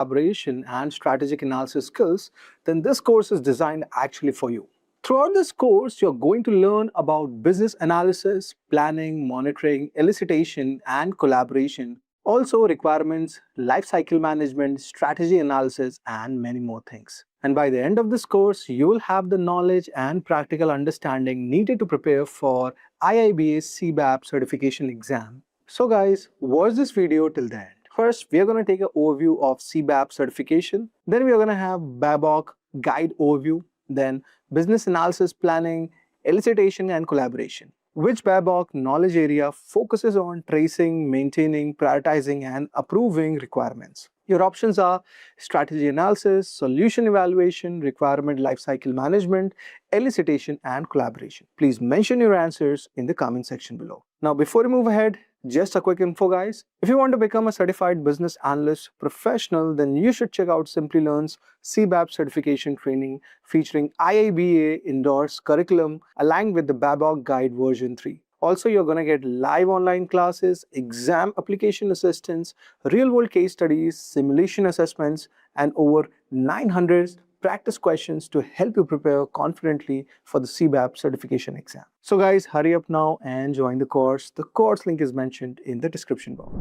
collaboration and strategic analysis skills, then this course is designed actually for you. Throughout this course, you're going to learn about business analysis, planning, monitoring, elicitation, and collaboration, also requirements, lifecycle management, strategy analysis, and many more things. And by the end of this course, you will have the knowledge and practical understanding needed to prepare for IIBA's CBAP certification exam. So guys, watch this video till the end. First, we are going to take an overview of CBAP certification. Then we are going to have BABOK guide overview. Then business analysis planning, elicitation and collaboration. Which BABOK knowledge area focuses on tracing, maintaining, prioritizing and approving requirements. Your options are strategy analysis, solution evaluation, requirement lifecycle management, elicitation and collaboration. Please mention your answers in the comment section below. Now before we move ahead, just a quick info guys. If you want to become a certified business analyst professional, then you should check out Simplilearn's CBAP certification training featuring IIBA endorsed curriculum aligned with the BABOK guide version 3. Also, you're going to get live online classes, exam application assistance, real-world case studies, simulation assessments, and over 900 practice questions to help you prepare confidently for the CBAP certification exam. So guys, hurry up now and join the course. The course link is mentioned in the description box.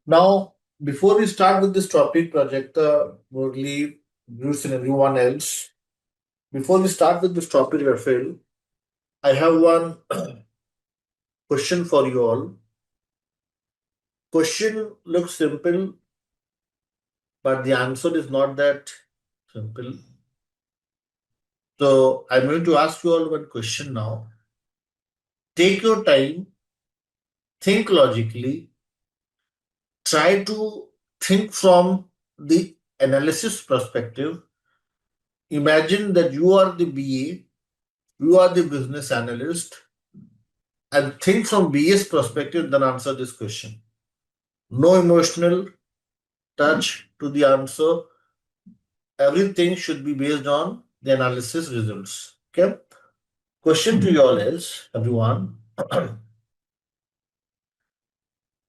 Now, before we start with this topic, Projector, Murli, Bruce and everyone else, before we start with this topic, Rafael, I have one question for you all. Question looks simple, but the answer is not that simple. So I'm going to ask you all one question now. Take your time, think logically, try to think from the analysis perspective. Imagine that you are the BA, you are the business analyst, and think from BA's perspective, then answer this question. No emotional touch to the answer. Everything should be based on the analysis results. Okay? Question to you all is, everyone,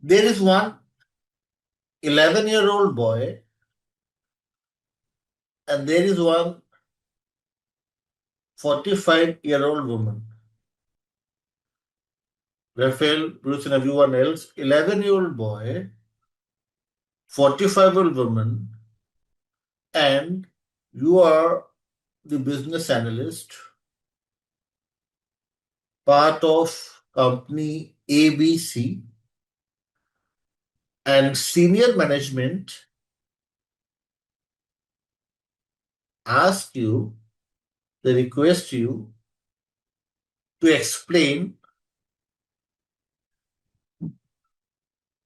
there is one 11-year-old boy and there is one 45-year-old woman. Raphael, Bruce and everyone else, 11-year-old boy, 45-year-old woman, and you are the business analyst, part of company ABC, and senior management ask you, they request you to explain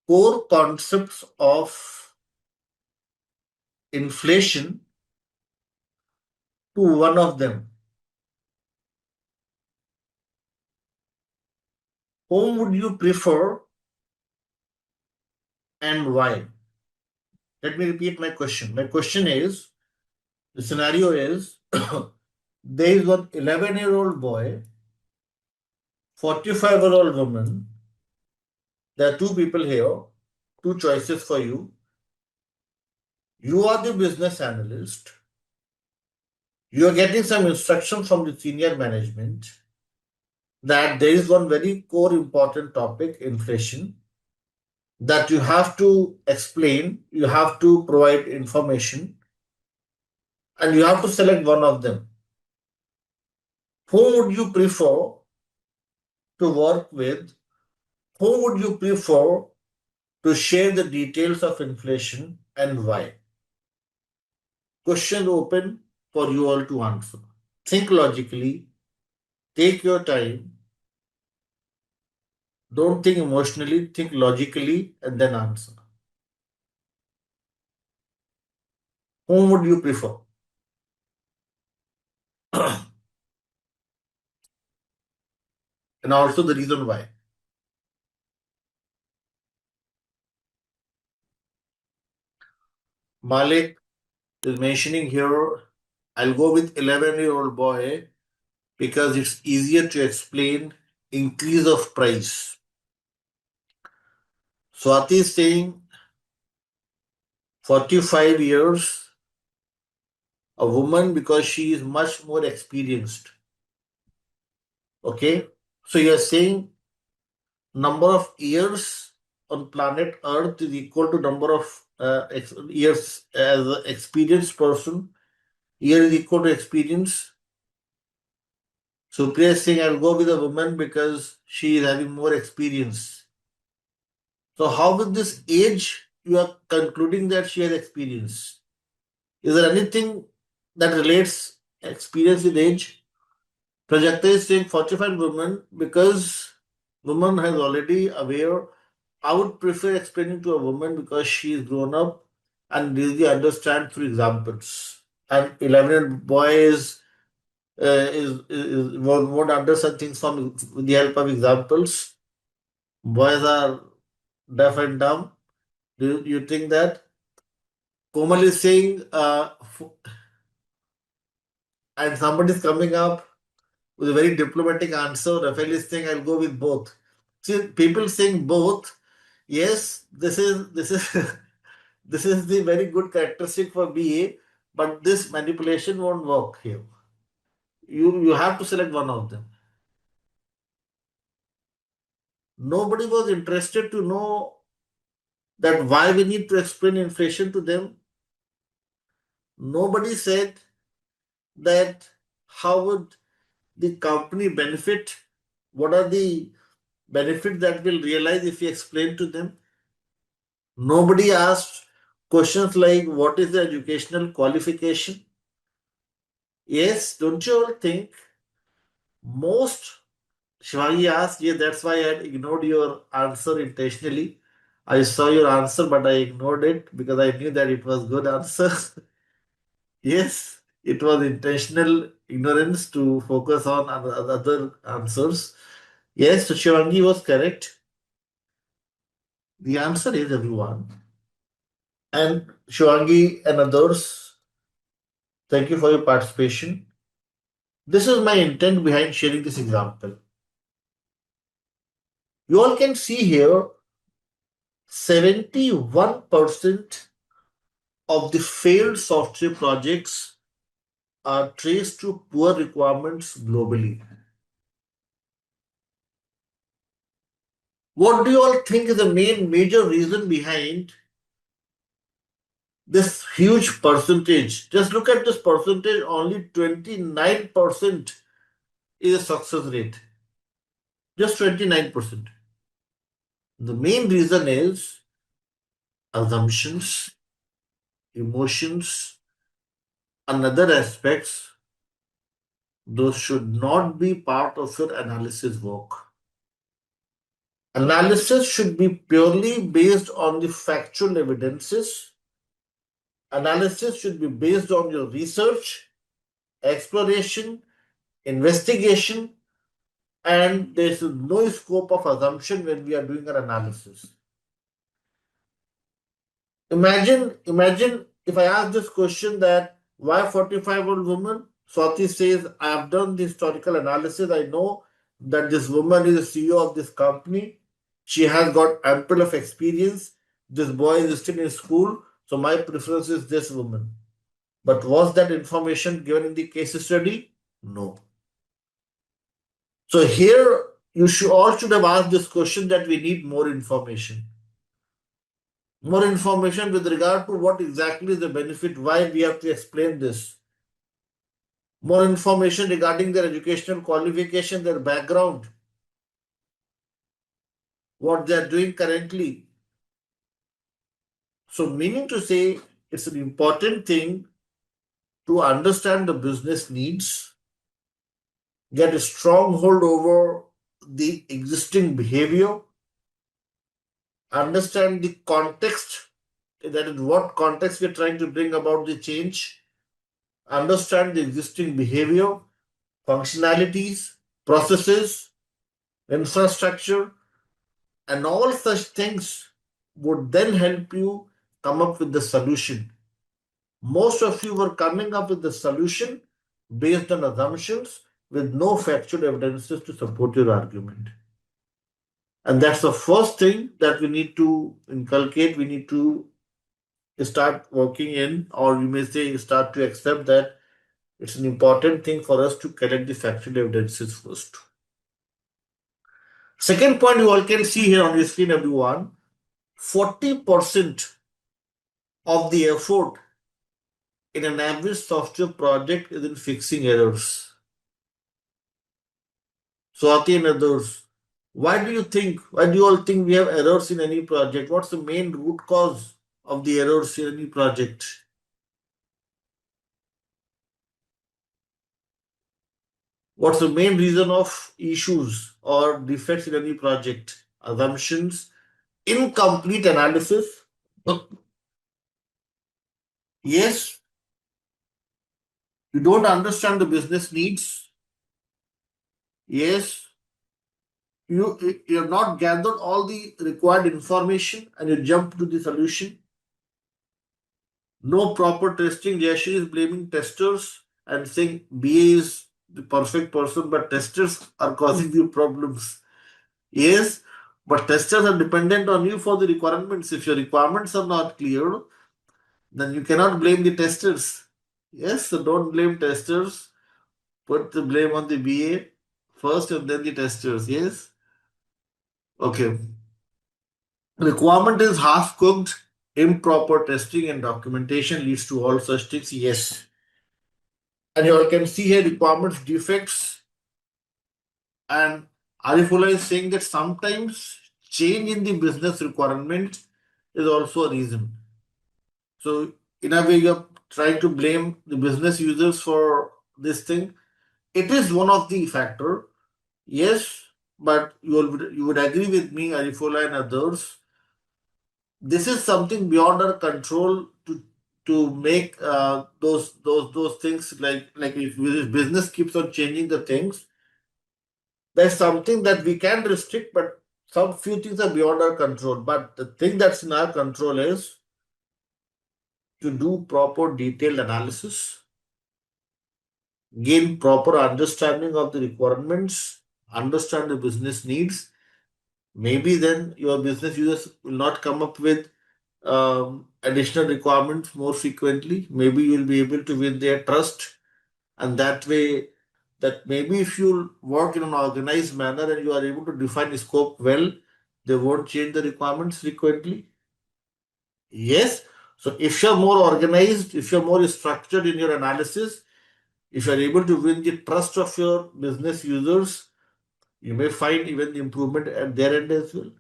core concepts of inflation to one of them. Whom would you prefer and why? Let me repeat my question. My question is, the scenario is, there is one 11-year-old boy, 45-year-old woman. There are two people here, two choices for you. You are the business analyst. You are getting some instruction from the senior management that there is one very core important topic, inflation, that you have to explain, you have to provide information, and you have to select one of them. Who would you prefer to work with? Who would you prefer to share the details of inflation and why? Question open for you all to answer. Think logically, take your time. Don't think emotionally, think logically and then answer. Whom would you prefer? And also the reason why. Malik is mentioning here, I'll go with 11-year-old boy because it's easier to explain increase of price. Swati is saying 45 years, a woman because she is much more experienced. Okay. So you're saying number of years on planet Earth is equal to number of years as an experienced person. Year is equal to experience. Supriya is saying I'll go with a woman because she is having more experience. So how with this age you are concluding that she has experience? Is there anything that relates experience with age? Prajakta is saying 45 women because woman has already aware. I would prefer explaining to a woman because she is grown up and really understand through examples. And 11 boy won't understand things from with the help of examples. Boys are deaf and dumb. Do you think that? Komal is saying, and somebody is coming up with a very diplomatic answer. Rafael is saying, I'll go with both. See, people saying both. Yes, this is this is the very good characteristic for BA, but this manipulation won't work here. You have to select one of them. Nobody was interested to know that why we need to explain inflation to them. Nobody said that how would the company benefit? What are the benefits that we'll realize if we explain to them? Nobody asked questions like what is the educational qualification? Yes, don't you all think most Shivaji asked, yeah, that's why I had ignored your answer intentionally. I saw your answer, but I ignored it because I knew that it was good answer. Yes, it was intentional ignorance to focus on other answers. Yes, so Shivangi was correct. The answer is everyone. And Shivangi and others, thank you for your participation. This is my intent behind sharing this example. You all can see here 71% of the failed software projects are traced to poor requirements globally. What do you all think is the main major reason behind this huge percentage? Just look at this percentage, only 29% is a success rate. Just 29%. The main reason is assumptions, emotions, and other aspects. Those should not be part of your analysis work. Analysis should be purely based on the factual evidences. Analysis should be based on your research, exploration, investigation, and there is no scope of assumption when we are doing an analysis. Imagine if I ask this question that why 45-year-old woman? Swati says, I have done the historical analysis. I know that this woman is the CEO of this company. She has got ample of experience. This boy is still in school. So my preference is this woman. But was that information given in the case study? No. So here you should all should have asked this question that we need more information. More information with regard to what exactly is the benefit, why we have to explain this. More information regarding their educational qualification, their background, what they are doing currently. So, meaning to say, it's an important thing to understand the business needs, get a stronghold over the existing behavior, understand the context, that is what context we're trying to bring about the change, understand the existing behavior, functionalities, processes, infrastructure, and all such things would then help you come up with the solution. Most of you were coming up with the solution based on assumptions with no factual evidences to support your argument. And that's the first thing that we need to inculcate, we need to start working in, or you may say you start to accept that it's an important thing for us to collect the factual evidences first. Second point you all can see here on your screen, everyone, 40% of the effort in an average software project is in fixing errors. Swati and others, why do you all think we have errors in any project? What's the main root cause of the errors in any project? What's the main reason of issues or defects in any project? Assumptions, incomplete analysis. Yes, you don't understand the business needs. Yes, you have not gathered all the required information and you jump to the solution. No proper testing. Yashir is blaming testers and saying BA is the perfect person, but testers are causing you problems. Yes, but testers are dependent on you for the requirements. If your requirements are not clear, then you cannot blame the testers. Yes, so don't blame testers. Put the blame on the BA first and then the testers. Yes. Okay. Requirement is half cooked, improper testing and documentation leads to all such things. Yes. And you all can see here requirements defects. And Arifullah is saying that sometimes change in the business requirement is also a reason. So in a way, you're trying to blame the business users for this thing. It is one of the factor, yes, but you would agree with me, Arifullah and others. This is something beyond our control to make those things like if business keeps on changing the things. There's something that we can restrict, but some few things are beyond our control. But the thing that's in our control is to do proper detailed analysis, gain proper understanding of the requirements, understand the business needs. Maybe then your business users will not come up with additional requirements more frequently. Maybe you'll be able to win their trust, and that way, that maybe if you work in an organized manner and you are able to define the scope well, they won't change the requirements frequently. Yes. So if you're more organized, if you're more structured in your analysis, if you're able to win the trust of your business users, you may find even the improvement at their end as well.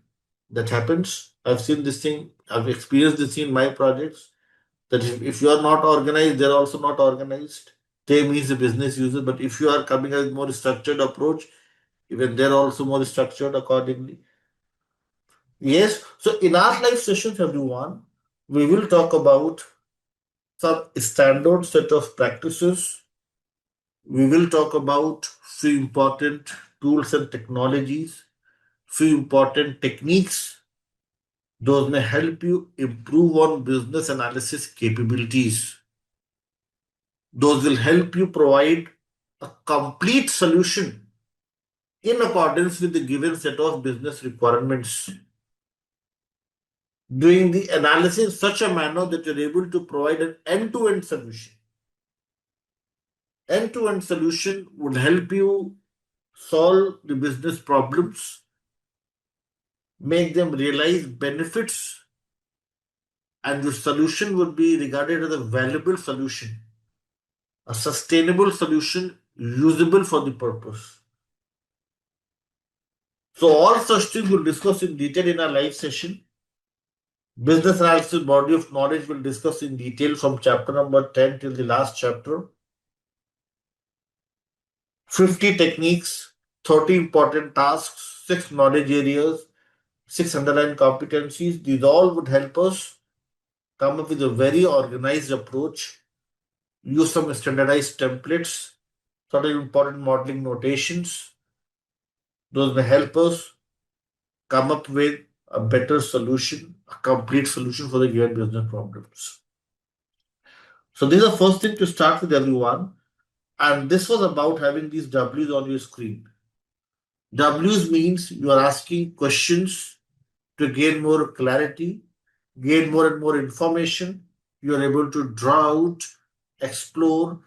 That happens. I've seen this thing, I've experienced this in my projects. That if you are not organized, they're also not organized. They means the business user, but if you are coming with more structured approach, even they're also more structured accordingly. Yes, so in our live sessions, everyone, we will talk about some standard set of practices. We will talk about few important tools and technologies, few important techniques. Those may help you improve on business analysis capabilities. Those will help you provide a complete solution in accordance with the given set of business requirements. Doing the analysis in such a manner that you're able to provide an end-to-end solution. End-to-end solution would help you solve the business problems, make them realize benefits, and the solution would be regarded as a valuable solution, a sustainable solution, usable for the purpose. So all such things we'll discuss in detail in our live session. Business analysis body of knowledge will discuss in detail from chapter number 10 till the last chapter. 50 techniques, 30 important tasks, 6 knowledge areas, 6 underlying competencies. These all would help us come up with a very organized approach, use some standardized templates, sort of important modeling notations. Those may help us come up with a better solution, a complete solution for the given business problems. So this is the first thing to start with, everyone. And this was about having these W's on your screen. W's means you are asking questions to gain more clarity, gain more and more information, you are able to draw out, explore,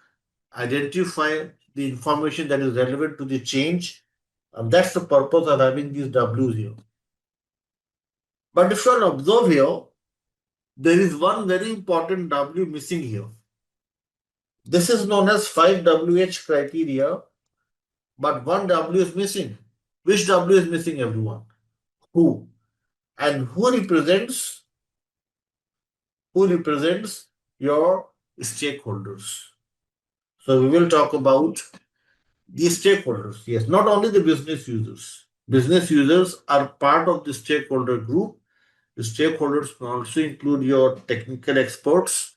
identify the information that is relevant to the change. And that's the purpose of having these W's here. But if you observe here, there is one very important W missing here. This is known as 5WH criteria, but one W is missing. Which W is missing, everyone? Who? And who represents your stakeholders? So we will talk about the stakeholders. Yes, not only the business users. Business users are part of the stakeholder group. The stakeholders can also include your technical experts,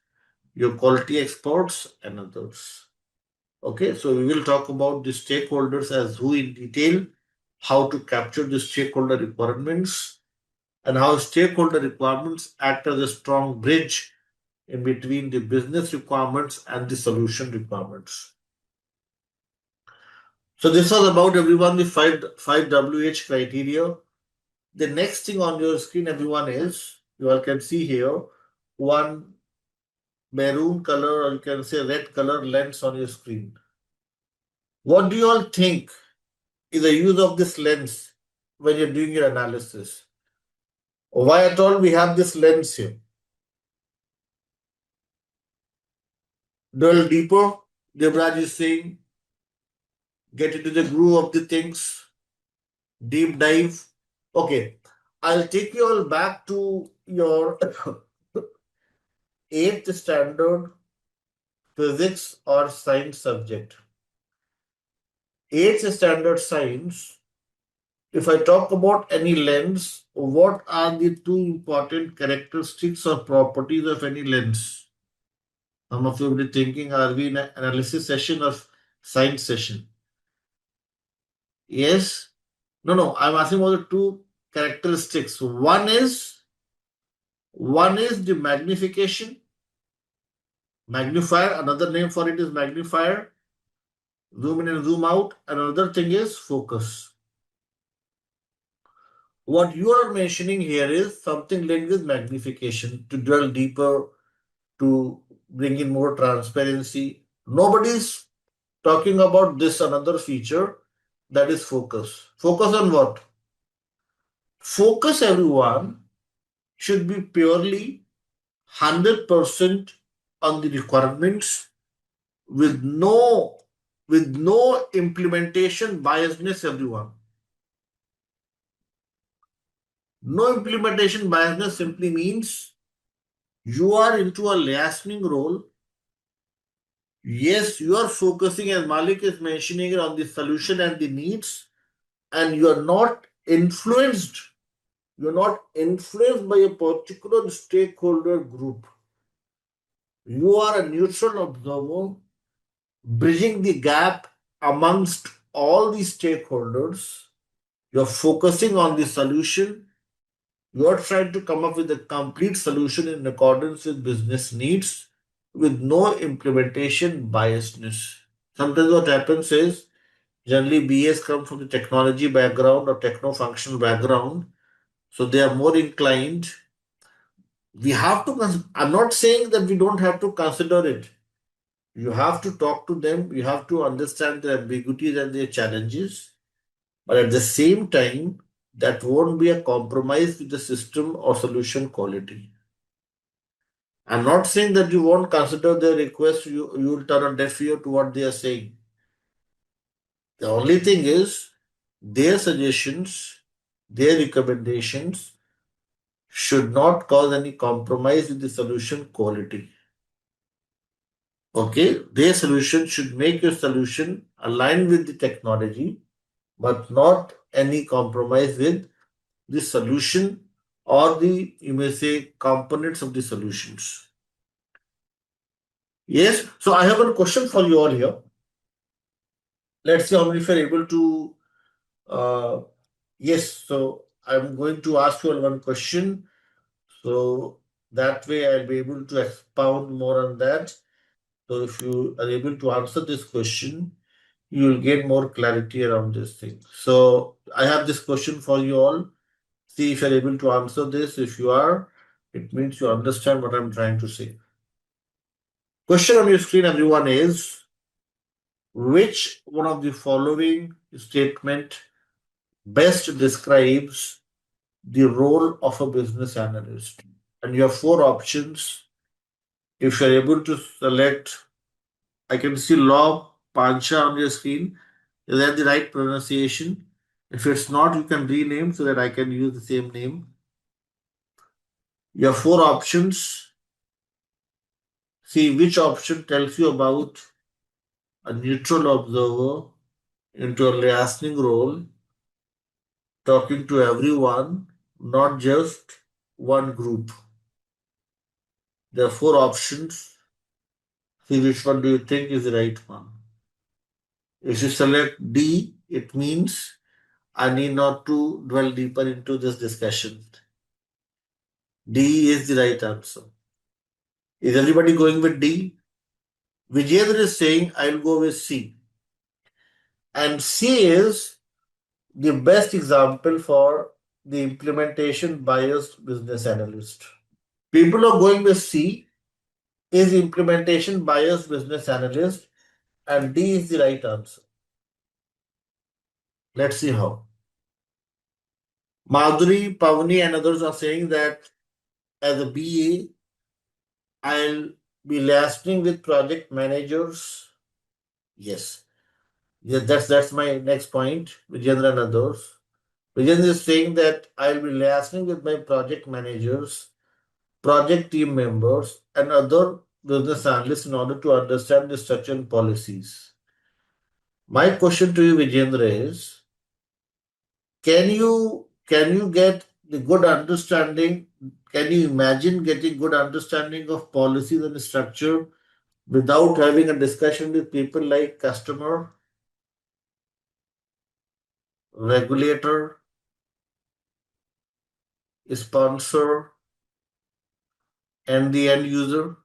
your quality experts, and others. Okay, so we will talk about the stakeholders as who in detail, how to capture the stakeholder requirements, and how stakeholder requirements act as a strong bridge in between the business requirements and the solution requirements. So this was about everyone the five WH criteria. The next thing on your screen, everyone, is you all can see here one maroon color or you can say red color lens on your screen. What do you all think is the use of this lens when you're doing your analysis? Why at all we have this lens here? Delve deeper, Devraj is saying, get into the groove of the things, deep dive. Okay, I'll take you all back to your 8th standard physics or science subject. 8th standard science, if I talk about any lens, what are the two important characteristics or properties of any lens? Some of you will be thinking, are we in an analysis session or science session? Yes? No, I'm asking about the two characteristics. One is the magnification, magnifier, another name for it is magnifier, zoom in and zoom out. Another thing is focus. What you are mentioning here is something linked with magnification to dwell deeper, to bring in more transparency. Nobody's talking about this another feature, that is focus. Focus on what? Focus, everyone, should be purely 100% on the requirements with no implementation biasness, everyone. No implementation biasness simply means you are into a listening role. Yes, you are focusing, as Malik is mentioning, on the solution and the needs, and you are not influenced. You're not influenced by a particular stakeholder group. You are a neutral observer, bridging the gap amongst all the stakeholders. You're focusing on the solution. You're trying to come up with a complete solution in accordance with business needs with no implementation biasness. Sometimes what happens is generally BAs come from the technology background or techno-functional background, so they are more inclined. We have to, I'm not saying that we don't have to consider it. You have to talk to them, you have to understand their ambiguities and their challenges, but at the same time, that won't be a compromise with the system or solution quality. I'm not saying that you won't consider their request, you will turn a deaf ear to what they are saying. The only thing is, their suggestions, their recommendations should not cause any compromise with the solution quality. Okay, their solution should make your solution align with the technology, but not any compromise with the solution or the, you may say, components of the solutions. Yes, so I have a question for you all here. Let's see how many of you are able to. Yes, so I'm going to ask you all one question. So that way I'll be able to expound more on that. So if you are able to answer this question, you will get more clarity around this thing. So I have this question for you all. See if you're able to answer this. If you are, it means you understand what I'm trying to say. Question on your screen, everyone, is which one of the following statement best describes the role of a business analyst? And you have four options. If you're able to select, I can see Law Pancha on your screen. Is that the right pronunciation? If it's not, you can rename so that I can use the same name. You have four options. See which option tells you about a neutral observer into a listening role, talking to everyone, not just one group. There are four options. See which one do you think is the right one. If you select D, it means I need not to dwell deeper into this discussion. D is the right answer. Is everybody going with D? Vijayendra is saying I'll go with C. And C is the best example for the implementation biased business analyst. People are going with C is implementation biased business analyst, and D is the right answer. Let's see how. Madhuri, Pavani, and others are saying that as a BA, I'll be listening with project managers. Yes. Yes, that's my next point, Vijendra and others. Vijendra is saying that I'll be listening with my project managers, project team members, and other business analysts in order to understand the structure and policies. My question to you, Vijendra, is can you get the good understanding? Can you imagine getting good understanding of policies and structure without having a discussion with people like customer, regulator, sponsor, and the end user?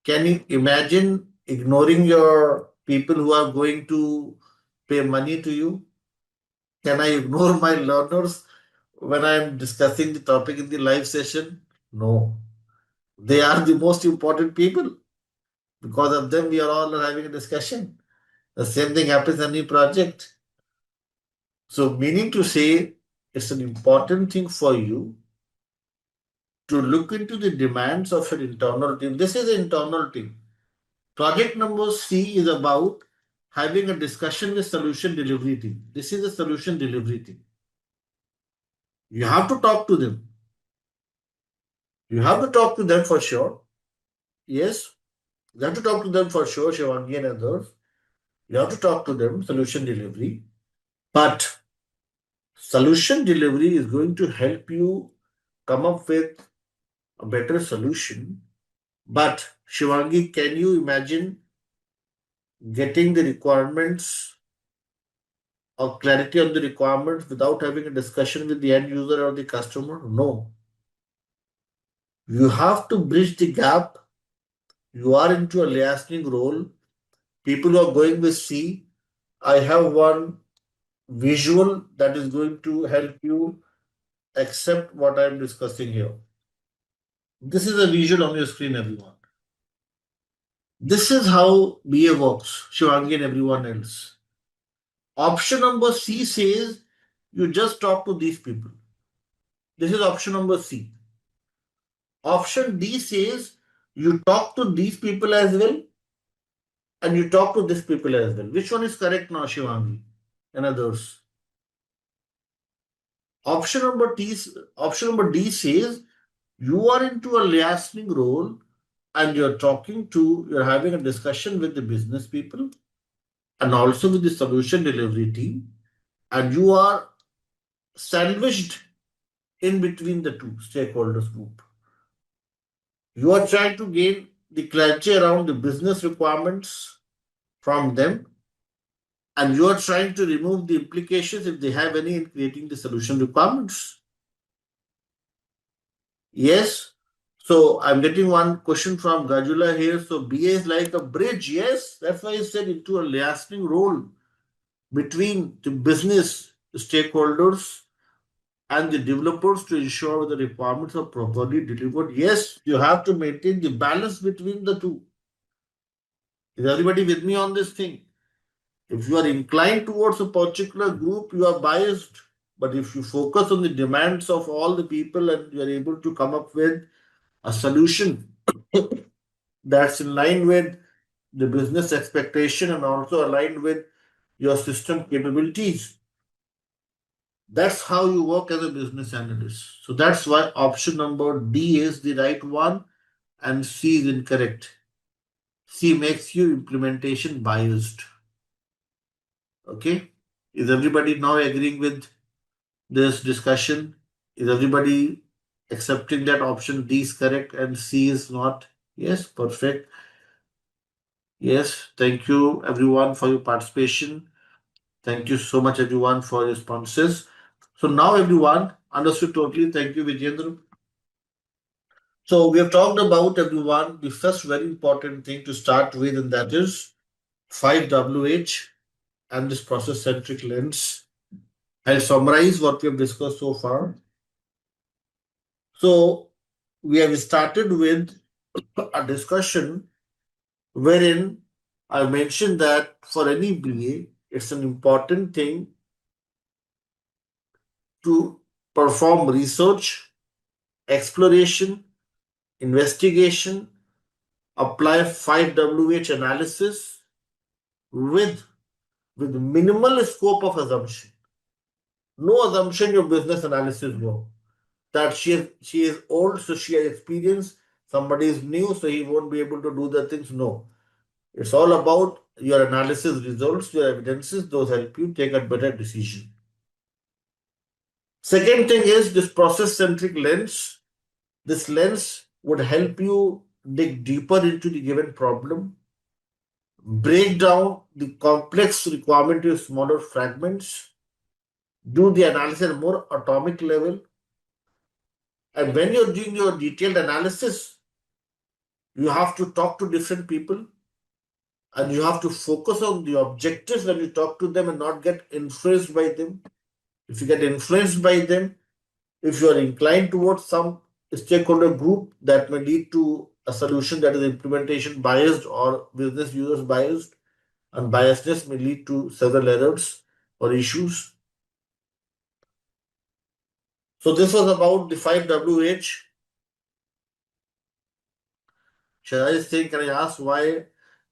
Can you imagine ignoring your people who are going to pay money to you? Can I ignore my learners when I am discussing the topic in the live session? No. They are the most important people. Because of them, we are all having a discussion. The same thing happens in any project. So, meaning to say, it's an important thing for you to look into the demands of an internal team. This is an internal team. Project number C is about having a discussion with solution delivery team. This is a solution delivery team. You have to talk to them. You have to talk to them for sure. Yes, you have to talk to them for sure, Shivangi and others. You have to talk to them, solution delivery. But solution delivery is going to help you come up with a better solution. But Shivangi, can you imagine getting the requirements or clarity on the requirements without having a discussion with the end user or the customer? No. You have to bridge the gap. You are into a liaising role. People are going with C. I have one visual that is going to help you accept what I am discussing here. This is a visual on your screen, everyone. This is how BA works, Shivangi and everyone else. Option number C says you just talk to these people. This is option number C. Option D says you talk to these people as well and you talk to these people as well. Which one is correct now, Shivangi and others? Option number D says you are into a liaising role and you're having a discussion with the business people and also with the solution delivery team, and you are sandwiched in between the two stakeholders group. You are trying to gain the clarity around the business requirements from them, and you are trying to remove the implications if they have any in creating the solution requirements. Yes. So I'm getting one question from Gajula here. So BA is like a bridge. Yes, that's why I said into a liaising role between the business stakeholders and the developers to ensure the requirements are properly delivered. Yes, you have to maintain the balance between the two. Is everybody with me on this thing? If you are inclined towards a particular group, you are biased. But if you focus on the demands of all the people and you are able to come up with a solution that's in line with the business expectation and also aligned with your system capabilities, that's how you work as a business analyst. So that's why option number D is the right one and C is incorrect. C makes you implementation biased. Okay? Is everybody now agreeing with this discussion? Is everybody accepting that option D is correct and C is not? Yes, perfect. Yes, thank you everyone for your participation. Thank you so much everyone for your responses. So now everyone understood totally. Thank you, Vijendra. So we have talked about everyone the first very important thing to start with, and that is 5WH and this process centric lens. I'll summarize what we have discussed so far. So we have started with a discussion wherein I mentioned that for any BA, it's an important thing to perform research, exploration, investigation, apply 5WH analysis with minimal scope of assumption. No assumption your business analysis work. That she is old, so she has experience. Somebody is new, so he won't be able to do the things. No. It's all about your analysis results, your evidences, those help you take a better decision. Second thing is this process-centric lens. This lens would help you dig deeper into the given problem, break down the complex requirement into smaller fragments, do the analysis at a more atomic level. And when you're doing your detailed analysis, you have to talk to different people and you have to focus on the objectives when you talk to them and not get influenced by them. If you get influenced by them, if you are inclined towards some stakeholder group, that may lead to a solution that is implementation biased or business users biased, and biasness may lead to several errors or issues. So this was about the 5WH. Should I think, can I ask why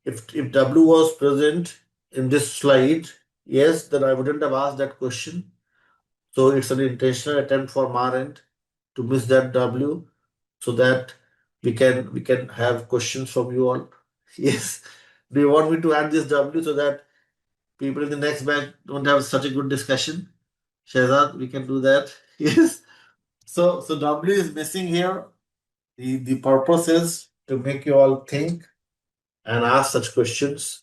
if W was present in this slide, yes, then I wouldn't have asked that question. So it's an intentional attempt from our end to miss that W so that we can have questions from you all. Yes. Do you want me to add this W so that people in the next batch don't have such a good discussion? Shehzad, we can do that. Yes. So W is missing here. The purpose is to make you all think and ask such questions.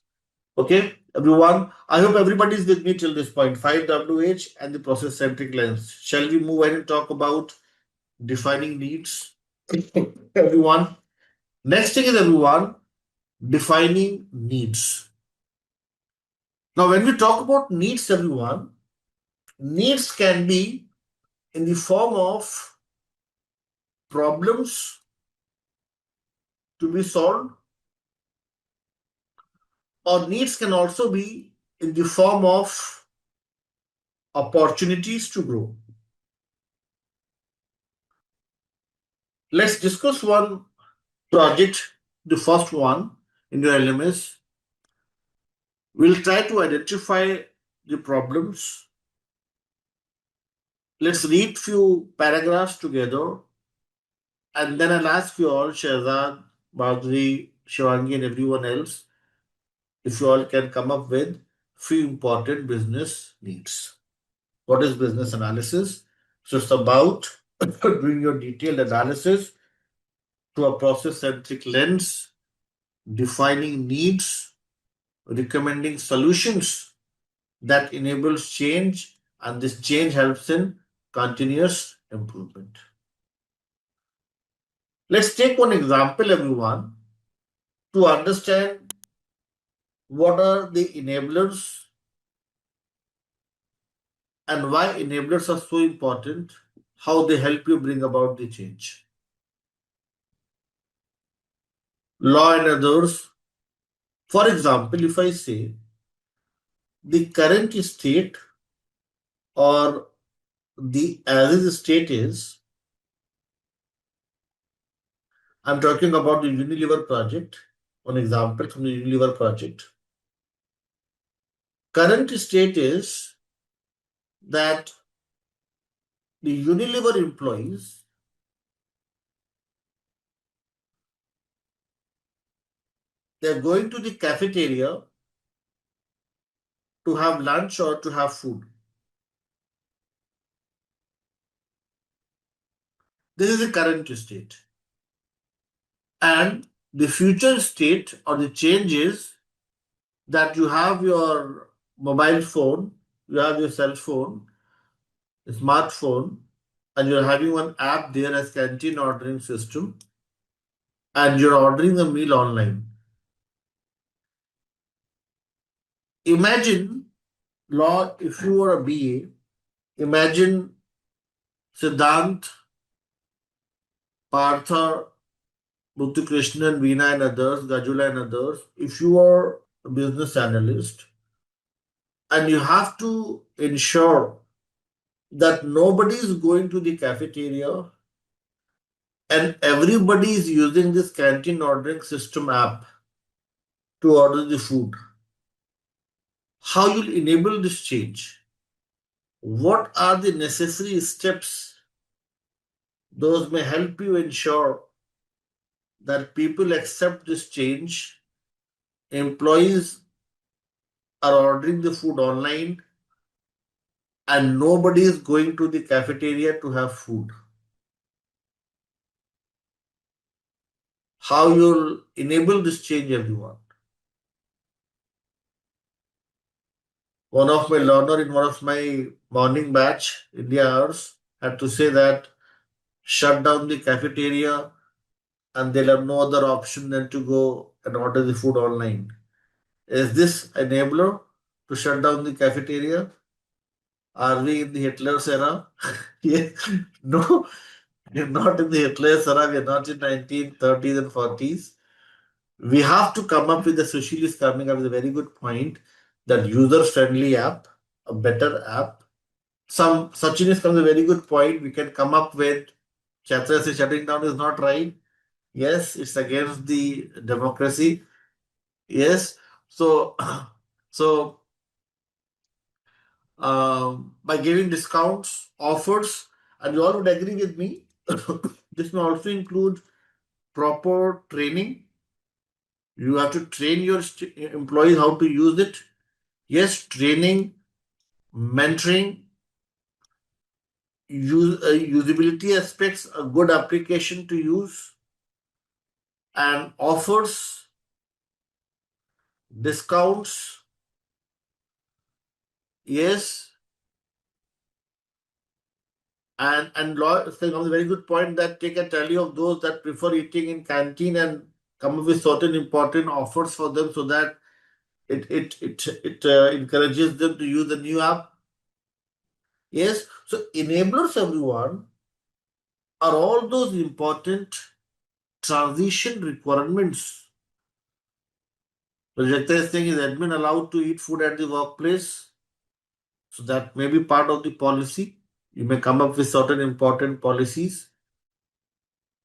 Okay, everyone. I hope everybody is with me till this point. 5WH and the process centric lens. Shall we move ahead and talk about defining needs? Everyone. Next thing is everyone defining needs. Now, when we talk about needs, everyone, needs can be in the form of problems to be solved, or needs can also be in the form of opportunities to grow. Let's discuss one project, the first one in your LMS. We'll try to identify the problems. Let's read few paragraphs together, and then I'll ask you all, Shehzad, Badri, Shivangi, and everyone else, if you all can come up with few important business needs. What is business analysis? So it's about doing your detailed analysis through a process-centric lens, defining needs, recommending solutions that enables change, and this change helps in continuous improvement. Let's take one example, everyone, to understand what are the enablers and why enablers are so important. how they help you bring about the change. Law and others. For example, if I say the current state or the as is state is, I'm talking about the Unilever project, one example from the Unilever project. Current state is that the Unilever employees, they're going to the cafeteria to have lunch or to have food. This is the current state. And the future state or the change is that you have your mobile phone, you have your cell phone, smartphone, and you're having one app there as canteen ordering system, and you're ordering a meal online. Imagine, Law, if you were a BA, imagine Siddhant, Partha, Muthukrishnan, Veena and others, Gajula and others, if you are a business analyst and you have to ensure that nobody is going to the cafeteria and everybody is using this canteen ordering system app to order the food. How you'll enable this change? What are the necessary steps? Those may help you ensure that people accept this change. Employees are ordering the food online and nobody is going to the cafeteria to have food. How you'll enable this change, everyone? One of my learner in one of my morning batch, India hours, had to say that shut down the cafeteria and they'll have no other option than to go and order the food online. Is this enabler to shut down the cafeteria? Are we in the Hitler's era? Yes. No, we're not in the Hitler's era. We're not in 1930s and 40s. We have to come up with the Sushil is coming up with a very good point that user-friendly app, a better app. Sachin is coming with a very good point. We can come up with Chatra says shutting down is not right. Yes, it's against the democracy. Yes. So so by giving discounts, offers, and you all would agree with me, this may also include proper training. You have to train your employees how to use it. Yes, training, mentoring, usability aspects, a good application to use, and offers, discounts. Yes, and law saying on a very good point that take a tally of those that prefer eating in canteen and come up with certain important offers for them so that it encourages them to use the new app. Yes, so enablers, everyone, are all those important transition requirements. Projecta is saying is admin allowed to eat food at the workplace? So that may be part of the policy. You may come up with certain important policies.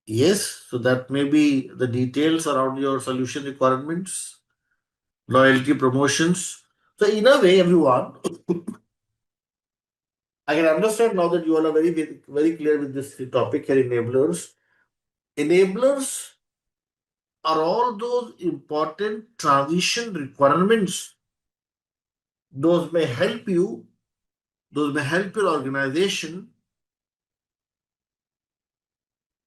Yes, so that may be the details around your solution requirements, loyalty promotions. So in a way, everyone, I can understand now that you all are very clear with this topic here, enablers. Enablers are all those important transition requirements. Those may help you, those may help your organization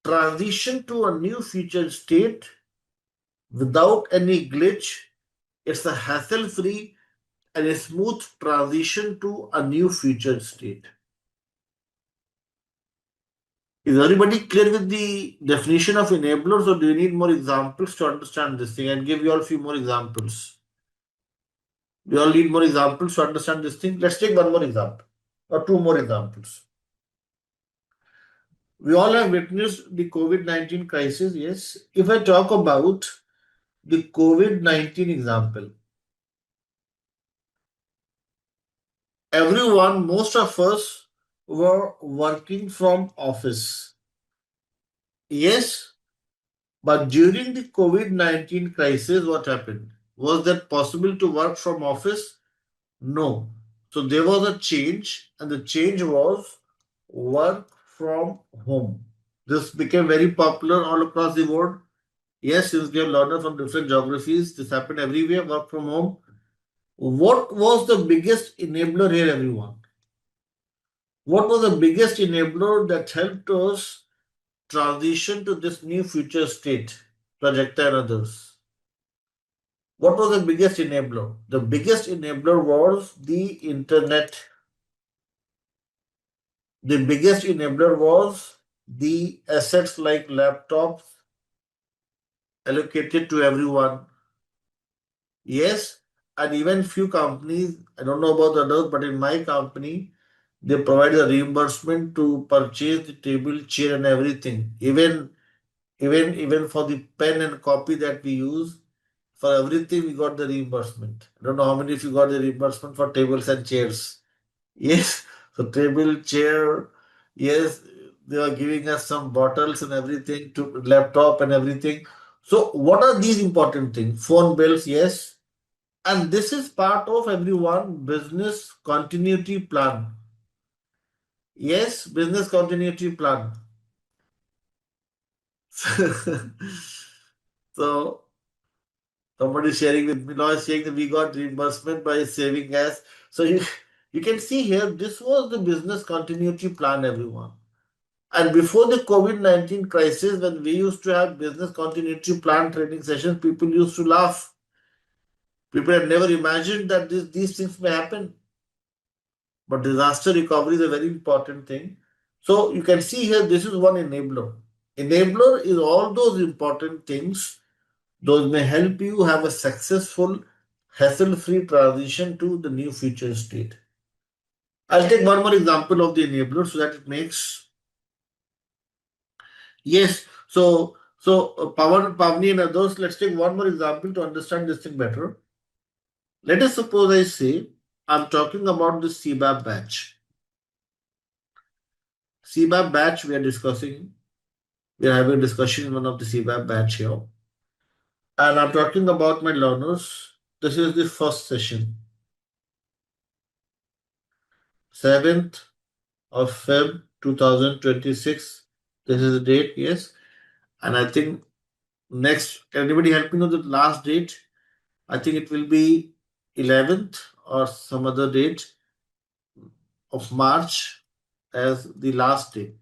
transition to a new future state without any glitch. It's a hassle-free and a smooth transition to a new future state. Is everybody clear with the definition of enablers, or do you need more examples to understand this thing? And give you all a few more examples. Do you all need more examples to understand this thing? Let's take one more example or two more examples. We all have witnessed the COVID-19 crisis, yes. If I talk about the COVID-19 example, everyone, most of us were working from office. Yes, but during the COVID-19 crisis, what happened? Was that possible to work from office? No. So there was a change, and the change was work from home. This became very popular all across the world. Yes, since we have learned from different geographies, this happened everywhere, work from home. What was the biggest enabler here, everyone? What was the biggest enabler that helped us transition to this new future state, Projecta and others? What was the biggest enabler? The biggest enabler was the internet. The biggest enabler was the assets like laptops allocated to everyone. Yes, and even few companies, I don't know about others, but in my company, they provide the reimbursement to purchase the table, chair, and everything. Even for the pen and copy that we use, for everything we got the reimbursement. I don't know how many of you got the reimbursement for tables and chairs. Yes, so table, chair, yes, they are giving us some bottles and everything to laptop and everything. So what are these important things? Phone bills, yes. And this is part of everyone business continuity plan. Yes, business continuity plan. So somebody sharing with me now is saying that we got reimbursement by saving gas. So you can see here this was the business continuity plan, everyone. And before the COVID-19 crisis, when we used to have business continuity plan training sessions, people used to laugh. People had never imagined that these things may happen. But disaster recovery is a very important thing. So you can see here, this is one enabler. Enabler is all those important things. Those may help you have a successful, hassle-free transition to the new future state. I'll take one more example of the enabler so that it makes yes. Pavni and others, let's take one more example to understand this thing better. Let us suppose I say I'm talking about the CBAP batch. CBAP batch we are discussing. We are having a discussion in one of the CBAP batch here. And I'm talking about my learners. This is the first session. 7th of Feb 2026. This is the date, yes. And I think next, can anybody help me know the last date? I think it will be 11th or some other date of March as the last day.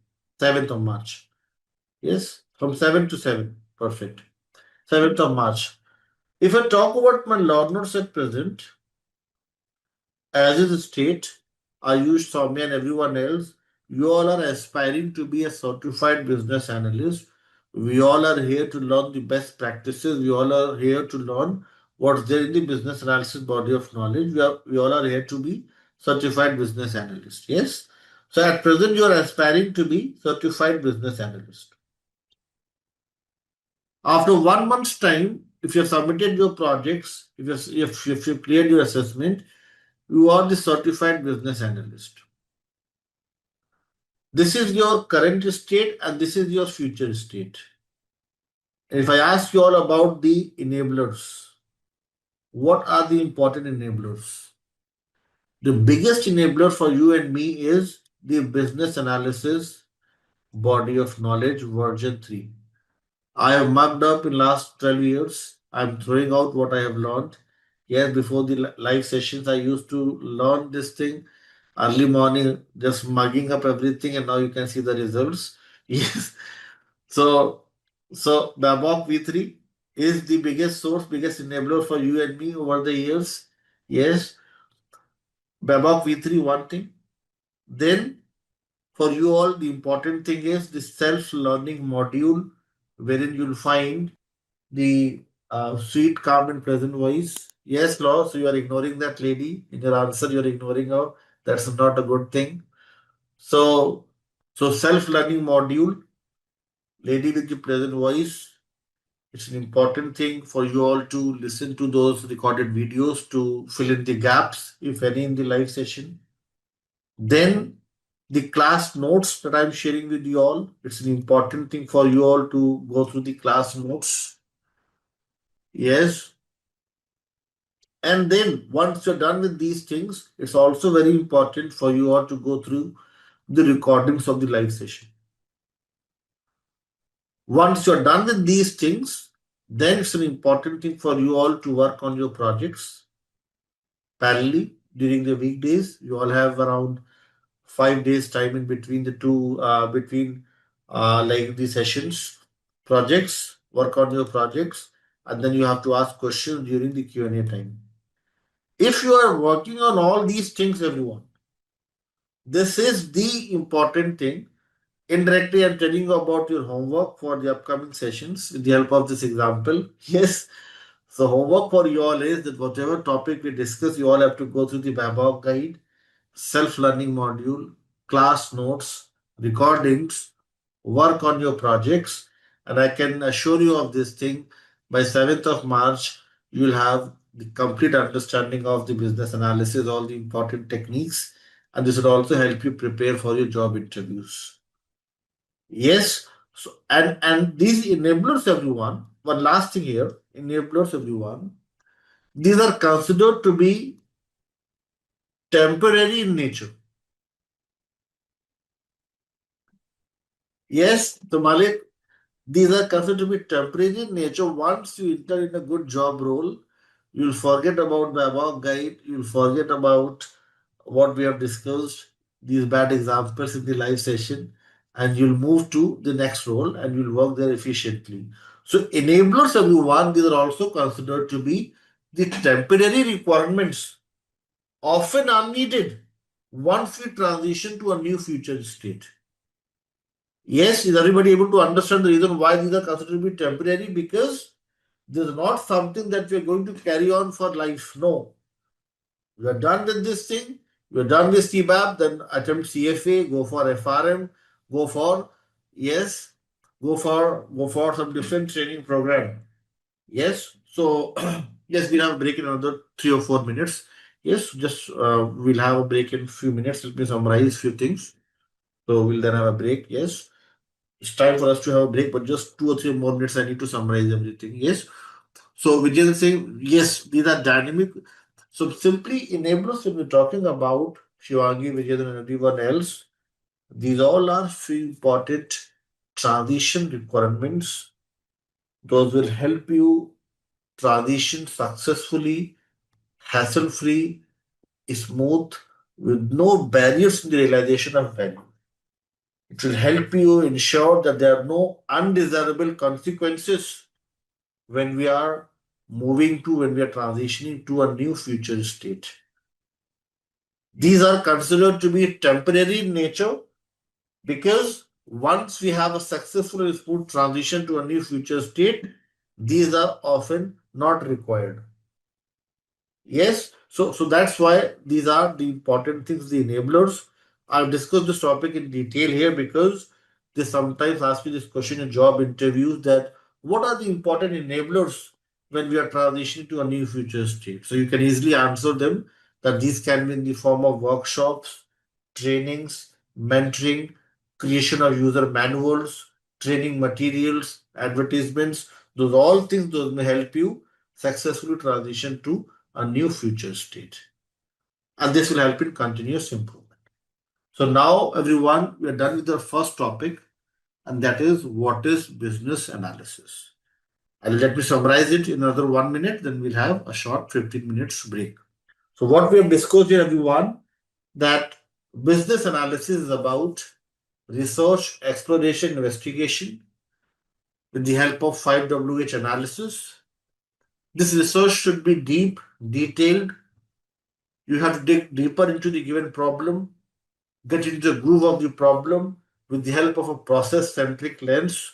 7th of March. Yes, from 7 to 7. Perfect. 7th of March. If I talk about my learners at present, as is the state, Ayush, Soumya, and everyone else, you all are aspiring to be a certified business analyst. We all are here to learn the best practices. We all are here to learn what's there in the business analysis body of knowledge. We all are here to be certified business analyst. Yes. So at present, you are aspiring to be certified business analyst. After 1 month's time, if you have submitted your projects, if you cleared your assessment, you are the certified business analyst. This is your current state and this is your future state. And if I ask you all about the enablers, what are the important enablers? The biggest enabler for you and me is the business analysis body of knowledge version 3. I have mugged up in last 12 years. I'm throwing out what I have learned. Yes, before the live sessions, I used to learn this thing early morning, just mugging up everything, and now you can see the results. Yes. So, so BABOK V3 is the biggest source, biggest enabler for you and me over the years. Yes, BABOK V3 one thing. Then for you all, the important thing is the self-learning module, wherein you'll find the sweet, calm, and pleasant voice. Yes, Law. So you are ignoring that lady in your answer. You are ignoring her. That's not a good thing. So So self-learning module, lady with the pleasant voice, it's an important thing for you all to listen to those recorded videos to fill in the gaps, if any, in the live session. Then the class notes that I'm sharing with you all, it's an important thing for you all to go through the class notes. Yes. And then once you're done with these things, it's also very important for you all to go through the recordings of the live session. Once you're done with these things, then it's an important thing for you all to work on your projects parallelly during the weekdays. You all have around 5 days time in between the two, between like the sessions, projects, work on your projects, and then you have to ask questions during the Q&A time. If you are working on all these things, everyone, this is the important thing. Indirectly, I'm telling you about your homework for the upcoming sessions with the help of this example. Yes. So homework for you all is that whatever topic we discuss, you all have to go through the BABOK guide, self-learning module, class notes, recordings, work on your projects. And I can assure you of this thing, by 7th of March, you will have the complete understanding of the business analysis, all the important techniques, and this will also help you prepare for your job interviews. Yes. So and these enablers, everyone. One last thing here, enablers, everyone. These are considered to be temporary in nature. Yes, so Malik, these are considered to be temporary in nature. Once you enter in a good job role, you'll forget about the above guide, you'll forget about what we have discussed, these bad examples in the live session, and you'll move to the next role and you'll work there efficiently. So, enablers, everyone, these are also considered to be the temporary requirements, often unneeded, once we transition to a new future state. Yes, is everybody able to understand the reason why these are considered to be temporary? Because this is not something that we're going to carry on for life. No. We are done with this thing. We're done with CBAP, then attempt CFA, go for FRM, go for, yes, go for some different training program. Yes. So yes, we'll have a break in another 3 or 4 minutes. Yes, just we'll have a break in a few minutes. Let me summarize a few things. So we'll then have a break. Yes. It's time for us to have a break, but just 2 or 3 more minutes. I need to summarize everything. Yes. So Vijay is saying, yes, these are dynamic. So simply enablers when we're talking about Shivangi, Vijay, and everyone else, these all are few important transition requirements. Those will help you transition successfully, hassle-free, smooth, with no barriers in the realization of value. It will help you ensure that there are no undesirable consequences when we are when we are transitioning to a new future state. These are considered to be temporary in nature because once we have a successful and smooth transition to a new future state, these are often not required. Yes, so that's why these are the important things, the enablers. I've discussed this topic in detail here because they sometimes ask me this question in job interviews that what are the important enablers when we are transitioning to a new future state? So you can easily answer them that these can be in the form of workshops, trainings, mentoring, creation of user manuals, training materials, advertisements. Those all things those may help you successfully transition to a new future state. And this will help in continuous improvement. So now, everyone, we are done with the first topic, and that is what is business analysis. And let me summarize it in another 1 minute, then we'll have a short 15 minutes break. So, what we have discussed here, everyone, that business analysis is about research, exploration, investigation with the help of 5WH analysis. This research should be deep, detailed. You have to dig deeper into the given problem, get into the groove of the problem with the help of a process centric lens.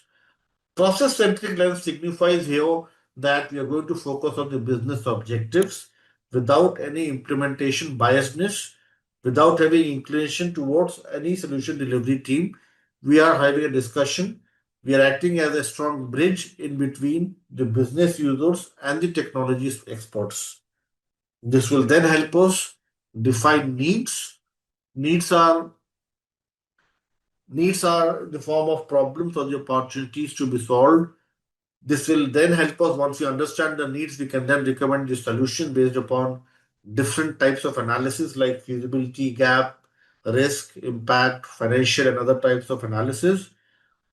Process centric lens signifies here that we are going to focus on the business objectives without any implementation biasness, without having inclination towards any solution delivery team. we are having a discussion. We are acting as a strong bridge in between the business users and the technology experts. This will then help us define needs. Needs are needs are the form of problems or the opportunities to be solved. This will then help us, once we understand the needs, we can then recommend the solution based upon different types of analysis like feasibility, gap, risk, impact, financial, and other types of analysis.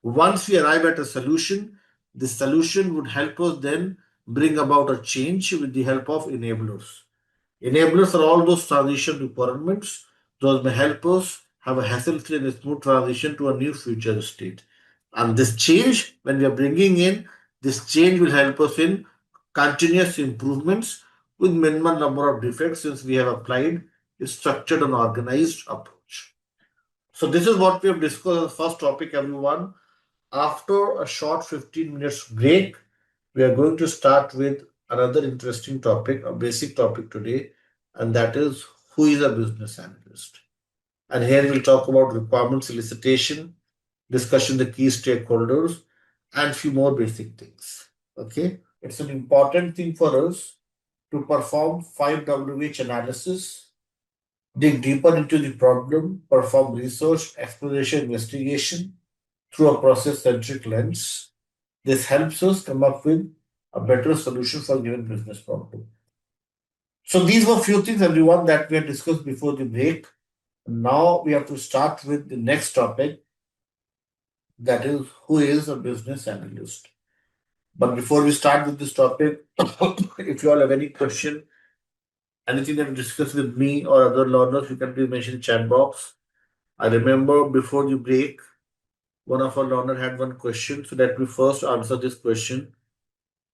Once we arrive at a solution, the solution would help us then bring about a change with the help of enablers. Enablers are all those transition requirements. Those may help us have a hassle-free and smooth transition to a new future state. And this change, when we are bringing in, this change will help us in continuous improvements with minimum number of defects since we have applied a structured and organized approach. So this is what we have discussed as the first topic, everyone. After a short 15 minutes break, we are going to start with another interesting topic, a basic topic today, and that is who is a business analyst. And here we'll talk about requirements elicitation, discussion the key stakeholders, and few more basic things. Okay, it's an important thing for us to perform 5 WH analysis, dig deeper into the problem, perform research, exploration, investigation through a process-centric lens. This helps us come up with a better solution for a given business problem. So these were few things, everyone, that we had discussed before the break. Now we have to start with the next topic, that is who is a business analyst. But before we start with this topic, if you all have any question, anything that you discuss with me or other learners, you can please mention in the chat box. I remember before the break, one of our learner had one question, so let me first answer this question.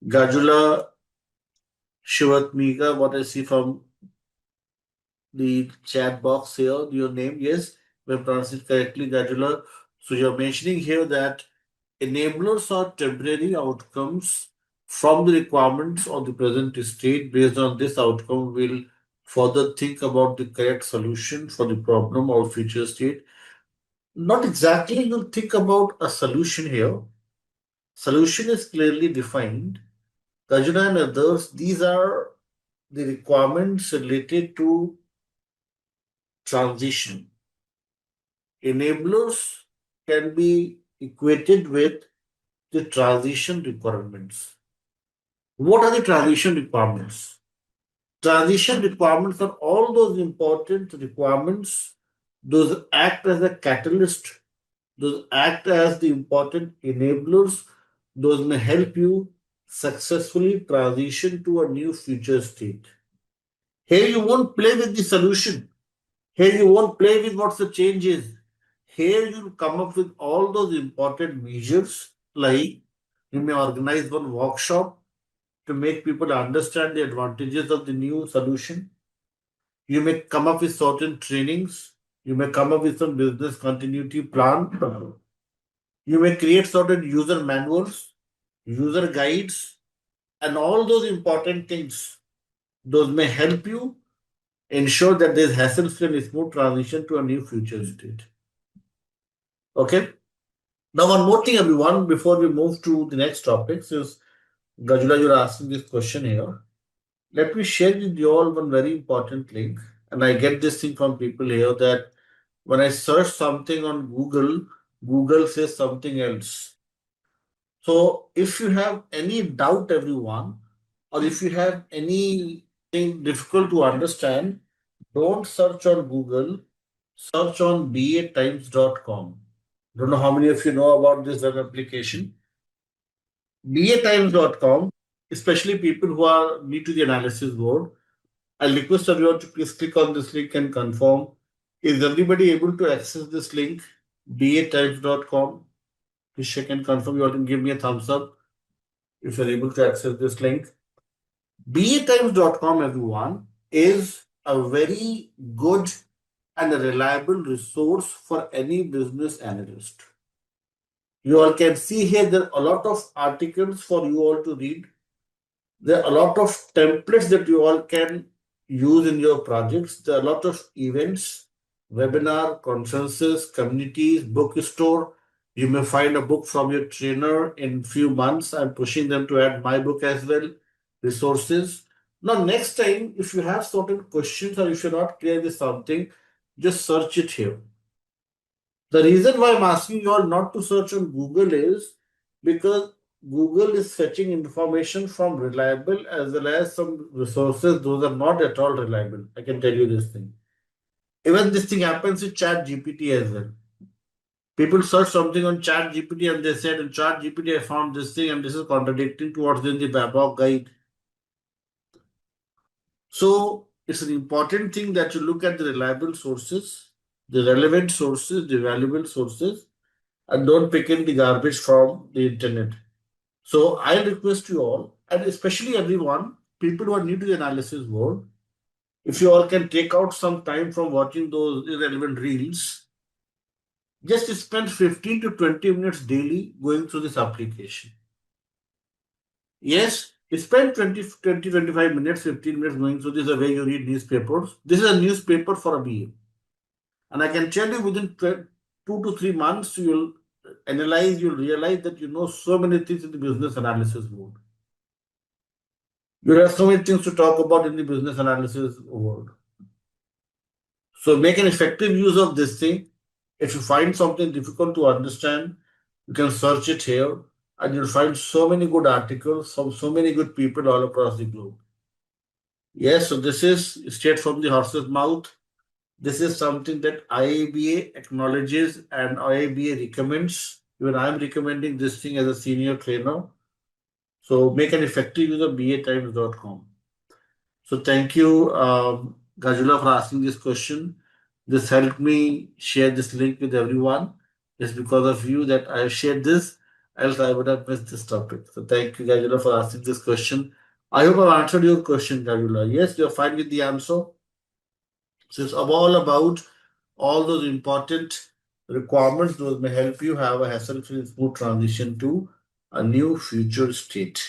Gajula Shivatmiga, what I see from the chat box here, your name, yes, if I pronounce it correctly, Gajula. So you're mentioning here that enablers are temporary outcomes from the requirements of the present state. Based on this outcome, we'll further think about the correct solution for the problem or future state. Not exactly you'll think about a solution here. Solution is clearly defined. Kajuna and others, these are the requirements related to transition. Enablers can be equated with the transition requirements. What are the transition requirements? Transition requirements are all those important requirements, those act as a catalyst, those act as the important enablers, those may help you successfully transition to a new future state. Here you won't play with the solution. Here you won't play with what the change is. Here you'll come up with all those important measures, like you may organize one workshop to make people understand the advantages of the new solution. You may come up with certain trainings. You may come up with some business continuity plan. You may create certain user manuals, user guides, and all those important things. Those may help you ensure that there's hassle-free and smooth transition to a new future state. Okay. Now, one more thing, everyone, before we move to the next topic, since Gajula, you're asking this question here. Let me share with you all one very important link. And I get this thing from people here that when I search something on Google, Google says something else. So if you have any doubt, everyone, or if you have anything difficult to understand, don't search on Google, search on batimes.com. Don't know how many of you know about this web application. batimes.com, especially people who are new to the analysis world, I request everyone to please click on this link and confirm. Is everybody able to access this link? batimes.com. Please check and confirm. You all can give me a thumbs up if you're able to access this link. batimes.com, everyone, is a very good and a reliable resource for any business analyst. You all can see here there are a lot of articles for you all to read. There are a lot of templates that you all can use in your projects. There are a lot of events, webinar, conferences, communities, bookstore, You may find a book from your trainer in few months. I'm pushing them to add my book as well, resources. Now, next time, if you have certain questions or if you're not clear with something, just search it here. The reason why I'm asking you all not to search on Google is because Google is fetching information from reliable as well as some resources. Those are not at all reliable. I can tell you this thing. Even this thing happens with Chat GPT as well. People search something on Chat GPT and they said in Chat GPT I found this thing and this is contradicting to what's in the BABOK guide. So it's an important thing that you look at the reliable sources, the relevant sources, the valuable sources, and don't pick in the garbage from the internet. So I request you all, and especially everyone, people who are new to the analysis world, if you all can take out some time from watching those irrelevant reels, just spend 15 to 20 minutes daily going through this application. Yes, spend 25 minutes, 15 minutes going through this the way you read newspapers. This is a newspaper for a BA. And I can tell you within 2 to 3 months, you'll analyze, you'll realize that you know so many things in the business analysis world. You have so many things to talk about in the business analysis world. So make an effective use of this thing. If you find something difficult to understand, you can search it here and you'll find so many good articles from so many good people all across the globe. Yes, so this is straight from the horse's mouth. This is something that IABA acknowledges and IABA recommends. Even I'm recommending this thing as a senior trainer. So make an effective use of batimes.com. So thank you, Gajula, for asking this question. This helped me share this link with everyone. It's because of you that I have shared this, else I would have missed this topic. So thank you, Gajula, for asking this question. I hope I've answered your question, Gajula. Yes, you're fine with the answer. So it's all about all those important requirements. Those may help you have a hassle-free smooth transition to a new future state.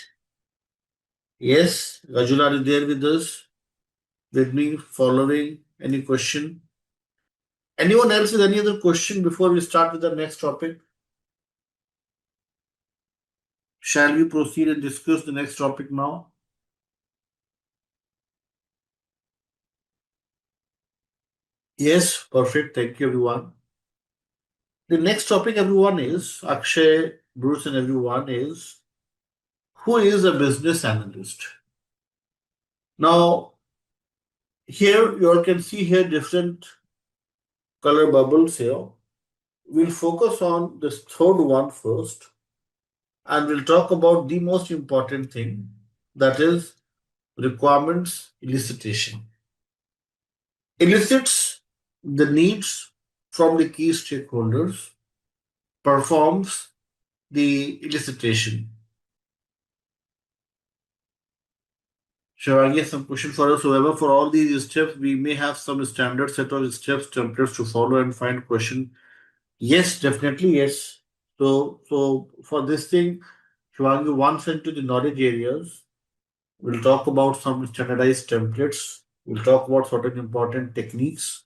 Yes, Gajula, are you there with us? With me, following? Any question? Anyone else with any other question before we start with the next topic? Shall we proceed and discuss the next topic now? Yes, perfect. Thank you, everyone. The next topic, everyone, is Akshay, Bruce, and everyone is who is a business analyst? Now, here you all can see here different color bubbles here. We'll focus on this third one first, and we'll talk about the most important thing, that is requirements elicitation. Elicits the needs from the key stakeholders, performs the elicitation. Shall I get some question for us? However, for all these steps, we may have some standard set of steps, templates to follow and find question. Yes, definitely yes. So for this thing, Shivangi, once into the knowledge areas, we'll talk about some standardized templates. We'll talk about certain important techniques.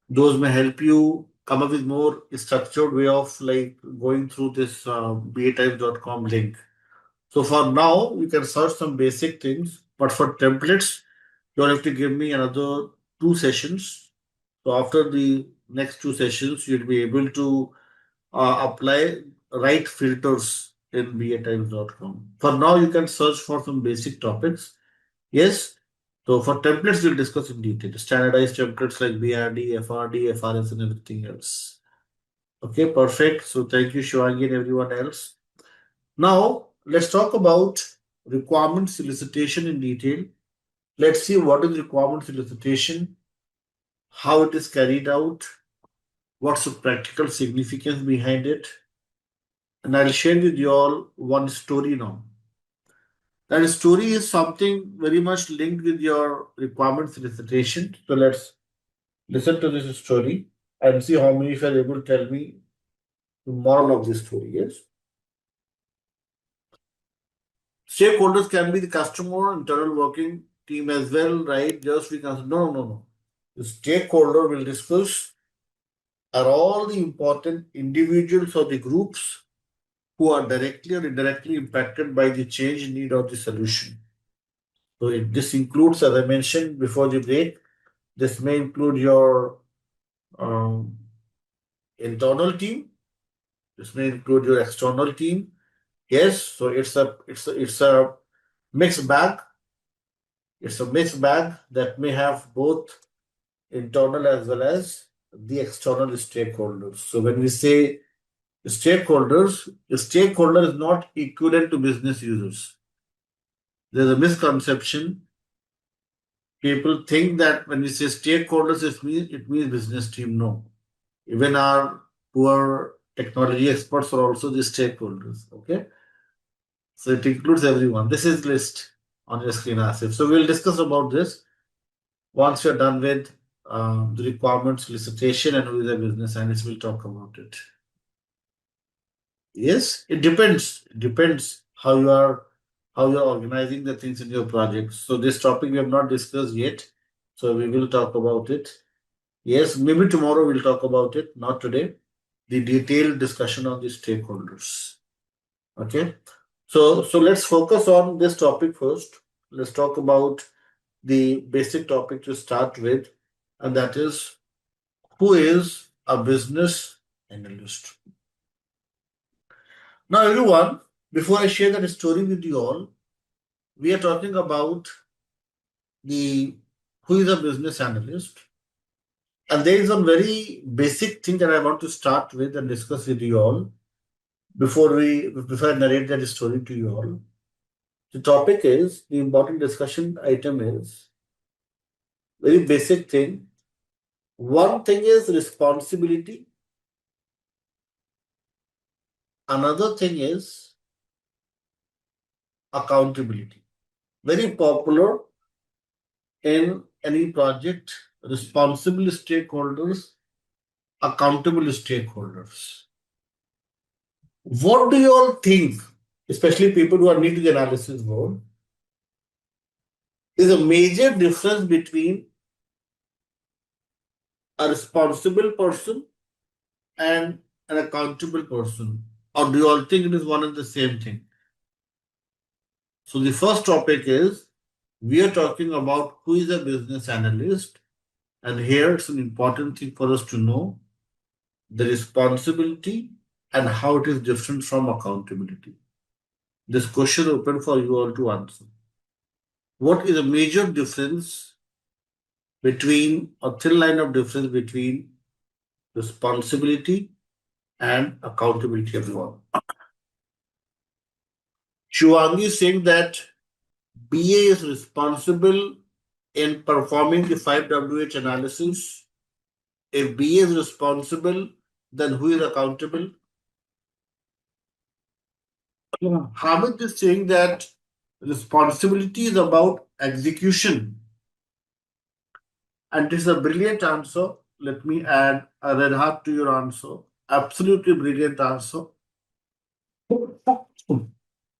Those may help you come up with more structured way of like going through this batypes.com link. So for now, you can search some basic things, but for templates, you'll have to give me another 2 sessions. So after the next 2 sessions, you'll be able to apply right filters in batypes.com. For now, you can search for some basic topics. Yes. So for templates, we'll discuss in detail. Standardized templates like BRD, FRD, FRS, and everything else. Okay, perfect. So thank you, Shivangi, and everyone else. Now, let's talk about requirement solicitation in detail. Let's see what is requirement solicitation, how it is carried out, what's the practical significance behind it. And I'll share with you all one story now. That story is something very much linked with your requirement solicitation. So let's listen to this story and see how many of you are able to tell me the moral of this story. Yes. Stakeholders can be the customer, internal working team as well, right? Just we can no. The stakeholder will discuss are all the important individuals or the groups who are directly or indirectly impacted by the change need of the solution. So this includes, as I mentioned before the break, this may include your um, internal team. This may include your external team. Yes, so it's a mixed bag. It's a mixed bag that may have both internal as well as the external stakeholders. So when we say stakeholders, the stakeholder is not equivalent to business users. There's a misconception. People think that when we say stakeholders, it means business team. No. Even our poor technology experts are also the stakeholders. Okay. So it includes everyone. This is list on your screen, Asif. So we'll discuss about this once you're done with the requirements solicitation and who is a business analyst. We'll talk about it. Yes, it depends. It depends how you're organizing the things in your project. So this topic we have not discussed yet. So we will talk about it. Yes, maybe tomorrow we'll talk about it, not today. The detailed discussion on the stakeholders. Okay. So let's focus on this topic first. Let's talk about the basic topic to start with, and that is who is a business analyst. Now, everyone, before I share that story with you all, we are talking about the who is a business analyst. And there is a very basic thing that I want to start with and discuss with you all before I narrate that story to you all. The topic is the important discussion item is very basic thing. One thing is responsibility. Another thing is accountability. Very popular in any project. Responsible stakeholders, accountable stakeholders. What do you all think, especially people who are new to the analysis world, is a major difference between a responsible person and an accountable person? Or do you all think it is one and the same thing? So the first topic is we are talking about who is a business analyst, and here it's an important thing for us to know the responsibility and how it is different from accountability. This question is open for you all to answer. What is a major difference between a thin line of difference between responsibility and accountability, everyone? Shuangi is saying that BA is responsible in performing the 5WH analysis. If BA is responsible, then who is accountable? Hamid is saying that responsibility is about execution. And this is a brilliant answer. Let me add a red heart to your answer. Absolutely brilliant answer.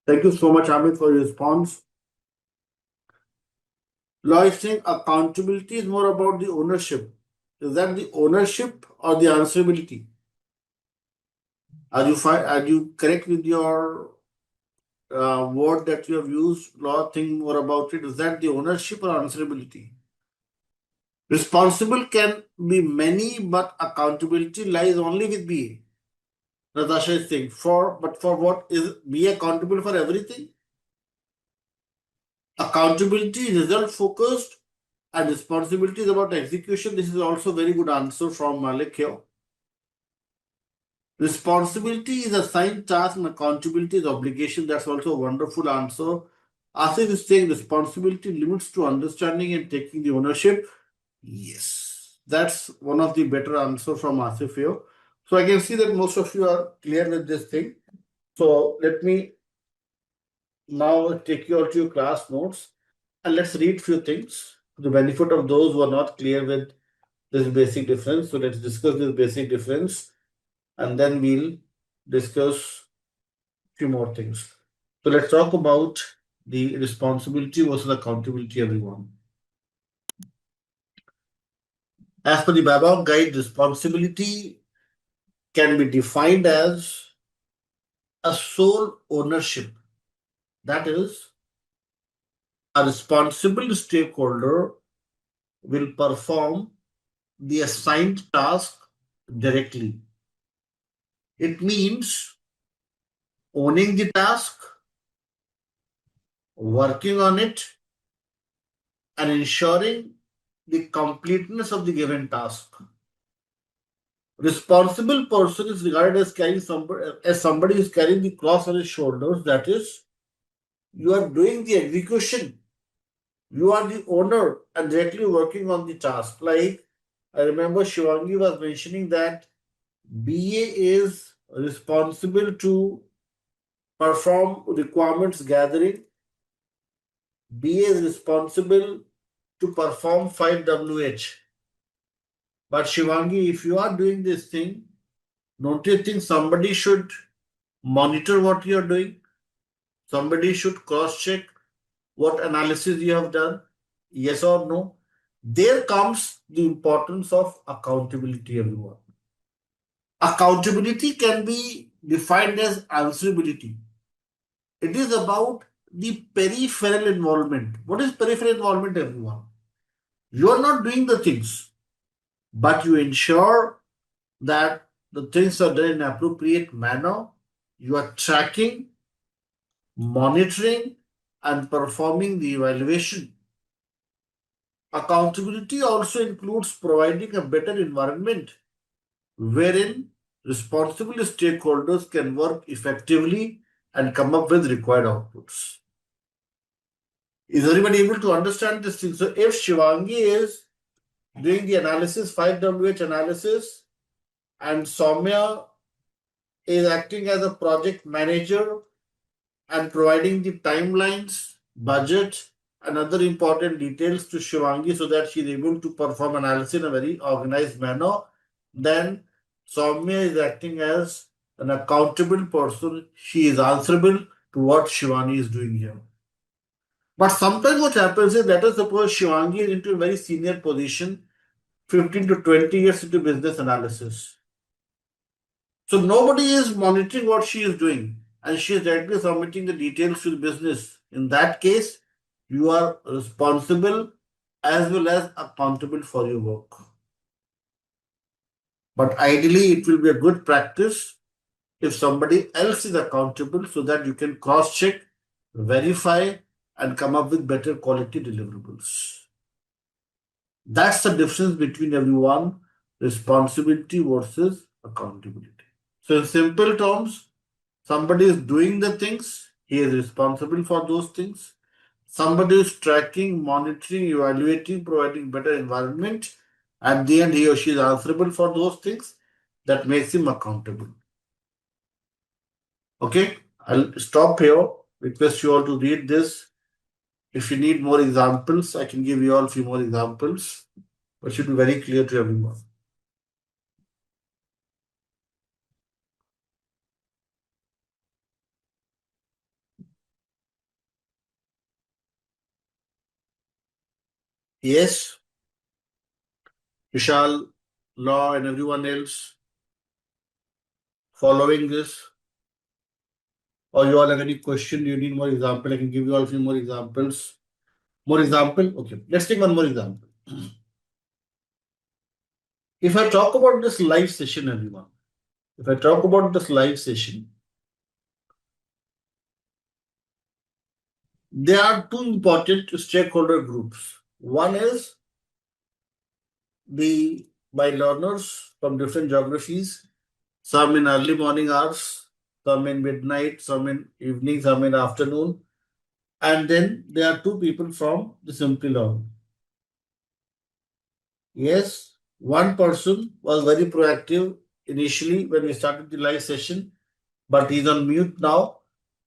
Thank you so much, Hamid, for your response. Lois saying accountability is more about the ownership. Is that the ownership or the answerability? Are you correct with your word that you have used? Law, think more about it. Is that the ownership or answerability? Responsible can be many, but accountability lies only with BA. Natasha is saying but for what is BA accountable for everything? Accountability is result focused and responsibility is about execution. This is also very good answer from Malik here. Responsibility is assigned task and accountability is obligation. That's also a wonderful answer. Asif is saying responsibility limits to understanding and taking the ownership. Yes, that's one of the better answer from Asif here. So I can see that most of you are clear with this thing. So let me now take you all to your class notes and let's read few things for the benefit of those who are not clear with this basic difference. So let's discuss this basic difference and then we'll discuss few more things. So let's talk about the responsibility versus accountability, everyone. As per the BABOK guide, responsibility can be defined as a sole ownership. That is, a responsible stakeholder will perform the assigned task directly. It means owning the task, working on it, and ensuring the completeness of the given task. Responsible person is regarded as somebody who is carrying the cross on his shoulders. That is, you are doing the execution. You are the owner and directly working on the task. Like I remember Shivangi was mentioning that BA is responsible to perform requirements gathering. BA is responsible to perform 5WH. But Shivangi, if you are doing this thing, don't you think somebody should monitor what you are doing? Somebody should cross check what analysis you have done, yes or no. There comes the importance of accountability, everyone. Accountability can be defined as answerability. It is about the peripheral involvement. What is peripheral involvement, everyone? You are not doing the things, but you ensure that the things are done in appropriate manner. You are tracking, monitoring, and performing the evaluation. Accountability also includes providing a better environment wherein responsible stakeholders can work effectively and come up with required outputs. Is everybody able to understand this thing? So if Shivangi is doing the analysis, 5WH analysis, and Soumya is acting as a project manager and providing the timelines, budget, and other important details to Shivangi so that she is able to perform analysis in a very organized manner, then Soumya is acting as an accountable person. She is answerable to what Shivani is doing here. But sometimes what happens is, let us suppose Shivangi is into a very senior position, 15 to 20 years into business analysis. So nobody is monitoring what she is doing and she is directly submitting the details to the business. In that case, you are responsible as well as accountable for your work. But ideally, it will be a good practice if somebody else is accountable so that you can cross check, verify, and come up with better quality deliverables. That's the difference between everyone responsibility versus accountability. So, in simple terms, somebody is doing the things, he is responsible for those things. Somebody is tracking, monitoring, evaluating, providing better environment. At the end, he or she is answerable for those things. That makes him accountable. Okay, I'll stop here. Request you all to read this. If you need more examples, I can give you all a few more examples, but it should be very clear to everyone. Yes, Vishal, Law, and everyone else following this, or you all have any question, you need more example, I can give you all a few more examples. More example? Okay, let's take one more example. If I talk about this live session, everyone, if I talk about this live session, there are two important stakeholder groups. One is my learners from different geographies, some in early morning hours, some in midnight, some in evening, some in afternoon. And then there are two people from the Simplilearn. Yes, one person was very proactive initially when we started the live session, but he's on mute now.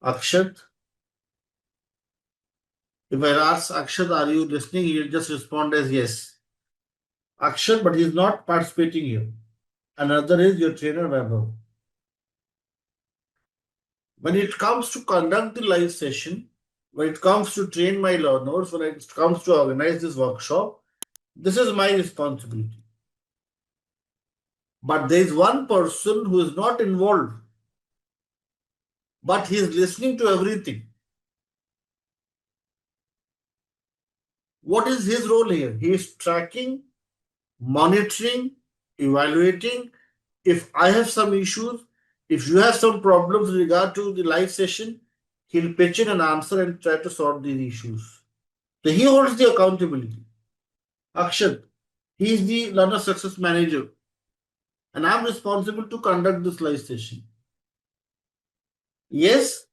Akshat. If I ask Akshat, are you listening? He'll just respond as yes. Akshat, but he's not participating here. Another is your trainer, BABOK. When it comes to conduct the live session, when it comes to train my learners, when it comes to organize this workshop, this is my responsibility. But there is one person who is not involved, but he is listening to everything. What is his role here? He is tracking, monitoring, evaluating. If I have some issues, if you have some problems with regard to the live session, he'll pitch in an answer and try to sort these issues. So he holds the accountability. Akshat, he is the learner success manager, and I'm responsible to conduct this live session. Yes,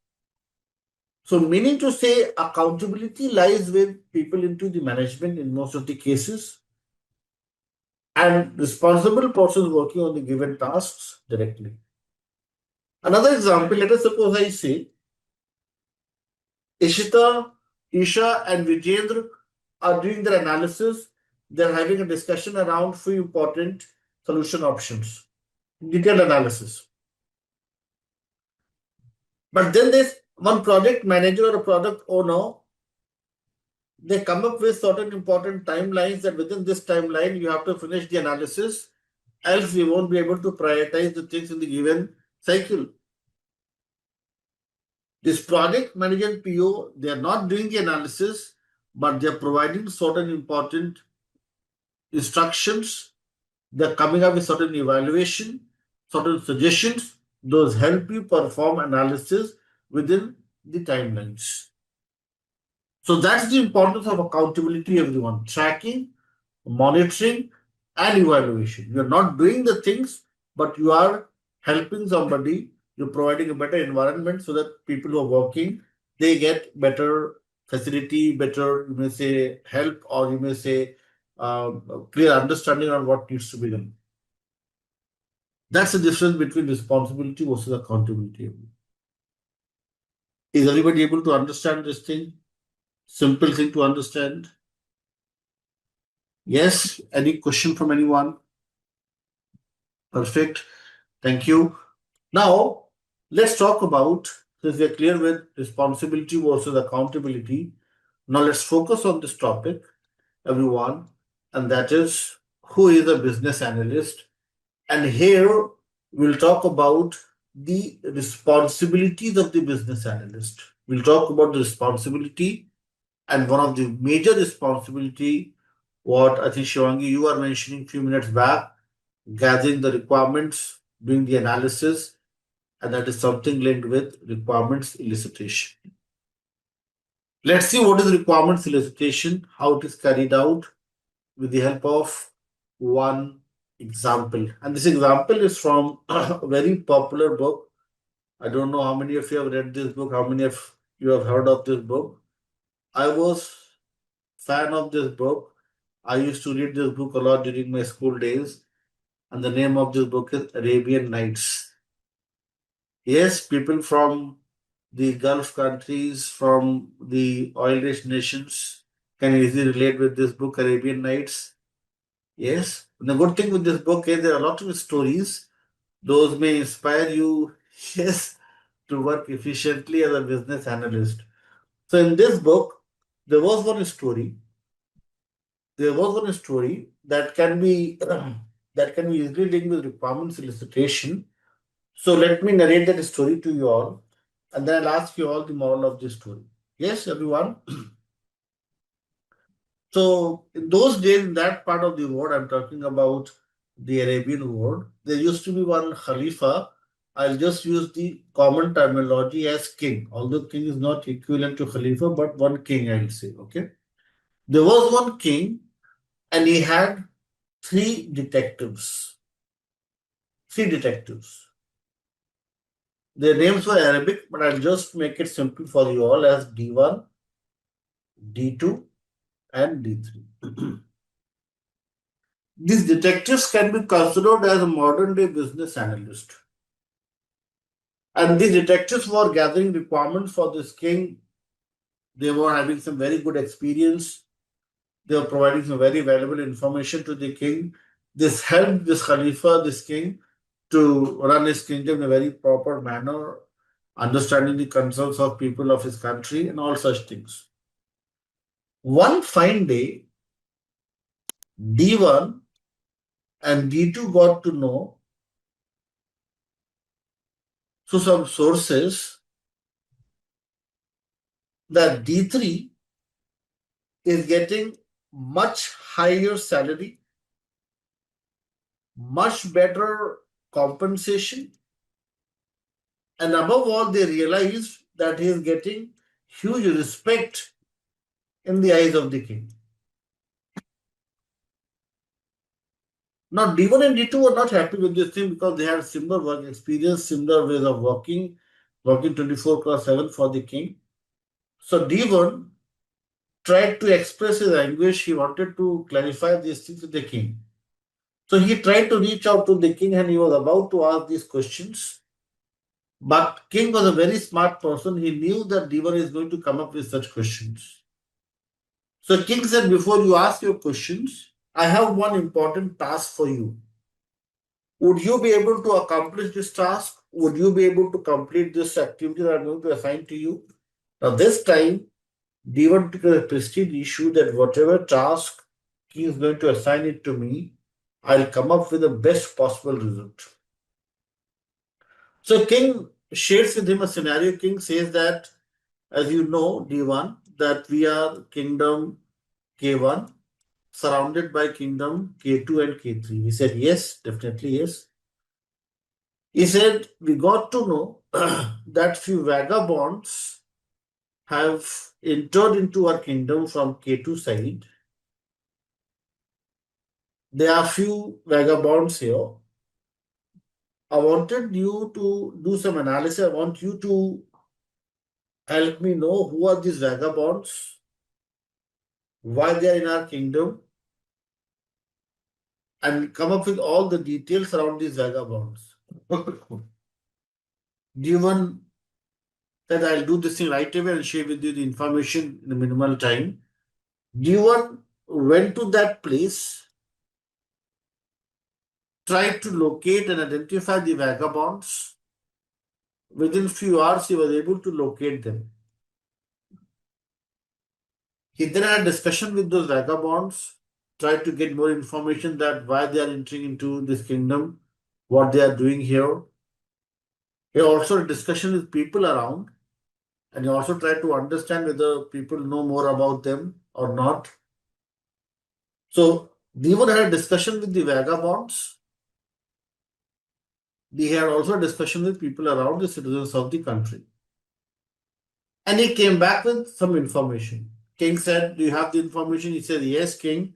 so meaning to say accountability lies with people into the management in most of the cases, and responsible persons working on the given tasks directly. Another example, let us suppose I say Ishita, Isha, and Vijendra are doing their analysis. They're having a discussion around few important solution options, detailed analysis. But then there's one project manager or a product owner, they come up with certain important timelines that within this timeline you have to finish the analysis, else we won't be able to prioritize the things in the given cycle. This project manager and PO, they are not doing the analysis, but they are providing certain important instructions. They're coming up with certain evaluation, certain suggestions. Those help you perform analysis within the timelines. So that's the importance of accountability, everyone. Tracking, monitoring, and evaluation. You're not doing the things, but you are helping somebody. You're providing a better environment so that people who are working, they get better facility, better, you may say, help, or you may say, clear understanding on what needs to be done. That's the difference between responsibility versus accountability. Is everybody able to understand this thing? Simple thing to understand. Yes, any question from anyone? Perfect. Thank you. Now, let's talk about, since we are clear with responsibility versus accountability, now let's focus on this topic, everyone, and that is who is a business analyst. And here we'll talk about the responsibilities of the business analyst. We'll talk about the responsibility, and one of the major responsibility, what I think Shivangi, you were mentioning a few minutes back, gathering the requirements, doing the analysis, and that is something linked with requirements elicitation. Let's see what is requirements elicitation, how it is carried out with the help of one example. And this example is from a very popular book. I don't know how many of you have read this book, how many of you have heard of this book. I was fan of this book. I used to read this book a lot during my school days. And the name of this book is Arabian Nights. Yes, people from the Gulf countries, from the oil-rich nations can easily relate with this book, Arabian Nights. Yes, and the good thing with this book is there are a lot of stories. Those may inspire you, yes, to work efficiently as a business analyst. So in this book, there was one story. There was one story that can be that can be easily linked with requirement solicitation. So let me narrate that story to you all, and then I'll ask you all the moral of this story. Yes, everyone. So in those days, in that part of the world, I'm talking about the Arabian world, there used to be one Khalifa. I'll just use the common terminology as king, although king is not equivalent to Khalifa, but one king, I'll say. Okay. There was one king, and he had three detectives. Three detectives. Their names were Arabic, but I'll just make it simple for you all as D1, D2, and D3. These detectives can be considered as a modern day business analyst. And these detectives were gathering requirements for this king. They were having some very good experience. They were providing some very valuable information to the king. This helped this Khalifa, this king, to run his kingdom in a very proper manner, understanding the concerns of people of his country and all such things. One fine day, D1 and D2 got to know through some sources that D3 is getting much higher salary, much better compensation, and above all, they realized that he is getting huge respect in the eyes of the king. Now, D1 and D2 were not happy with this thing because they had similar work experience, similar ways of working 24/7 for the king. So, D1 tried to express his anguish. He wanted to clarify these things with the king. So, he tried to reach out to the king and he was about to ask these questions. But king was a very smart person. He knew that D1 is going to come up with such questions. So, king said, before you ask your questions, I have one important task for you. Would you be able to accomplish this task? Would you be able to complete this activity that I'm going to assign to you? Now, this time, D1 took a prestige issue that whatever task he is going to assign it to me, I'll come up with the best possible result. So, king shares with him a scenario. King says that, as you know, D1, that we are kingdom K1 surrounded by kingdom K2 and K3. He said, yes, definitely yes. He said, we got to know that few vagabonds have entered into our kingdom from K2 side. There are few vagabonds here. I wanted you to do some analysis. I want you to help me know who are these vagabonds, why they are in our kingdom, and come up with all the details around these vagabonds. Given that I'll do this thing right away and share with you the information in a minimal time. Given went to that place, tried to locate and identify the vagabonds. Within few hours, he was able to locate them. He then had a discussion with those vagabonds, tried to get more information that why they are entering into this kingdom, what they are doing here. He also had a discussion with people around, and he also tried to understand whether people know more about them or not. So, Devan had a discussion with the vagabonds. He had also a discussion with people around the citizens of the country. And he came back with some information. King said, do you have the information? He said, yes, king.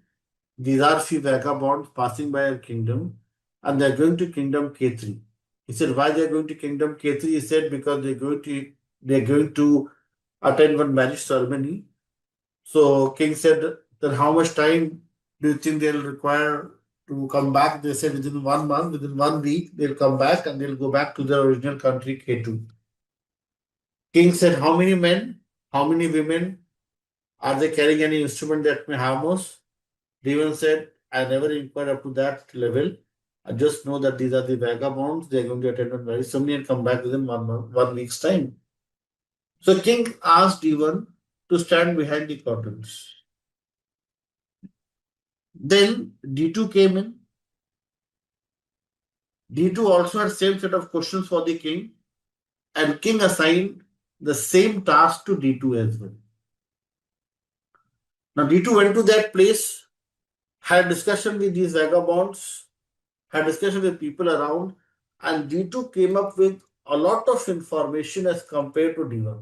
These are few vagabonds passing by our kingdom and they're going to kingdom K3. He said, why they're going to kingdom K3? He said, because they're going to attend one marriage ceremony. So king said, then how much time do you think they'll require to come back? They said within 1 month, within 1 week, they'll come back and they'll go back to their original country, K2. King said, how many men, how many women, are they carrying any instrument that may harm us? Devan said, I never inquired up to that level. I just know that these are the vagabonds. They are going to attend a marriage ceremony and come back within 1 month, 1 week's time. So king asked Devan to stand behind the curtains. Then D2 came in. D2 also had same set of questions for the king, and king assigned the same task to D2 as well. Now D2 went to that place, had discussion with these vagabonds, had discussion with people around, and D2 came up with a lot of information as compared to D1.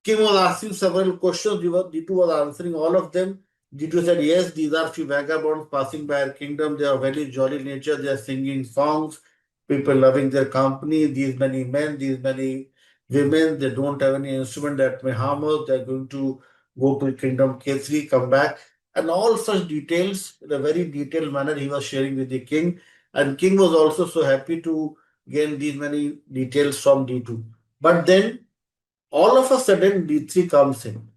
King was asking several questions, D2 was answering all of them. D2 said, yes, these are few vagabonds passing by our kingdom. They are very jolly nature. They are singing songs, people loving their company. These many men, these many women, they don't have any instrument that may harm us. They are going to go to kingdom K3, come back. And all such details, in a very detailed manner, he was sharing with the king. And king was also so happy to gain these many details from D2. But then, all of a sudden, D3 comes in.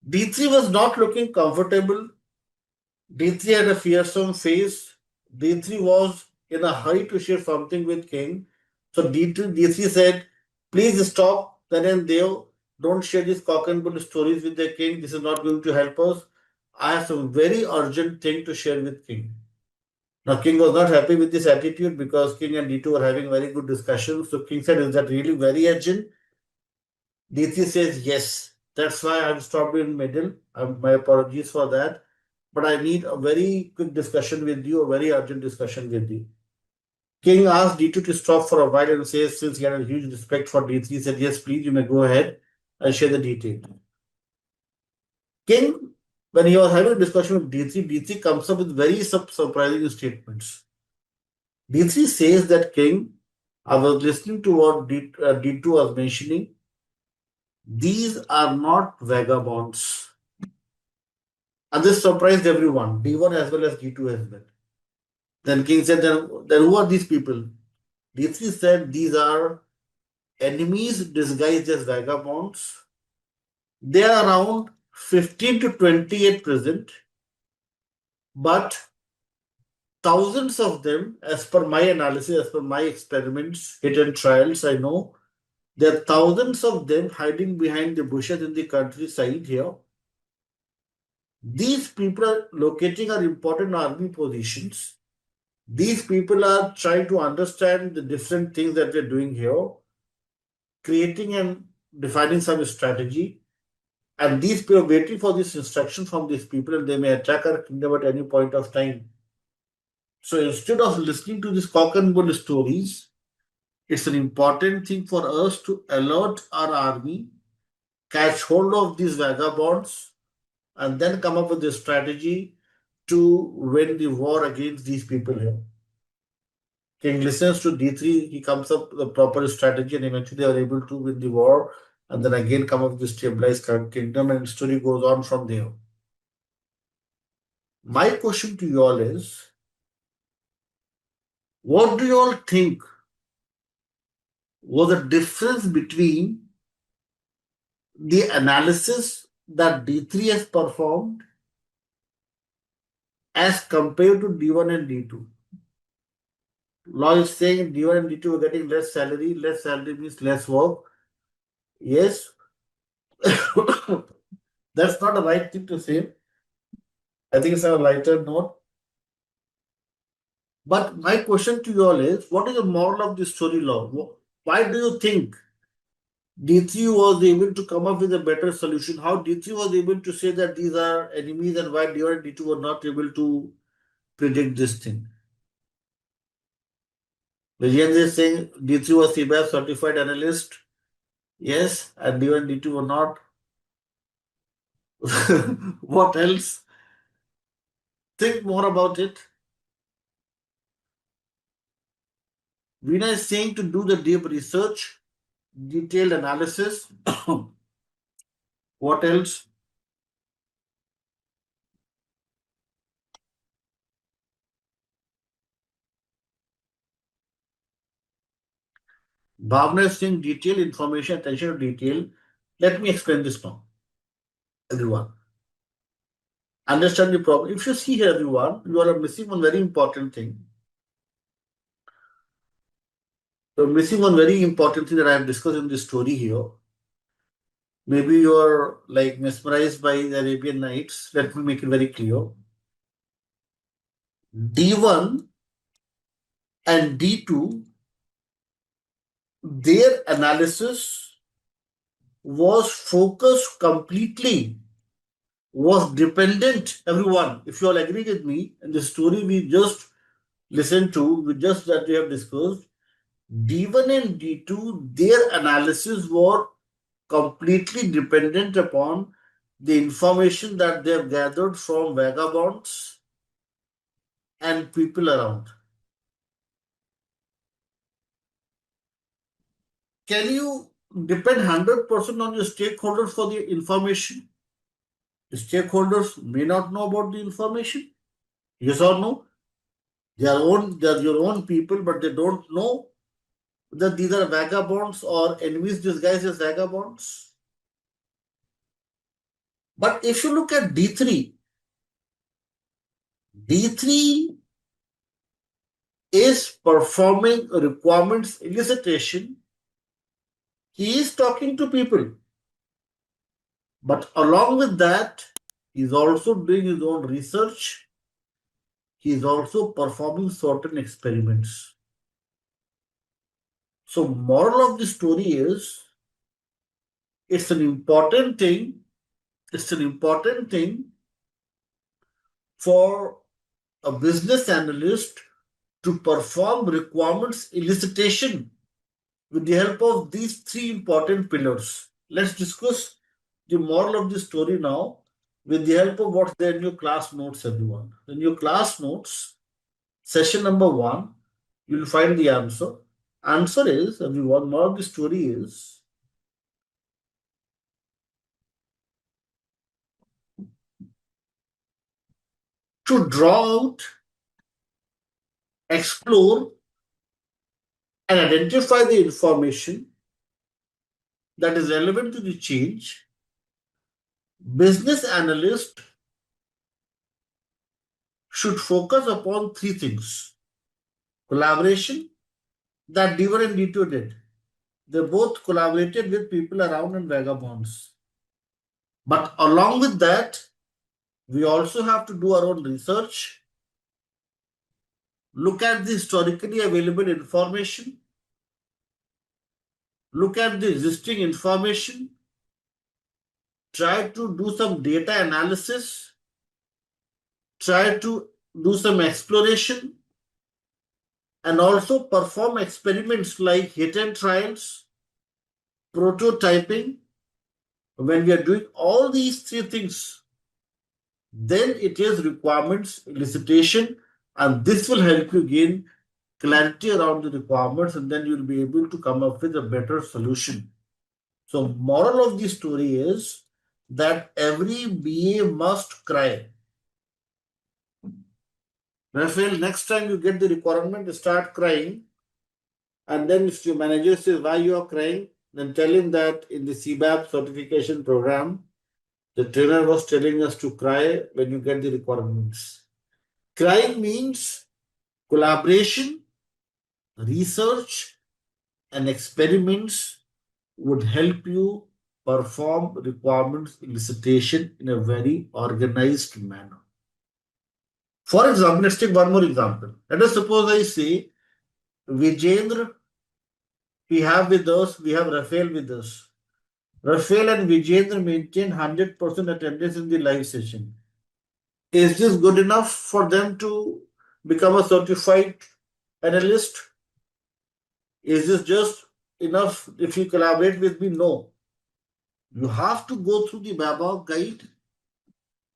D3 was not looking comfortable. D3 had a fearsome face. D3 was in a hurry to share something with king. So D3 said, please stop then and there. Don't share these cock and bull stories with the king. This is not going to help us. I have some very urgent thing to share with king. Now, King was not happy with this attitude because King and D2 were having very good discussions. So King said, "Is that really very urgent?" D3 says, "Yes. That's why I've stopped in middle. My apologies for that. But I need a very quick discussion with you, a very urgent discussion with you." King asked D2 to stop for a while and says, since he had a huge respect for D3, he said, "Yes, please, you may go ahead. I'll share the detail." King, when he was having a discussion with D3, D3 comes up with very surprising statements. D3 says that, "King, I was listening to what D2 was mentioning. These are not vagabonds." And this surprised everyone, D1 as well as D2 as well. Then King said, then who are these people? D3 said, "These are enemies disguised as vagabonds. They are around 15 to 20 at present, but thousands of them, as per my analysis, as per my experiments, hit and trials, I know there are thousands of them hiding behind the bushes in the countryside here. These people are locating our important army positions. These people are trying to understand the different things that we're doing here, creating and defining some strategy. And these people are waiting for this instruction from these people, and they may attack our kingdom at any point of time. So instead of listening to these cock and bull stories, it's an important thing for us to alert our army, catch hold of these vagabonds, and then come up with a strategy to win the war against these people here." King listens to D3, he comes up with a proper strategy, and eventually they are able to win the war, and then again come up with the stabilized kingdom, and the story goes on from there. My question to you all is, what do you all think was the difference between the analysis that D3 has performed as compared to D1 and D2? Law is saying D1 and D2 are getting less salary. Less salary means less work. Yes, that's not the right thing to say. I think it's a lighter note. But my question to you all is, what is the moral of this story, Law? Why do you think D3 was able to come up with a better solution? How D3 was able to say that these are enemies, and why D1 and D2 were not able to predict this thing? Vijayendra is saying D3 was CBAP certified analyst. Yes, and D1 and D2 were not. What else? Think more about it. Veena is saying to do the deep research, detailed analysis. What else? Bhavna is saying detailed information, attention to detail. Let me explain this now, everyone. Understand the problem. If you see here, everyone, you are missing one very important thing. You're missing one very important thing that I have discussed in this story here. Maybe you are like mesmerized by the Arabian Nights. Let me make it very clear. D1 and D2, their analysis was focused completely, was dependent, everyone. If you all agree with me, in the story we just listened to, we just that we have discussed, D1 and D2, their analysis were completely dependent upon the information that they have gathered from vagabonds and people around. Can you depend 100% on your stakeholders for the information? The stakeholders may not know about the information. Yes or no? They are your own people, but they don't know that these are vagabonds or enemies disguised as vagabonds. But if you look at D3, D3 is performing requirements elicitation. He is talking to people. But along with that, he's also doing his own research. he is also performing certain experiments. So, moral of the story is it's an important thing. It's an important thing for a business analyst to perform requirements elicitation with the help of these three important pillars. Let's discuss the moral of the story now with the help of what's there in your class notes, everyone. In your class notes, session number 1, you'll find the answer. Answer is, everyone, moral of the story is to draw out, explore, and identify the information that is relevant to the change. Business analyst should focus upon three things: collaboration, that D1 and D2 did. They both collaborated with people around and vagabonds. But along with that, we also have to do our own research, look at the historically available information, look at the existing information, try to do some data analysis, try to do some exploration, and also perform experiments like hit and trials, prototyping. When we are doing all these three things, then it is requirements elicitation, and this will help you gain clarity around the requirements, and then you'll be able to come up with a better solution. So, moral of the story is that every BA must cry. Raphael, next time you get the requirement, start crying. And then if your manager says why you are crying, then tell him that in the CBAP certification program, the trainer was telling us to cry when you get the requirements. Crying means collaboration, research, and experiments would help you perform requirements elicitation in a very organized manner. For example, let's take one more example. Let us suppose I say, Vijendra, we have Raphael with us. Raphael and Vijendra maintain 100% attendance in the live session. Is this good enough for them to become a certified analyst? Is this just enough if you collaborate with me? No. You have to go through the BABOK guide.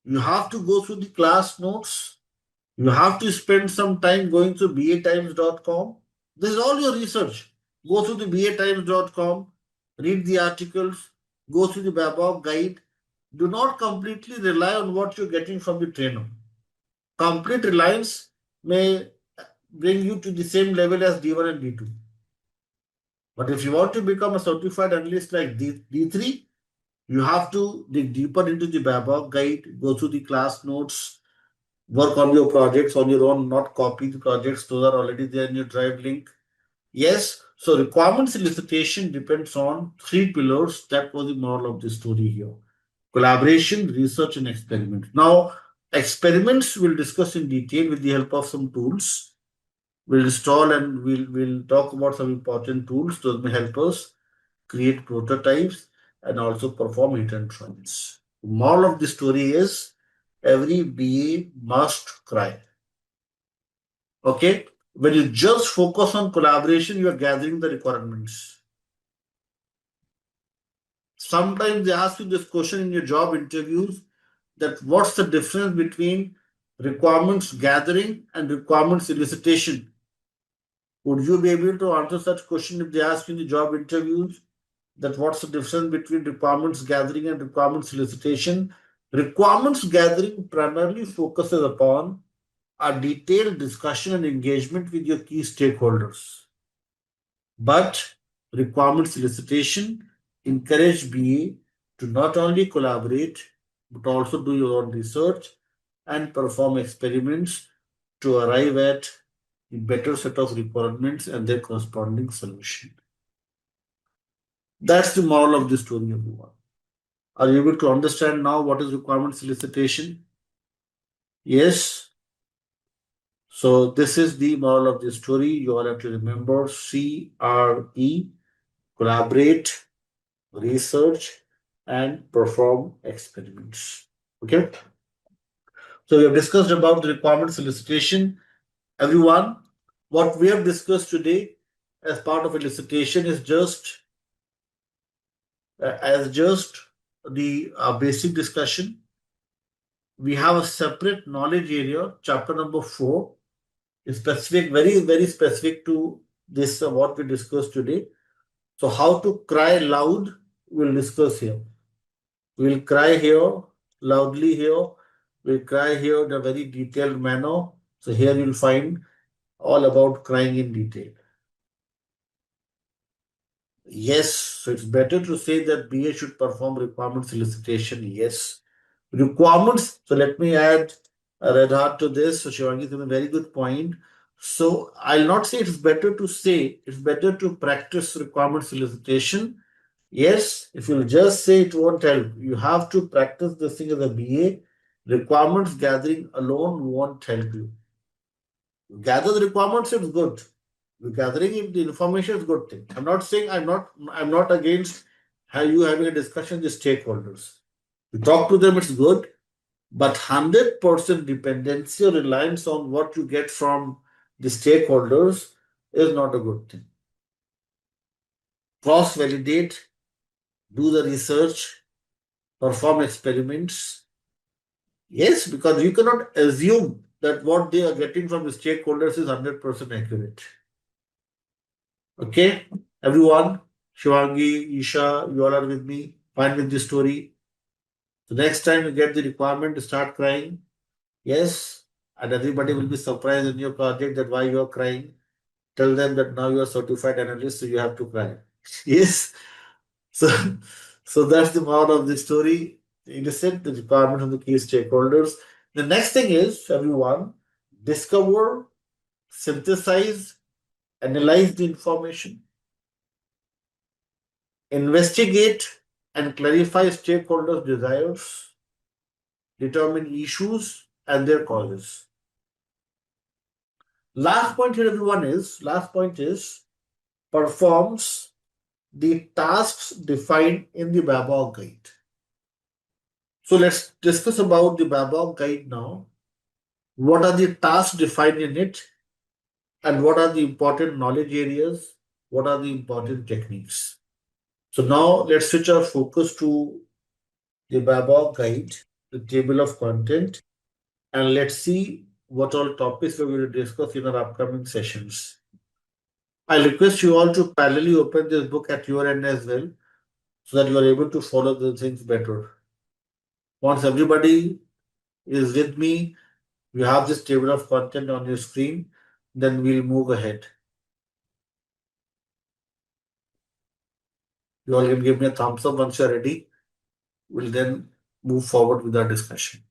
You have to go through the class notes. You have to spend some time going through batimes.com. This is all your research. Go through the batimes.com, read the articles, go through the BABOK guide. Do not completely rely on what you're getting from the trainer. Complete reliance may bring you to the same level as D1 and D2. But if you want to become a certified analyst like D3, you have to dig deeper into the BABOK guide, go through the class notes, work on your projects on your own, not copy the projects. Those are already there in your Drive link. Yes, so requirements elicitation depends on three pillars. That was the moral of the story here: collaboration, research, and experiment. Now, experiments we'll discuss in detail with the help of some tools. We'll install and we'll talk about some important tools. Those may help us create prototypes and also perform hit and trials. Moral of the story is every BA must cry. Okay? When you just focus on collaboration, you are gathering the requirements. Sometimes they ask you this question in your job interviews, that what's the difference between requirements gathering and requirements elicitation? Would you be able to answer such question if they ask you in the job interviews? That what's the difference between requirements gathering and requirements solicitation? Requirements gathering primarily focuses upon a detailed discussion and engagement with your key stakeholders. But requirement solicitation encourage BA to not only collaborate, but also do your own research and perform experiments to arrive at a better set of requirements and their corresponding solution. That's the moral of the story, everyone. Are you able to understand now what is requirement solicitation? Yes. So this is the moral of the story. You all have to remember CRE, collaborate, research, and perform experiments. Okay. So we have discussed about the requirement solicitation. Everyone, what we have discussed today as part of elicitation is just the basic discussion. We have a separate knowledge area, chapter number 4, is specific, very, very specific to this what we discussed today. So how to cry loud, we'll discuss here. We'll cry here, loudly here. We'll cry here in a very detailed manner. So here you'll find all about crying in detail. Yes, so it's better to say that BA should perform requirement solicitation. Yes. Requirements. So let me add a red heart to this. So Shivangi is a very good point. So I'll not say it's better to say, it's better to practice requirement solicitation. Yes, if you'll just say it won't help. You have to practice this thing as a BA. Requirements gathering alone won't help you. You gather the requirements, it's good. Gathering the information is a good thing. I'm not saying I'm not against you having a discussion with stakeholders. You talk to them, it's good, but 100% dependency or reliance on what you get from the stakeholders is not a good thing. Cross validate, do the research, perform experiments. Yes, because you cannot assume that what they are getting from the stakeholders is 100% accurate. Okay, everyone, Shivangi, Isha, you all are with me. Fine with this story. The next time you get the requirement to start crying, yes, and everybody will be surprised in your project that why you are crying. Tell them that now you are certified analyst, so you have to cry. Yes. So, so that's the moral of the story. Innocent, the requirement of the key stakeholders. The next thing is, everyone, discover, synthesize, analyze the information, investigate and clarify stakeholders' desires, determine issues and their causes. Last point is performs the tasks defined in the BABOK guide. So let's discuss about the BABOK guide now. What are the tasks defined in it? And what are the important knowledge areas? What are the important techniques? So now let's switch our focus to the BABOK guide, the table of content, and let's see what all topics we're going to discuss in our upcoming sessions. I request you all to parallelly open this book at your end as well, so that you are able to follow the things better. Once everybody is with me, you have this table of content on your screen, then we'll move ahead. You all can give me a thumbs up once you're ready. We'll then move forward with our discussion.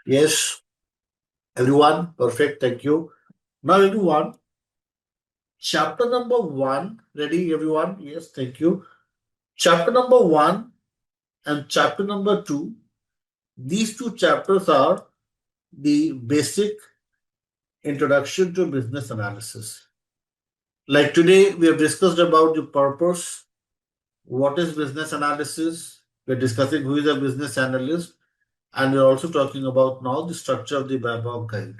Yes, everyone, perfect, thank you. Now, everyone, chapter number 1, ready, everyone? Yes, thank you. Chapter number 1 and chapter number 2, these two chapters are the basic introduction to business analysis. Like today, we have discussed about the purpose, what is business analysis, we're discussing who is a business analyst, and we're also talking about now the structure of the BABOK guide.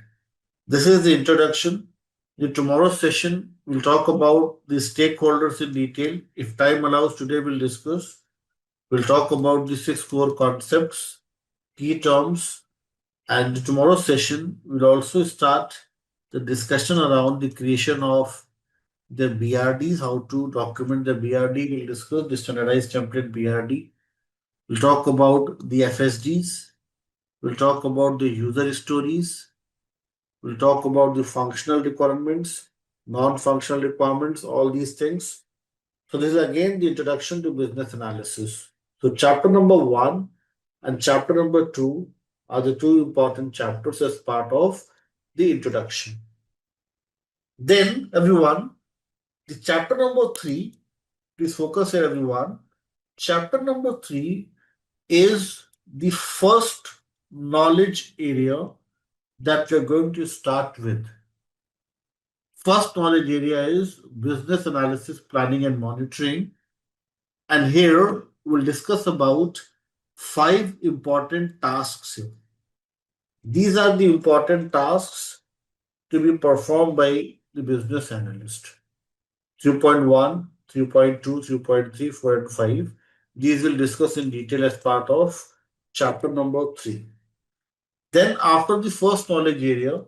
This is the introduction. In tomorrow's session, we'll talk about the stakeholders in detail. If time allows, today we'll discuss. We'll talk about the 6 core concepts, key terms, and tomorrow's session will also start the discussion around the creation of the BRDs, how to document the BRD. We'll discuss the standardized template BRD. We'll talk about the FSDs. We'll talk about the user stories. We'll talk about the functional requirements, non-functional requirements, all these things. So this is again the introduction to business analysis. So chapter number 1 and chapter number 2 are the two important chapters as part of the introduction. Then everyone, the chapter number 3, please focus here everyone. Chapter number 3 is the first knowledge area that we're going to start with. First knowledge area is business analysis, planning and monitoring. And here we'll discuss about 5 important tasks here. These are the important tasks to be performed by the business analyst. 3.1, 3.2, 3.3, 4, and 5. These we'll discuss in detail as part of chapter number 3. Then after the first knowledge area,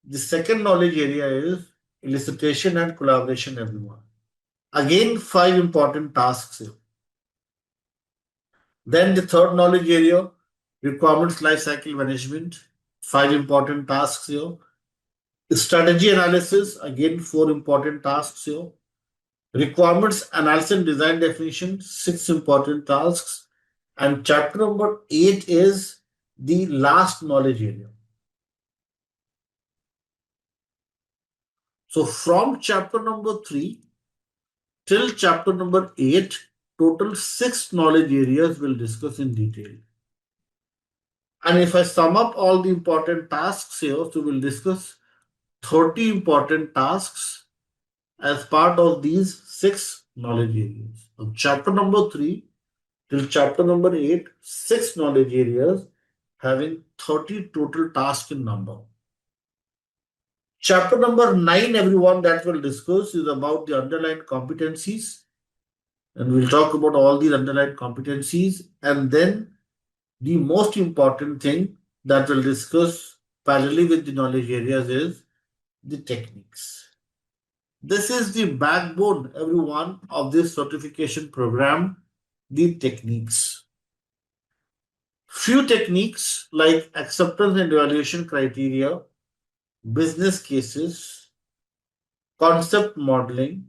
the second knowledge area is elicitation and collaboration, everyone. Again, 5 important tasks here. Then the third knowledge area, requirements lifecycle management, 5 important tasks here. Strategy analysis, again, 4 important tasks here. Requirements analysis and design definition, 6 important tasks. And chapter number 8 is the last knowledge area. So from chapter number 3 till chapter number 8, total 6 knowledge areas we'll discuss in detail. And if I sum up all the important tasks here, so we'll discuss 30 important tasks as part of these 6 knowledge areas. From chapter number 3 till chapter number 8, 6 knowledge areas having 30 total tasks in number. Chapter number 9, everyone, that we'll discuss is about the underlying competencies. And we'll talk about all these underlying competencies. And then the most important thing that we'll discuss parallelly with the knowledge areas is the techniques. This is the backbone, everyone, of this certification program, the techniques. Few techniques like acceptance and evaluation criteria, business cases, concept modeling,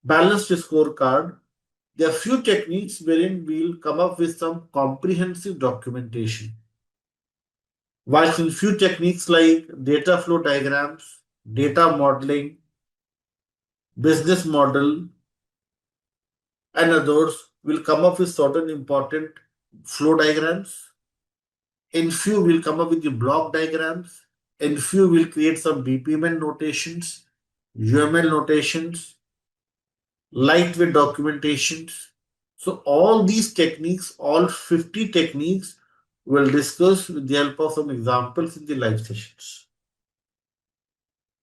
balanced scorecard. There are few techniques wherein we'll come up with some comprehensive documentation. Whilst in few techniques like data flow diagrams, data modeling, business model, and others will come up with certain important flow diagrams. In few, we'll come up with the block diagrams. In few, we'll create some BPMN notations, UML notations, lightweight documentations. So all these techniques, all 50 techniques, we'll discuss with the help of some examples in the live sessions.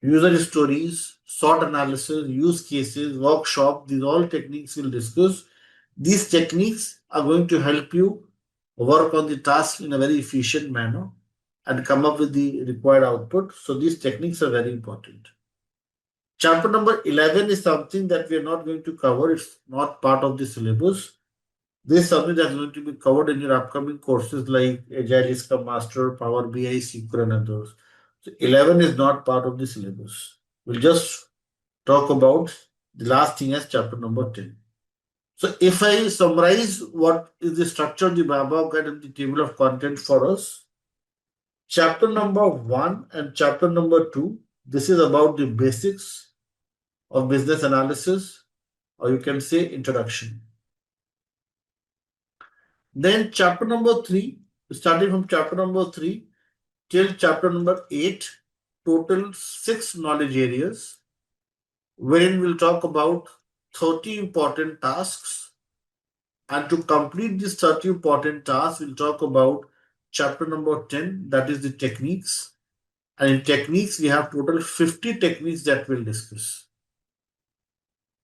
User stories, SWOT analysis, use cases, workshop, these all techniques we'll discuss. These techniques are going to help you work on the task in a very efficient manner and come up with the required output. So these techniques are very important. Chapter number 11 is something that we are not going to cover. It's not part of the syllabus. This is something that's going to be covered in your upcoming courses like Agile Scrum Master, Power BI, SQL, and others. So 11 is not part of the syllabus. We'll just talk about the last thing as chapter number 10. So if I summarize what is the structure of the BABOK guide and the table of content for us, chapter number 1 and chapter number 2, this is about the basics of business analysis, or you can say introduction. Then chapter number 3, starting from chapter number 3 till chapter number 8, total 6 knowledge areas, wherein we'll talk about 30 important tasks. And to complete these 30 important tasks, we'll talk about chapter number 10, that is the techniques. And in techniques, we have total 50 techniques that we'll discuss.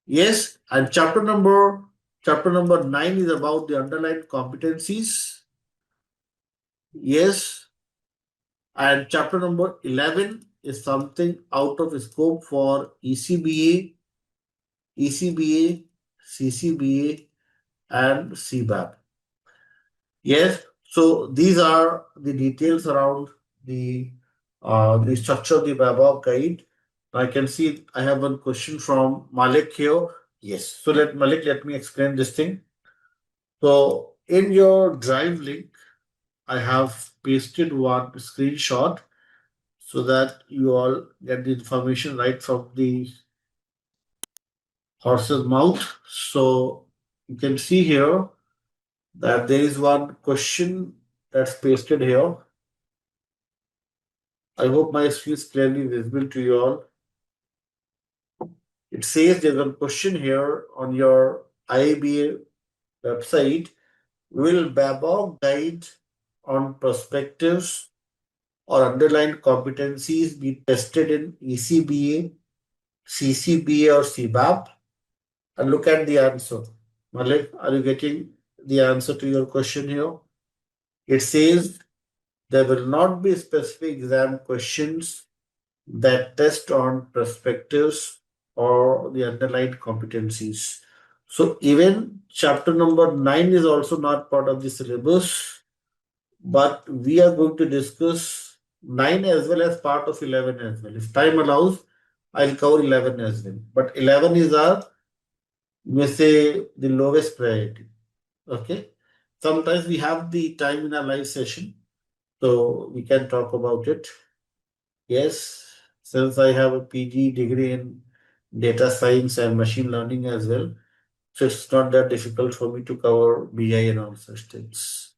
Yes, and chapter number 9 is about the underlying competencies. Yes, and chapter number 11 is something out of scope for ECBA, CCBA, and CBAP. Yes, so these are the details around the structure of the BABOK guide. I can see I have one question from Malik here. Yes, so let me explain this thing. So in your Drive link, I have pasted one screenshot so that you all get the information right from the horse's mouth. So you can see here that there is one question that's pasted here. I hope my screen is clearly visible to you all. It says there's a question here on your IABA website. Will BABOK guide on perspectives or underlying competencies be tested in ECBA, CCBA, or CBAP? And look at the answer. Malik, are you getting the answer to your question here? It says there will not be specific exam questions that test on perspectives or the underlying competencies. So even chapter number 9 is also not part of the syllabus, but we are going to discuss 9 as well as part of 11 as well. If time allows, I'll cover 11 as well. But 11 is our, you may say, the lowest priority. Okay. Sometimes we have the time in our live session, so we can talk about it. Yes, since I have a PG degree in data science and machine learning as well, so it's not that difficult for me to cover BI and all such things.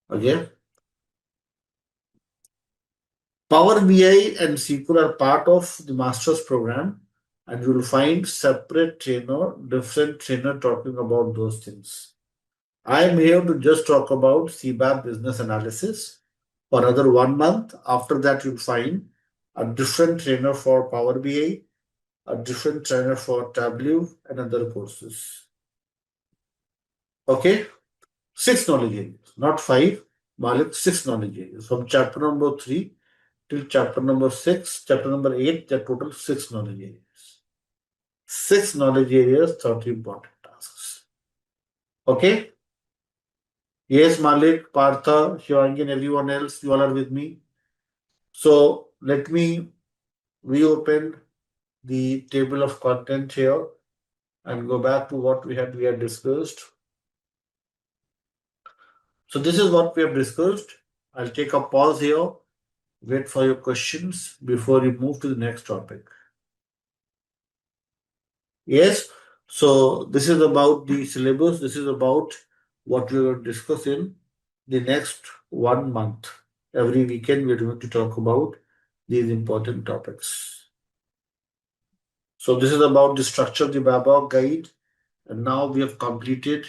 Okay. Power BI and SQL are part of the master's program, and you will find separate trainer, different trainer talking about those things. I am here to just talk about CBAP business analysis for another 1 month. After that, you'll find a different trainer for Power BI, a different trainer for Tableau, and other courses. Okay, 6 knowledge areas, not 5, Malik, 6 knowledge areas from chapter number 3 till chapter number 6, chapter number 8, the total 6 knowledge areas. 6 knowledge areas, 30 important tasks. Okay. Yes, Malik, Partha, Shivangi, and everyone else, you all are with me. So let me reopen the table of content here and go back to what we had discussed. So this is what we have discussed. I'll take a pause here, wait for your questions before we move to the next topic. Yes, so this is about the syllabus. This is about what we will discuss in the next 1 month. Every weekend, we're going to talk about these important topics. So this is about the structure of the BABOK guide, and now we have completed.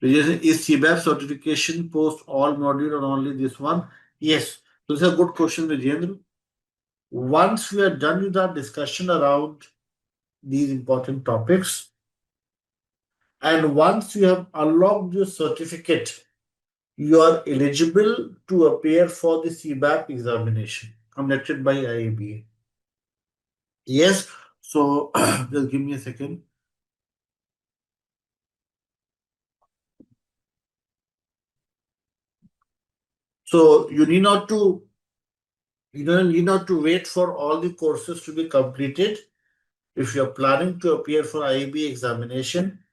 Is CBAP certification post all module or only this one? Yes. This is a good question, Vijendra. Once we are done with our discussion around these important topics, and once you have unlocked your certificate, you are eligible to appear for the CBAP examination conducted by IABA. Yes. So just give me a second. So you need not to wait for all the courses to be completed. If you're planning to appear for IABA examination,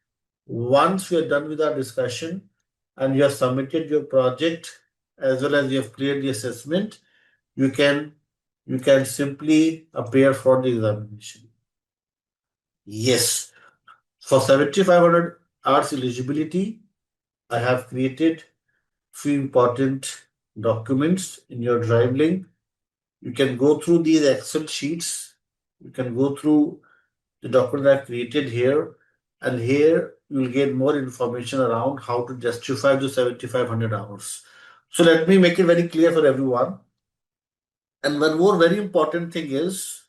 once we are done with our discussion and you have submitted your project as well as you have cleared the assessment, you can simply appear for the examination. Yes. For 7,500 hours eligibility, I have created few important documents in your Drive link. You can go through these Excel sheets. You can go through the document I've created here, and here you will get more information around how to justify the 7,500 hours. So let me make it very clear for everyone. And one more very important thing is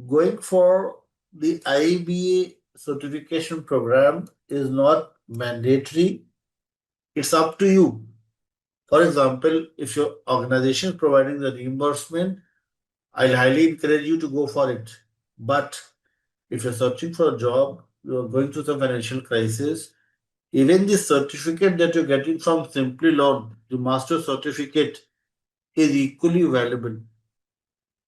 going for the IBA certification program is not mandatory. It's up to you. For example, if your organization is providing the reimbursement, I'll highly encourage you to go for it. But if you're searching for a job, you're going through some financial crisis, even the certificate that you're getting from Simplilearn, the master certificate, is equally valuable.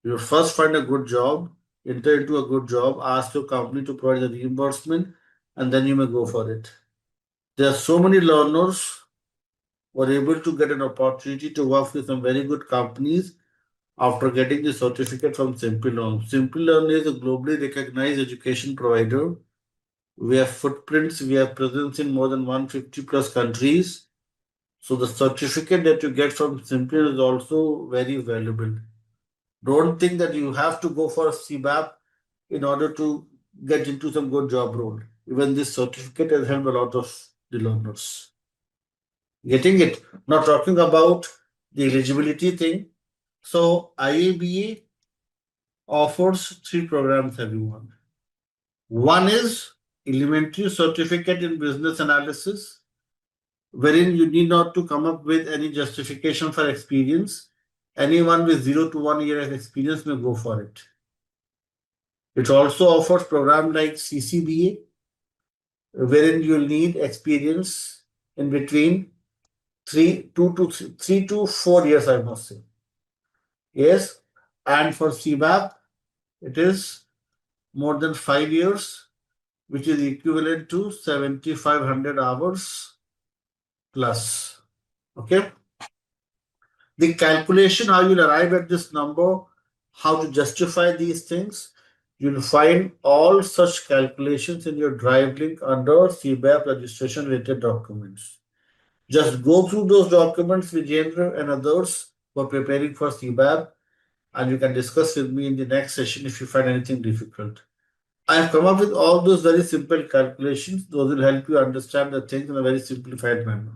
You first find a good job, enter into a good job, ask your company to provide the reimbursement, and then you may go for it. There are so many learners who are able to get an opportunity to work with some very good companies after getting the certificate from Simplilearn. Simplilearn is a globally recognized education provider. We have footprints, we have presence in more than 150 plus countries. So the certificate that you get from Simplilearn is also very valuable. Don't think that you have to go for a CBAP in order to get into some good job role. Even this certificate has helped a lot of the learners. Getting it? Not talking about the eligibility thing. So IABA offers three programs, everyone. One is elementary certificate in business analysis, wherein you need not to come up with any justification for experience. Anyone with 0 to 1 year of experience may go for it. It also offers program like CCBA, wherein you'll need experience in between 3 to 4 years, I must say. Yes, and for CBAP, it is more than 5 years, which is equivalent to 7,500 hours plus. Okay. The calculation, how you'll arrive at this number, how to justify these things, you'll find all such calculations in your drive link under CBAP registration related documents. Just go through those documents with Jendra and others who are preparing for CBAP, and you can discuss with me in the next session if you find anything difficult. I have come up with all those very simple calculations. Those will help you understand the things in a very simplified manner.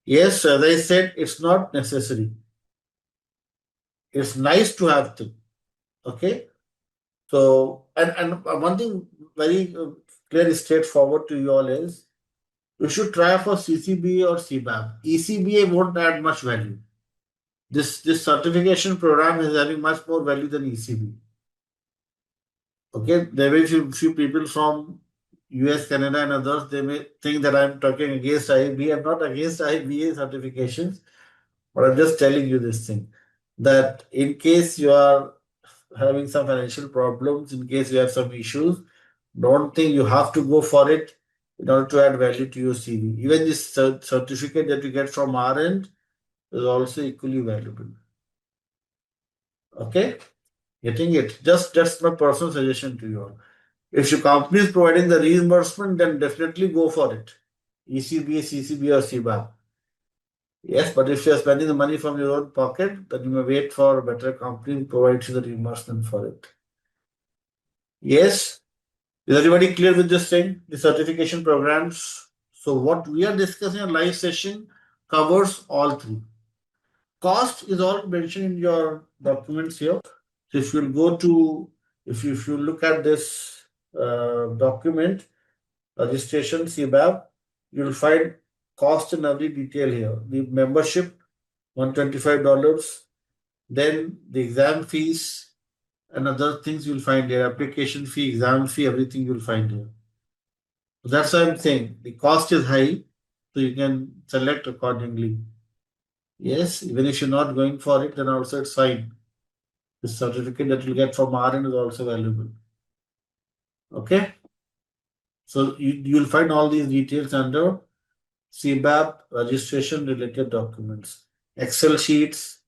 Yes, as I said, it's not necessary. It's nice to have them. Okay. So, and one thing very clear, straightforward to you all is you should try for CCBA or CBAP. ECBA won't add much value. This certification program is having much more value than ECB. Okay, there will be few people from US, Canada, and others. They may think that I'm talking against IBA. I'm not against IBA certifications, but I'm just telling you this thing that in case you are having some financial problems, in case you have some issues, don't think you have to go for it in order to add value to your CV. Even this certificate that you get from our end is also equally valuable. Okay, getting it? Just that's my personal suggestion to you all. If your company is providing the reimbursement, then definitely go for it. ECBA, CCB, or CBAP. Yes, but if you are spending the money from your own pocket, then you may wait for a better company to provide you the reimbursement for it. Yes, is everybody clear with this thing? The certification programs. So what we are discussing in a live session covers all three. Cost is all mentioned in your documents here. So if you go to, if you look at this document, registration CBAP, you'll find cost in every detail here. The membership, $125. Then the exam fees and other things you'll find here. Application fee, exam fee, everything you'll find here. So that's why I'm saying the cost is high, so you can select accordingly. Yes, even if you're not going for it, then also it's fine. The certificate that you'll get from RN is also valuable. Okay. So you'll find all these details under CBAP registration related documents. Excel sheets,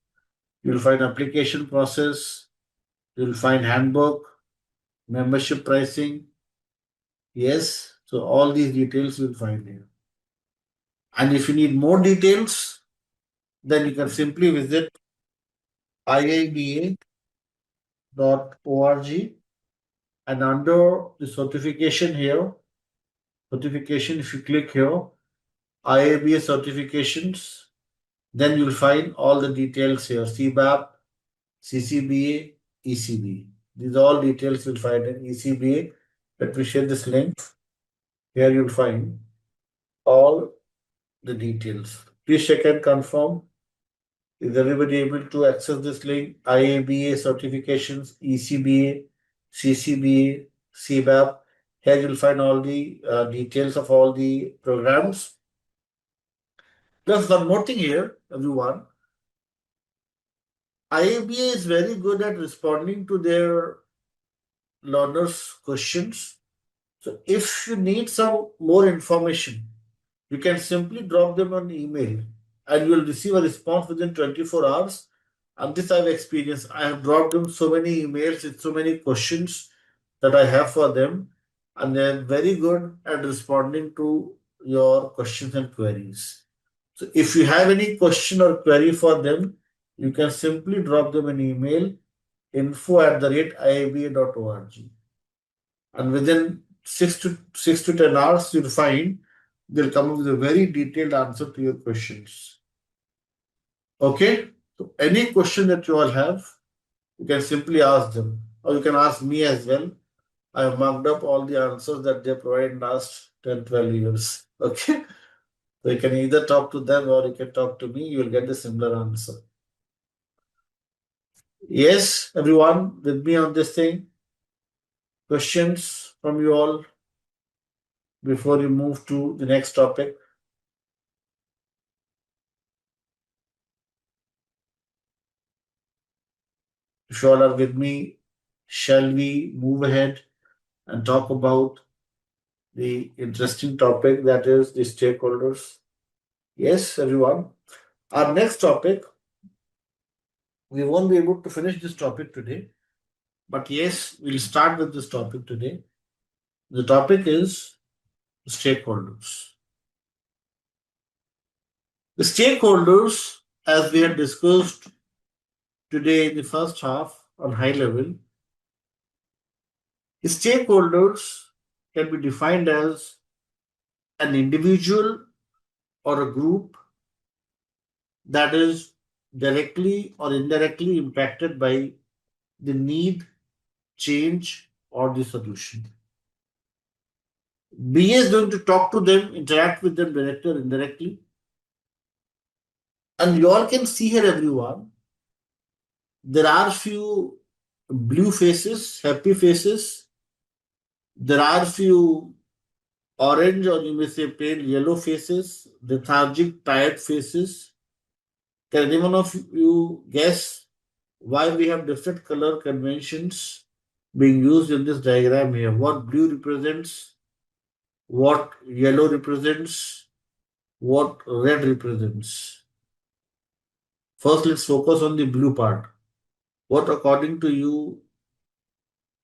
you'll find application process, you'll find handbook, membership pricing. Yes, so all these details you'll find here. And if you need more details, then you can simply visit iiba.org and under the certification here, certification, if you click here, IABA certifications, then you'll find all the details here, CBAP, CCBA, ECB. These all details you'll find in ECBA. Let me share this link. Here you'll find all the details. Please check and confirm. Is everybody able to access this link? IABA certifications, ECBA, CCBA, CBAP. Here you'll find all the details of all the programs. Plus one more thing here, everyone. IABA is very good at responding to their learners' questions. So if you need some more information, you can simply drop them an email and you will receive a response within 24 hours And this I've experienced. I have dropped them so many emails with so many questions that I have for them, and they're very good at responding to your questions and queries. So if you have any question or query for them, you can simply drop them an email info@iaba.org. And within 6 to 10 hours, you'll find they'll come up with a very detailed answer to your questions. Okay? So any question that you all have, you can simply ask them, or you can ask me as well. I have marked up all the answers that they provided in last 10, 12 years. Okay? So you can either talk to them or you can talk to me, you will get the similar answer. Yes, everyone with me on this thing? Questions from you all before you move to the next topic? If you all are with me, shall we move ahead and talk about the interesting topic that is the stakeholders? Yes, everyone. Our next topic, we won't be able to finish this topic today, but yes, we'll start with this topic today. The topic is stakeholders. The stakeholders, as we had discussed today in the first half on high level, stakeholders can be defined as an individual or a group that is directly or indirectly impacted by the need, change, or the solution. BA is going to talk to them, interact with them directly or indirectly. And you all can see here, everyone, there are few blue faces, happy faces. There are few orange or you may say pale yellow faces, lethargic, tired faces. Can anyone of you guess why we have different color conventions being used in this diagram here? What blue represents, what yellow represents, what red represents? First, let's focus on the blue part. What, according to you,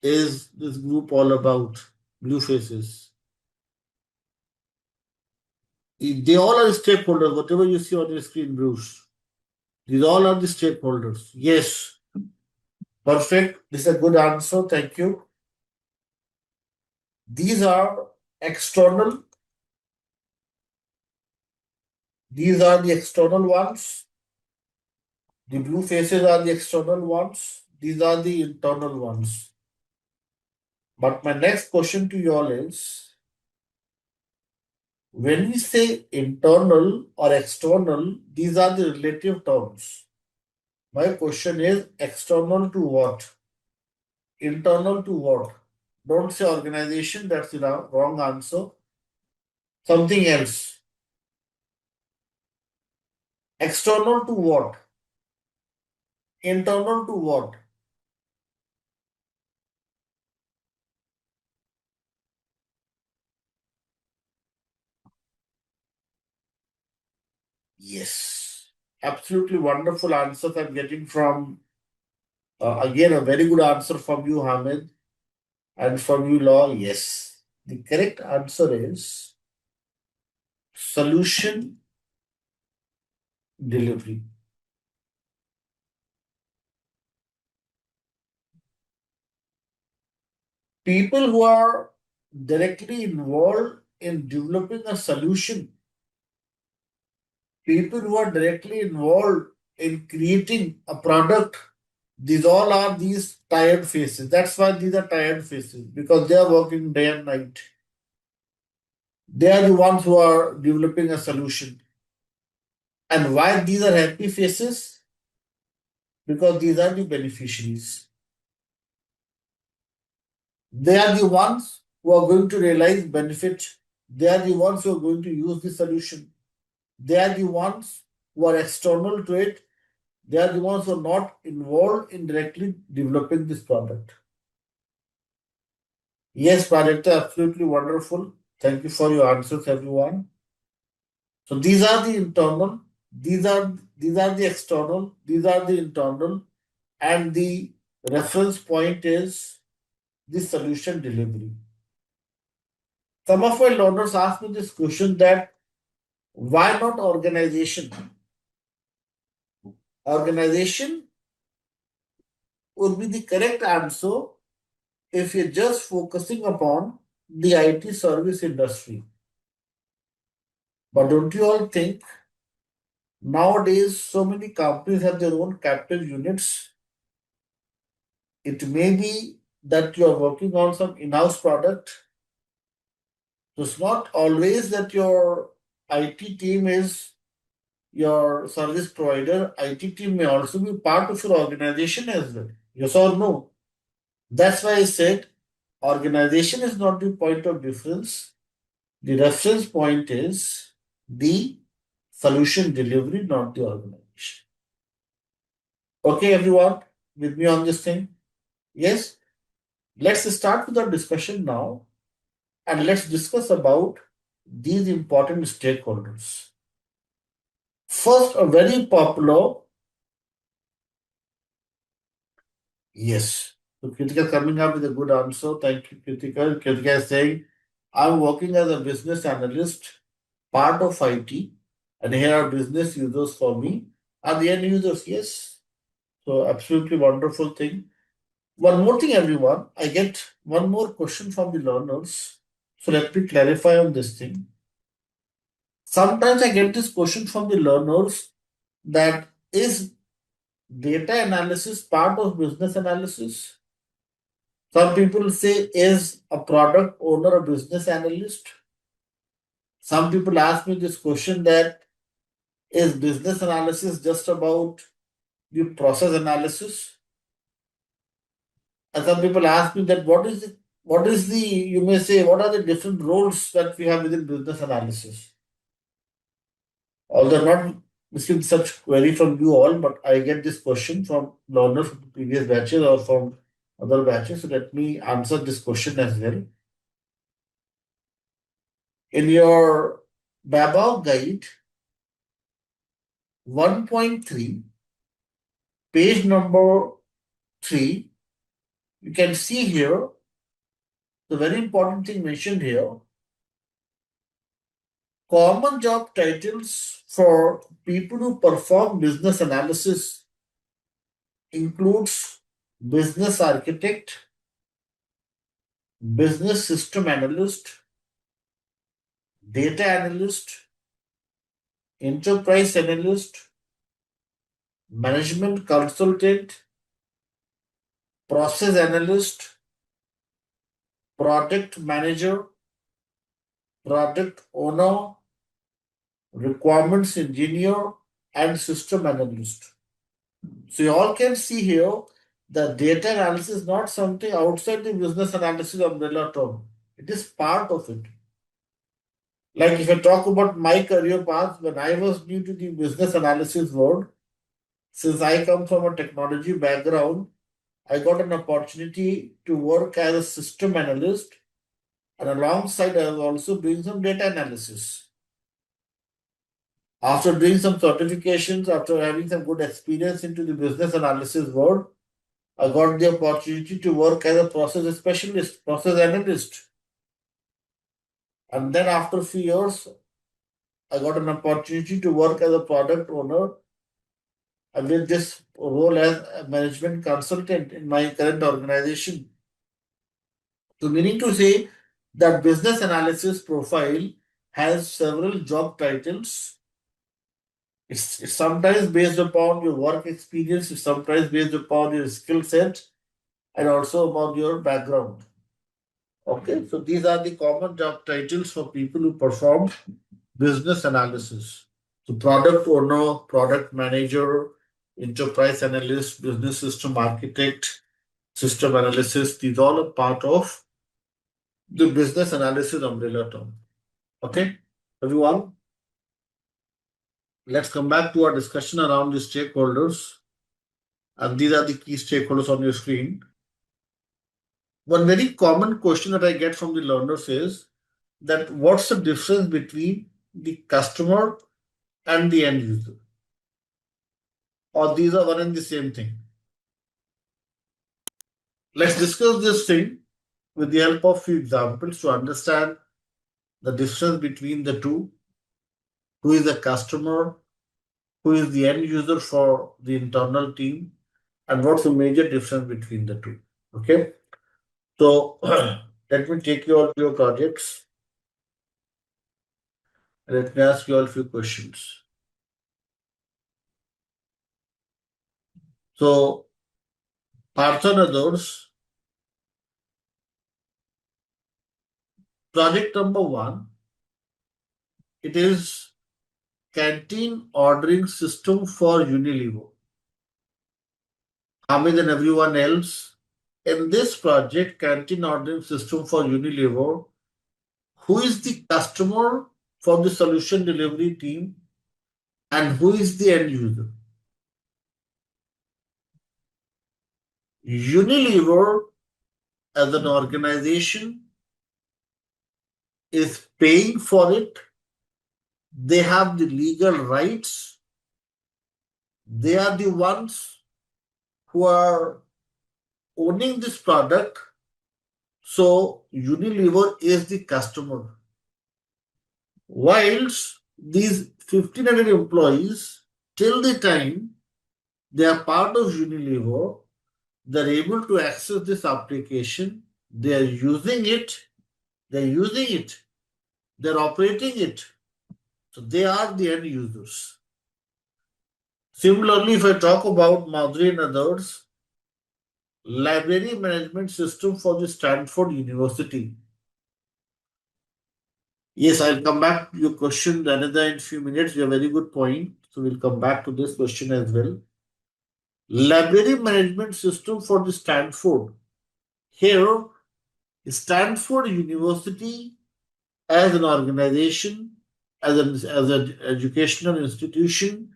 is this group all about? Blue faces. They all are stakeholders, whatever you see on your screen, Bruce. These all are the stakeholders. Yes. Perfect. This is a good answer. Thank you. These are external. These are the external ones. The blue faces are the external ones. These are the internal ones. But my next question to you all is, when we say internal or external, these are the relative terms. My question is external to what? Internal to what? Don't say organization, that's the wrong answer. Something else. External to what? Internal to what? Yes. Absolutely wonderful answers I'm getting from, again, a very good answer from you, Hamid, and from you, Law. Yes. The correct answer is solution delivery. People who are directly involved in developing a solution, people who are directly involved in creating a product, these all are these tired faces. That's why these are tired faces, because they are working day and night. They are the ones who are developing a solution. And why these are happy faces? Because these are the beneficiaries. They are the ones who are going to realize benefit. They are the ones who are going to use the solution. They are the ones who are external to it. They are the ones who are not involved in directly developing this product. Yes, Prajakta, absolutely wonderful. Thank you for your answers, everyone. So these are the internal. These are the external, these are the internal, and the reference point is the solution delivery. Some of my learners ask me this question that why not organization? Organization would be the correct answer if you're just focusing upon the IT service industry. But don't you all think nowadays so many companies have their own captive units? It may be that you are working on some in-house product. So it's not always that your IT team is your service provider. IT team may also be part of your organization as well. Yes or no? That's why I said organization is not the point of difference. The reference point is the solution delivery, not the organization. Okay, everyone, with me on this thing? Yes? Let's start with our discussion now and let's discuss about these important stakeholders. First, a very popular, yes. So Kritika coming up with a good answer. Thank you, Kritika. Kritika is saying, I'm working as a business analyst, part of IT, and here are business users for me. Are the end users? Yes. So absolutely wonderful thing. One more thing, everyone. I get one more question from the learners. So let me clarify on this thing. Sometimes I get this question from the learners that is data analysis part of business analysis? Some people say, is a product owner a business analyst? Some people ask me this question that is business analysis just about the process analysis? And some people ask me that what is the, you may say, what are the different roles that we have within business analysis? Although not received such query from you all, but I get this question from learners from the previous batches or from other batches. So let me answer this question as well. In your BABOK guide 1.3, page number 3, you can see here the very important thing mentioned here. Common job titles for people who perform business analysis includes business architect, business system analyst, data analyst, enterprise analyst, management consultant, process analyst, product manager, product owner, requirements engineer, and system analyst. So you all can see here the data analysis is not something outside the business analysis umbrella term. It is part of it. Like if I talk about my career path, when I was new to the business analysis world, since I come from a technology background, I got an opportunity to work as a system analyst, and alongside I was also doing some data analysis. After doing some certifications, after having some good experience into the business analysis world, I got the opportunity to work as a process specialist, process analyst. And then after a few years, I got an opportunity to work as a product owner and with this role as a management consultant in my current organization. So meaning to say that business analysis profile has several job titles. It's sometimes based upon your work experience, it's sometimes based upon your skill set, and also about your background. Okay, so these are the common job titles for people who perform business analysis. So product owner, product manager, enterprise analyst, business system architect, system analysis, these all are part of the business analysis umbrella term. Okay, everyone, let's come back to our discussion around the stakeholders. And these are the key stakeholders on your screen. One very common question that I get from the learners is that what's the difference between the customer and the end user? Or these are one and the same thing? Let's discuss this thing with the help of few examples to understand the difference between the two. Who is the customer? Who is the end user for the internal team? And what's the major difference between the two? Okay. So let me take you all to your projects. Let me ask you all a few questions. So, Partha and others, project number one, it is canteen ordering system for Unilever. Hamid and everyone else, in this project, canteen ordering system for Unilever, who is the customer for the solution delivery team and who is the end user? Unilever as an organization is paying for it. They have the legal rights. They are the ones who are owning this product. So Unilever is the customer. Whilst these 1,500 employees, till the time they are part of Unilever, they're able to access this application. They are using it. They're using it. They're operating it. So they are the end users. Similarly, if I talk about Madhuri and others, library management system for the Stanford University. Yes, I'll come back to your question another in few minutes. You have a very good point. So we'll come back to this question as well. Library management system for the Stanford. Here, Stanford University as an organization, as an educational institution,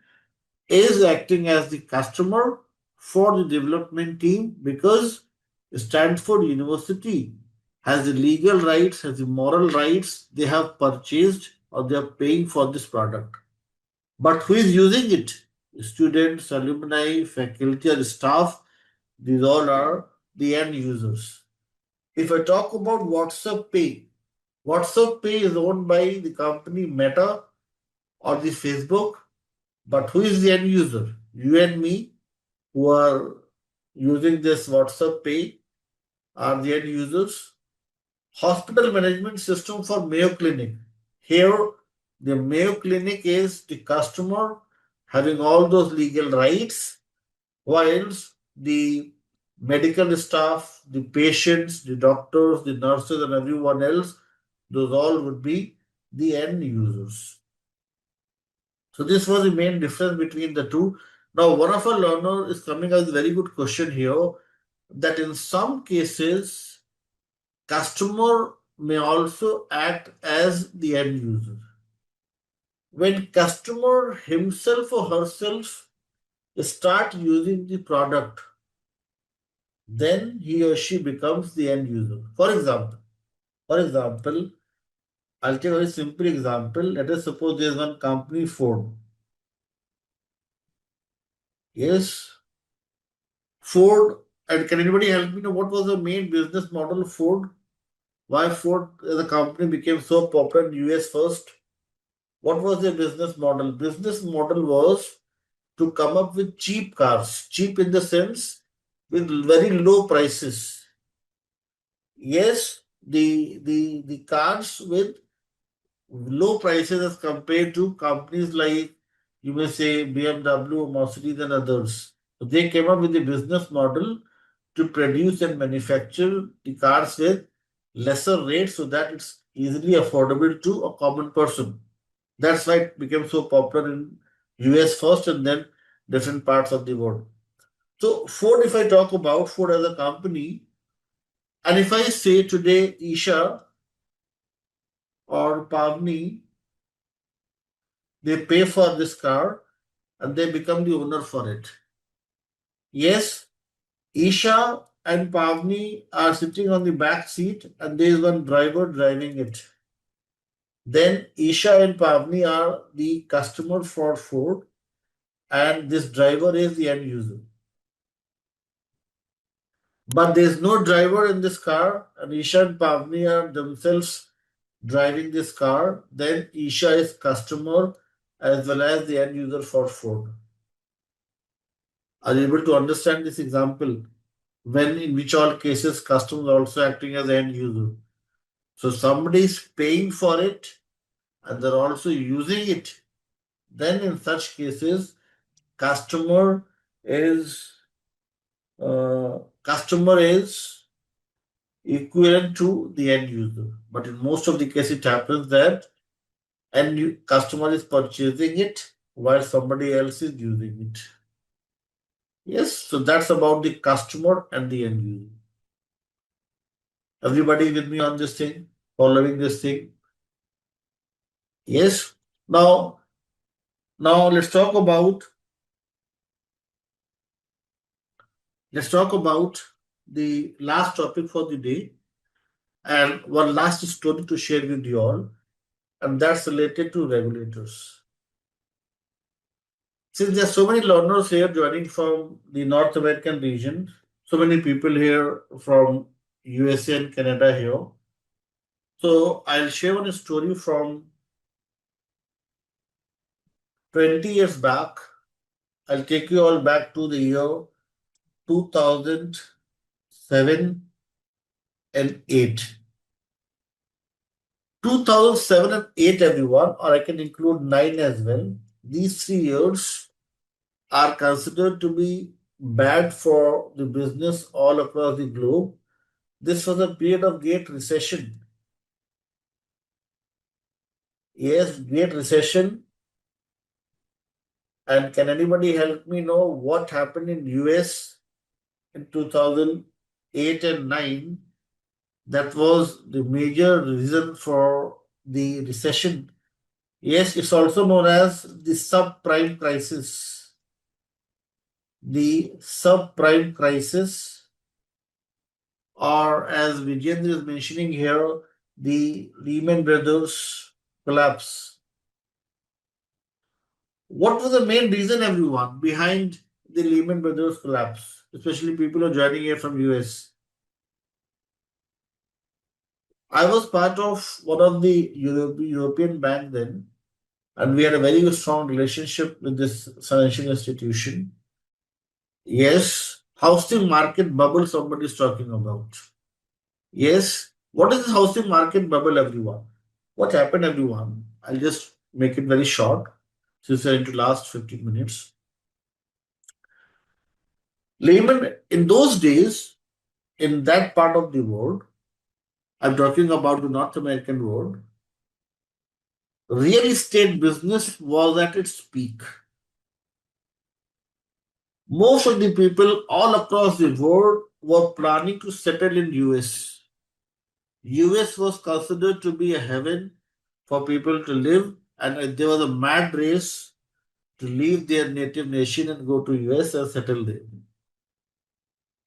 is acting as the customer for the development team because Stanford University has the legal rights, has the moral rights. They have purchased or they are paying for this product. But who is using it? Students, alumni, faculty, or staff. These all are the end users. If I talk about WhatsApp Pay, WhatsApp Pay is owned by the company Meta or the Facebook. But who is the end user? You and me, who are using this WhatsApp Pay, are the end users. Hospital management system for Mayo Clinic. Here, the Mayo Clinic is the customer having all those legal rights, whilst the medical staff, the patients, the doctors, the nurses, and everyone else, those all would be the end users. So this was the main difference between the two. Now, one of our learners is coming up with a very good question here that in some cases, customer may also act as the end user. When customer himself or herself start using the product, then he or she becomes the end user. For example, I'll take a very simple example. Let us suppose there's one company, Ford. Yes, Ford, and can anybody help me know what was the main business model of Ford? Why Ford as a company became so popular in US first? What was their business model? Business model was to come up with cheap cars, cheap in the sense with very low prices. Yes, the cars with low prices as compared to companies like you may say BMW, Mercedes, and others. So they came up with a business model to produce and manufacture the cars with lesser rates so that it's easily affordable to a common person. That's why it became so popular in US first and then different parts of the world. So Ford, if I talk about Ford as a company, and if I say today Isha or Pavni, they pay for this car and they become the owner for it. Yes, Isha and Pavni are sitting on the back seat and there is one driver driving it. Then Isha and Pavni are the customer for Ford, and this driver is the end user. But there's no driver in this car, and Isha and Pavni are themselves driving this car. Then Isha is customer as well as the end user for Ford. Are you able to understand this example? When in which all cases customers are also acting as end user. So somebody is paying for it and they're also using it. Then in such cases, customer is customer is equivalent to the end user. But in most of the cases, it happens that customer is purchasing it while somebody else is using it. Yes, so that's about the customer and the end user. Everybody with me on this thing, following this thing? Yes. Now, now let's talk about the last topic for the day and one last story to share with you all, and that's related to regulators. Since there are so many learners here joining from the North American region, so many people here from USA and Canada here. So I'll share one story from 20 years back. I'll take you all back to the year 2007 and 8. 2007 and 8, everyone, or I can include 9 as well. These 3 years are considered to be bad for the business all across the globe. This was a period of great recession. Yes, great recession. And can anybody help me know what happened in US in 2008 and 9? That was the major reason for the recession. Yes, it's also known as the subprime crisis. The subprime crisis, or as Vijayendra is mentioning here, the Lehman Brothers collapse. What was the main reason, everyone, behind the Lehman Brothers collapse? Especially people who are joining here from US. I was part of one of the European bank then, and we had a very strong relationship with this financial institution. Yes, housing market bubble somebody is talking about. Yes, what is this housing market bubble, everyone? What happened, everyone? I'll just make it very short since we're into last 15 minutes. Lehman, in those days, in that part of the world, I'm talking about the North American world, real estate business was at its peak. Most of the people all across the world were planning to settle in US. US was considered to be a heaven for people to live, and there was a mad race to leave their native nation and go to US and settle there.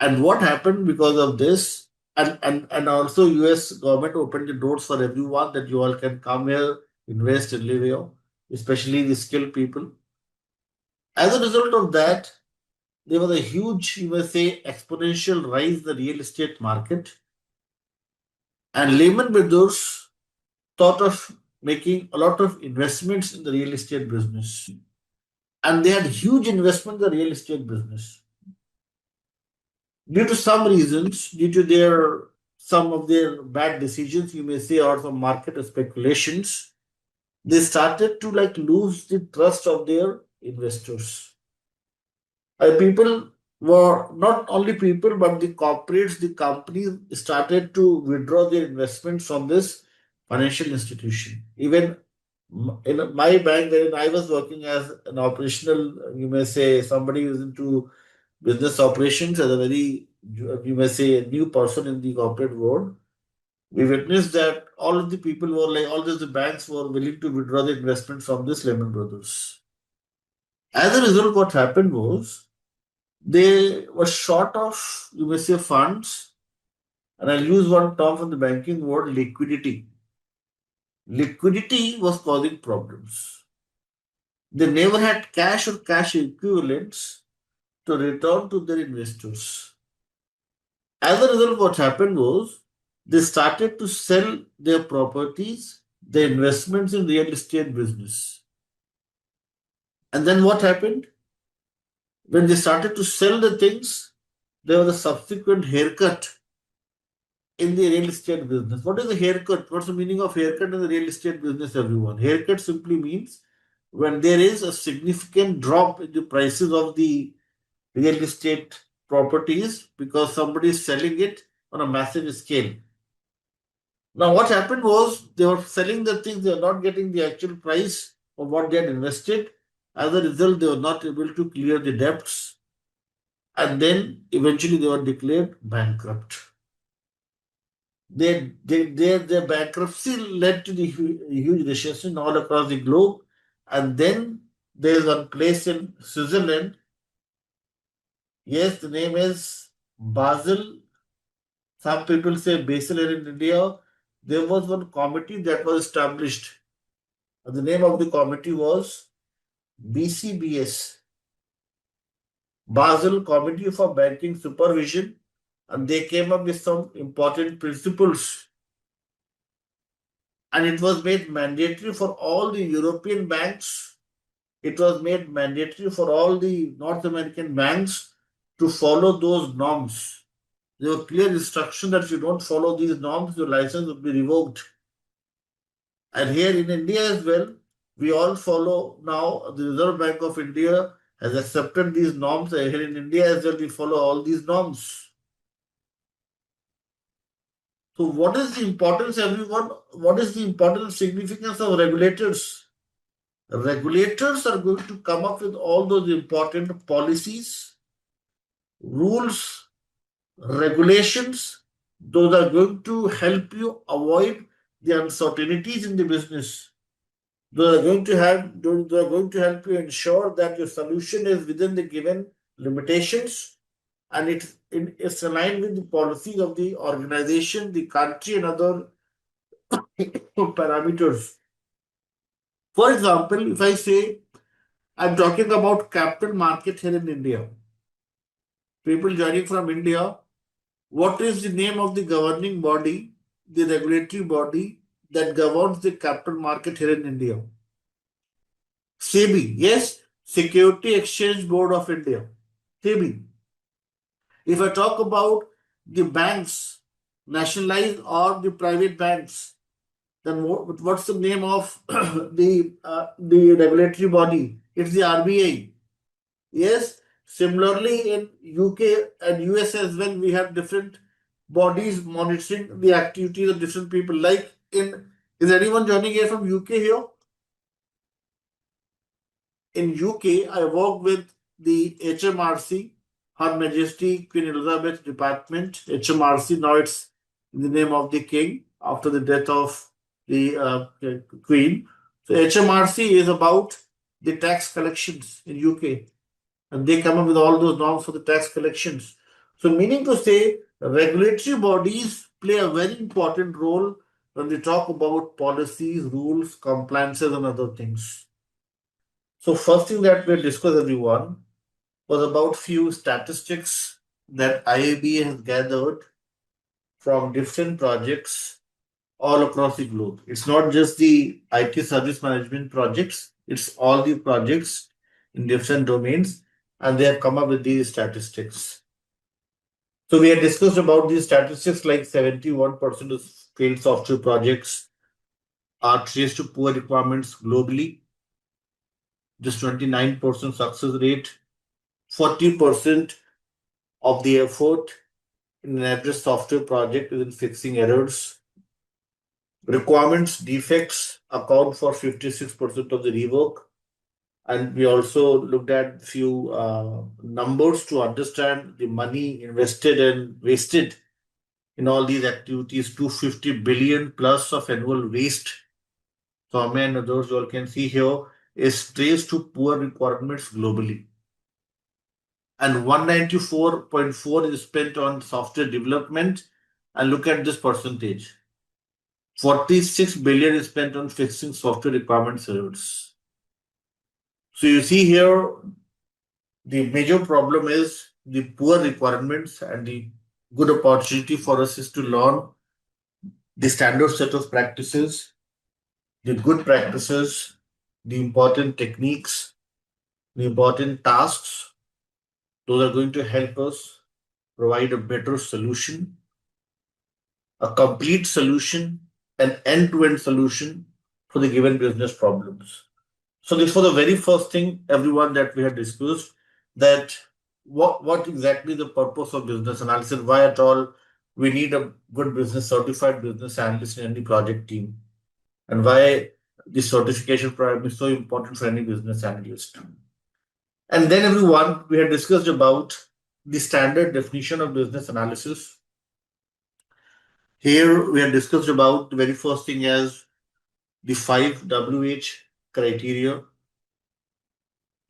And what happened because of this? And also US government opened the doors for everyone that you all can come here, invest and live here, especially the skilled people. As a result of that, there was a huge, you may say, exponential rise in the real estate market. And Lehman Brothers thought of making a lot of investments in the real estate business. And they had huge investment in the real estate business. Due to some reasons, due to their some of their bad decisions, you may say, or some market speculations, they started to like lose the trust of their investors. People were not only people, but the corporates, the companies started to withdraw their investments from this financial institution. Even in my bank, wherein I was working as an operational, you may say, somebody who's into business operations as a very, you may say, a new person in the corporate world, we witnessed that all of the people were like, all of the banks were willing to withdraw the investment from this Lehman Brothers. As a result, what happened was they were short of, you may say, funds, and I'll use one term from the banking world, liquidity. Liquidity was causing problems. They never had cash or cash equivalents to return to their investors. As a result, what happened was they started to sell their properties, their investments in real estate business. And then what happened? When they started to sell the things, there was a subsequent haircut in the real estate business. What is a haircut? What's the meaning of haircut in the real estate business, everyone? Haircut simply means when there is a significant drop in the prices of the real estate properties because somebody is selling it on a massive scale. Now, what happened was they were selling the things, they were not getting the actual price of what they had invested. As a result, they were not able to clear the debts, and then eventually they were declared bankrupt. Their bankruptcy led to the huge recession all across the globe. And then there is one place in Switzerland. Yes, the name is Basel. Some people say Basel here in India. There was one committee that was established. The name of the committee was BCBS, Basel Committee for Banking Supervision, and they came up with some important principles. And it was made mandatory for all the European banks. It was made mandatory for all the North American banks to follow those norms. There were clear instructions that if you don't follow these norms, your license will be revoked. And here in India as well, we all follow now. The Reserve Bank of India has accepted these norms. Here in India as well, we follow all these norms. So, what is the importance, everyone? What is the important significance of regulators? Regulators are going to come up with all those important policies, rules, regulations. Those are going to help you avoid the uncertainties in the business. Those are going to help you ensure that your solution is within the given limitations and it's aligned with the policies of the organization, the country, and other parameters. For example, if I say I'm talking about capital market here in India, people joining from India, what is the name of the governing body, the regulatory body that governs the capital market here in India? SEBI, yes, Security Exchange Board of India, SEBI. If I talk about the banks, nationalized or the private banks, then what's the name of the regulatory body? It's the RBI. Yes. Similarly, in UK and US as well, we have different bodies monitoring the activities of different people. Like is anyone joining here from UK here? In UK, I work with the HMRC, Her Majesty Queen Elizabeth Department, HMRC. Now it's in the name of the King after the death of the Queen. So HMRC is about the tax collections in UK, and they come up with all those norms for the tax collections. So, meaning to say, regulatory bodies play a very important role when we talk about policies, rules, compliances, and other things. So, first thing that we'll discuss, everyone, was about few statistics that IAB has gathered from different projects all across the globe. It's not just the IT service management projects, it's all the projects in different domains, and they have come up with these statistics. So we had discussed about these statistics like 71% of failed software projects are traced to poor requirements globally, just 29% success rate, 40% of the effort in an average software project is in fixing errors. Requirements defects account for 56% of the rework. And we also looked at few numbers to understand the money invested and wasted in all these activities. 250 billion plus of annual waste. So, and others you all can see here is traced to poor requirements globally. And 194.4 is spent on software development. And look at this percentage. 46 billion is spent on fixing software requirement servers. So you see here, the major problem is the poor requirements, and the good opportunity for us is to learn the standard set of practices, the good practices, the important techniques, the important tasks. Those are going to help us provide a better solution, a complete solution, an end-to-end solution for the given business problems. So this was the very first thing, everyone, that we had discussed, that what exactly the purpose of business analysis, why at all we need a good business certified business analyst in any project team, and why this certification program is so important for any business analyst. And then everyone, we had discussed about the standard definition of business analysis. Here we had discussed about the very first thing as the 5WH criteria.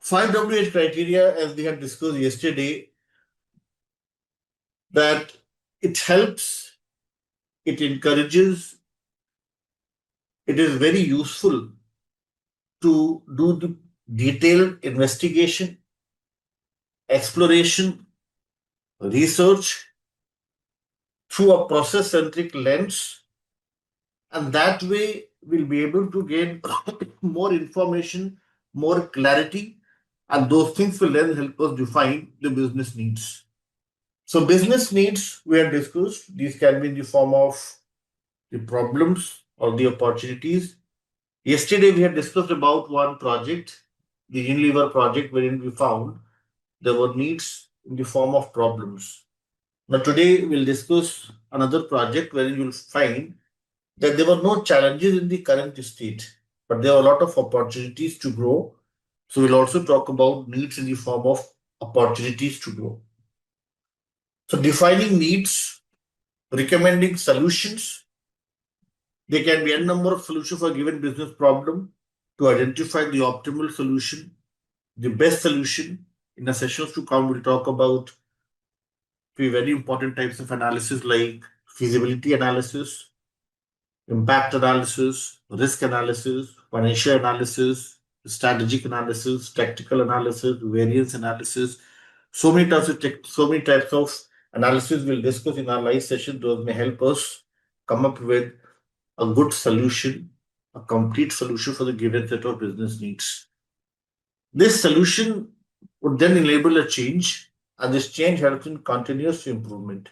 5WH criteria, as we had discussed yesterday, that it helps, it encourages, it is very useful to do the detailed investigation, exploration, research through a process-centric lens, and that way we'll be able to gain more information, more clarity, and those things will then help us define the business needs. So business needs, we have discussed, these can be in the form of the problems or the opportunities. Yesterday we had discussed about one project, the Unilever project, wherein we found there were needs in the form of problems. Now today we'll discuss another project wherein you'll find that there were no challenges in the current state, but there are a lot of opportunities to grow. So we'll also talk about needs in the form of opportunities to grow. So defining needs, recommending solutions. There can be a number of solutions for a given business problem. To identify the optimal solution, the best solution. In the sessions to come, we'll talk about three very important types of analysis like feasibility analysis, impact analysis, risk analysis, financial analysis, strategic analysis, tactical analysis, variance analysis. So many types of analysis we'll discuss in our live session. Those may help us come up with a good solution, a complete solution for the given set of business needs. This solution would then enable a change, and this change helps in continuous improvement.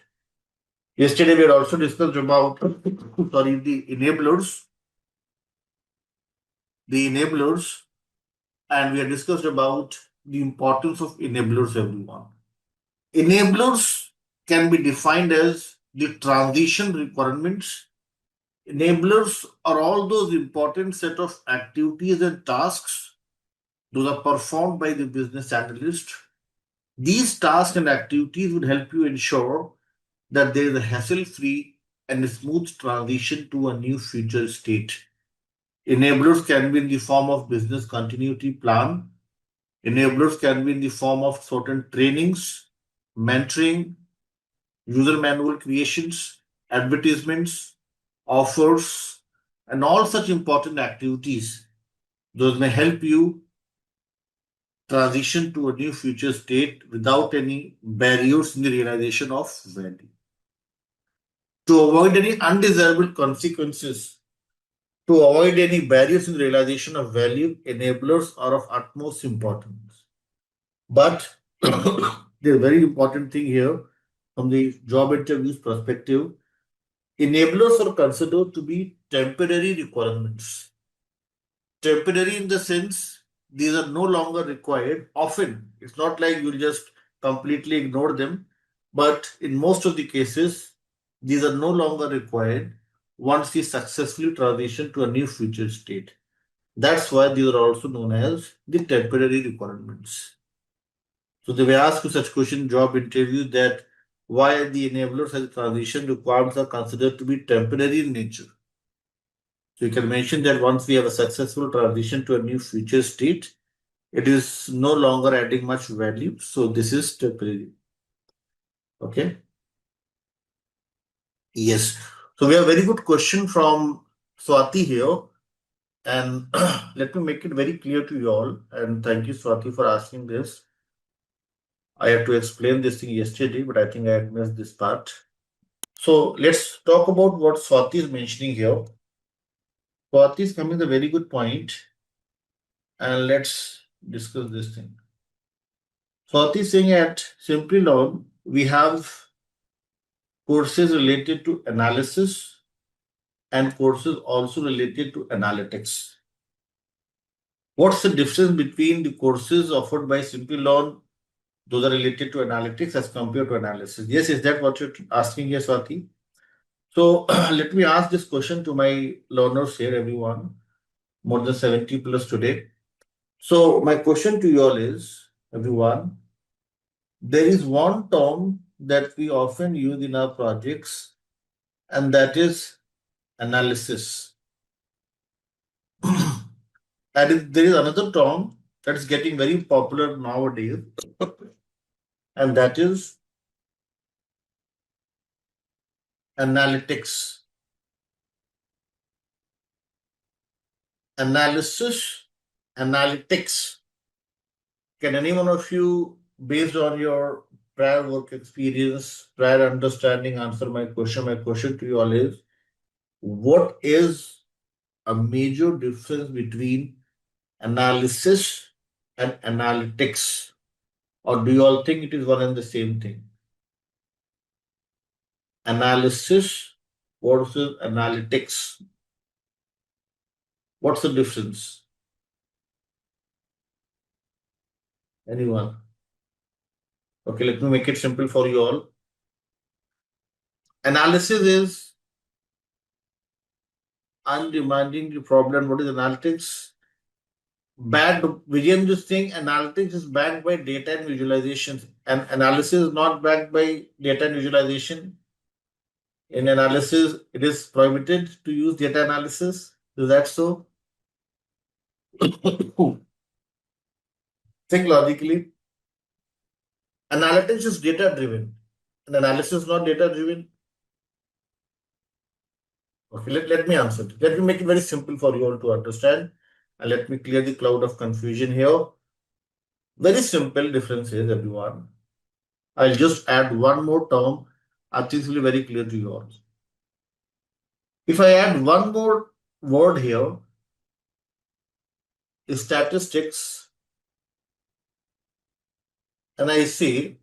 Yesterday, we had also discussed about the enablers, and we had discussed about the importance of enablers, everyone. Enablers can be defined as the transition requirements. Enablers are all those important set of activities and tasks those are performed by the business analyst. These tasks and activities would help you ensure that there is a hassle-free and a smooth transition to a new future state. Enablers can be in the form of business continuity plan. Enablers can be in the form of certain trainings, mentoring, user manual creations, advertisements, offers, and all such important activities. Those may help you transition to a new future state without any barriers in the realization of value. To avoid any undesirable consequences, to avoid any barriers in the realization of value, enablers are of utmost importance. But the very important thing here, from the job interviews perspective, enablers are considered to be temporary requirements. Temporary in the sense these are no longer required. Often, it's not like you'll just completely ignore them, but in most of the cases, these are no longer required once we successfully transition to a new future state. That's why these are also known as the temporary requirements. So they may ask you such question in job interview that why the enablers as transition requirements are considered to be temporary in nature. So you can mention that once we have a successful transition to a new future state, it is no longer adding much value. So this is temporary. Okay. Yes. So we have a very good question from Swati here, and let me make it very clear to you all. And thank you, Swati, for asking this. I had to explain this thing yesterday, but I think I had missed this part. So let's talk about what Swati is mentioning here. Swati is coming with a very good point, and let's discuss this thing. Swati is saying at Simplilearn, we have courses related to analysis and courses also related to analytics. What's the difference between the courses offered by Simplilearn, those are related to analytics as compared to analysis? Yes, is that what you're asking here, Swati? So let me ask this question to my learners here, everyone, more than 70 plus today. So my question to you all is, everyone, there is one term that we often use in our projects, and that is analysis. And there is another term that is getting very popular nowadays, and that is analytics. Analysis, analytics. Can any one of you, based on your prior work experience, prior understanding, answer my question? My question to you all is, what is a major difference between analysis and analytics? Or do you all think it is one and the same thing? Analysis versus analytics. What's the difference? Anyone? Okay, let me make it simple for you all. Analysis is undemanding the problem. What is analytics? Bad Vijay just saying analytics is backed by data and visualizations, and analysis is not backed by data and visualization. In analysis, it is prohibited to use data analysis. Is that so? Think logically. Analytics is data driven, and analysis is not data driven. Okay, let me answer it. Let me make it very simple for you all to understand, and let me clear the cloud of confusion here. Very simple differences, everyone. I'll just add one more term. I think it will be very clear to you all. If I add one more word here, statistics, and I say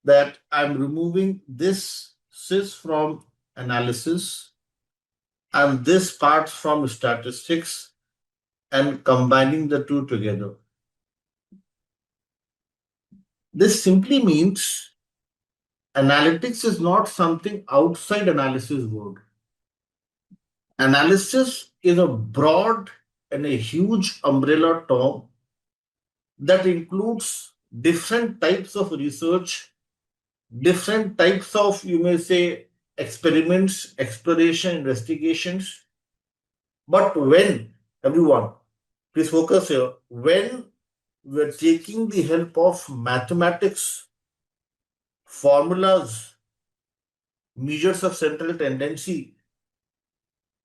that I'm removing this sys from analysis and this part from statistics and combining the two together. This simply means analytics is not something outside analysis world. Analysis is a broad and a huge umbrella term that includes different types of research, different types of, you may say, experiments, exploration, investigations. But when, everyone, please focus here, when we're taking the help of mathematics, formulas, measures of central tendency,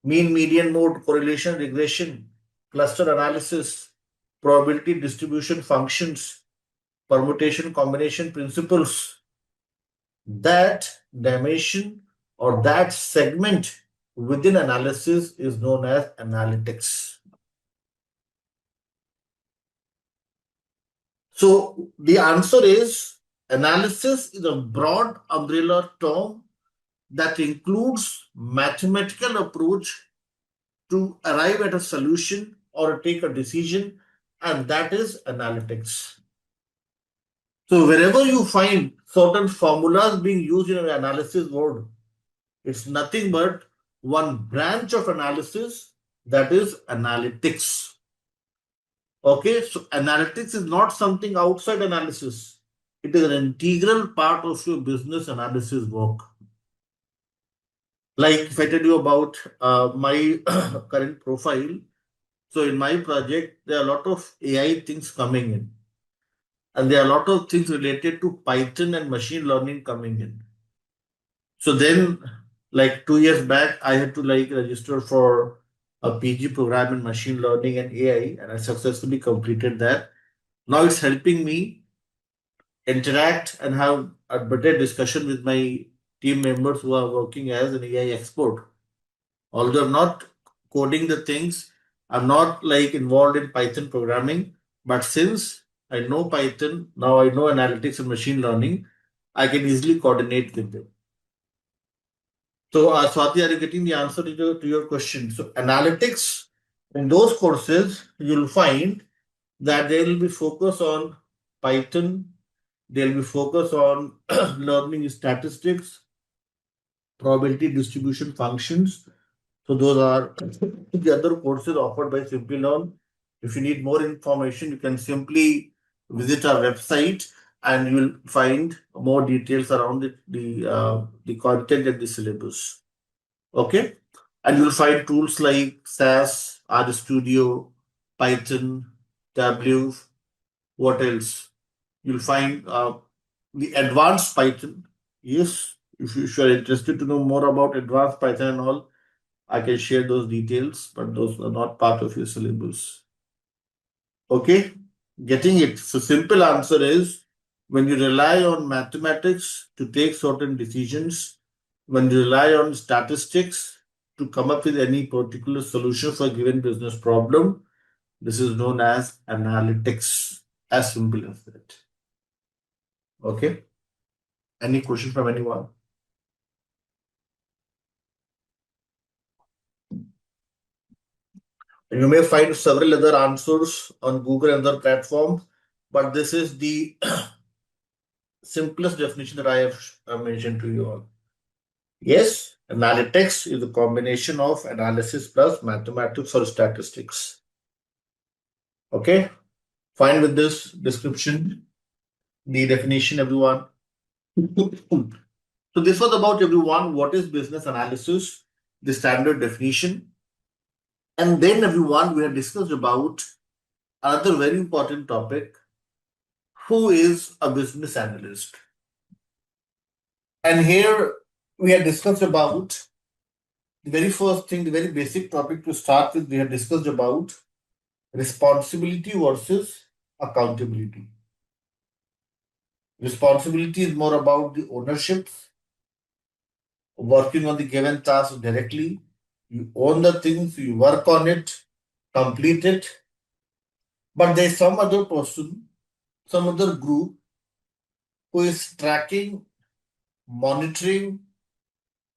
mean, median, mode, correlation, regression, cluster analysis, probability distribution functions, permutation combination principles, that dimension or that segment within analysis is known as analytics. So the answer is analysis is a broad umbrella term that includes mathematical approach to arrive at a solution or take a decision, and that is analytics. So wherever you find certain formulas being used in an analysis world, it's nothing but one branch of analysis, that is analytics. Okay, so analytics is not something outside analysis. It is an integral part of your business analysis work. Like if I tell you about my current profile, so in my project, there are a lot of AI things coming in. And there are a lot of things related to Python and machine learning coming in. So then, Like 2 years back, I had to like register for a PG program in machine learning and AI, and I successfully completed that. Now it's helping me interact and have a better discussion with my team members who are working as an AI expert. Although I'm not coding the things, I'm not like involved in Python programming, but since I know Python, now I know analytics and machine learning, I can easily coordinate with them. So, Swati, are you getting the answer to your question? So, analytics in those courses, you'll find that they will be focused on Python, they'll be focused on learning statistics, probability distribution functions. So those are the other courses offered by Simplilearn. If you need more information, you can simply visit our website and you will find more details around the content and the syllabus. Okay, and you'll find tools like SAS, RStudio, Python, Tableau. What else? You'll find the advanced Python. Yes, if you are interested to know more about advanced Python and all, I can share those details, but those are not part of your syllabus. Okay, getting it. So simple answer is when you rely on mathematics to take certain decisions, when you rely on statistics to come up with any particular solution for a given business problem, this is known as analytics. As simple as that. Okay. Any question from anyone? You may find several other answers on Google and other platforms, but this is the simplest definition that I have mentioned to you all. Yes, analytics is a combination of analysis plus mathematics or statistics. Okay, fine with this description, the definition, everyone. So this was about everyone. What is business analysis? The standard definition. And then everyone, we have discussed about another very important topic. Who is a business analyst? And here we have discussed about the very first thing, the very basic topic to start with. We have discussed about responsibility versus accountability. Responsibility is more about the ownership, working on the given task directly. You own the things, you work on it, complete it. But there's some other person, some other group who is tracking, monitoring,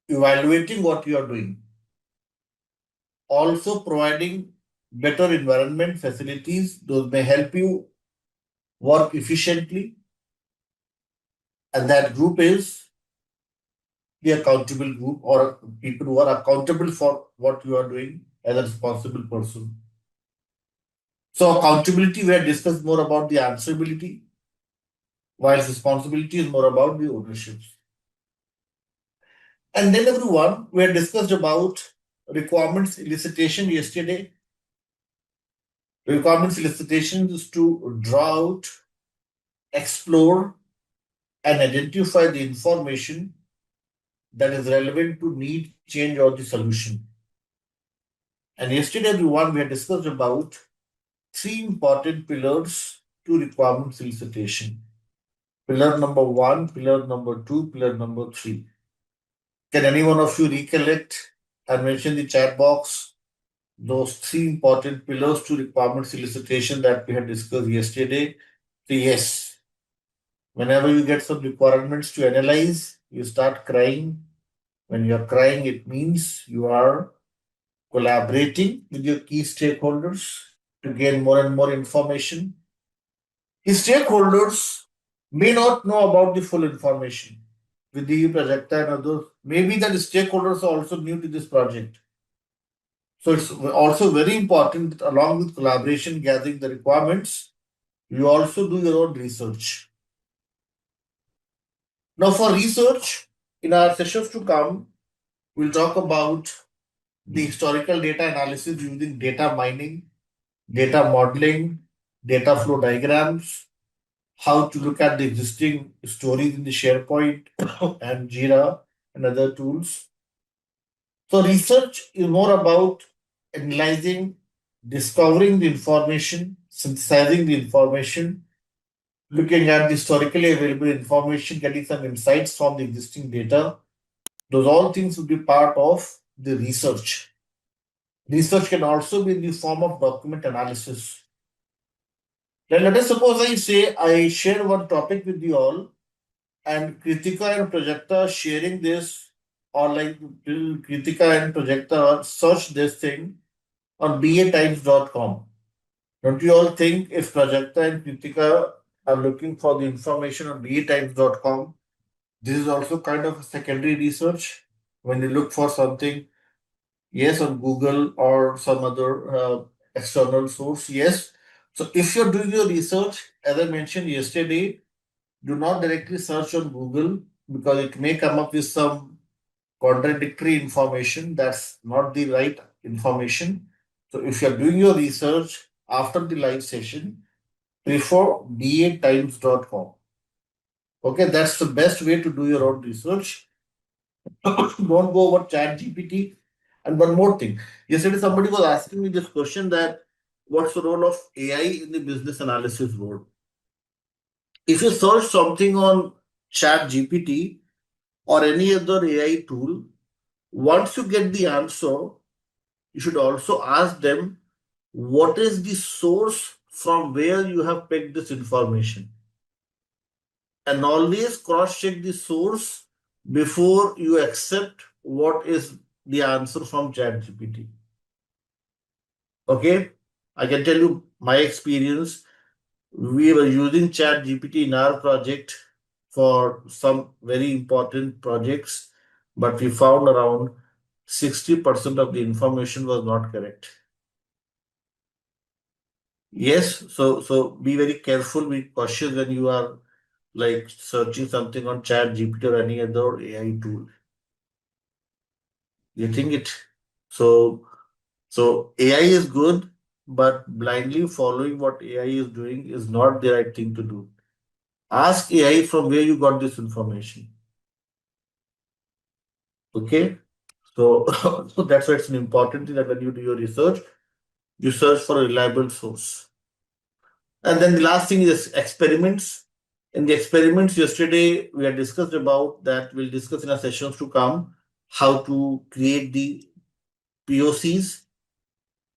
evaluating what you are doing. Also providing better environment facilities. Those may help you work efficiently. And that group is the accountable group or people who are accountable for what you are doing as a responsible person. So accountability, we have discussed more about the answerability, while responsibility is more about the ownership. And then everyone, we have discussed about requirements elicitation yesterday. Requirements elicitation is to draw out, explore, and identify the information that is relevant to need, change, or the solution. And yesterday, everyone, we had discussed about three important pillars to requirements elicitation. Pillar number one, pillar number two, pillar number three. Can any one of you recollect and mention the chat box those three important pillars to requirements elicitation that we had discussed yesterday? So yes, whenever you get some requirements to analyze, you start crying. When you are crying, it means you are collaborating with your key stakeholders to gain more and more information. The stakeholders may not know about the full information with the project and others. Maybe the stakeholders are also new to this project. So it's also very important that along with collaboration, gathering the requirements, you also do your own research. Now, for research, in our sessions to come, we'll talk about the historical data analysis using data mining, data modeling, data flow diagrams, how to look at the existing stories in the SharePoint and Jira and other tools. So research is more about analyzing, discovering the information, synthesizing the information, looking at the historically available information, getting some insights from the existing data. Those all things will be part of the research. Research can also be in the form of document analysis. Then let us suppose I say I share one topic with you all, and Kritika and Projekta sharing this, or like Kritika and Projekta search this thing on batimes.com. Don't you all think if Prajakta and Kritika are looking for the information on batimes.com, this is also kind of a secondary research when they look for something, yes, on Google or some other external source, yes. So if you're doing your research, as I mentioned yesterday, do not directly search on Google because it may come up with some contradictory information. That's not the right information. So if you're doing your research after the live session, prefer batimes.com. Okay, that's the best way to do your own research. Don't go over chat GPT. And one more thing. Yesterday somebody was asking me this question that what's the role of AI in the business analysis world? If you search something on chat GPT or any other AI tool, once you get the answer, you should also ask them what is the source from where you have picked this information. And always cross check the source before you accept what is the answer from ChatGPT. Okay, I can tell you my experience. We were using ChatGPT in our project for some very important projects, but we found around 60% of the information was not correct. Yes, so be very careful, be cautious when you are like searching something on ChatGPT or any other AI tool. You think it. So so AI is good, but blindly following what AI is doing is not the right thing to do. Ask AI from where you got this information. Okay. So, so that's why it's an important thing that when you do your research, you search for a reliable source. And then the last thing is experiments. In the experiments yesterday, we had discussed about that. We'll discuss in our sessions to come how to create the POCs,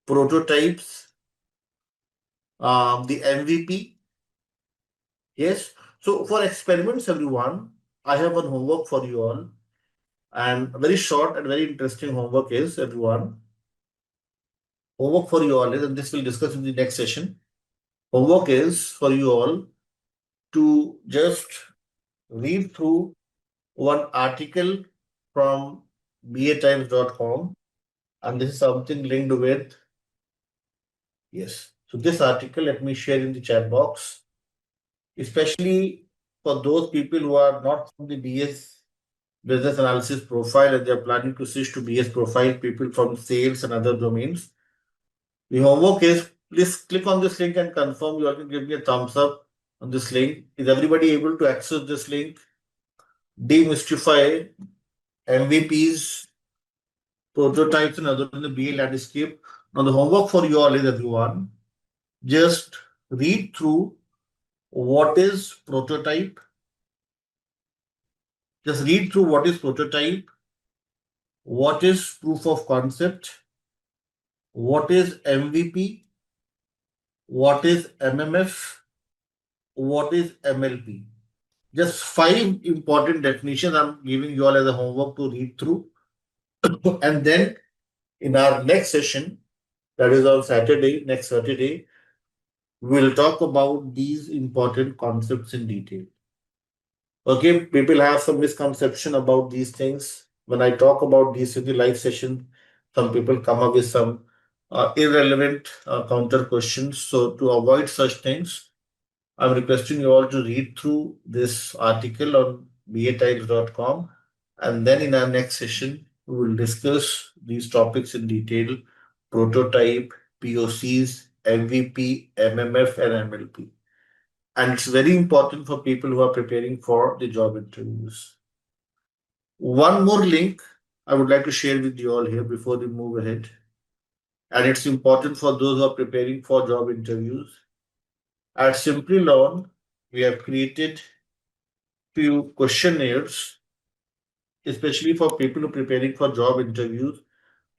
prototypes, the MVP. Yes. So for experiments, everyone, I have one homework for you all, and a very short and very interesting homework is everyone. Homework for you all is, and this we'll discuss in the next session. Homework is for you all to just read through one article from batimes.com, and this is something linked with, yes. So this article, let me share in the chat box, especially for those people who are not from the BS business analysis profile and they're planning to switch to BS profile, people from sales and other domains. The homework is please click on this link and confirm. You all can give me a thumbs up on this link. Is everybody able to access this link? Demystify MVPs, prototypes, and other in the BA landscape. Now, the homework for you all is everyone just read through what is prototype. Just read through what is prototype, what is proof of concept, what is MVP, what is MMF, what is MLP. Just 5 important definitions I'm giving you all as a homework to read through. And then in our next session, that is on Saturday, next Saturday, we'll talk about these important concepts in detail. Okay, people have some misconception about these things. When I talk about these in the live session, some people come up with some irrelevant counter questions. So to avoid such things, I'm requesting you all to read through this article on batimes.com, and then in our next session, we will discuss these topics in detail: prototype, POCs, MVP, MMF, and MLP. And it's very important for people who are preparing for the job interviews. One more link I would like to share with you all here before we move ahead. And it's important for those who are preparing for job interviews. At Simplilearn, we have created few questionnaires, especially for people who are preparing for job interviews.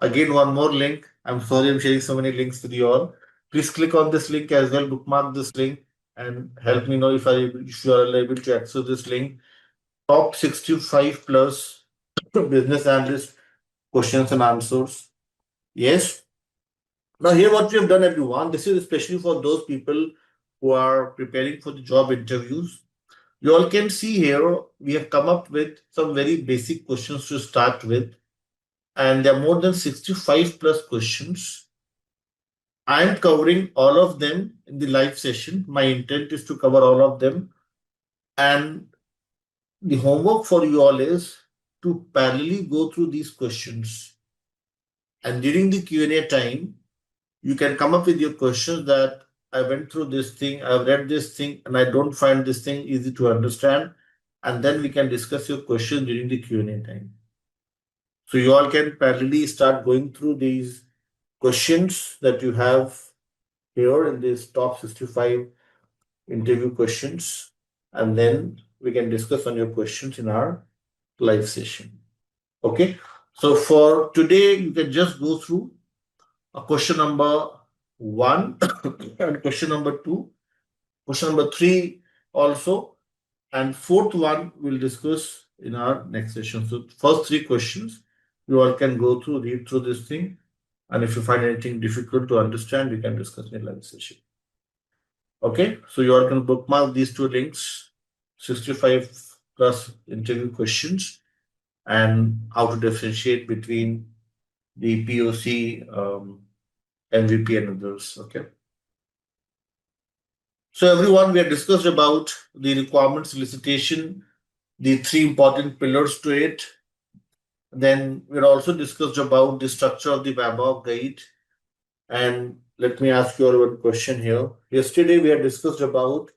Again, one more link. I'm sorry I'm sharing so many links with you all. Please click on this link as well, bookmark this link, and help me know if you are able to access this link. Top 65 plus business analyst questions and answers. Yes. Now, here what we have done, everyone, this is especially for those people who are preparing for the job interviews. You all can see here, we have come up with some very basic questions to start with, and there are more than 65 plus questions. I am covering all of them in the live session. My intent is to cover all of them, and the homework for you all is to parallelly go through these questions. And during the Q&A time, you can come up with your questions that I went through this thing, I've read this thing, and I don't find this thing easy to understand. And then we can discuss your question during the Q&A time. So you all can parallelly start going through these questions that you have here in this top 65 interview questions. And then we can discuss on your questions in our live session. Okay. So for today, you can just go through question number one and question number two, question number three also, and fourth one we'll discuss in our next session. So first three questions you all can go through, read through this thing, and if you find anything difficult to understand, we can discuss in live session. Okay, so you all can bookmark these two links, 65 plus interview questions, and how to differentiate between the POC, MVP, and others. Okay. So everyone, we have discussed about the requirements elicitation, the three important pillars to it. Then we also discussed about the structure of the BABOK guide. And let me ask you all one question here. Yesterday we had discussed about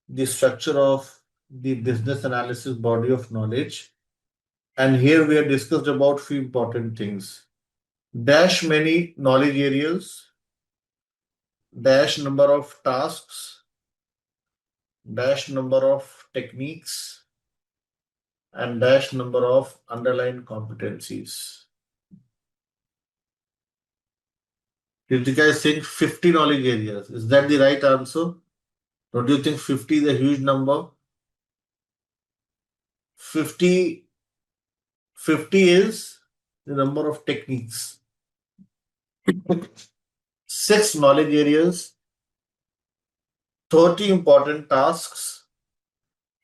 the structure of the business analysis body of knowledge. And here we have discussed about few important things. Dash many knowledge areas, dash number of tasks, dash number of techniques, and dash number of underlying competencies. Kritika is saying 50 knowledge areas. Is that the right answer? Don't you think 50 is a huge number? 50, 50 is the number of techniques. 6 knowledge areas, 30 important tasks,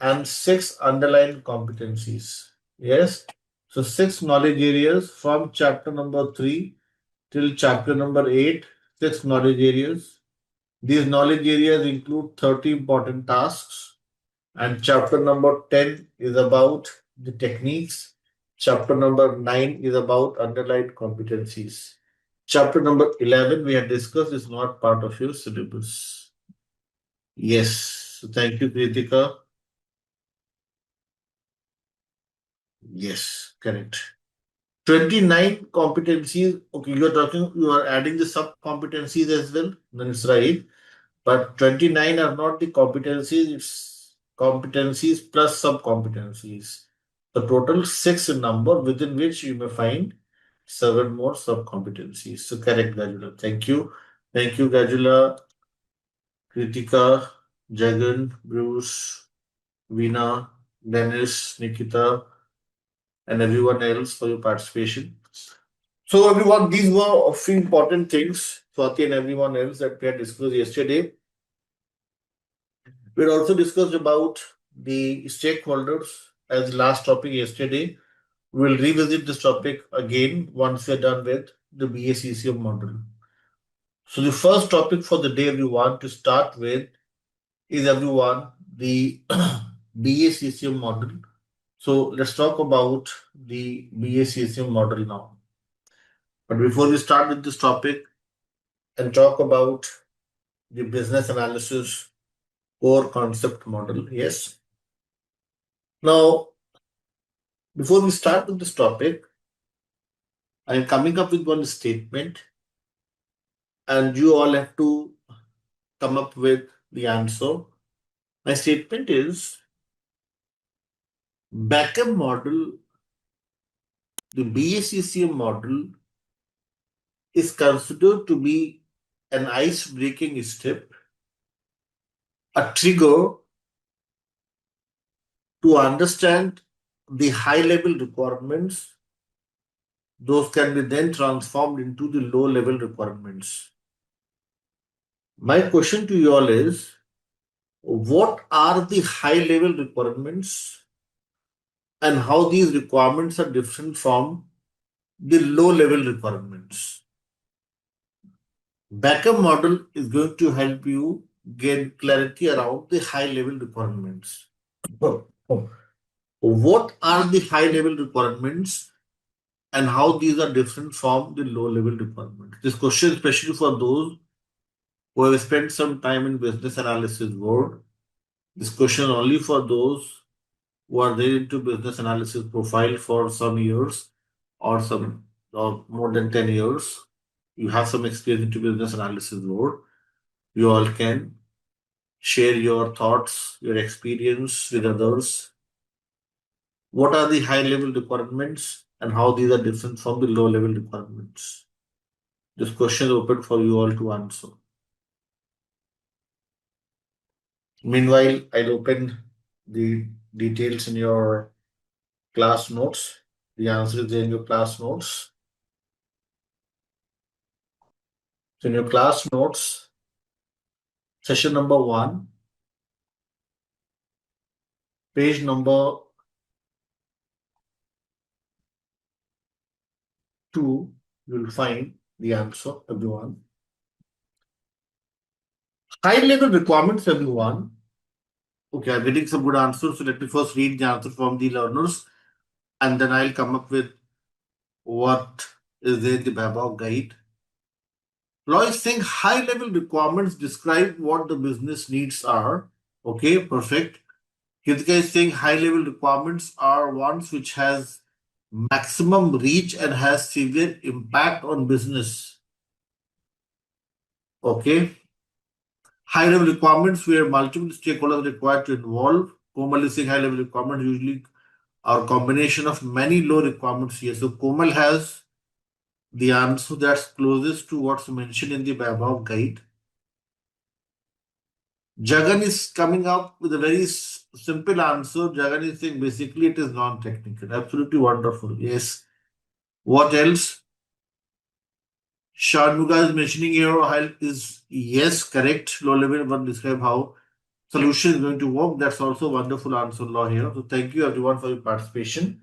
and 6 underlying competencies. Yes. So 6 knowledge areas from chapter number 3 till chapter number 8, 6 knowledge areas. These knowledge areas include 30 important tasks, and chapter number 10 is about the techniques. Chapter number 9 is about underlying competencies. Chapter number 11 we have discussed is not part of your syllabus. Yes. So thank you, Kritika. Yes, correct. 29 competencies. Okay, you are adding the sub competencies as well. Then it's right. But 29 are not the competencies, it's competencies plus sub competencies. The total 6 in number, within which you may find 7 more sub competencies. So correct, Gajula. Thank you. Thank you, Gajula, Kritika, Jagan, Bruce, Veena, Dennis, Nikita, and everyone else for your participation. So everyone, these were a few important things, Swati and everyone else that we had discussed yesterday. We also discussed about the stakeholders as last topic yesterday. We'll revisit this topic again once we're done with the BACCM model. So the first topic for the day everyone to start with is everyone the BACCM model. So let's talk about the BACCM model now. But before we start with this topic and talk about the business analysis core concept model, yes. Now, before we start with this topic, I'm coming up with one statement, and you all have to come up with the answer. My statement is BACCM model, the BACCM model is considered to be an ice breaking step, a trigger to understand the high level requirements. Those can be then transformed into the low level requirements. My question to you all is, what are the high level requirements and how these requirements are different from the low level requirements? Backup model is going to help you gain clarity around the high level requirements. What are the high level requirements and how these are different from the low level requirements? This question, especially for those who have spent some time in business analysis world, this question only for those who are there into business analysis profile for some years or some or more than 10 years. You have some experience into business analysis world. You all can share your thoughts, your experience with others. What are the high level requirements and how these are different from the low level requirements? This question is open for you all to answer. Meanwhile, I'll open the details in your class notes. The answer is there in your class notes. So in your class notes, session number 1, page number 2, you'll find the answer, everyone. High level requirements, everyone. Okay, I'm getting some good answers. So let me first read the answer from the learners, and then I'll come up with what is there in the BABOK guide. Lois saying high level requirements describe what the business needs are. Okay, perfect. Kritika is saying high level requirements are ones which has maximum reach and has severe impact on business. Okay. High level requirements where multiple stakeholders are required to involve. Komal is saying high level requirements usually are a combination of many low requirements here. So Komal has the answer that's closest to what's mentioned in the BABOK guide. Jagan is coming up with a very simple answer. Jagan is saying basically it is non-technical. Absolutely wonderful. Yes. What else? Sharmuga is mentioning here help is yes, correct. Low level one describe how solution is going to work. That's also a wonderful answer law here. So thank you everyone for your participation.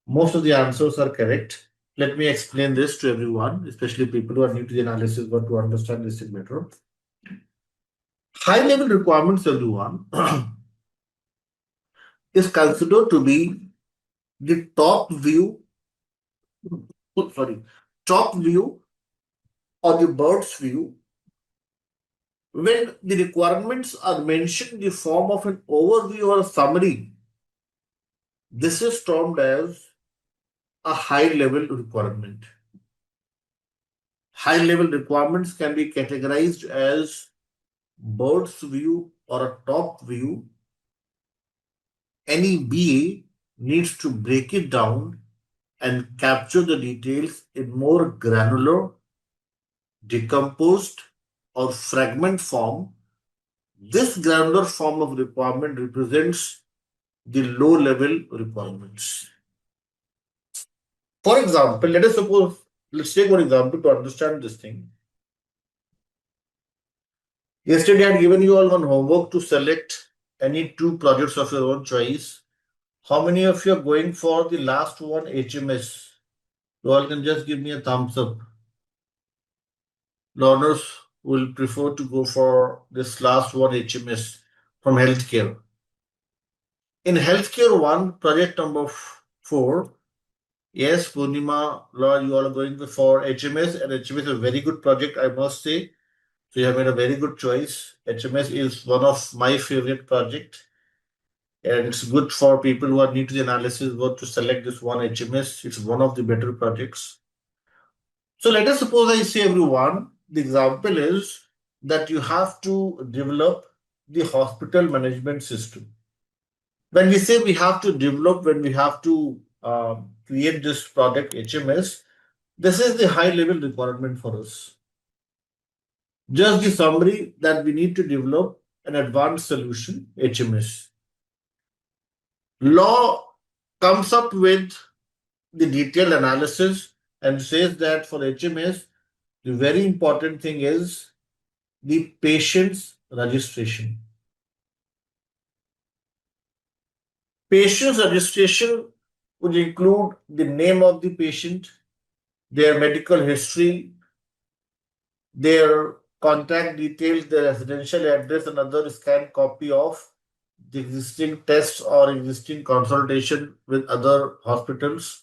Most of the answers are correct. Let me explain this to everyone, especially people who are new to the analysis, but to understand this better. High level requirements, everyone, is considered to be the top view or the bird's view. When the requirements are mentioned in the form of an overview or a summary, this is termed as a high level requirement. High level requirements can be categorized as bird's view or a top view. Any BA needs to break it down and capture the details in more granular, decomposed, or fragment form. This granular form of requirement represents the low level requirements. For example, let's take one example to understand this thing. Yesterday, I had given you all one homework to select any 2 projects of your own choice. How many of you are going for the last one, HMS? You all can just give me a thumbs up. Learners will prefer to go for this last one, HMS from healthcare. In healthcare 1, project number 4, yes, Purnima, Lord, you all are going for HMS, and HMS is a very good project, I must say. So you have made a very good choice. HMS is one of my favorite projects, and it's good for people who are new to the analysis work to select this one HMS. It's one of the better projects. So let us suppose I say everyone, the example is that you have to develop the hospital management system. When we say we have to develop, when we have to create this product HMS, this is the high level requirement for us. Just the summary that we need to develop an advanced solution, HMS. Law comes up with the detailed analysis and says that for HMS, the very important thing is the patient's registration. Patient's registration would include the name of the patient, their medical history, their contact details, their residential address, and other scanned copy of the existing tests or existing consultation with other hospitals.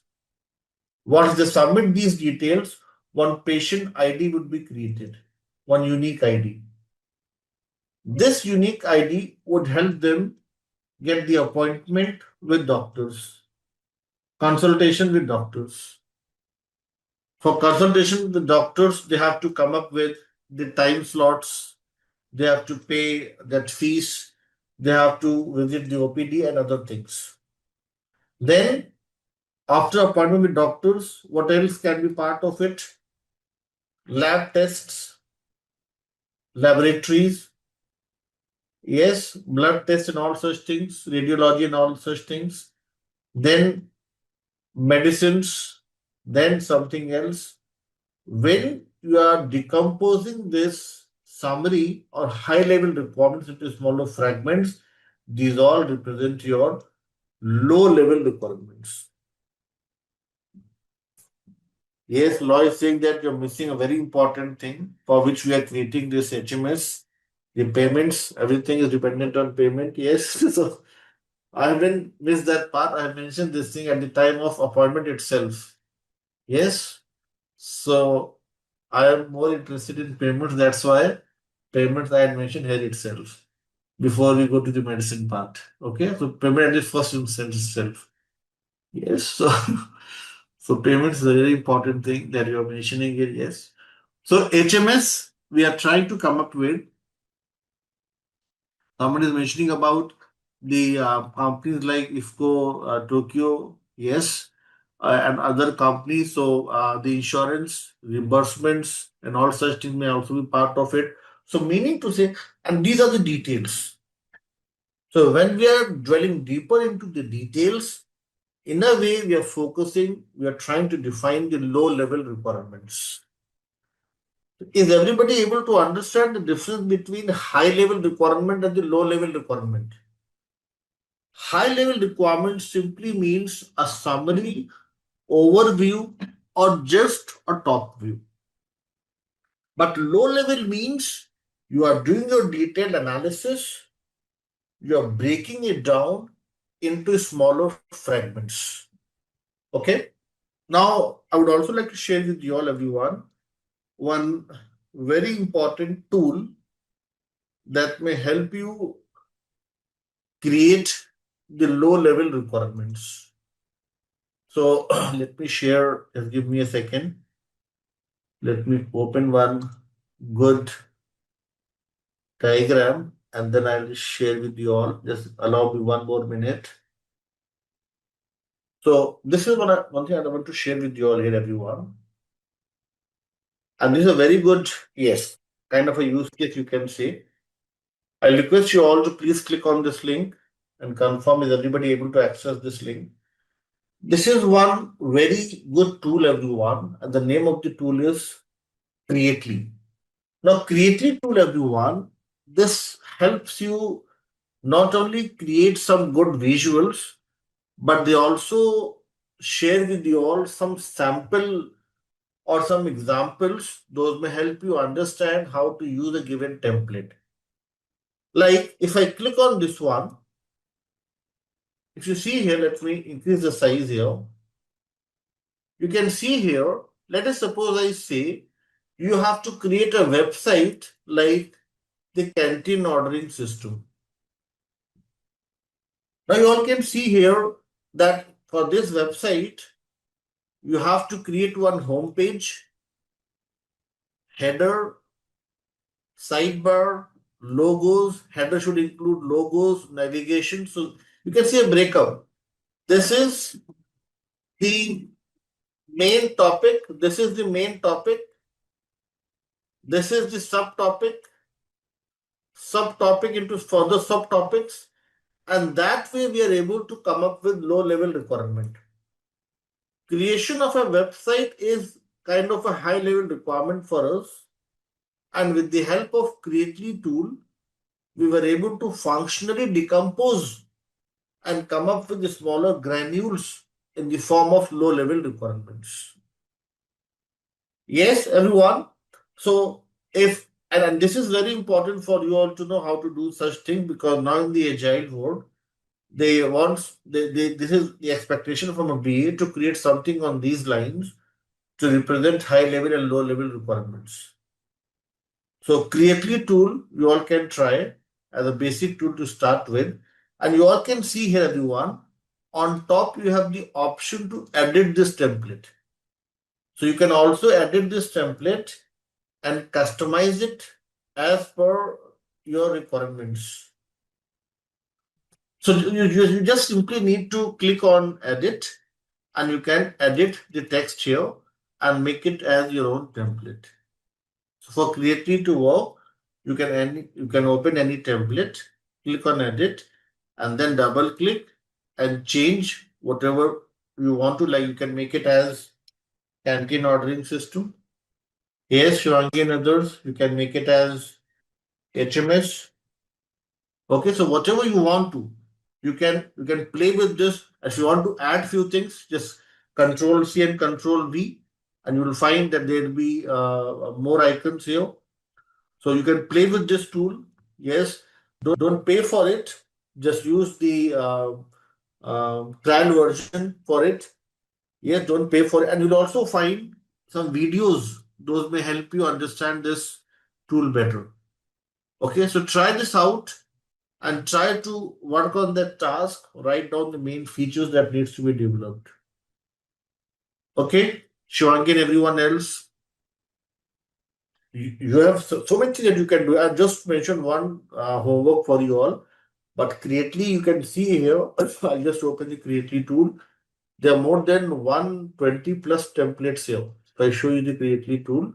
Once they submit these details, one patient ID would be created, one unique ID. This unique ID would help them get the appointment with doctors, consultation with doctors. For consultation with doctors, they have to come up with the time slots, they have to pay that fees, they have to visit the OPD and other things. Then, after appointment with doctors, what else can be part of it? Lab tests, laboratories, yes, blood tests and all such things, radiology and all such things. Then medicines, then something else. When you are decomposing this summary or high level requirements into smaller fragments, these all represent your low level requirements. Yes, law is saying that you're missing a very important thing for which we are creating this HMS. The payments, everything is dependent on payment. Yes, so I haven't missed that part. I have mentioned this thing at the time of appointment itself. Yes, so I am more interested in payments. That's why payments I had mentioned here itself before we go to the medicine part. Okay, so payment at the first instance itself. Yes, so so payments is a very important thing that you are mentioning here. Yes, so HMS we are trying to come up with. Someone is mentioning about the companies like IFCO, Tokyo, yes, and other companies. So the insurance, reimbursements, and all such things may also be part of it. So meaning to say, and these are the details. So when we are dwelling deeper into the details, in a way we are focusing, we are trying to define the low level requirements. Is everybody able to understand the difference between high level requirement and the low level requirement? High level requirement simply means a summary, overview, or just a top view. But low level means you are doing your detailed analysis, you are breaking it down into smaller fragments. Okay. Now, I would also like to share with you all, everyone, one very important tool that may help you create the low level requirements. So let me share, just give me a second. Let me open one good diagram and then I'll share with you all. Just allow me one more minute. So this is one thing I want to share with you all here, everyone. And this is a very good, yes, kind of a use case you can say. I request you all to please click on this link and confirm is everybody able to access this link. This is one very good tool, everyone, and the name of the tool is Creately. Now, Creately tool, everyone, this helps you not only create some good visuals, but they also share with you all some sample or some examples. Those may help you understand how to use a given template. Like if I click on this one, if you see here, let me increase the size here. You can see here, let us suppose I say you have to create a website like the canteen ordering system. Now you all can see here that for this website, you have to create one home page. header, sidebar, logos. Header should include logos, navigation. So you can see a breakup. This is the main topic. This is the main topic. This is the subtopic. Subtopic into further subtopics. And that way we are able to come up with low level requirement. Creation of a website is kind of a high level requirement for us. And with the help of Creately tool, we were able to functionally decompose and come up with the smaller granules in the form of low level requirements. Yes, everyone. So if and this is very important for you all to know how to do such thing, because now in the agile world, this is the expectation from a BA to create something on these lines to represent high level and low level requirements. So Creately tool you all can try as a basic tool to start with, and you all can see here, everyone, on top you have the option to edit this template. So you can also edit this template and customize it as per your requirements. So you just simply need to click on edit, and you can edit the text here and make it as your own template. So for Creately to work, you can open any template, click on edit, and then double click and change whatever you want to. Like you can make it as canteen ordering system. Yes, Shivangi and others, you can make it as HMS. Okay, so whatever you want to, you can play with this. If you want to add few things, just Control C and Control V, and you will find that there will be more icons here. So you can play with this tool. Yes, don't pay for it. Just use the trial version for it. Yes, don't pay for it, and you'll also find some videos. Those may help you understand this tool better. Okay, so try this out and try to work on that task. Write down the main features that needs to be developed. Okay, Shivangi and everyone else, you have so many things that you can do. I just mentioned one homework for you all, but Creately you can see here. I'll just open the Creatly tool. There are more than 120 plus templates here. So I show you the Creatly tool.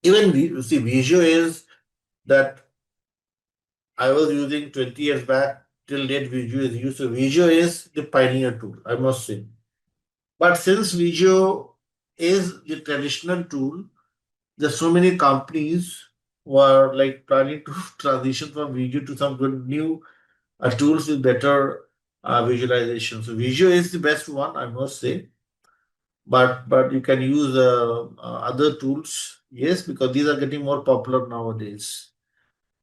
Even we see Visio is that I was using 20 years back till date. Visio is used. So Visio is the pioneer tool, I must say. But since Visio is the traditional tool, there's so many companies who are like planning to transition from Visio to some good new tools with better visualization. So Visio is the best one, I must say. But you can use other tools, yes, because these are getting more popular nowadays.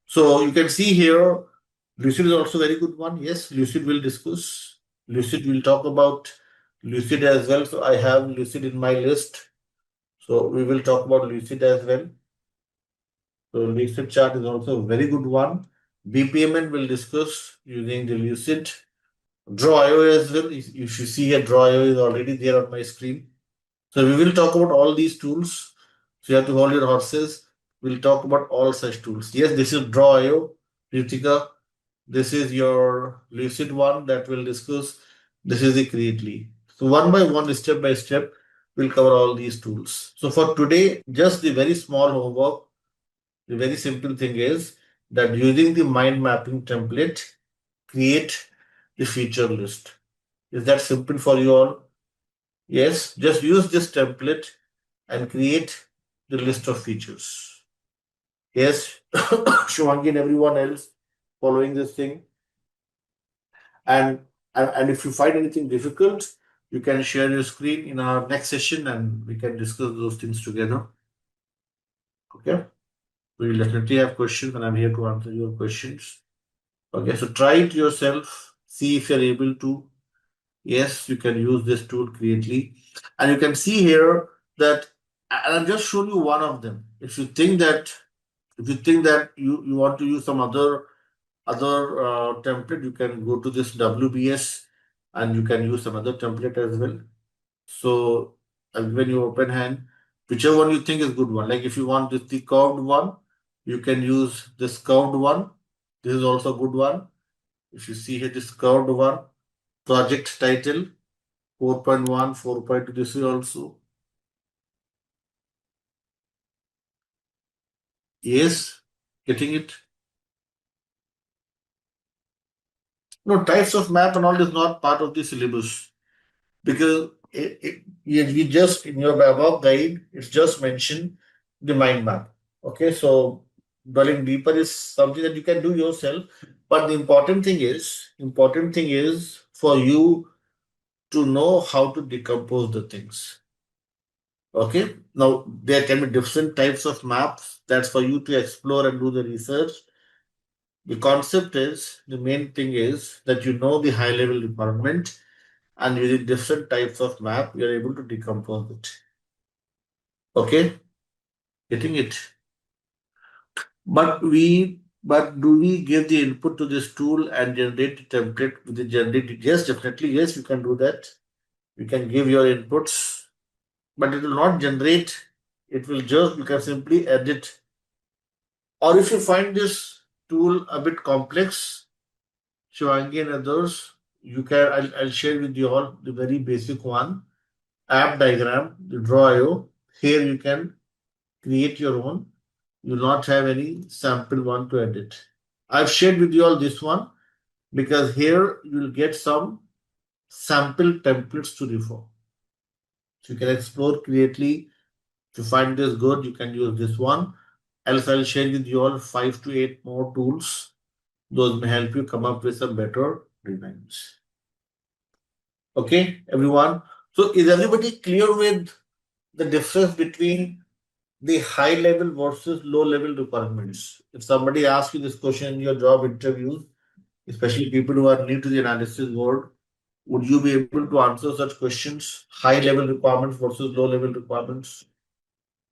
So you can see here, Lucid is also a very good one. Yes, Lucid will discuss. Lucid will talk about Lucid as well. So I have Lucid in my list. So we will talk about Lucid as well. So Lucid chart is also a very good one. BPMN will discuss using the Lucid. Draw.io as well. If you see here, Draw.io is already there on my screen. So we will talk about all these tools. So you have to hold your horses. We'll talk about all such tools. Yes, this is Draw.io, Ritika. This is your Lucid one that we'll discuss. This is the Creately. So one by one, step by step, we'll cover all these tools. So for today, just the very small homework, the very simple thing is that using the mind mapping template, create the feature list. Is that simple for you all? Yes, just use this template and create the list of features. Yes, Shivangi and everyone else following this thing. And if you find anything difficult, you can share your screen in our next session and we can discuss those things together. Okay. We will definitely have questions and I'm here to answer your questions. Okay, so try it yourself, see if you're able to. Yes, you can use this tool Creately. And you can see here that, and I've just shown you one of them. If you think that you want to use some other template, you can go to this WBS and you can use some other template as well. So I'll give you open hand. Whichever one you think is good one. Like if you want this the curved one, you can use this curved one. This is also a good one. If you see here this curved one, project title 4.1, 4.2, this is also. Yes, getting it. No, types of map and all is not part of the syllabus because you just in your BABOK guide, it's just mentioned the mind map. Okay, so dwelling deeper is something that you can do yourself. But the important thing is for you to know how to decompose the things. Okay, now there can be different types of maps. That's for you to explore and do the research. The concept is the main thing is that you know the high level requirement and using different types of map, you're able to decompose it. Okay, getting it. But do we give the input to this tool and generate the template with the generated? Yes, definitely. Yes, you can do that. You can give your inputs, but it will not generate. It will just, you can simply edit. Or if you find this tool a bit complex, Shivangi and others, I'll share with you all the very basic one. App diagram, the draw.io. Here you can create your own. You will not have any sample one to edit. I've shared with you all this one because here you will get some sample templates to refer. So you can explore creatively. If you find this good, you can use this one. Else I'll share with you all 5 to 8 more tools. Those may help you come up with some better designs. Okay, everyone. So is everybody clear with the difference between the high level versus low level requirements? If somebody asks you this question in your job interviews, especially people who are new to the analysis world, would you be able to answer such questions? High level requirements versus low level requirements?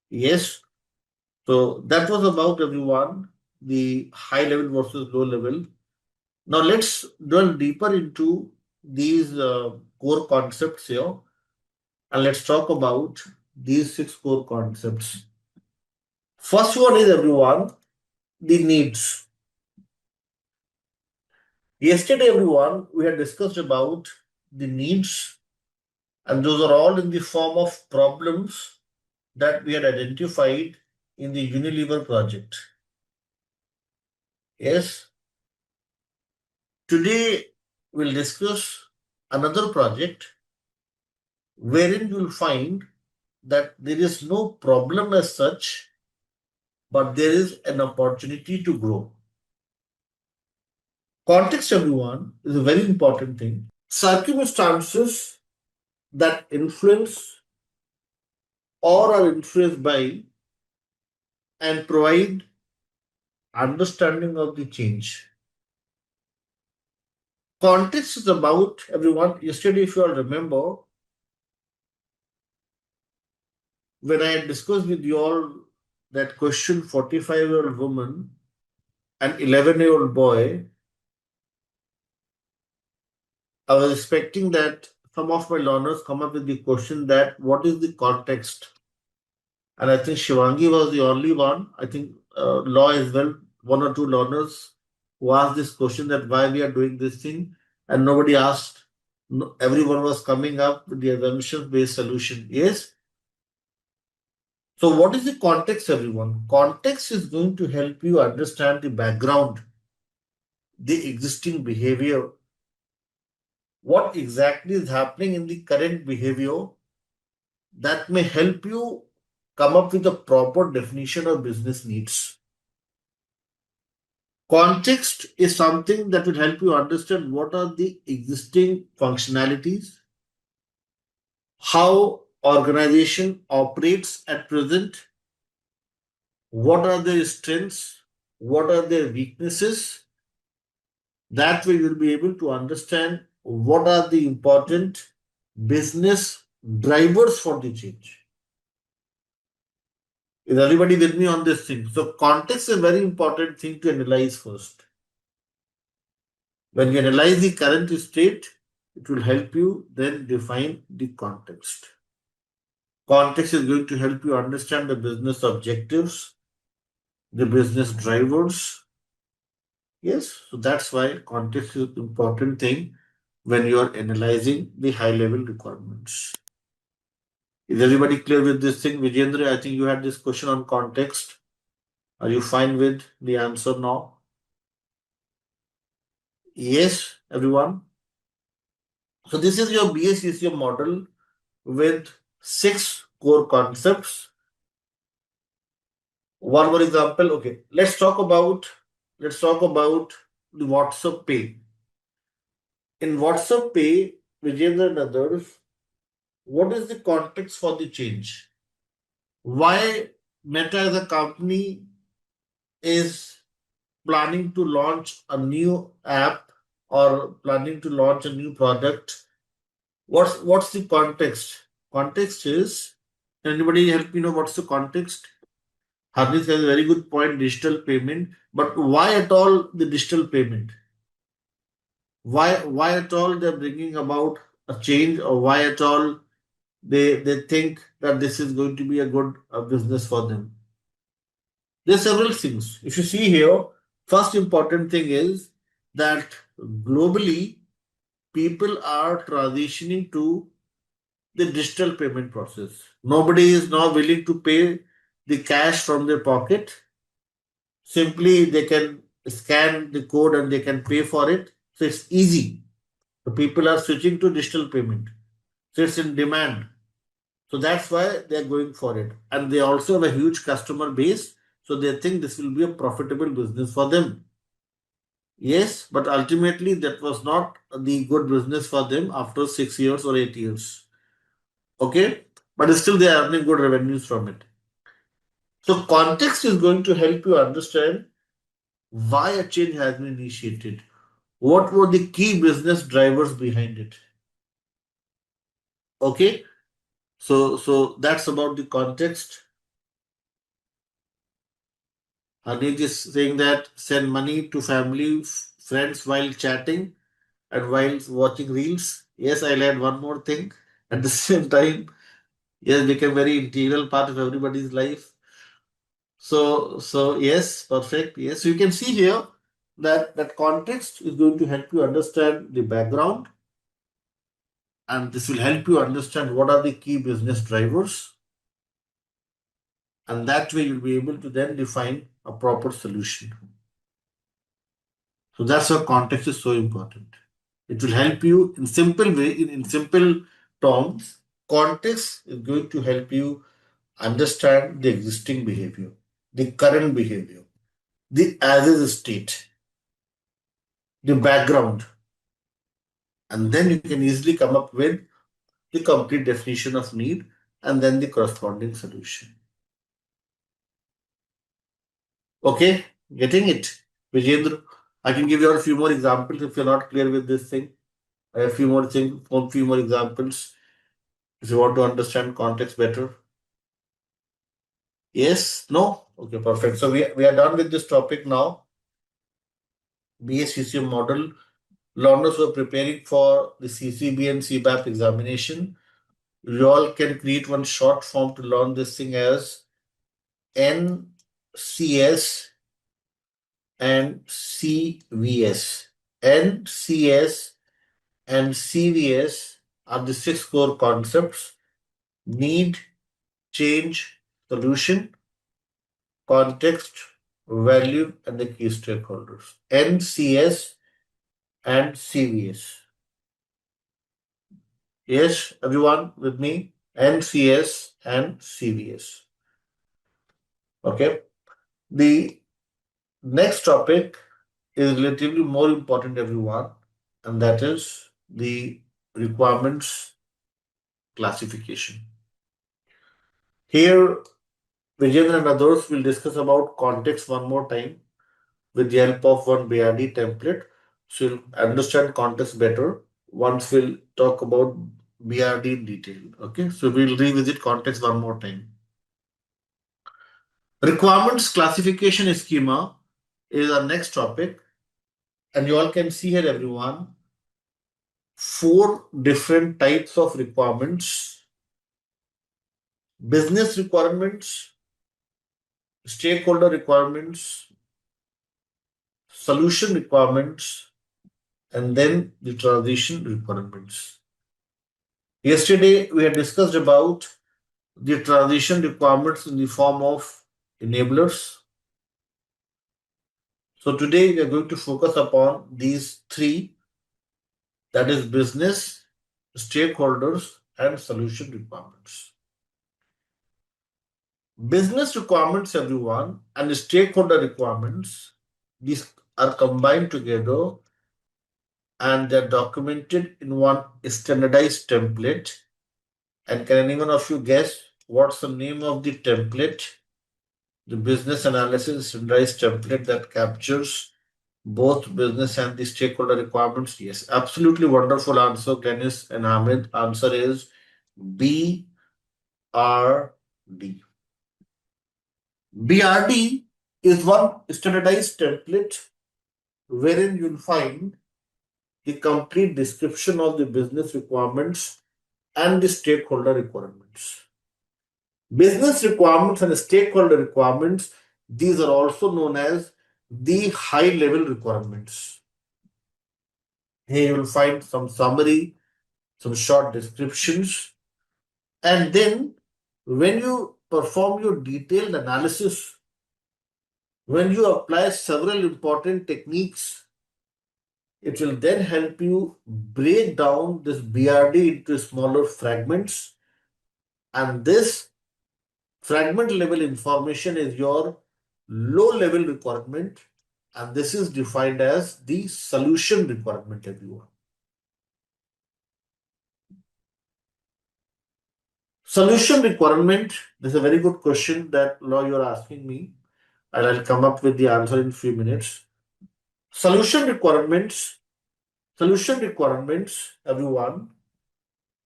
Yes. So that was about everyone, the high level versus low level. Now let's delve deeper into these core concepts here and let's talk about these 6 core concepts. First one is everyone, the needs. Yesterday, everyone, we had discussed about the needs, and those are all in the form of problems that we had identified in the Unilever project. Yes. Today, we'll discuss another project wherein you'll find that there is no problem as such, but there is an opportunity to grow. Context, everyone, is a very important thing. Circumstances that influence or are influenced by and provide understanding of the change. Context is about everyone. Yesterday, if you all remember, when I had discussed with you all that question 45-year-old woman and 11-year-old boy, I was expecting that some of my learners come up with the question that what is the context? And I think Shivangi was the only one. I think law as well, 1 or 2 learners who asked this question that why we are doing this thing, and nobody asked. No, everyone was coming up with the assumption-based solution. Yes. So what is the context, everyone? Context is going to help you understand the background, the existing behavior, what exactly is happening in the current behavior that may help you come up with a proper definition of business needs. Context is something that will help you understand what are the existing functionalities, how organization operates at present, what are their strengths, what are their weaknesses. That way you'll be able to understand what are the important business drivers for the change. Is everybody with me on this thing? So context is a very important thing to analyze first. When you analyze the current state, it will help you then define the context. Context is going to help you understand the business objectives, the business drivers. Yes, so that's why context is an important thing when you are analyzing the high level requirements. Is everybody clear with this thing? Vijendra, I think you had this question on context. Are you fine with the answer now? Yes, everyone. So this is your BACCM model with 6 core concepts. One more example. Okay, let's talk about the WhatsApp Pay. In WhatsApp Pay, Vijendra and others, what is the context for the change? Why Meta as a company is planning to launch a new app or planning to launch a new product? What's the context? Context is, anybody help me know what's the context? Harnis has a very good point, digital payment. But why at all the digital payment? Why at all they're bringing about a change, or why at all they think that this is going to be a good business for them? There are several things. If you see here, first important thing is that globally people are transitioning to the digital payment process. Nobody is now willing to pay the cash from their pocket. Simply they can scan the code and they can pay for it. So it's easy. The people are switching to digital payment. So it's in demand. So that's why they're going for it. And they also have a huge customer base. So they think this will be a profitable business for them. Yes, but ultimately that was not the good business for them after 6 years or 8 years. Okay? But still they are earning good revenues from it. So context is going to help you understand why a change has been initiated. What were the key business drivers behind it? Okay? So that's about the context. Hanij is saying that send money to family, friends while chatting and while watching reels. Yes, I'll add one more thing. At the same time, yes, become very integral part of everybody's life. So yes, perfect. Yes, so you can see here that context is going to help you understand the background, and this will help you understand what are the key business drivers, and that way you'll be able to then define a proper solution. So that's why context is so important. It will help you in simple way, in simple terms. Context is going to help you understand the existing behavior, the current behavior, the as is state, the background, and then you can easily come up with the complete definition of need and then the corresponding solution. Okay, getting it? Vijendra, I can give you a few more examples if you're not clear with this thing. I have a few more things, a few more examples if you want to understand context better. Yes? No? Okay, perfect. So we are done with this topic now. BACCM model. Learners who are preparing for the CCB and CBAP examination, you all can create one short form to learn this thing as NCS and CVS. NCS and CVS are the 6 core concepts: need, change, solution, context, value, and the key stakeholders. NCS and CVS. Yes, everyone with me? NCS and CVS. Okay. The next topic is relatively more important, everyone, and that is the requirements classification. Here, Vijay and others will discuss about context one more time with the help of one BRD template. So you'll understand context better once we'll talk about BRD in detail. Okay, so we'll revisit context one more time. Requirements classification schema is our next topic, and you all can see here, everyone, 4 different types of requirements business requirements, stakeholder requirements, solution requirements, and then the transition requirements. Yesterday, we had discussed about the transition requirements in the form of enablers. So today, we are going to focus upon these three, that is business, stakeholders, and solution requirements. Business requirements, everyone, and stakeholder requirements, these are combined together and they're documented in one standardized template. And can anyone of you guess what's the name of the template? The business analysis standardized template that captures both business and the stakeholder requirements? Yes, absolutely wonderful answer, Dennis and Hamid. Answer is BRD. BRD is one standardized template wherein you'll find the complete description of the business requirements and the stakeholder requirements. Business requirements and stakeholder requirements, these are also known as the high level requirements. Here you will find some summary, some short descriptions, and then when you perform your detailed analysis, when you apply several important techniques, it will then help you break down this BRD into smaller fragments, and this fragment level information is your low level requirement, and this is defined as the solution requirement, everyone. Solution requirement, this is a very good question that now you're asking me, and I'll come up with the answer in a few minutes. Solution requirements, everyone,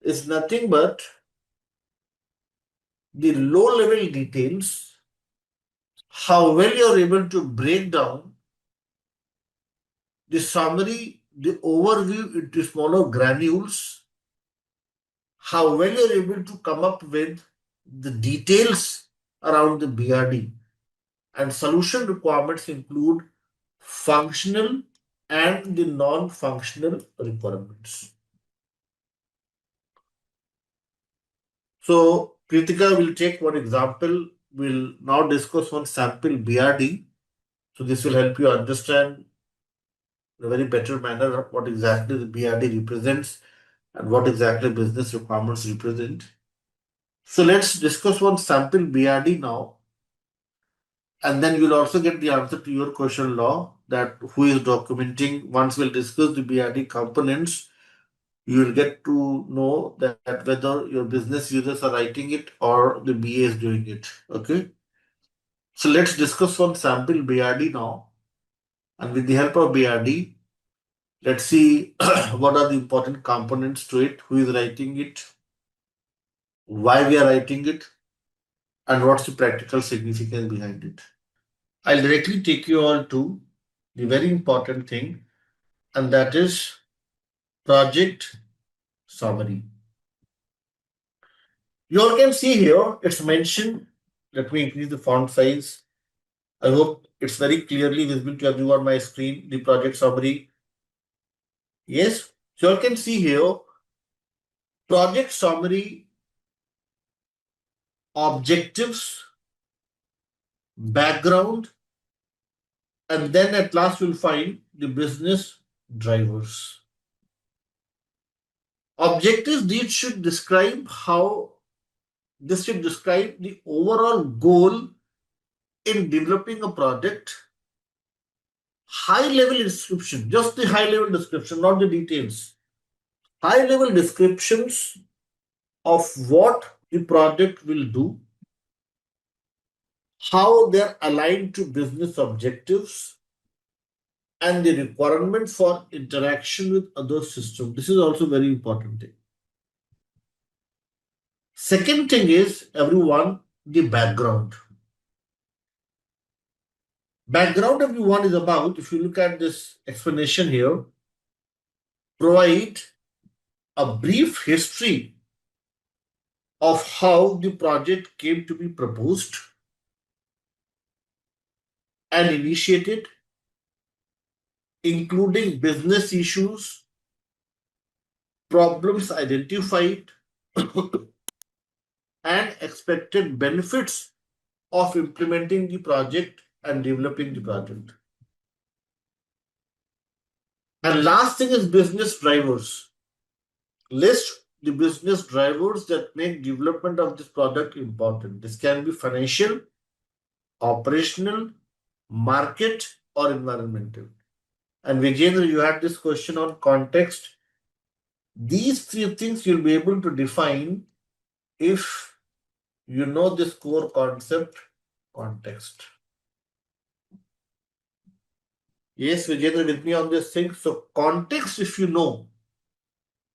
is nothing but the low level details, how well you're able to break down the summary, the overview into smaller granules, how well you're able to come up with the details around the BRD. And solution requirements include functional and the non-functional requirements. So, Kritika will take one example. We'll now discuss one sample BRD. So, this will help you understand in a very better manner what exactly the BRD represents and what exactly business requirements represent. So, let's discuss one sample BRD now. And then you'll also get the answer to your question, Law, that who is documenting. Once we'll discuss the BRD components, you will get to know that whether your business users are writing it or the BA is doing it. Okay. So let's discuss one sample BRD now. And with the help of BRD, let's see what are the important components to it, who is writing it, why we are writing it, and what's the practical significance behind it. I'll directly take you all to the very important thing, and that is project summary. You all can see here, it's mentioned. Let me increase the font size. I hope it's very clearly visible to everyone on my screen, the project summary. Yes, so you all can see here, project summary, objectives, background, and then at last you'll find the business drivers. Objectives, these should describe the overall goal in developing a project. High level description, just the high level description, not the details. High level descriptions of what the project will do, how they're aligned to business objectives, and the requirement for interaction with other systems. This is also very important thing. Second thing is, everyone, the background. Background, everyone, is about, if you look at this explanation here, provide a brief history of how the project came to be proposed and initiated, including business issues, problems identified, and expected benefits of implementing the project and developing the project. And last thing is business drivers. List the business drivers that make development of this product important. This can be financial, operational, market, or environmental. And Vijayendra, you had this question on context. These three things you'll be able to define if you know this core concept, context. Yes, Vijayendra, with me on this thing. So, context, if you know,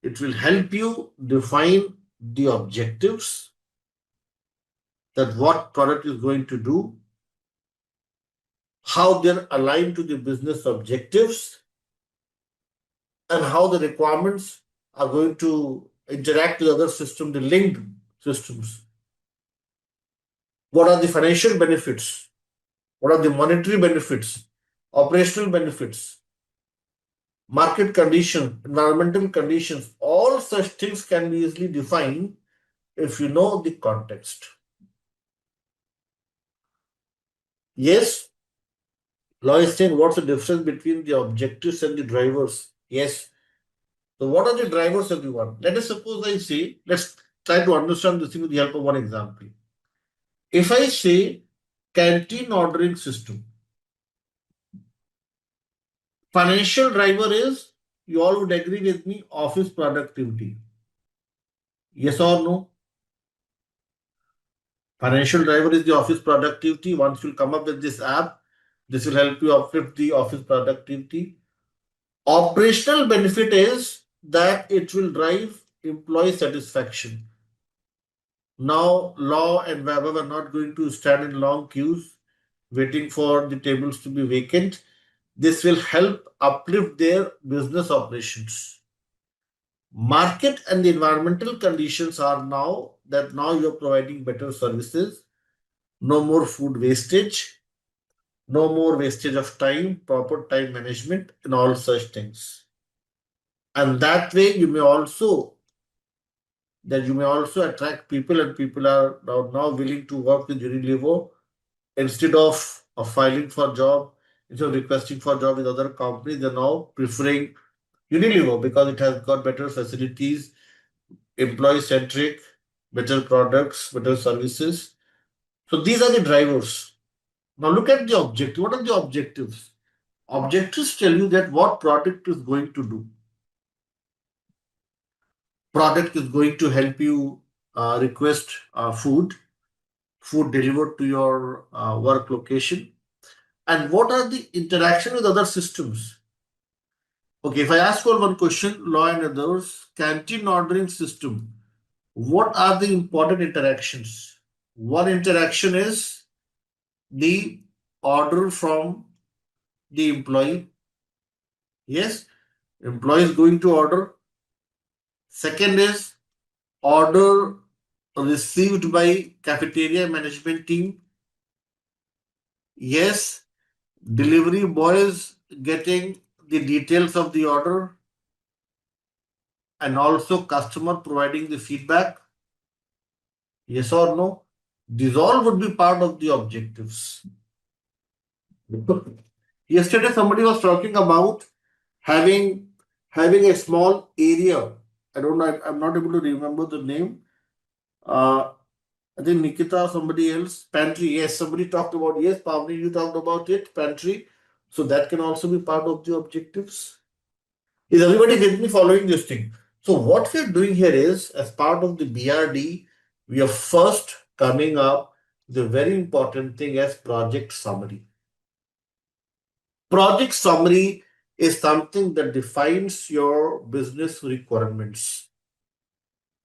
it will help you define the objectives, that what product is going to do, how they're aligned to the business objectives, and how the requirements are going to interact with other systems, the linked systems. What are the financial benefits? What are the monetary benefits? Operational benefits? Market conditions, environmental conditions, all such things can be easily defined if you know the context. Yes, Lois saying, what's the difference between the objectives and the drivers? Yes. So, what are the drivers, everyone? Let us suppose I say, let's try to understand this thing with the help of one example. If I say canteen ordering system, financial driver is, you all would agree with me, office productivity. Yes or no? Financial driver is the office productivity. Once you come up with this app, this will help you uplift the office productivity. Operational benefit is that it will drive employee satisfaction. Now, law and BABOK are not going to stand in long queues waiting for the tables to be vacant. This will help uplift their business operations. Market and the environmental conditions are now that now you're providing better services, no more food wastage, no more wastage of time, proper time management, and all such things. And that way you may also attract people, and people are now willing to work with Unilever instead of filing for job, instead of requesting for job with other companies. They're now preferring Unilever because it has got better facilities, employee centric, better products, better services. So these are the drivers. Now look at the objective. What are the objectives? Objectives tell you that what product is going to do. Product is going to help you request food delivered to your work location. And what are the interaction with other systems? Okay, if I ask you one question, law and others, canteen ordering system, what are the important interactions? One interaction is the order from the employee. Yes, employee is going to order. Second is order received by cafeteria management team. Yes, delivery boy is getting the details of the order, and also customer providing the feedback. Yes or no? These all would be part of the objectives. Yesterday, somebody was talking about having a small area. I don't know. I'm not able to remember the name. I think Nikita, somebody else, pantry. Yes, somebody talked about. Yes, Pavni, you talked about it. Pantry. So that can also be part of the objectives. Is everybody with me following this thing? So what we're doing here is, as part of the BRD, we are first coming up with a very important thing as project summary. Project summary is something that defines your business requirements.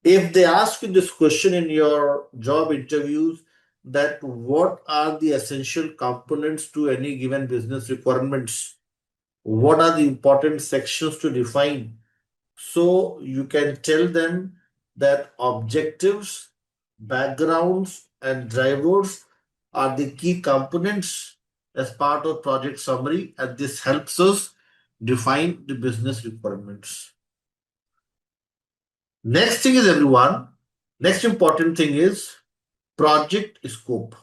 If they ask you this question in your job interviews, that what are the essential components to any given business requirements? What are the important sections to define? So you can tell them that objectives backgrounds, and drivers are the key components as part of project summary, and this helps us define the business requirements. Next thing is everyone, next important thing is project scope.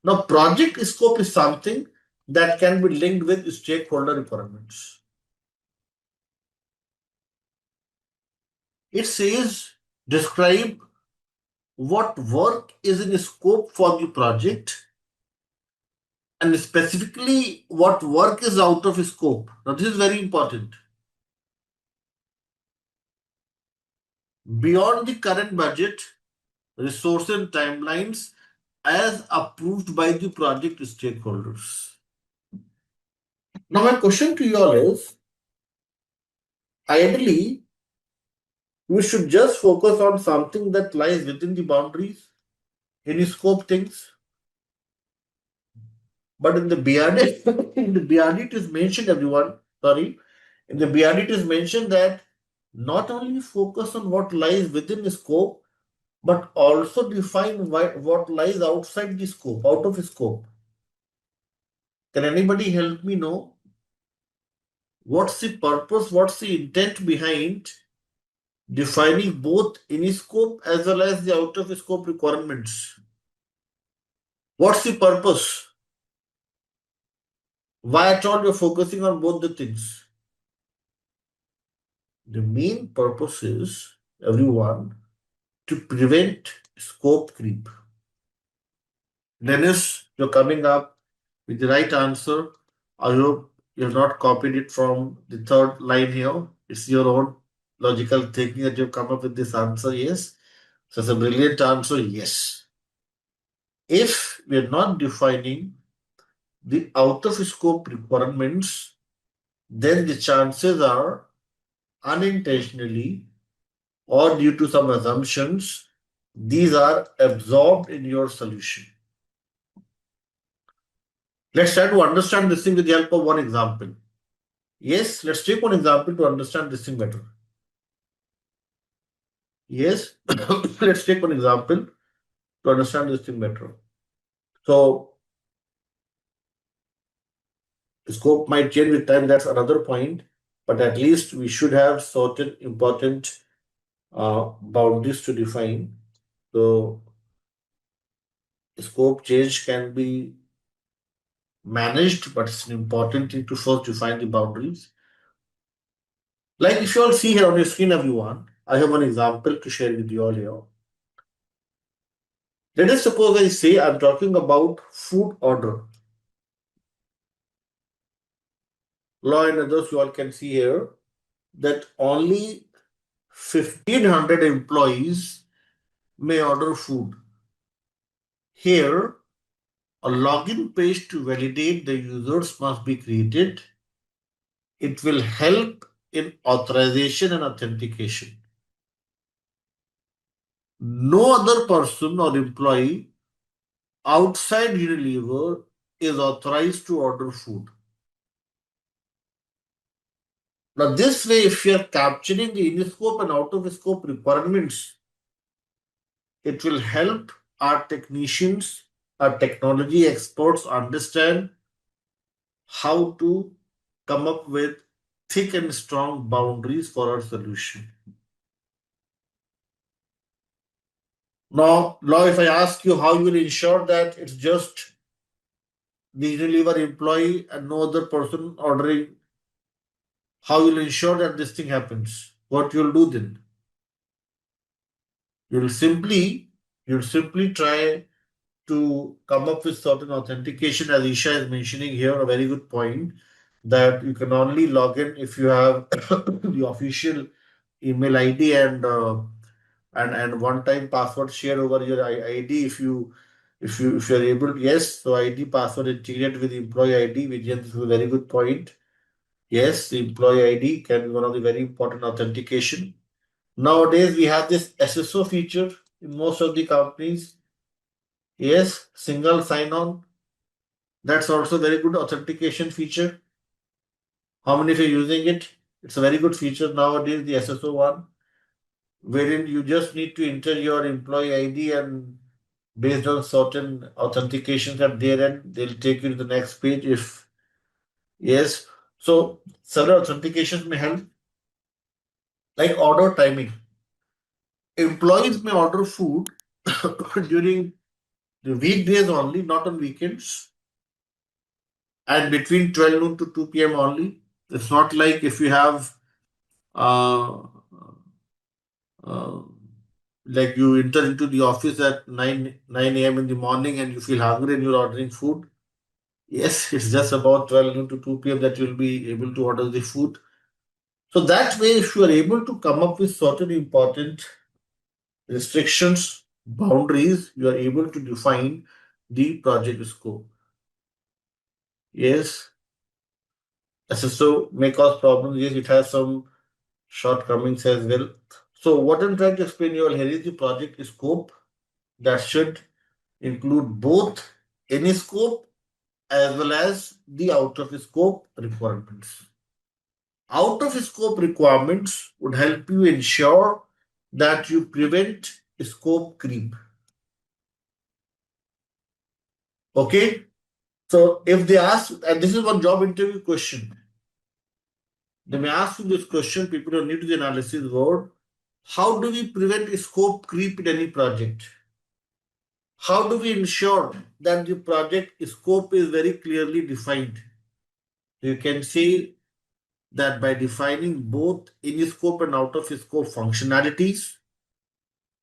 Now, project scope is something that can be linked with stakeholder requirements. It says describe what work is in scope for the project and specifically what work is out of scope. Now, this is very important. Beyond the current budget, resources and timelines as approved by the project stakeholders. Now, my question to you all is ideally, we should just focus on something that lies within the boundaries, in scope things. But in the BRD, in the BRD it is mentioned, everyone, sorry, in the BRD it is mentioned that not only focus on what lies within scope, but also define what lies outside the scope, out of scope. Can anybody help me know what's the purpose, what's the intent behind defining both in scope as well as the out of scope requirements? What's the purpose? Why at all you're focusing on both the things? The main purpose is, everyone, to prevent scope creep. Dennis, you're coming up with the right answer. I hope you've not copied it from the third line here. It's your own logical thinking that you've come up with this answer. Yes. So it's a brilliant answer. Yes. If we're not defining the out of scope requirements, then the chances are unintentionally or due to some assumptions, these are absorbed in your solution. Let's try to understand this thing with the help of one example. Yes, let's take one example to understand this thing better. Yes, let's take one example to understand this thing better. So, scope might change with time, that's another point, but at least we should have certain important boundaries to define. So, scope change can be managed, but it's an important thing to first define the boundaries. Like if you all see here on your screen, everyone, I have one example to share with you all here. Let us suppose I say I'm talking about food order. Law and others you all can see here that only 1500 employees may order food. Here, a login page to validate the users must be created. It will help in authorization and authentication. No other person or employee outside Unilever is authorized to order food. Now, this way, if you are capturing the in-scope and out-of-scope requirements, it will help our technicians, our technology experts understand how to come up with thick and strong boundaries for our solution. Now, if I ask you how you will ensure that it's just the Unilever employee and no other person ordering, how you will ensure that this thing happens? What you'll do then? You'll simply try to come up with certain authentication, as Isha is mentioning here, a very good point, that you can only log in if you have the official email ID and one-time password shared over your ID. If you're able, yes, so ID password integrated with employee ID, which is a very good point. Yes, the employee ID can be one of the very important authentication. Nowadays, we have this SSO feature in most of the companies. Yes, single sign-on. That's also a very good authentication feature. How many of you are using it? It's a very good feature nowadays, the SSO one. wherein you just need to enter your employee ID, and based on certain authentications at their end, they'll take you to the next page if yes. So several authentications may help, like order timing. Employees may order food during the weekdays only, not on weekends, and between 12 noon to 2 p.m. only. It's not like if you have uh, uh, like you enter into the office at 9 a.m. in the morning and you feel hungry and you're ordering food. Yes, it's just about 12 noon to 2 p.m. that you'll be able to order the food. So that way, if you are able to come up with certain important restrictions, boundaries, you are able to define the project scope. Yes, SSO may cause problems. Yes, it has some shortcomings as well. So what I'm trying to explain you all here is the project scope that should include both any scope as well as the out of scope requirements. Out of scope requirements would help you ensure that you prevent scope creep. Okay? So if they ask, and this is one job interview question, they may ask you this question, people who are new to the analysis world, how do we prevent scope creep in any project? How do we ensure that the project scope is very clearly defined? You can say that by defining both in scope and out of scope functionalities,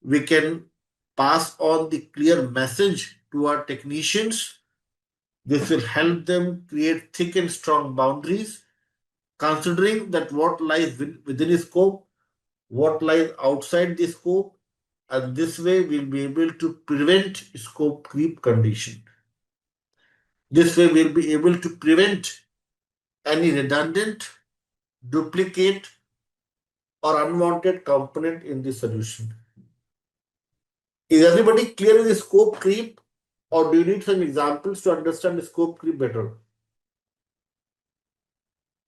we can pass on the clear message to our technicians. This will help them create thick and strong boundaries, considering that what lies within scope, what lies outside the scope, and this way we'll be able to prevent scope creep condition. This way we'll be able to prevent any redundant, duplicate, or unwanted component in the solution. Is everybody clear with the scope creep, or do you need some examples to understand the scope creep better?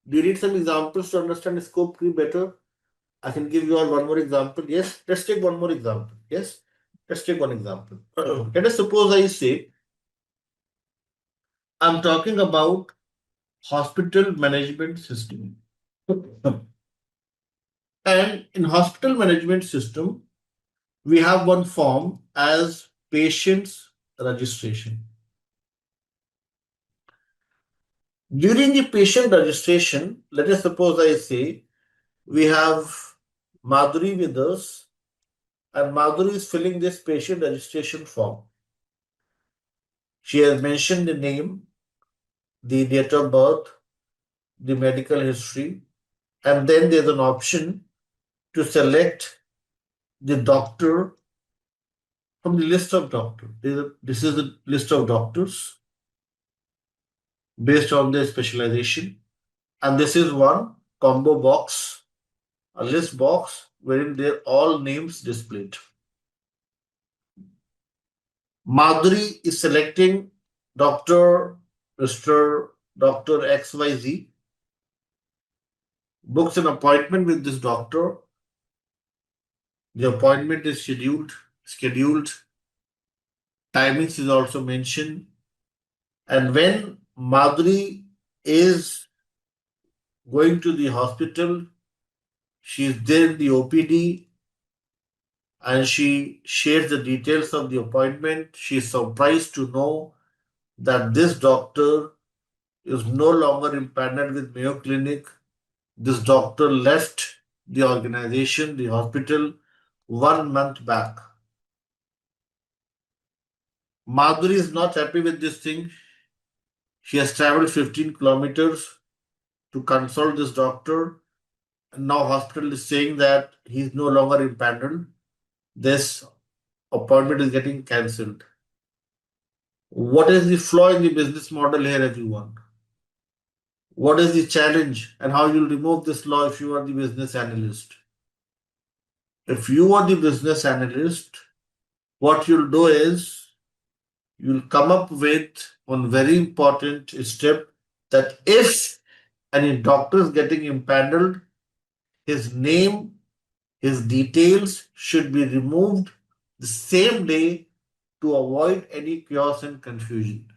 Do you need some examples to understand the scope creep better? I can give you all one more example. Yes, let's take one more example. Yes, let's take one example. Let us suppose I say I'm talking about hospital management system. And in hospital management system, we have one form as patient's registration. During the patient registration, let us suppose I say we have Madhuri with us, and Madhuri is filling this patient registration form. She has mentioned the name, the date of birth, the medical history, and then there's an option to select the doctor from the list of doctors. This is a list of doctors based on their specialization, and this is one combo box, a list box wherein they're all names displayed. Madhuri is selecting Dr. Mr. Dr. XYZ, books an appointment with this doctor. The appointment is scheduled, timings is also mentioned. And when Madhuri is going to the hospital, she is there in the OPD and she shares the details of the appointment. She is surprised to know that this doctor is no longer empaneled with Mayo Clinic. This doctor left the organization, the hospital, 1 month back. Madhuri is not happy with this thing. She has traveled 15 kilometers to consult this doctor. And now hospital is saying that he is no longer empaneled. This appointment is getting cancelled. What is the flaw in the business model here, everyone? What is the challenge and how you'll remove this flaw if you are the business analyst? If you are the business analyst, what you'll do is you'll come up with one very important step that if any doctor is getting impaneled, his name His details should be removed the same day to avoid any chaos and confusion.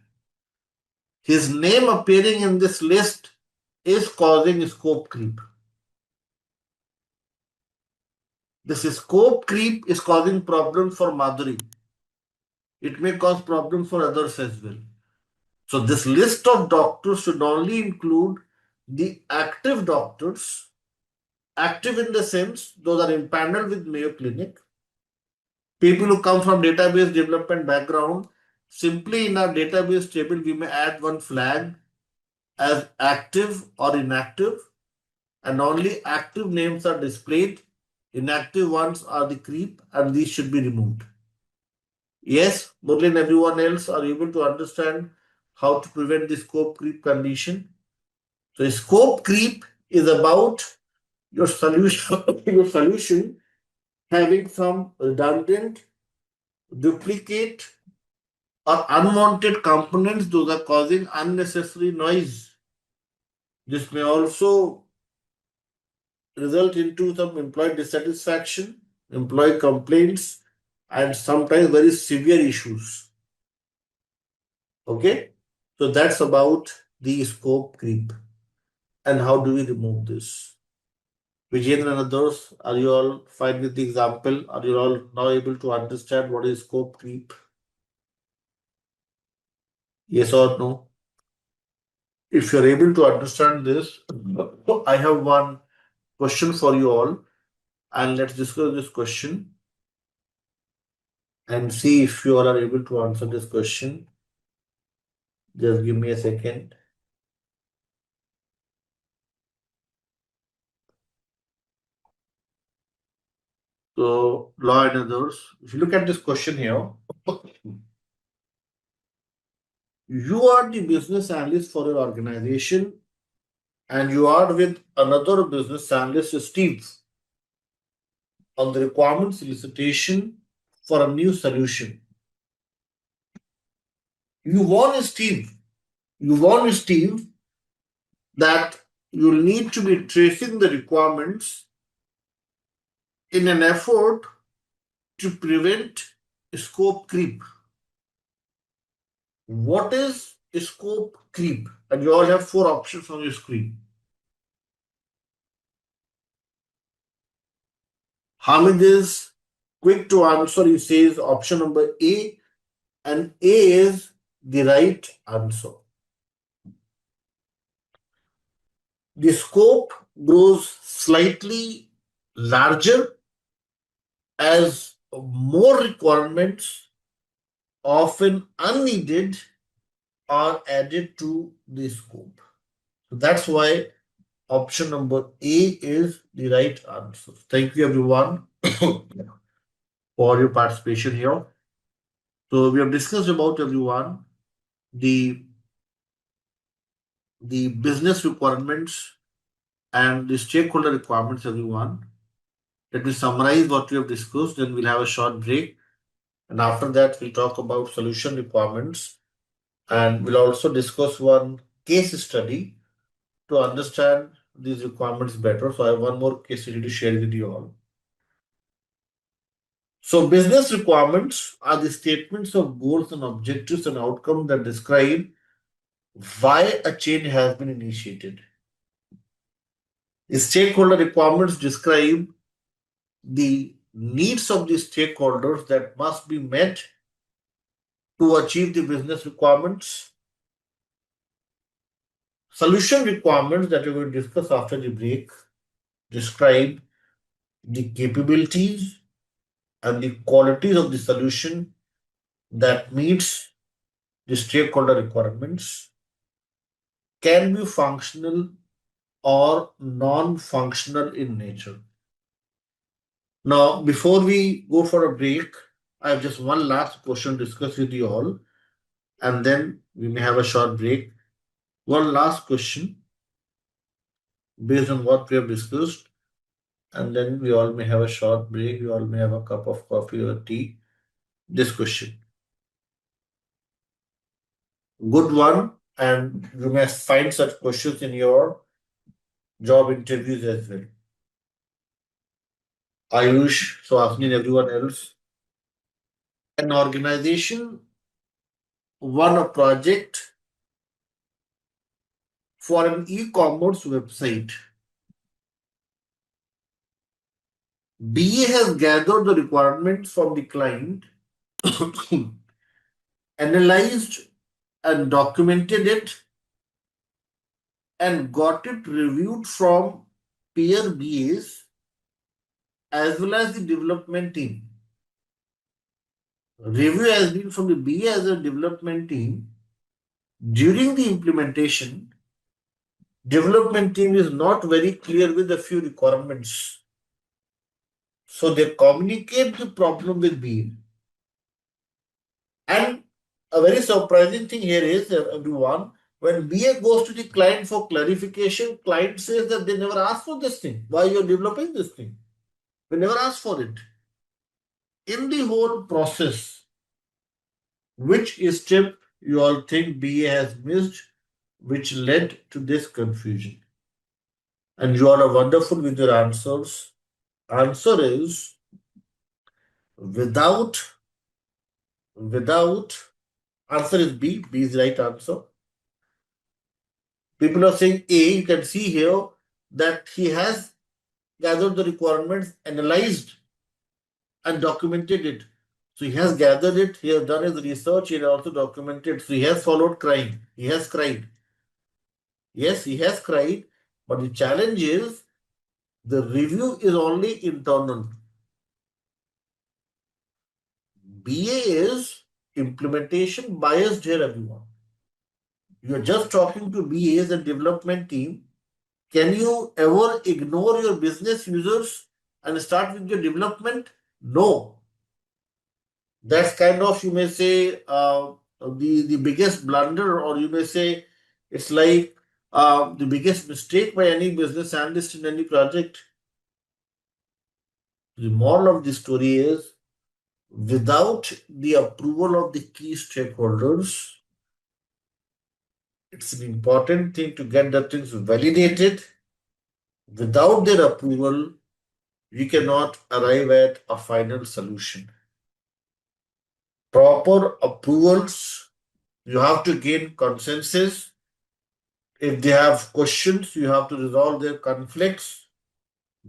His name appearing in this list is causing scope creep. This scope creep is causing problems for Madhuri. It may cause problems for others as well. So, this list of doctors should only include the active doctors, active in the sense those are empaneled with Mayo Clinic, people who come from database development background. Simply in our database table, we may add one flag as active or inactive, and only active names are displayed. Inactive ones are the creep, and these should be removed. Yes, Murli and everyone else are able to understand how to prevent the scope creep condition. So, scope creep is about your solution, your solution having some redundant, duplicate, or unwanted components. Those are causing unnecessary noise. This may also result into some employee dissatisfaction, employee complaints, and sometimes very severe issues. Okay, so that's about the scope creep and how do we remove this. Vijayendra and others, are you all fine with the example? Are you all now able to understand what is scope creep? Yes or no? If you're able to understand this, I have one question for you all, and let's discuss this question and see if you all are able to answer this question. Just give me a second. So, law and others, if you look at this question here, you are the business analyst for your organization and you are with another business analyst, Steve, on the requirement solicitation for a new solution. You warn Steve, that you'll need to be tracing the requirements in an effort to prevent scope creep. What is scope creep? And you all have 4 options on your screen. Hamid is quick to answer. He says option number A, and A is the right answer. The scope grows slightly larger as more requirements, often unneeded, are added to the scope. So that's why option number A is the right answer. Thank you, everyone, for your participation here. So we have discussed about, everyone, the business requirements and the stakeholder requirements, everyone. Let me summarize what we have discussed, then we'll have a short break. And after that, we'll talk about solution requirements. And we'll also discuss one case study to understand these requirements better. So I have one more case study to share with you all. So business requirements are the statements of goals and objectives and outcomes that describe why a change has been initiated. The stakeholder requirements describe the needs of the stakeholders that must be met to achieve the business requirements. Solution requirements that we will discuss after the break describe the capabilities and the qualities of the solution that meets the stakeholder requirements, can be functional or non-functional in nature. Now, before we go for a break, I have just one last question to discuss with you all, and then we may have a short break. One last question based on what we have discussed, and then we all may have a short break. We all may have a cup of coffee or tea. This question, good one, and you may find such questions in your job interviews as well. Ayush, Swapni, and everyone else. An organization won a project for an e-commerce website. BA has gathered the requirements from the client, analyzed and documented it, and got it reviewed from peer BAs as well as the development team. Review has been from the BA as a development team. During the implementation, development team is not very clear with a few requirements. So they communicate the problem with BA. And a very surprising thing here is, everyone, when BA goes to the client for clarification, client says that they never asked for this thing. Why you're developing this thing? We never asked for it. In the whole process, which step you all think BA has missed, which led to this confusion? And you all are wonderful with your answers. Answer is without, without, answer is B. B is the right answer. People are saying A. You can see here that he has gathered the requirements, analyzed and documented it. So he has gathered it, he has done his research, he has also documented. So he has followed crying. He has cried. Yes, he has cried, but the challenge is the review is only internal. BA is implementation biased here, everyone. You're just talking to BAs and development team. Can you ever ignore your business users and start with your development? No. That's kind of, you may say, the biggest blunder, or you may say it's like the biggest mistake by any business analyst in any project. The moral of the story is without the approval of the key stakeholders, it's an important thing to get the things validated. Without their approval, you cannot arrive at a final solution. Proper approvals, you have to gain consensus. If they have questions, you have to resolve their conflicts,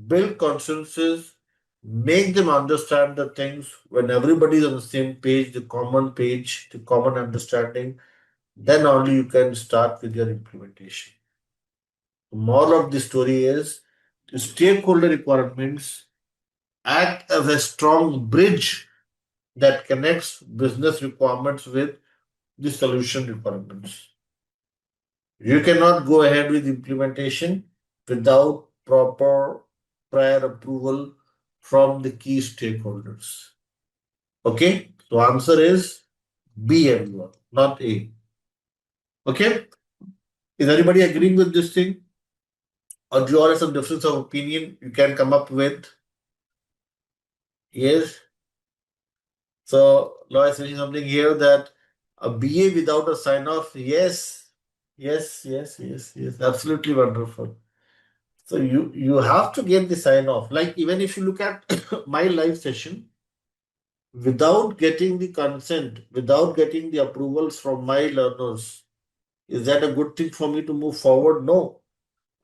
build consensus, make them understand the things. When everybody is on the same page, the common understanding, then only you can start with your implementation. The moral of the story is the stakeholder requirements act as a strong bridge that connects business requirements with the solution requirements. You cannot go ahead with implementation without proper prior approval from the key stakeholders. Okay, so answer is B, everyone, not A. Okay, is anybody agreeing with this thing? Or do you all have some difference of opinion you can come up with? Yes. So Law is saying something here that a BA without a sign off. Yes, yes. Absolutely wonderful. So you have to get the sign off. Like even if you look at my live session, without getting the consent, without getting the approvals from my learners, is that a good thing for me to move forward? No.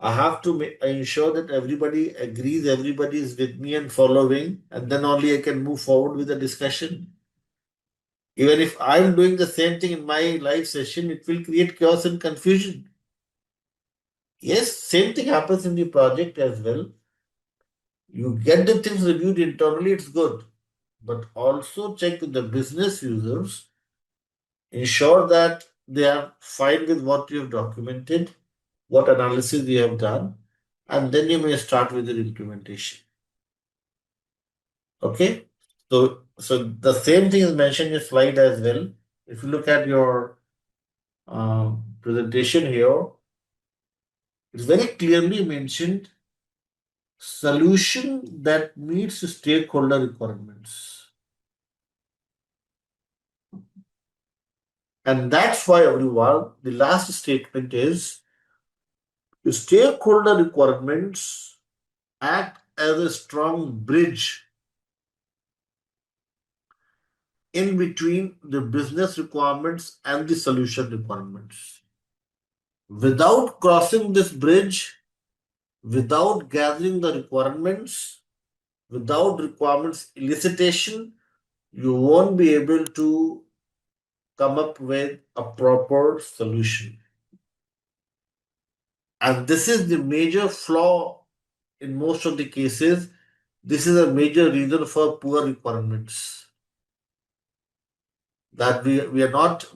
I have to ensure that everybody agrees, everybody is with me and following, and then only I can move forward with the discussion. Even if I'm doing the same thing in my live session, it will create chaos and confusion. Yes, same thing happens in the project as well. You get the things reviewed internally, it's good. But also check with the business users, ensure that they are fine with what you have documented, what analysis you have done, and then you may start with the implementation. Okay? So the same thing is mentioned in your slide as well. If you look at your presentation here, it's very clearly mentioned solution that meets stakeholder requirements. And that's why, everyone, the last statement is the stakeholder requirements act as a strong bridge in between the business requirements and the solution requirements. Without crossing this bridge, without gathering the requirements, without requirements elicitation, you won't be able to come up with a proper solution. And this is the major flaw in most of the cases. This is a major reason for poor requirements. That we are not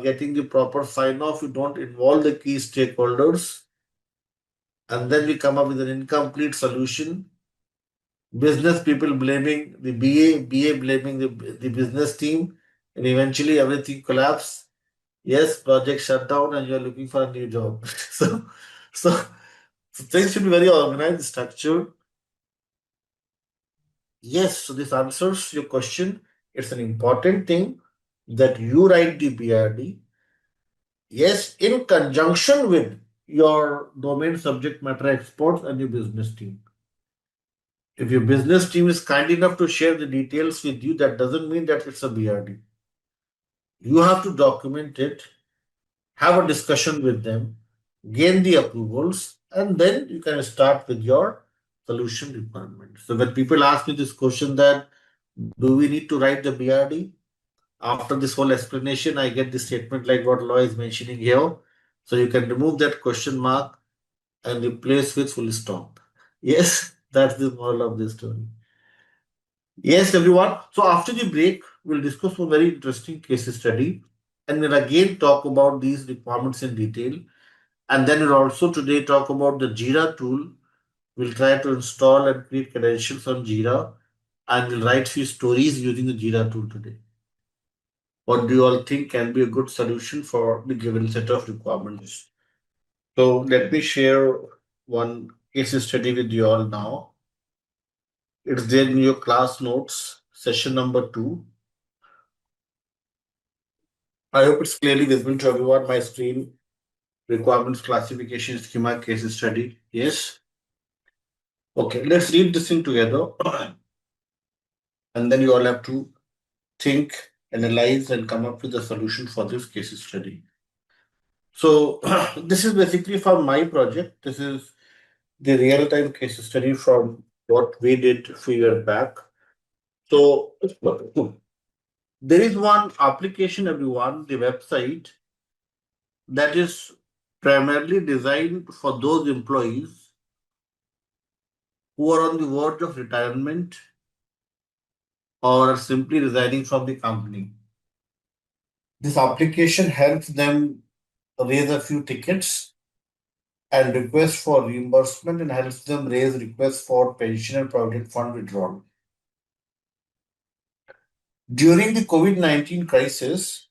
getting the proper sign off. We don't involve the key stakeholders, and then we come up with an incomplete solution. Business people blaming the BA blaming the business team, and eventually everything collapse. Yes, project shut down, and you're looking for a new job. so, so, so things should be very organized, structured. Yes, so this answers your question. It's an important thing that you write the BRD. Yes, in conjunction with your domain subject matter experts and your business team. If your business team is kind enough to share the details with you, that doesn't mean that it's a BRD. You have to document it, have a discussion with them, gain the approvals, and then you can start with your solution requirement. So when people ask me this question that do we need to write the BRD? After this whole explanation, I get the statement like what Law is mentioning here. So you can remove that question mark and replace with full stop. Yes, that's the moral of this story. Yes, everyone. So after the break, we'll discuss a very interesting case study and we'll again talk about these requirements in detail. And then we'll also today talk about the Jira tool. We'll try to install and create credentials on Jira and we'll write few stories using the Jira tool today. What do you all think can be a good solution for the given set of requirements? So let me share one case study with you all now. It's there in your class notes, session number 2. I hope it's clearly visible to everyone. My screen, requirements classification schema case study. Yes. Okay, let's read this thing together. And then you all have to think, analyze, and come up with a solution for this case study. So this is basically from my project. This is the real-time case study from what we did a few years back. So there is one application, everyone, the website that is primarily designed for those employees who are on the verge of retirement or are simply resigning from the company. This application helps them raise a few tickets and request for reimbursement and helps them raise requests for pension and provident fund withdrawal. During the COVID-19 crisis,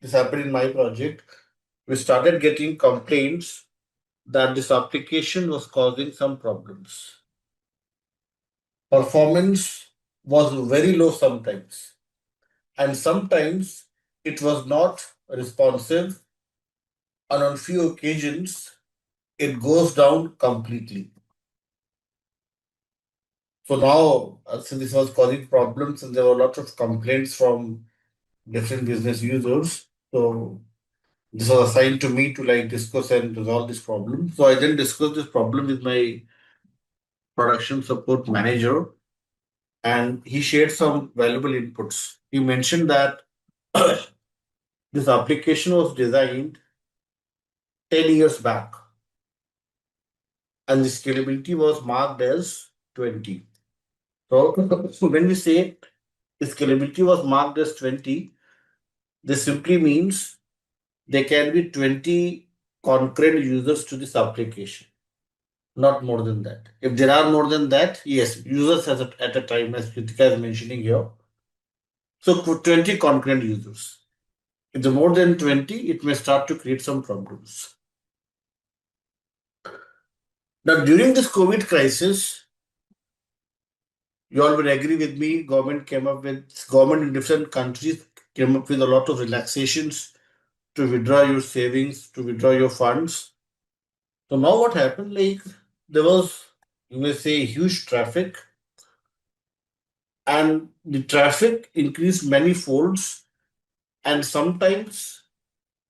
this happened in my project, we started getting complaints that this application was causing some problems. Performance was very low sometimes, and sometimes it was not responsive, and on few occasions it goes down completely. So now, since this was causing problems and there were lots of complaints from different business users, so this was assigned to me to like discuss and resolve this problem. So I then discussed this problem with my production support manager, and he shared some valuable inputs. He mentioned that this application was designed 10 years back, and the scalability was marked as 20. So when we say the scalability was marked as 20, this simply means there can be 20 concurrent users to this application, not more than that. If there are more than that, yes, users at a time, as Kritika is mentioning here. So 20 concurrent users. If there are more than 20, it may start to create some problems. Now, during this COVID crisis, you all will agree with me, government in different countries came up with a lot of relaxations to withdraw your savings, to withdraw your funds. So now what happened, like there was you may say huge traffic, and the traffic increased many folds, and sometimes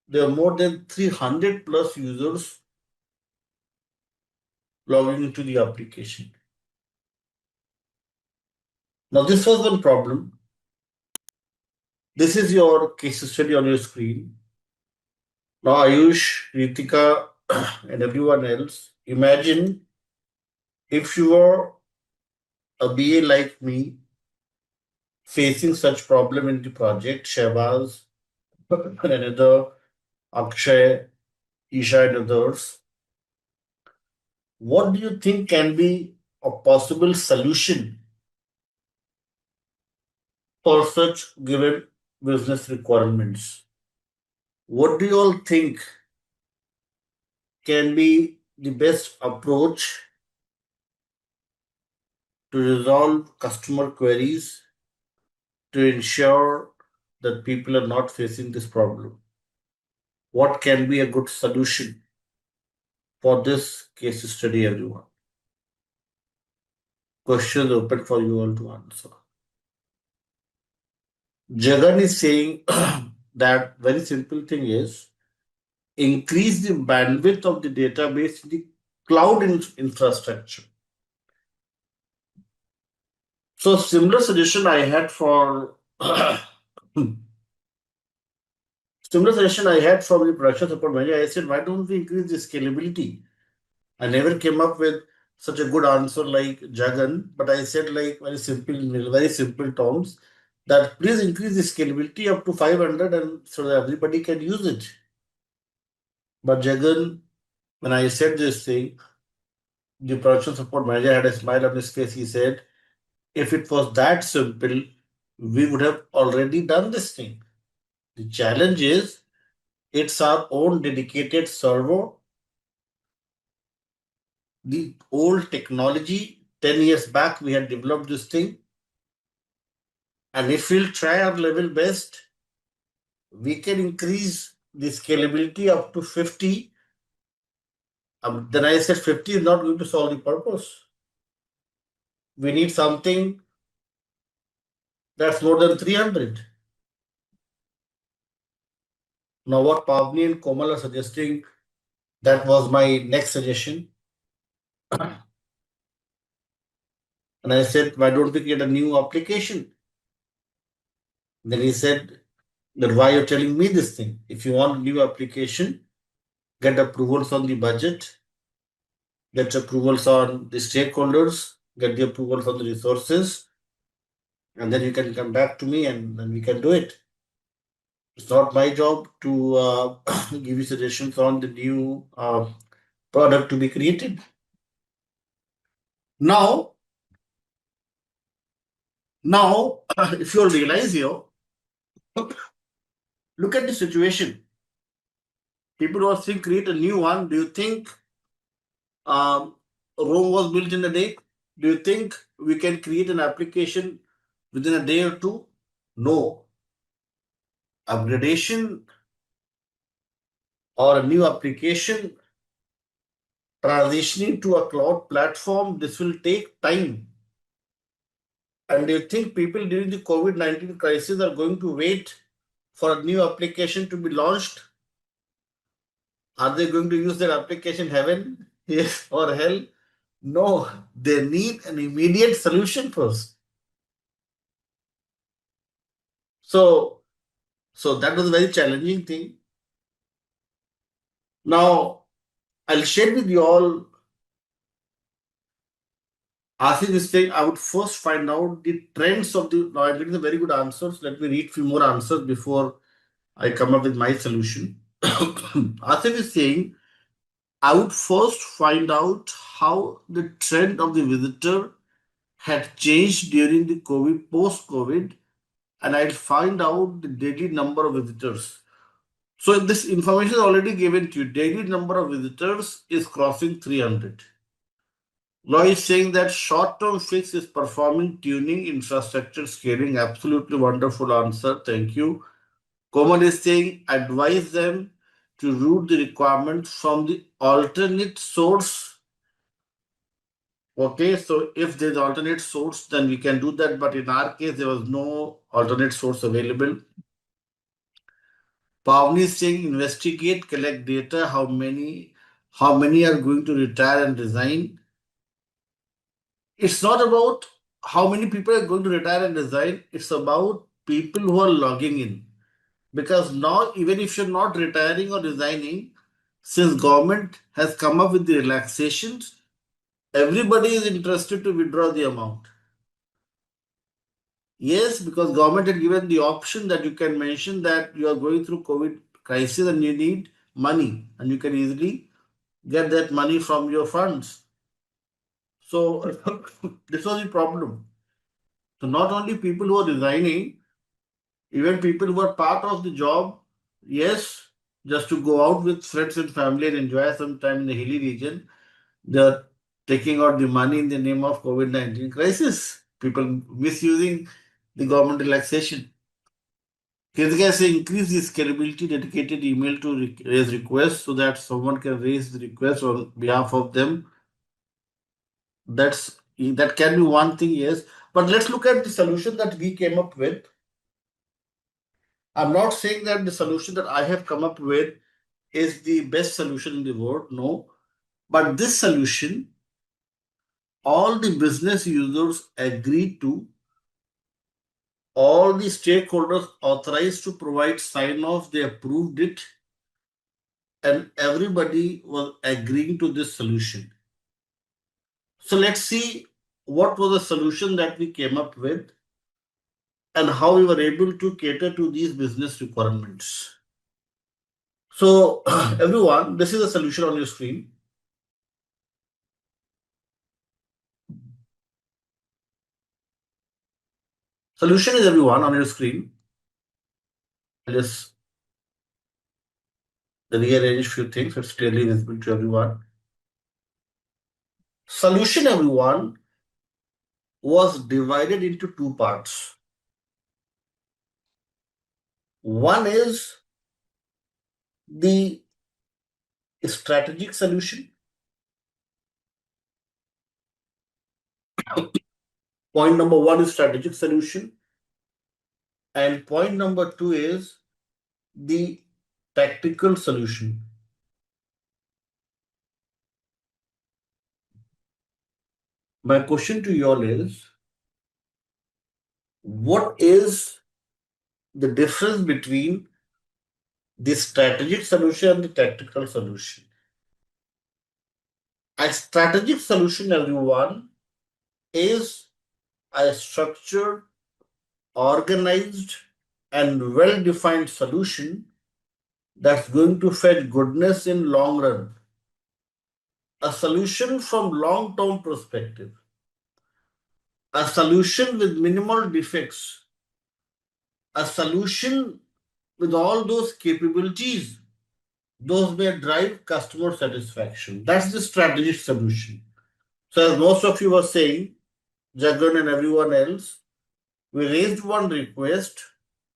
there are more than 300 plus users logging into the application. Now, this was one problem. This is your case study on your screen. Now, Ayush, Ritika, and everyone else, imagine if you were a BA like me facing such problem in the project, Shehbaz, and another, Akshay, Isha, and others. What do you think can be a possible solution for such given business requirements? What do you all think can be the best approach to resolve customer queries to ensure that people are not facing this problem? What can be a good solution for this case study, everyone? Questions open for you all to answer. Jagan is saying that very simple thing is increase the bandwidth of the database in the cloud infrastructure. So similar suggestion I had for similar suggestion I had from the production support manager. I said, why don't we increase the scalability? I never came up with such a good answer like Jagan, but I said like very simple terms that please increase the scalability up to 500 and so that everybody can use it. But Jagan, when I said this thing, the production support manager had a smile on his face. He said, if it was that simple, we would have already done this thing. The challenge is it's our own dedicated server, the old technology. 10 years back, we had developed this thing. And if we'll try our level best, we can increase the scalability up to 50. Then I said 50 is not going to solve the purpose. We need something that's more than 300. Now, what Pavni and Komal are suggesting, that was my next suggestion. And I said, why don't we create a new application? Then he said, that why you're telling me this thing? If you want a new application, get approvals on the budget, get approvals on the stakeholders, get the approvals on the resources, and then you can come back to me and then we can do it. It's not my job to give you suggestions on the new product to be created. Now, if you realize here, look at the situation. People who are saying create a new one. Do you think Rome was built in a day? Do you think we can create an application within a day or two? No. Upgradation or a new application transitioning to a cloud platform, this will take time. And do you think people during the COVID-19 crisis are going to wait for a new application to be launched? Are they going to use their application heaven, yes, or hell? No, they need an immediate solution first. So that was a very challenging thing. Now, I'll share with you all. Asking this thing, I would first find out the trends of the. Now, I'm getting the very good answers. Let me read few more answers before I come up with my solution. Asif is saying, I would first find out how the trend of the visitor had changed during the COVID, post-COVID, and I'd find out the daily number of visitors. So this information is already given to you. Daily number of visitors is crossing 300. Loy is saying that short-term fix is performing tuning, infrastructure scaling. Absolutely wonderful answer. Thank you. Komal is saying advise them to route the requirements from the alternate source Okay, so if there's alternate source, then we can do that. But in our case, there was no alternate source available. Pavni is saying investigate, collect data, how many are going to retire and resign. It's not about how many people are going to retire and resign, it's about people who are logging in. Because now, even if you're not retiring or resigning, since government has come up with the relaxations, everybody is interested to withdraw the amount. Yes, because government had given the option that you can mention that you are going through COVID crisis and you need money, and you can easily get that money from your funds. So this was the problem. So not only people who are resigning, even people who are part of the job, yes, just to go out with friends and family and enjoy some time in the hilly region, they are taking out the money in the name of COVID-19 crisis. People misusing the government relaxation. Kritika say increase the scalability dedicated email to raise requests so that someone can raise the request on behalf of them. That can be one thing, yes. But let's look at the solution that we came up with. I'm not saying that the solution that I have come up with is the best solution in the world. No. But this solution, all the business users agreed to, all the stakeholders authorized to provide sign off, they approved it, and everybody was agreeing to this solution. So let's see what was the solution that we came up with and how we were able to cater to these business requirements. So, everyone, this is the solution on your screen. Solution is everyone on your screen. I'll just rearrange a few things so it's clearly visible to everyone. Solution, everyone, was divided into two parts. One is the strategic solution. Point number one is strategic solution. And point number two is the tactical solution. My question to you all is, what is the difference between the strategic solution and the tactical solution? A strategic solution, everyone, is a structured, organized, and well-defined solution that's going to fetch goodness in long run. A solution from long-term perspective. A solution with minimal defects. A solution with all those capabilities, those may drive customer satisfaction. That's the strategic solution. So as most of you were saying, Jagan and everyone else, we raised one request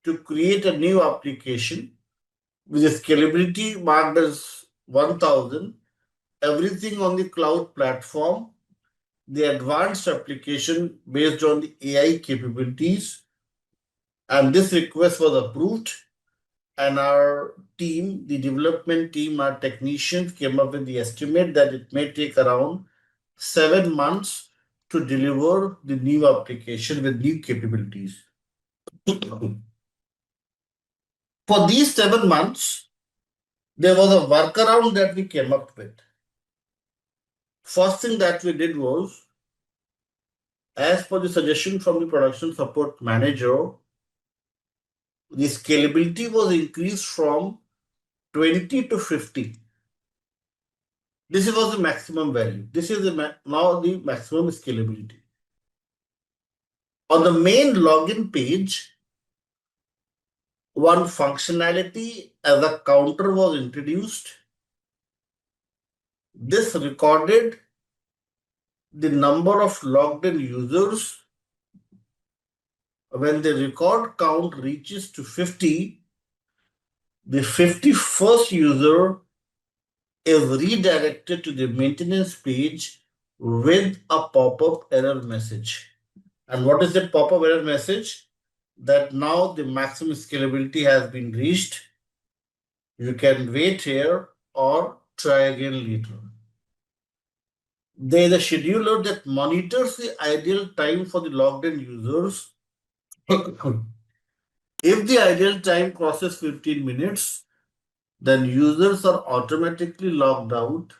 to create a new application with a scalability marked as 1000, everything on the cloud platform, the advanced application based on the AI capabilities, and this request was approved. And our team, the development team, our technicians came up with the estimate that it may take around 7 months to deliver the new application with new capabilities. For these 7 months, there was a workaround that we came up with. First thing that we did was, as per the suggestion from the production support manager, the scalability was increased from 20 to 50. This was the maximum value. This is now the maximum scalability. On the main login page, one functionality as a counter was introduced. This recorded the number of logged in users. When the record count reaches to 50, the 51st user is redirected to the maintenance page with a pop-up error message. And what is that pop-up error message? That now the maximum scalability has been reached. You can wait here or try again later. There is a scheduler that monitors the ideal time for the logged in users. If the ideal time crosses 15 minutes, then users are automatically logged out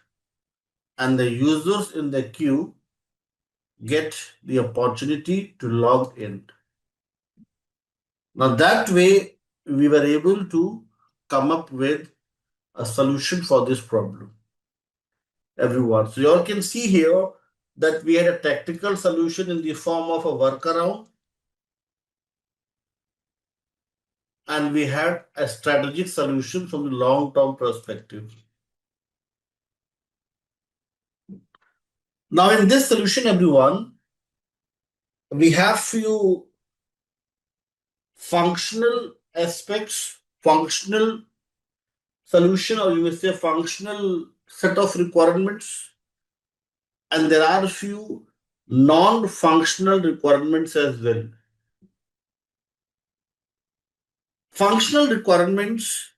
and the users in the queue get the opportunity to log in. Now, that way, we were able to come up with a solution for this problem, everyone. So, you all can see here that we had a tactical solution in the form of a workaround, and we had a strategic solution from the long-term perspective. Now, in this solution, everyone, we have few functional aspects, functional solution, or you may say functional set of requirements, and there are few non-functional requirements as well. Functional requirements,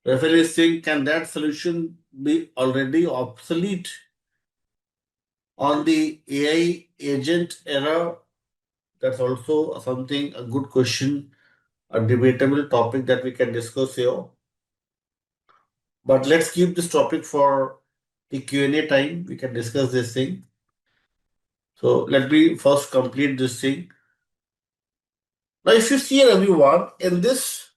Rafael is saying, can that solution be already obsolete on the AI agent era? That's also something, a good question, a debatable topic that we can discuss here. But let's keep this topic for the Q&A time. We can discuss this thing. So let me first complete this thing. Now, if you see everyone in this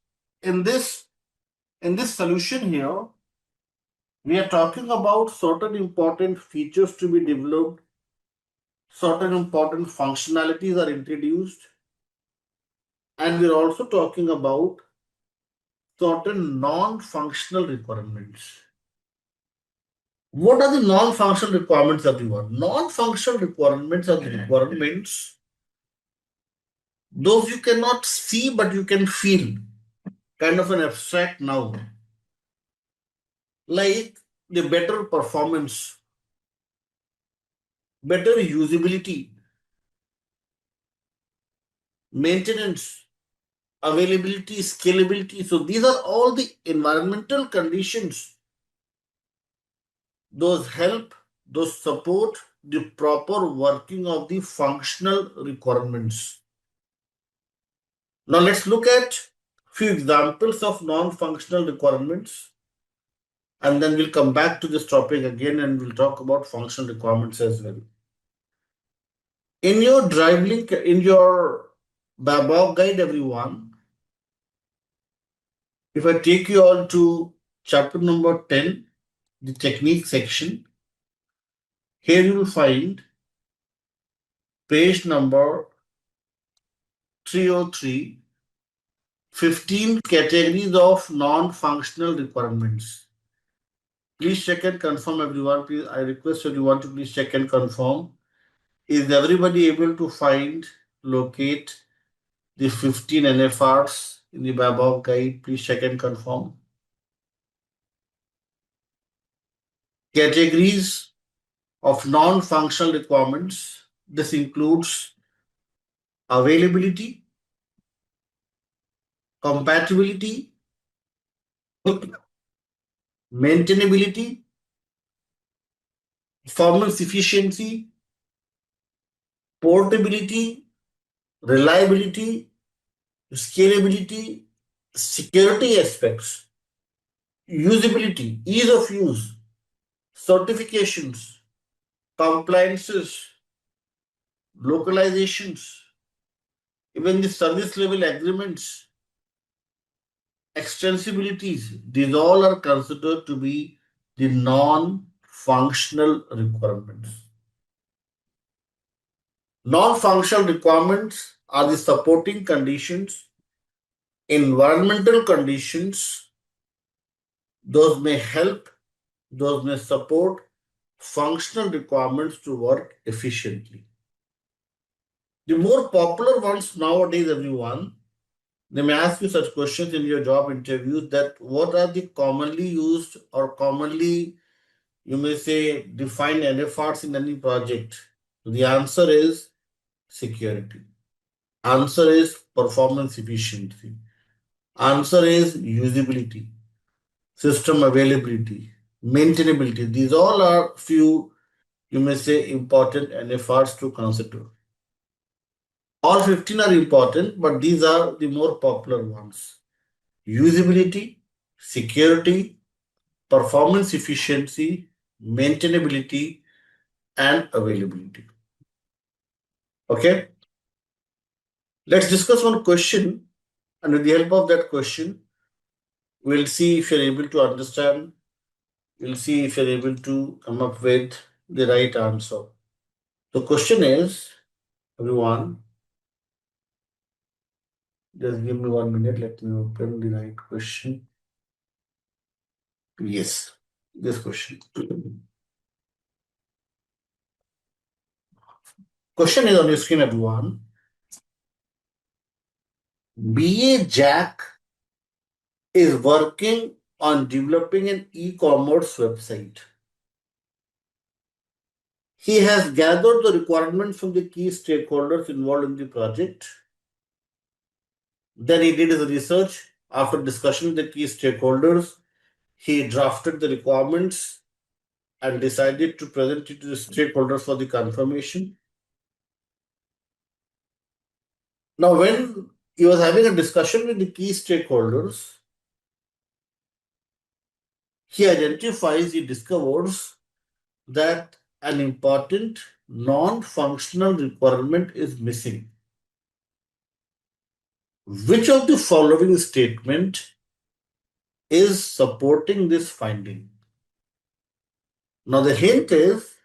solution here, we are talking about certain important features to be developed, certain important functionalities are introduced, and we're also talking about certain non-functional requirements. What are the non-functional requirements, everyone? Non-functional requirements are the requirements those you cannot see but you can feel, kind of an abstract noun, like the better performance, better usability, maintenance, availability, scalability. So these are all the environmental conditions. Those help, those support the proper working of the functional requirements. Now let's look at few examples of non-functional requirements, and then we'll come back to this topic again and we'll talk about functional requirements as well. In your drive link, in your BABOK guide, everyone, if I take you all to chapter number 10, the technique section, here you will find page number 303, 15 categories of non-functional requirements. Please check and confirm, everyone. Please, I request everyone to please check and confirm. Is everybody able to find, locate the 15 NFRs in the BABOK guide? Please check and confirm. Categories of non-functional requirements. This includes availability, compatibility, maintainability, performance efficiency, portability, reliability, scalability, security aspects, usability, ease of use, certifications, compliances, localizations, even the service level agreements, extensibilities, these all are considered to be the non-functional requirements. Non-functional requirements are the supporting conditions, environmental conditions, those may help, those may support functional requirements to work efficiently. The more popular ones nowadays, everyone, they may ask you such questions in your job interviews that what are the commonly used or commonly you may say, define NFRs in any project? The answer is security. Answer is performance efficiency. Answer is usability, system availability, maintainability. These all are few, you may say, important NFRs to consider. All 15 are important, but these are the more popular ones. Usability, security, performance efficiency, maintainability, and availability. Okay, let's discuss one question, and with the help of that question, we'll see if you're able to understand, we'll see if you're able to come up with the right answer. The question is, everyone, just give me 1 minute, let me open the right question. Yes, this question. Question is on your screen, everyone. BACCM is working on developing an e-commerce website. He has gathered the requirements from the key stakeholders involved in the project. Then he did his research. After discussion with the key stakeholders, he drafted the requirements and decided to present it to the stakeholders for the confirmation. Now, when he was having a discussion with the key stakeholders, he identifies, he discovers that an important non-functional requirement is missing. Which of the following statement is supporting this finding? Now the hint is,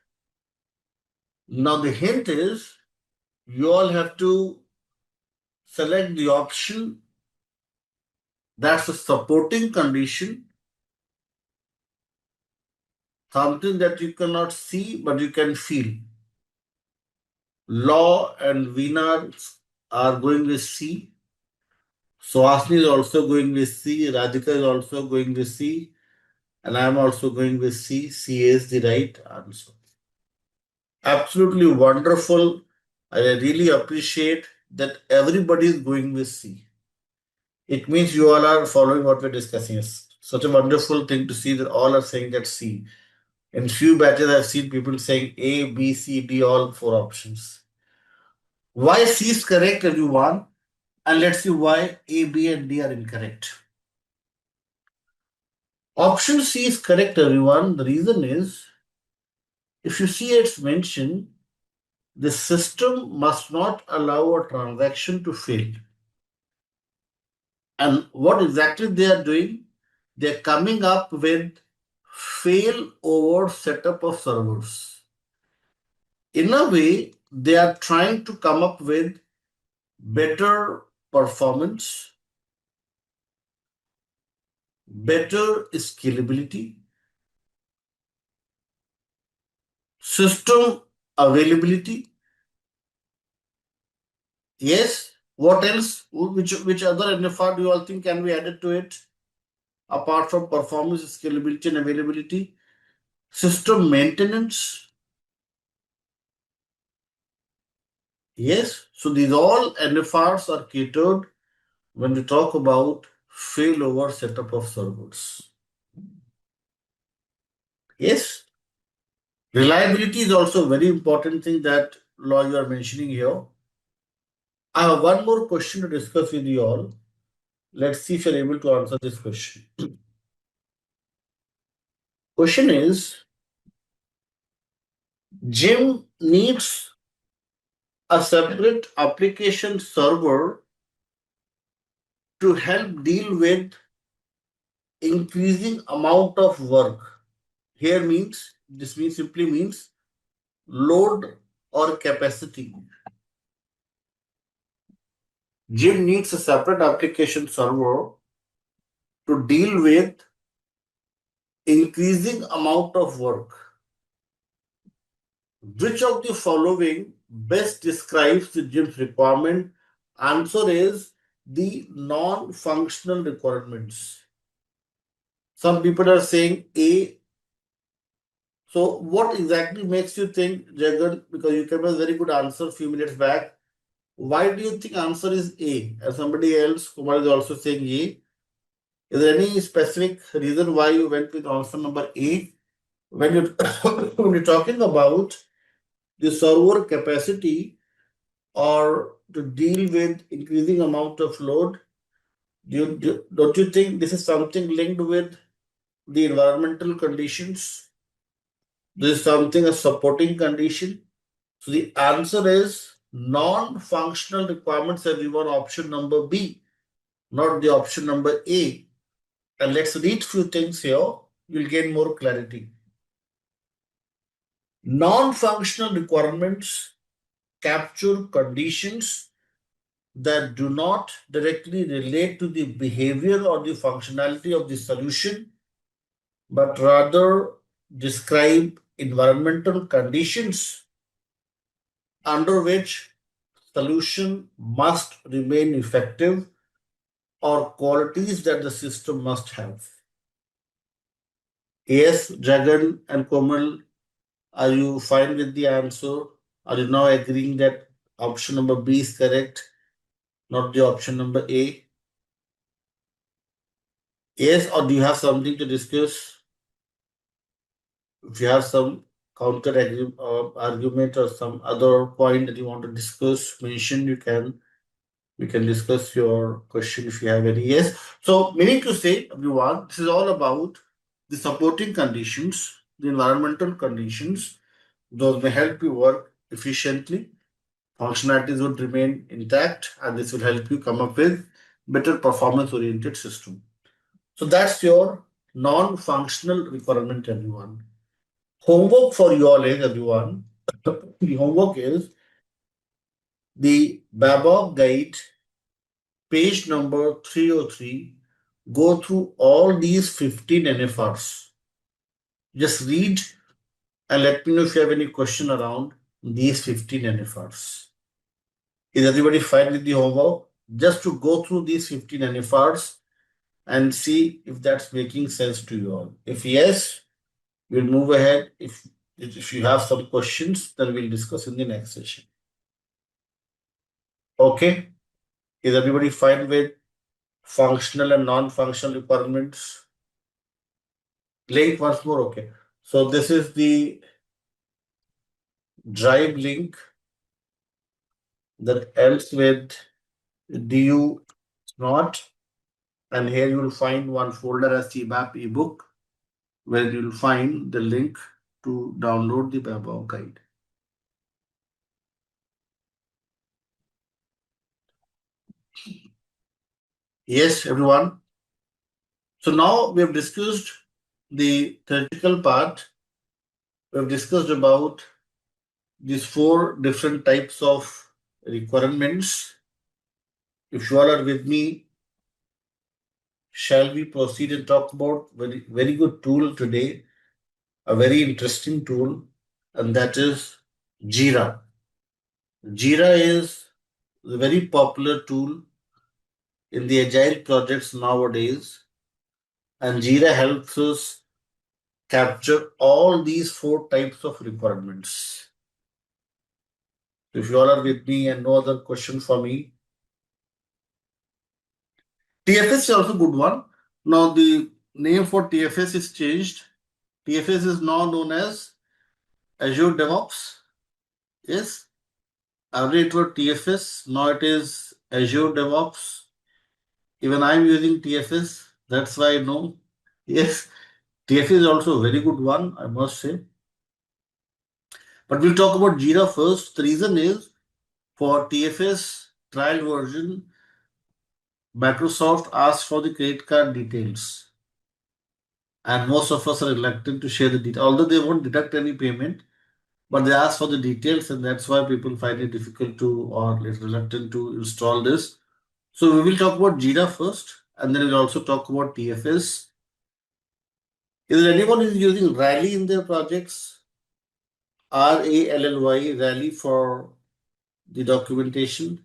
you all have to select the option that's a supporting condition, something that you cannot see but you can feel. Law and Veena are going with C. Suhasini is also going with C. Radhika is also going with C. And I am also going with C. C is the right answer. Absolutely wonderful. I really appreciate that everybody is going with C. It means you all are following what we're discussing. It's such a wonderful thing to see that all are saying that C. In few batches, I've seen people saying A, B, C, D, all 4 options. Why C is correct, everyone? And let's see why A, B, and D are incorrect. Option C is correct, everyone. The reason is, if you see it's mentioned, the system must not allow a transaction to fail. And what exactly they are doing? They're coming up with fail over setup of servers. In a way, they are trying to come up with better performance, better scalability, system availability. Yes, what else? Which other NFR do you all think can be added to it? Apart from performance, scalability, and availability, system maintenance. Yes, so these all NFRs are catered when we talk about failover setup of servers. Yes, reliability is also a very important thing that law you are mentioning here. I have one more question to discuss with you all. Let's see if you're able to answer this question. Question is, Jim needs a separate application server to help deal with increasing amount of work. Here means, this means simply means load or capacity. Jim needs a separate application server to deal with increasing amount of work. Which of the following best describes the Jim's requirement? Answer is the non-functional requirements. Some people are saying A, So what exactly makes you think, Jagan, because you gave a very good answer a few minutes back, why do you think answer is A? And somebody else, Kumar, is also saying A. Is there any specific reason why you went with answer number A? When you when you're talking about the server capacity or to deal with increasing amount of load, don't you think this is something linked with the environmental conditions? This is something a supporting condition. So the answer is non-functional requirements, everyone, option number B, not the option number A. And let's read few things here. You'll gain more clarity. Non-functional requirements capture conditions that do not directly relate to the behavior or the functionality of the solution, but rather describe environmental conditions under which solution must remain effective or qualities that the system must have. Yes, Jagan and Komal, are you fine with the answer? Are you now agreeing that option number B is correct, not the option number A? Yes, or do you have something to discuss? If you have some argument or some other point that you want to discuss, mention, you can. We can discuss your question if you have any. Yes. So, meaning to say, everyone, this is all about the supporting conditions, the environmental conditions. Those may help you work efficiently. Functionalities would remain intact, and this will help you come up with better performance-oriented system. So that's your non-functional requirement, everyone. Homework for you all is, everyone. The homework is the BABOK guide, page number 303. Go through all these 15 NFRs. Just read and let me know if you have any question around these 15 NFRs. Is everybody fine with the homework? Just to go through these 15 NFRs and see if that's making sense to you all. If yes, we'll move ahead. If you have some questions, then we'll discuss in the next session. Okay? Is everybody fine with functional and non-functional requirements? Link once more. Okay. So this is the drive link that ends with du not, and here you will find one folder as CBAP ebook where you will find the link to download the BABOK guide. Yes, everyone. So now we have discussed the theoretical part. We have discussed about these 4 different types of requirements. If you all are with me, shall we proceed and talk about very good tool today, a very interesting tool, and that is Jira. Jira is a very popular tool in the agile projects nowadays, and Jira helps us capture all these 4 types of requirements. If you all are with me and no other question for me, TFS is also a good one. Now the name for TFS is changed. TFS is now known as Azure DevOps. Yes, earlier it was TFS. Now it is Azure DevOps. Even I am using TFS. That's why I know. Yes, TFS is also a very good one, I must say. But we'll talk about Jira first. The reason is for TFS trial version, Microsoft asked for the credit card details. And most of us are reluctant to share the details, although they won't deduct any payment, but they ask for the details, and that's why people find it difficult to or reluctant to install this. So we will talk about Jira first, and then we'll also talk about TFS. Is there anyone who is using Rally in their projects? RALLY, Rally for the documentation.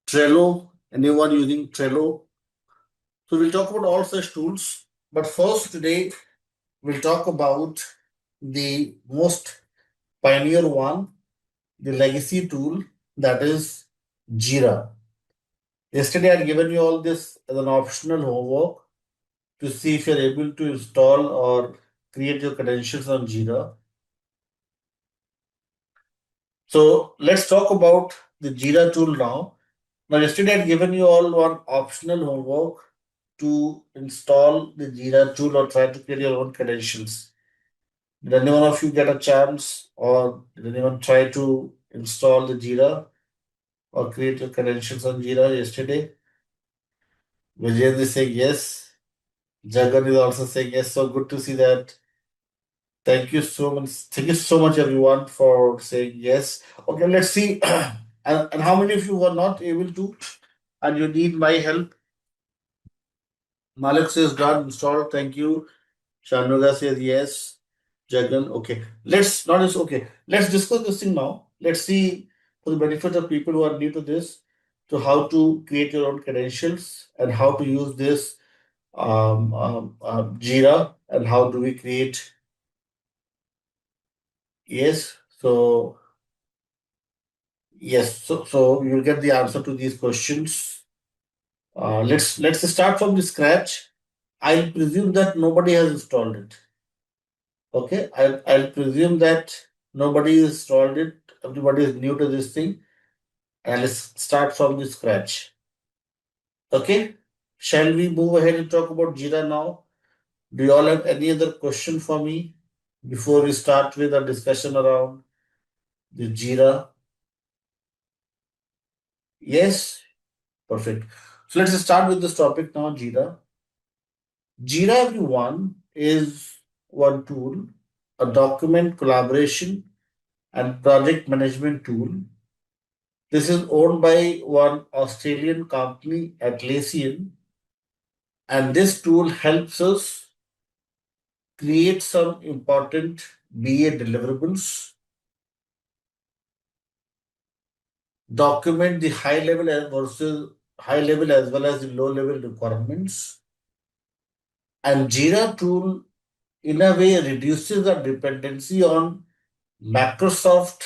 Trello, anyone using Trello? So we'll talk about all such tools. But first today, we'll talk about the most pioneer one, the legacy tool, that is Jira. Yesterday, I had given you all this as an optional homework to see if you're able to install or create your credentials on Jira. So let's talk about the Jira tool now. Now, yesterday I had given you all one optional homework to install the Jira tool or try to create your own credentials. Did any one of you get a chance, or did anyone try to install the Jira or create your credentials on Jira yesterday? Vijay is saying yes. Jagan is also saying yes. So good to see that. Thank you so much. Thank you so much, everyone, for saying yes. Okay, let's see. And how many of you were not able to, and you need my help? Malik says done, installed. Thank you. Shanuga says yes. Jagan, okay. Let's not just okay. Let's discuss this thing now. Let's see, for the benefit of people who are new to this, to how to create your own credentials and how to use this Jira, and how do we create. Yes. So you'll get the answer to these questions. Let's start from the scratch. I'll presume that nobody has installed it. Okay, I'll presume that nobody has installed it. Everybody is new to this thing, and let's start from the scratch. Okay, shall we move ahead and talk about Jira now? Do you all have any other question for me before we start with our discussion around the Jira? Yes, perfect. So let's start with this topic now, Jira. Jira, everyone, is one tool, a document collaboration and project management tool. This is owned by one Australian company, Elicitation, and this tool helps us create some important BA deliverables, document the high level as well as the low level requirements, and Jira tool in a way reduces the dependency on Microsoft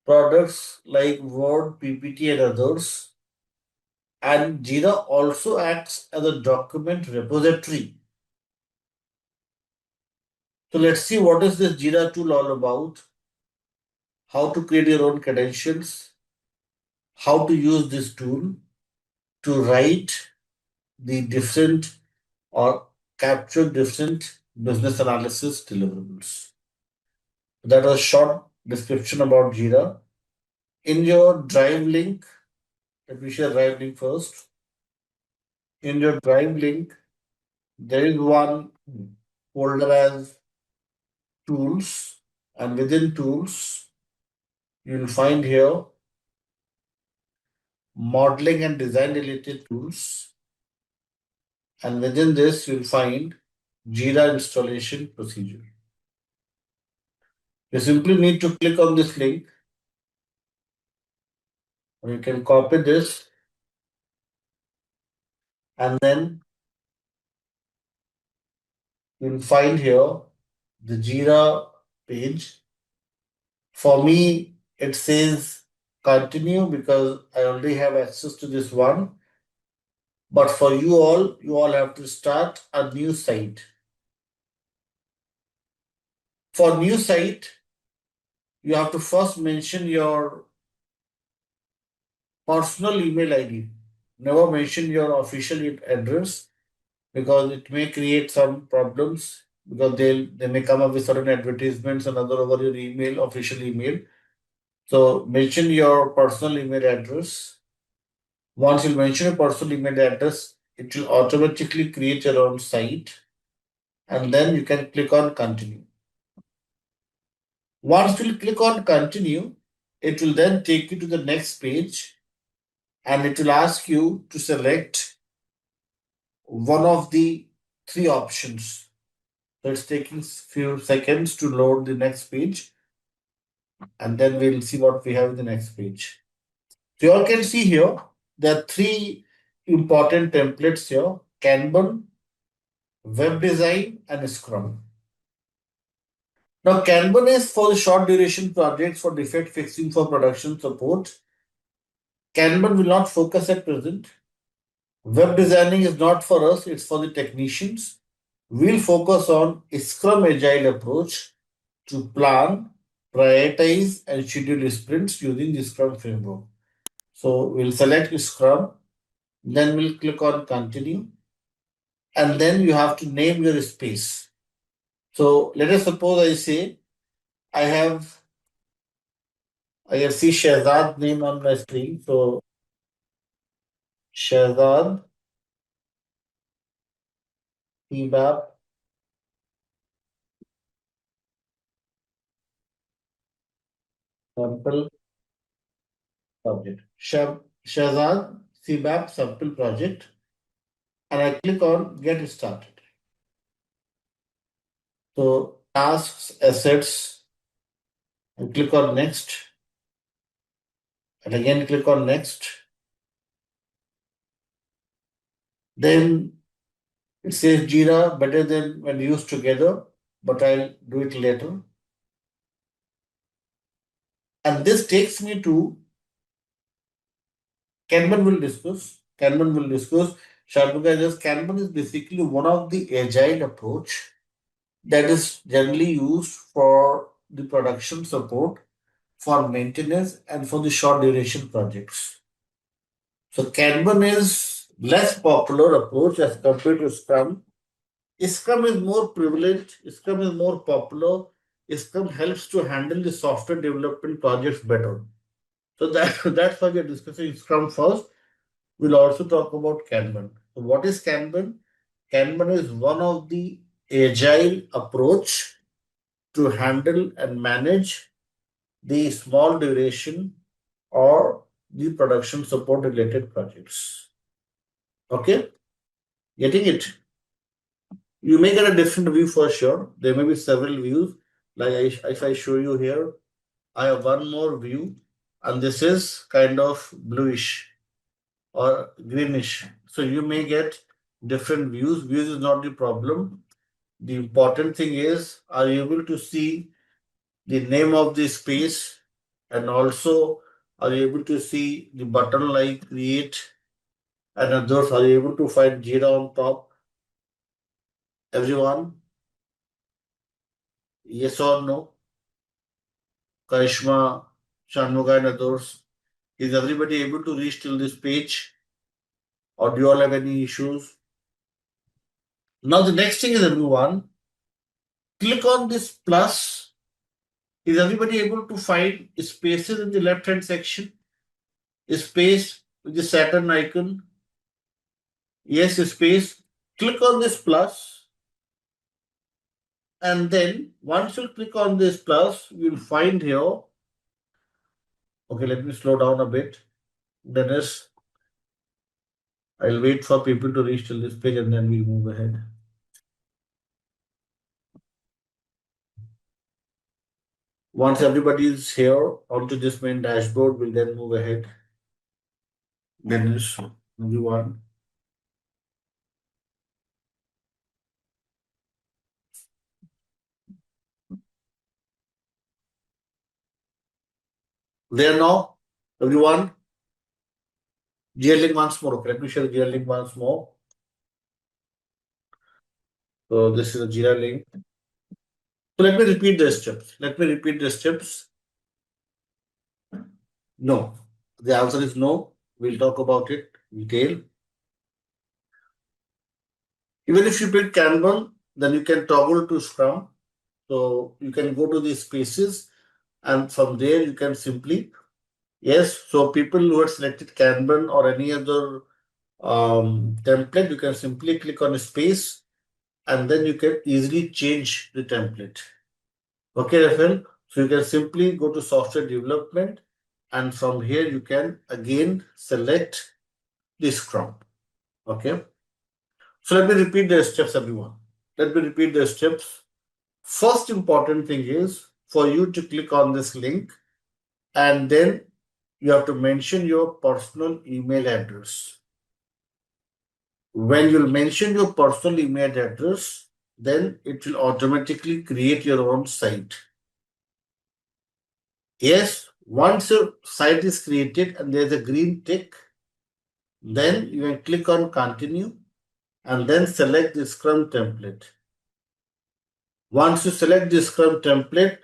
products like Word, PPT, and others. And Jira also acts as a document repository. So let's see what is this Jira tool all about, how to create your own credentials, how to use this tool to write the different or capture different business analysis deliverables. That was a short description about Jira. In your Drive link, let me share Drive link first. In your Drive link, there is one folder as tools, and within tools, you'll find here modeling and design related tools, and within this, you'll find Jira installation procedure. You simply need to click on this link, or you can copy this, and then you'll find here the Jira page. For me, it says continue because I already have access to this one. But for you all have to start a new site. For new site, you have to first mention your personal email ID. Never mention your official address because it may create some problems, because they may come up with certain advertisements and other over your email, official email. So mention your personal email address. Once you mention your personal email address, it will automatically create your own site, and then you can click on continue. Once you click on continue, it will then take you to the next page, and it will ask you to select one of the three options. So it's taking few seconds to load the next page, and then we'll see what we have in the next page. So you all can see here there are three important templates here: Kanban, web design, and Scrum. Now, Kanban is for the short duration projects, for defect fixing, for production support. Kanban will not focus at present. Web designing is not for us, it's for the technicians. We'll focus on a Scrum Agile approach to plan, prioritize, and schedule sprints using the Scrum framework. So we'll select Scrum, then we'll click on continue, and then you have to name your space. So let us suppose I say I have see Shahzad name on my screen. So Shahzad CBAP sample project. Shahzad CBAP sample project, and I click on get started. So tasks, assets, and click on next, and again click on next. Then it says Jira better than when used together, but I'll do it later. And this takes me to Kanban will discuss. Kanban will discuss. Sharpuka, Kanban is basically one of the agile approach that is generally used for the production support, for maintenance, and for the short duration projects. So Kanban is less popular approach as compared to Scrum. Scrum is more prevalent. Scrum is more popular. Scrum helps to handle the software development projects better. So that's why we are discussing Scrum first. We'll also talk about Kanban. So what is Kanban? Kanban is one of the agile approach to handle and manage the small duration or the production support related projects. Okay, getting it? You may get a different view for sure. There may be several views. Like if I show you here, I have one more view, and this is kind of bluish or greenish. So you may get different views. Views is not the problem. The important thing is, are you able to see the name of the space, and also are you able to see the button like create and others? Are you able to find Jira on top? Everyone, yes or no? Karishma, Shanmuga and others. Is everybody able to reach till this page, or do you all have any issues? Now the next thing is, everyone, click on this plus. Is everybody able to find spaces in the left hand section? Space with the Saturn icon. Yes, space. Click on this plus, and then once you click on this plus, you'll find here. Okay, let me slow down a bit. Dennis, I'll wait for people to reach till this page and then we'll move ahead. Once everybody is here onto this main dashboard, we'll then move ahead. Dennis, everyone. There now, everyone. GL link once more. Okay, let me share the GL link once more. So this is a Jira link. So let me repeat the steps. Let me repeat the steps. No. The answer is no. We'll talk about it in detail. Even if you pick Kanban, then you can toggle to Scrum. So you can go to these spaces, and from there you can simply, yes. So people who had selected Kanban or any other template, you can simply click on a space, and then you can easily change the template. Okay, Rafael. So you can simply go to software development, and from here you can again select the Scrum. Okay. So let me repeat the steps, everyone. Let me repeat the steps. First important thing is for you to click on this link, and then you have to mention your personal email address. When you'll mention your personal email address, then it will automatically create your own site. Yes, once your site is created and there's a green tick, then you can click on continue and then select the Scrum template. Once you select the Scrum template,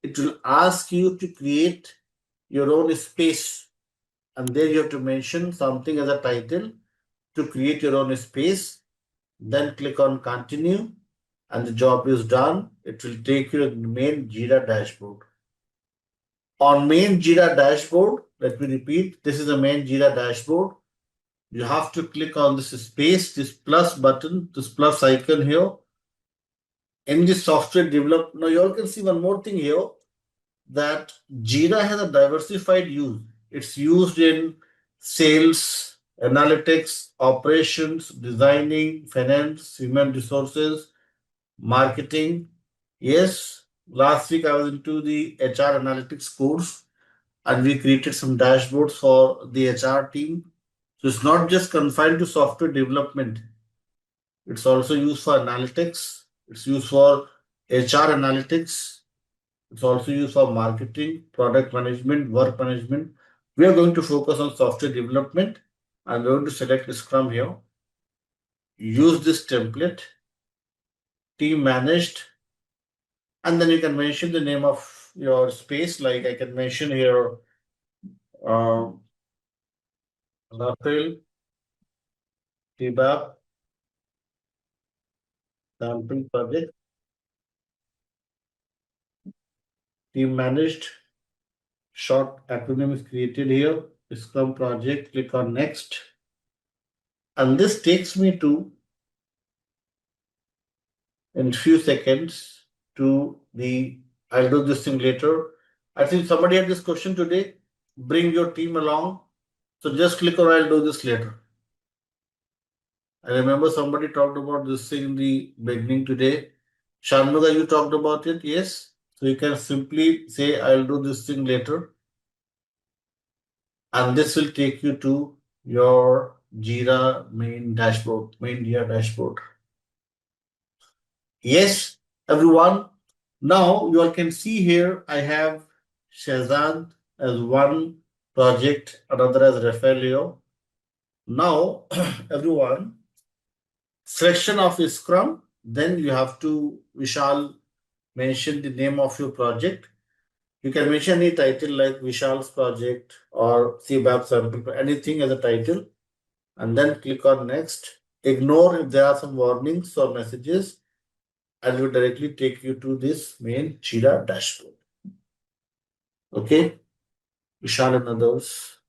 it will ask you to create your own space. And there you have to mention something as a title to create your own space. Then click on continue and the job is done. It will take you to the main Jira dashboard. On main Jira dashboard, let me repeat, this is the main Jira dashboard. You have to click on this space, this plus button, this plus icon here. In the software development, now you all can see one more thing here, that Jira has a diversified use. It's used in sales, analytics, operations, designing, finance, human resources, marketing. Yes, last week I was into the HR analytics course and we created some dashboards for the HR team. So it's not just confined to software development. It's also used for analytics. It's used for HR analytics. It's also used for marketing, product management, work management. We are going to focus on software development. I'm going to select Scrum here. Use this template, team managed, and then you can mention the name of your space. Like I can mention here, Rafael, CBAP, sample project, team managed, short acronym is created here, Scrum project, click on next. And this takes me to, in few seconds, to the, I'll do this thing later. I think somebody had this question today, bring your team along. So just click on I'll do this later. I remember somebody talked about this thing in the beginning today. Shanmuga, you talked about it, yes? So you can simply say I'll do this thing later. And this will take you to your Jira main dashboard, main Jira dashboard. Yes, everyone. Now you all can see here I have Shazad as one project, another as Rafaelio. Now, everyone, selection of Scrum, then you have to, Vishal, mention the name of your project. You can mention any title like Vishal's project or CBAP sample, anything as a title, and then click on next. Ignore if there are some warnings or messages, and it will directly take you to this main Jira dashboard. Okay, Vishal and others.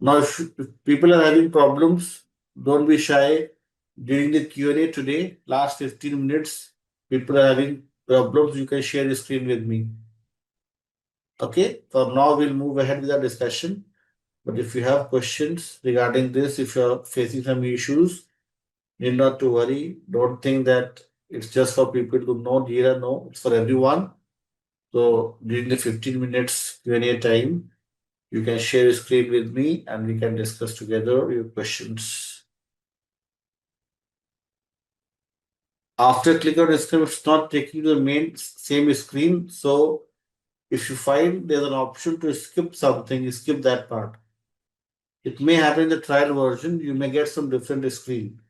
Now, if people are having problems, don't be shy. During the Q&A today, last 15 minutes, people are having problems, you can share the screen with me. Okay, for now, we'll move ahead with our discussion. But if you have questions regarding this, if you're facing some issues, need not to worry. Don't think that it's just for people to know Jira. No, it's for everyone. So during the 15 minutes Q&A time, you can share your screen with me and we can discuss together your questions. After click on screen, it's not taking you to the main same screen. So if you find there's an option to skip something, skip that part. It may happen in the trial version, you may get some different screen.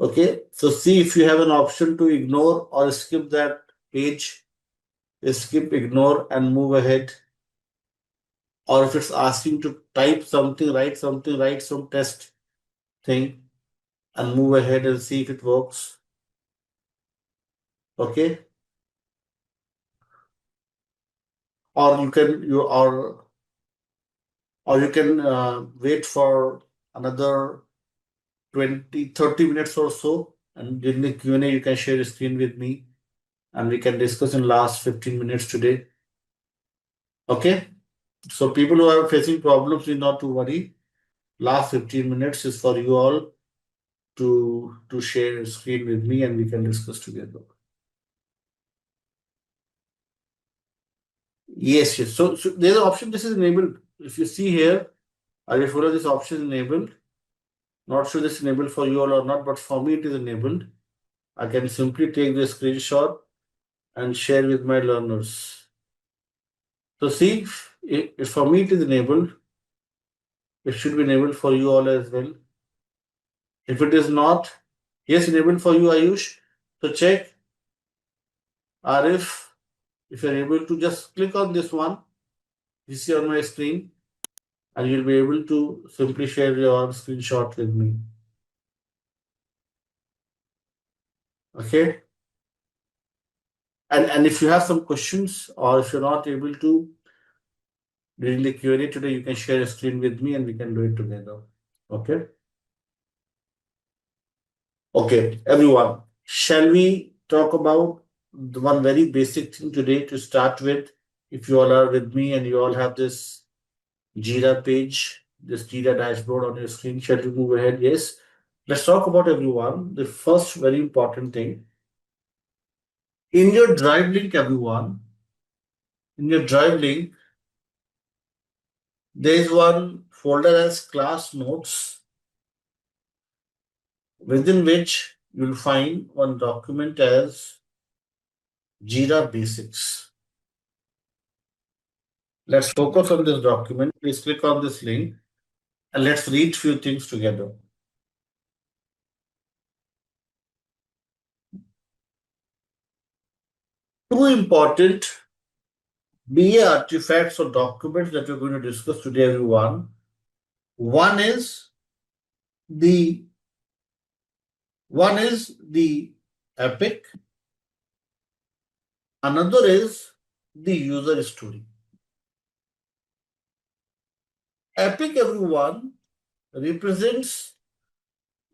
Okay, so see if you have an option to ignore or skip that page, skip, ignore, and move ahead. Or if it's asking to type something, write some test thing, and move ahead and see if it works. Okay. Or you can wait for another 20-30 minutes or so, and during the Q&A you can share your screen with me and we can discuss in last 15 minutes today. Okay, so people who are facing problems need not to worry. Last 15 minutes is for you all to share your screen with me and we can discuss together. Yes. So there's an option, this is enabled. If you see here, I will follow this option enabled. Not sure this is enabled for you all or not, but for me it is enabled. I can simply take the screenshot and share with my learners. So see, if for me it is enabled, it should be enabled for you all as well. If it is not, yes, enabled for you, Ayush. So check, Arif, if you're able to just click on this one, you see on my screen, and you'll be able to simply share your screenshot with me. Okay. And if you have some questions or if you're not able to during the Q&A today, you can share a screen with me and we can do it together. Okay. Okay, everyone. Shall we talk about the one very basic thing today to start with? If you all are with me and you all have this Jira page, this Jira dashboard on your screen, shall we move ahead? Yes. Let's talk about everyone. The first very important thing. In your drive link, everyone, in your drive link, there is one folder as class notes, within which you'll find one document as Jira Basics. Let's focus on this document. Please click on this link and let's read few things together. Two important BA artifacts or documents that we're going to discuss today, everyone. One is the epic. Another is the user story. Epic, everyone, represents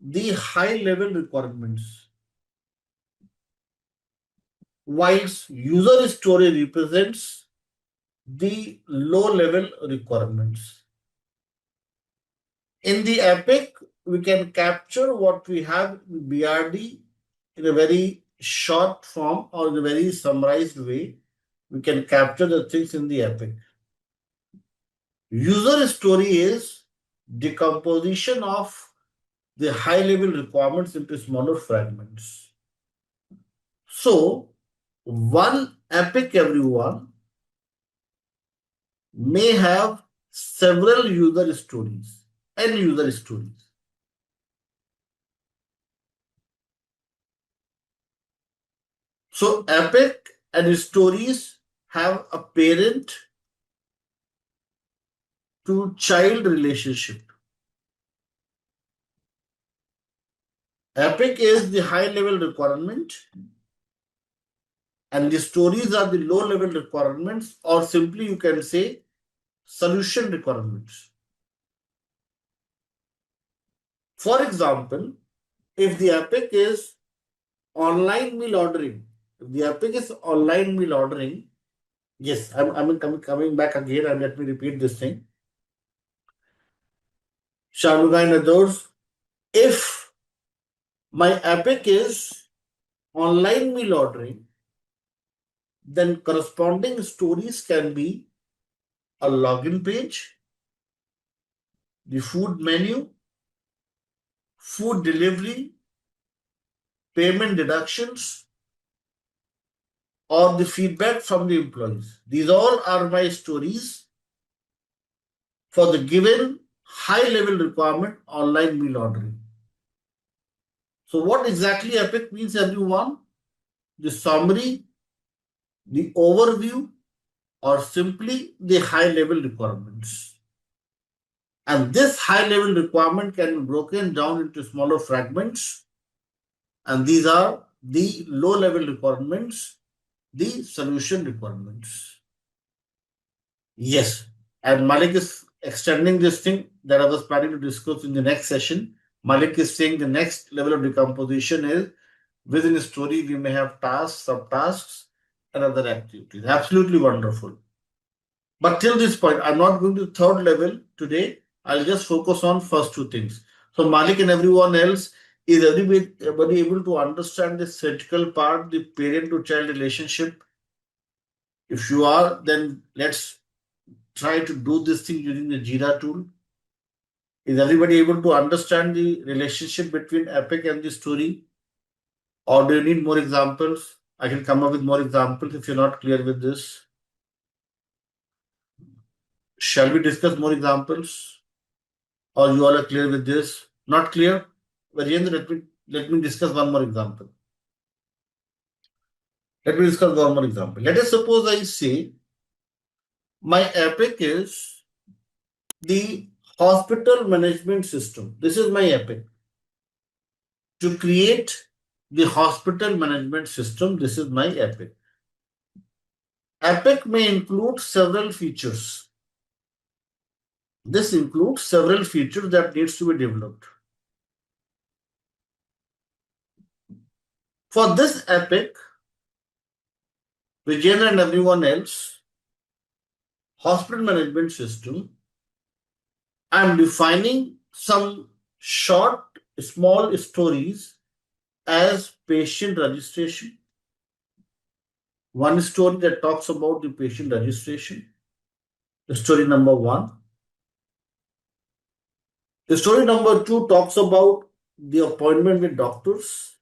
the high level requirements, whilst user story represents the low level requirements. In the epic, we can capture what we have in BRD in a very short form or in a very summarized way. We can capture the things in the epic. User story is decomposition of the high level requirements into smaller fragments. So, one epic, everyone, may have several user stories and user stories. So, epic and stories have a parent to child relationship. Epic is the high level requirement and the stories are the low level requirements, or simply you can say solution requirements. For example, if the epic is online meal ordering, yes, I'm coming back again and let me repeat this thing. Shanuga and others, if my epic is online meal ordering, then corresponding stories can be a login page, the food menu, food delivery, payment deductions, or the feedback from the employees. These all are my stories for the given high level requirement online meal ordering. So what exactly epic means, everyone? The summary, the overview, or simply the high level requirements. And this high level requirement can be broken down into smaller fragments. And these are the low level requirements, the solution requirements. Yes. And Malik is extending this thing that I was planning to discuss in the next session. Malik is saying the next level of decomposition is within a story, we may have tasks, subtasks, and other activities. Absolutely wonderful. But till this point, I'm not going to third level today. I'll just focus on first two things. So Malik and everyone else, is everybody able to understand this critical part, the parent to child relationship? If you are, then let's try to do this thing using the Jira tool. Is everybody able to understand the relationship between epic and the story? Or do you need more examples? I can come up with more examples if you're not clear with this. Shall we discuss more examples? Or you all are clear with this? Not clear? Virendra, let me discuss one more example. Let me discuss one more example. Let us suppose I say my epic is the hospital management system. This is my epic. To create the hospital management system, this is my epic. Epic may include several features. This includes several features that needs to be developed. For this epic, Vijayendra and everyone else, hospital management system, I am defining some short, small stories as patient registration. One story that talks about the patient registration. Story number one. The story number two talks about the appointment with doctors.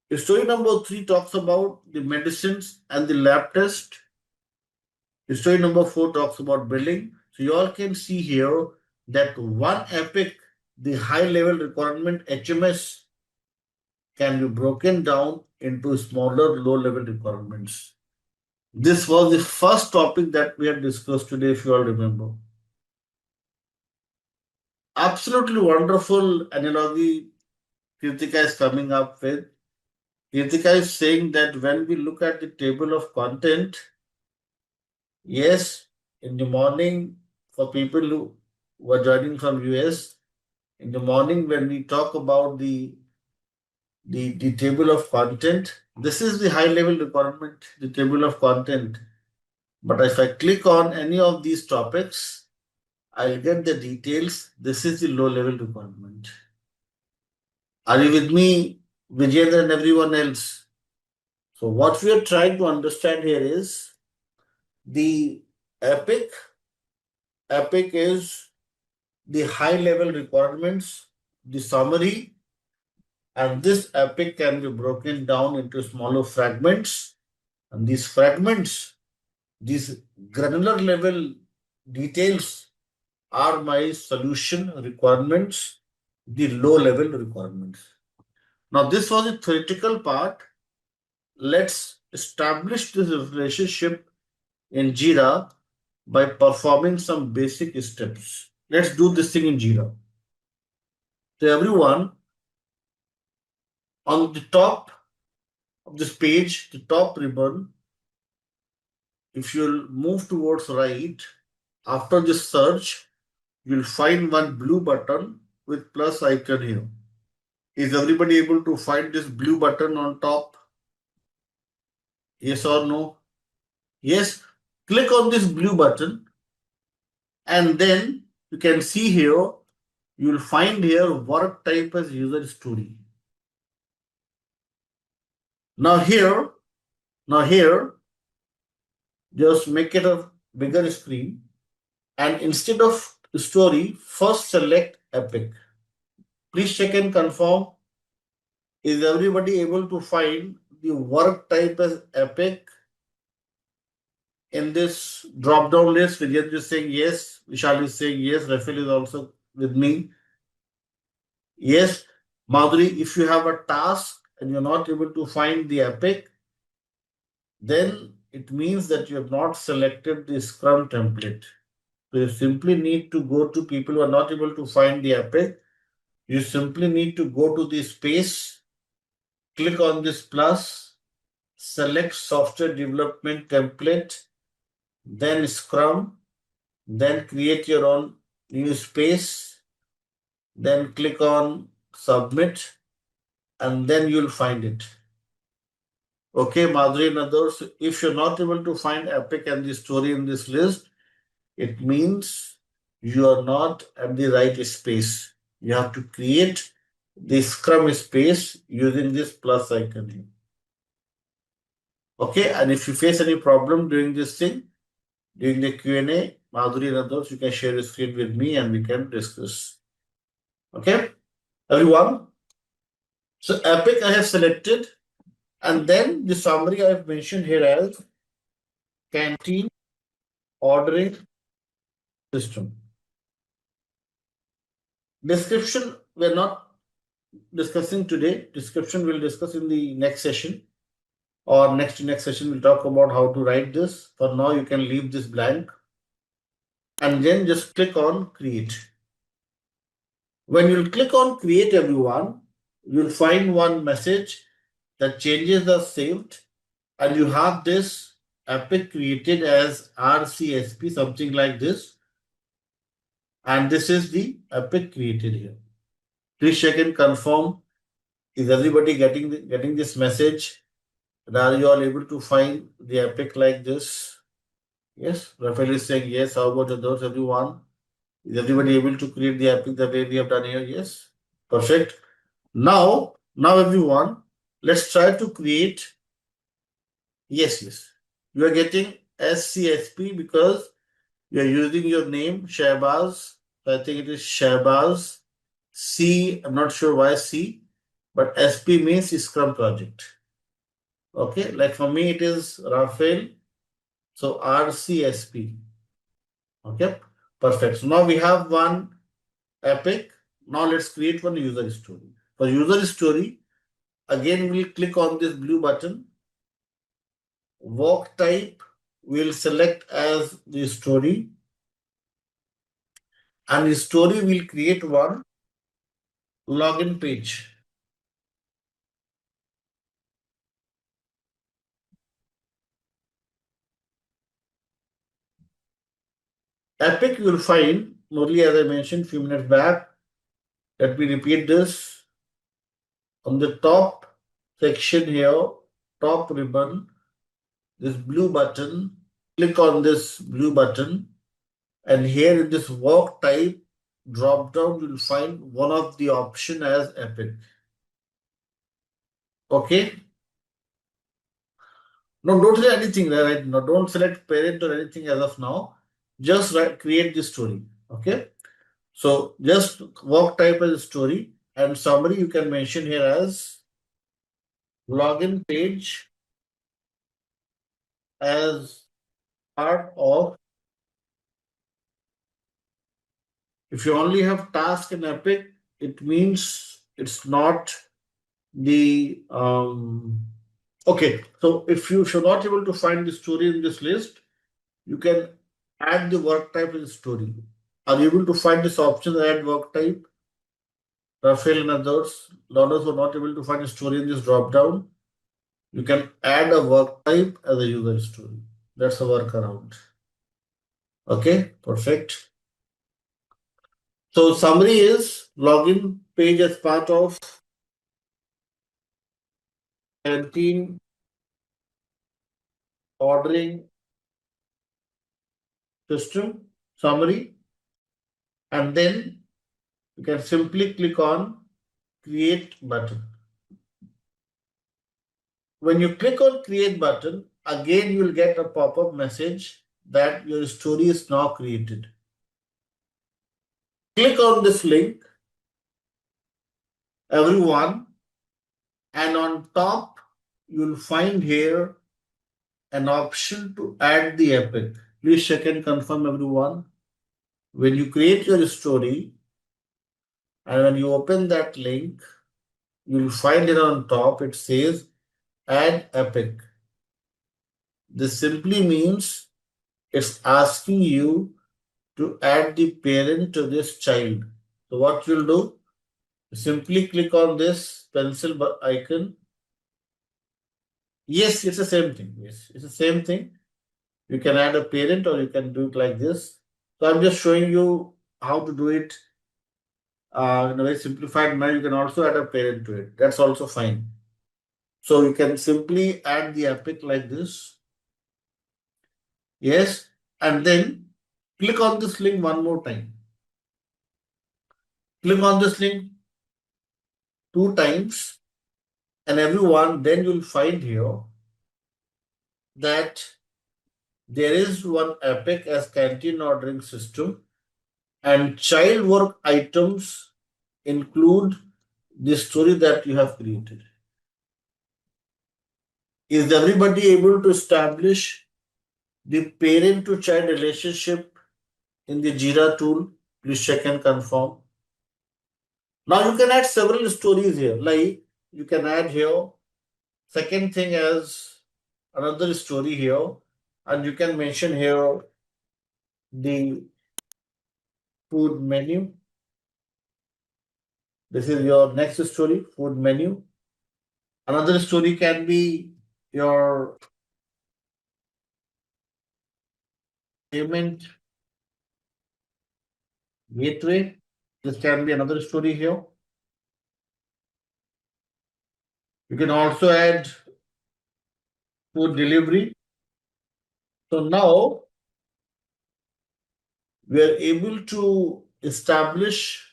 The story number three talks about the medicines and the lab test. The story number four talks about billing. So you all can see here that one epic, the high level requirement HMS, can be broken down into smaller low level requirements. This was the first topic that we had discussed today, if you all remember. Absolutely wonderful analogy Kritika is coming up with. Kritika is saying that when we look at the table of content, yes, in the morning, for people who were joining from US, in the morning when we talk about the table of content, this is the high level requirement, the table of content. But if I click on any of these topics, I'll get the details. This is the low level requirement. Are you with me, Vijayendra and everyone else? So what we are trying to understand here is the epic. Epic is the high level requirements, the summary, and this epic can be broken down into smaller fragments. And these fragments, these granular level details are my solution requirements, the low level requirements. Now, this was the theoretical part. Let's establish this relationship in Jira by performing some basic steps. Let's do this thing in Jira. So, everyone, on the top of this page, the top ribbon, if you'll move towards right, after this search, you'll find one blue button with plus icon here. Is everybody able to find this blue button on top? Yes or no? Yes. Click on this blue button and then you can see here, you will find here work type as user story. Now here, just make it a bigger screen and instead of story, first select epic. Please check and confirm. Is everybody able to find the work type as epic in this drop down list? Vijay is saying yes. Vishal is saying yes. Rafael is also with me. Yes. Madhuri, if you have a task and you're not able to find the epic, then it means that you have not selected the Scrum template. So you simply need to go to people who are not able to find the epic. You simply need to go to the space, click on this plus, select software development template, then Scrum, then create your own new space, then click on submit, and then you'll find it. Okay, Madhuri and others, if you're not able to find epic and the story in this list, it means you are not at the right space. You have to create the Scrum space using this plus icon here. Okay, and if you face any problem during this thing, during the Q&A, Madhuri and others, you can share your screen with me and we can discuss. Okay, everyone. So epic I have selected, and then the summary I have mentioned here as canteen ordering system. Description we're not discussing today. Description we'll discuss in the next session, or next to next session we'll talk about how to write this. For now, you can leave this blank and then just click on create. When you click on create, everyone, you'll find one message that changes are saved, and you have this epic created as RCSP, something like this. And this is the epic created here. Please check and confirm. Is everybody getting this message? And are you all able to find the epic like this? Yes, Rafael is saying yes. How about others, everyone? Is everybody able to create the epic the way we have done here? Yes. Perfect. Now everyone, let's try to create. Yes. You are getting SCSP because you are using your name, Shahbaz. So I think it is Shahbaz. C, I'm not sure why C, but SP means Scrum project. Okay, like for me it is Rafael. So RCSP. Okay, perfect. So now we have one epic. Now let's create one user story. For user story, again we'll click on this blue button. Work type we'll select as the story, and the story will create one login page. Epic you will find, Murli, as I mentioned a few minutes back. Let me repeat this. On the top section here, top ribbon, this blue button, click on this blue button, and here in this work type drop down, you'll find one of the option as epic. Okay. No, don't select anything right now. Don't select parent or anything as of now. Just create the story. Okay. So just work type as a story, and summary you can mention here as login page as part of. If you only have task in Epic, it means it's not the okay. So if you should not able to find the story in this list, you can add the work type in the story. Are you able to find this option add work type? Rafael and others, learners who are not able to find a story in this drop down, you can add a work type as a user story. That's a workaround. Okay, perfect. So summary is login page as part of canteen ordering system summary, and then you can simply click on create button. When you click on create button, again you will get a pop-up message that your story is now created. Click on this link, everyone, and on top you will find here an option to add the epic. Please check and confirm, everyone. When you create your story and when you open that link, you'll find it on top. It says add epic. This simply means it's asking you to add the parent to this child. So what you'll do, simply click on this pencil icon. Yes, it's the same thing. Yes, it's the same thing. You can add a parent or you can do it like this. So I'm just showing you how to do it in a very simplified manner. You can also add a parent to it. That's also fine. So you can simply add the epic like this. Yes. And then click on this link one more time. Click on this link 2 times. And everyone, then you'll find here that there is one epic as canteen ordering system, and child work items include the story that you have created. Is everybody able to establish the parent to child relationship in the Jira tool? Please check and confirm. Now you can add several stories here, like you can add here second thing as another story here, and you can mention here the food menu. This is your next story, food menu. Another story can be your payment gateway. This can be another story here. You can also add food delivery. So now we are able to establish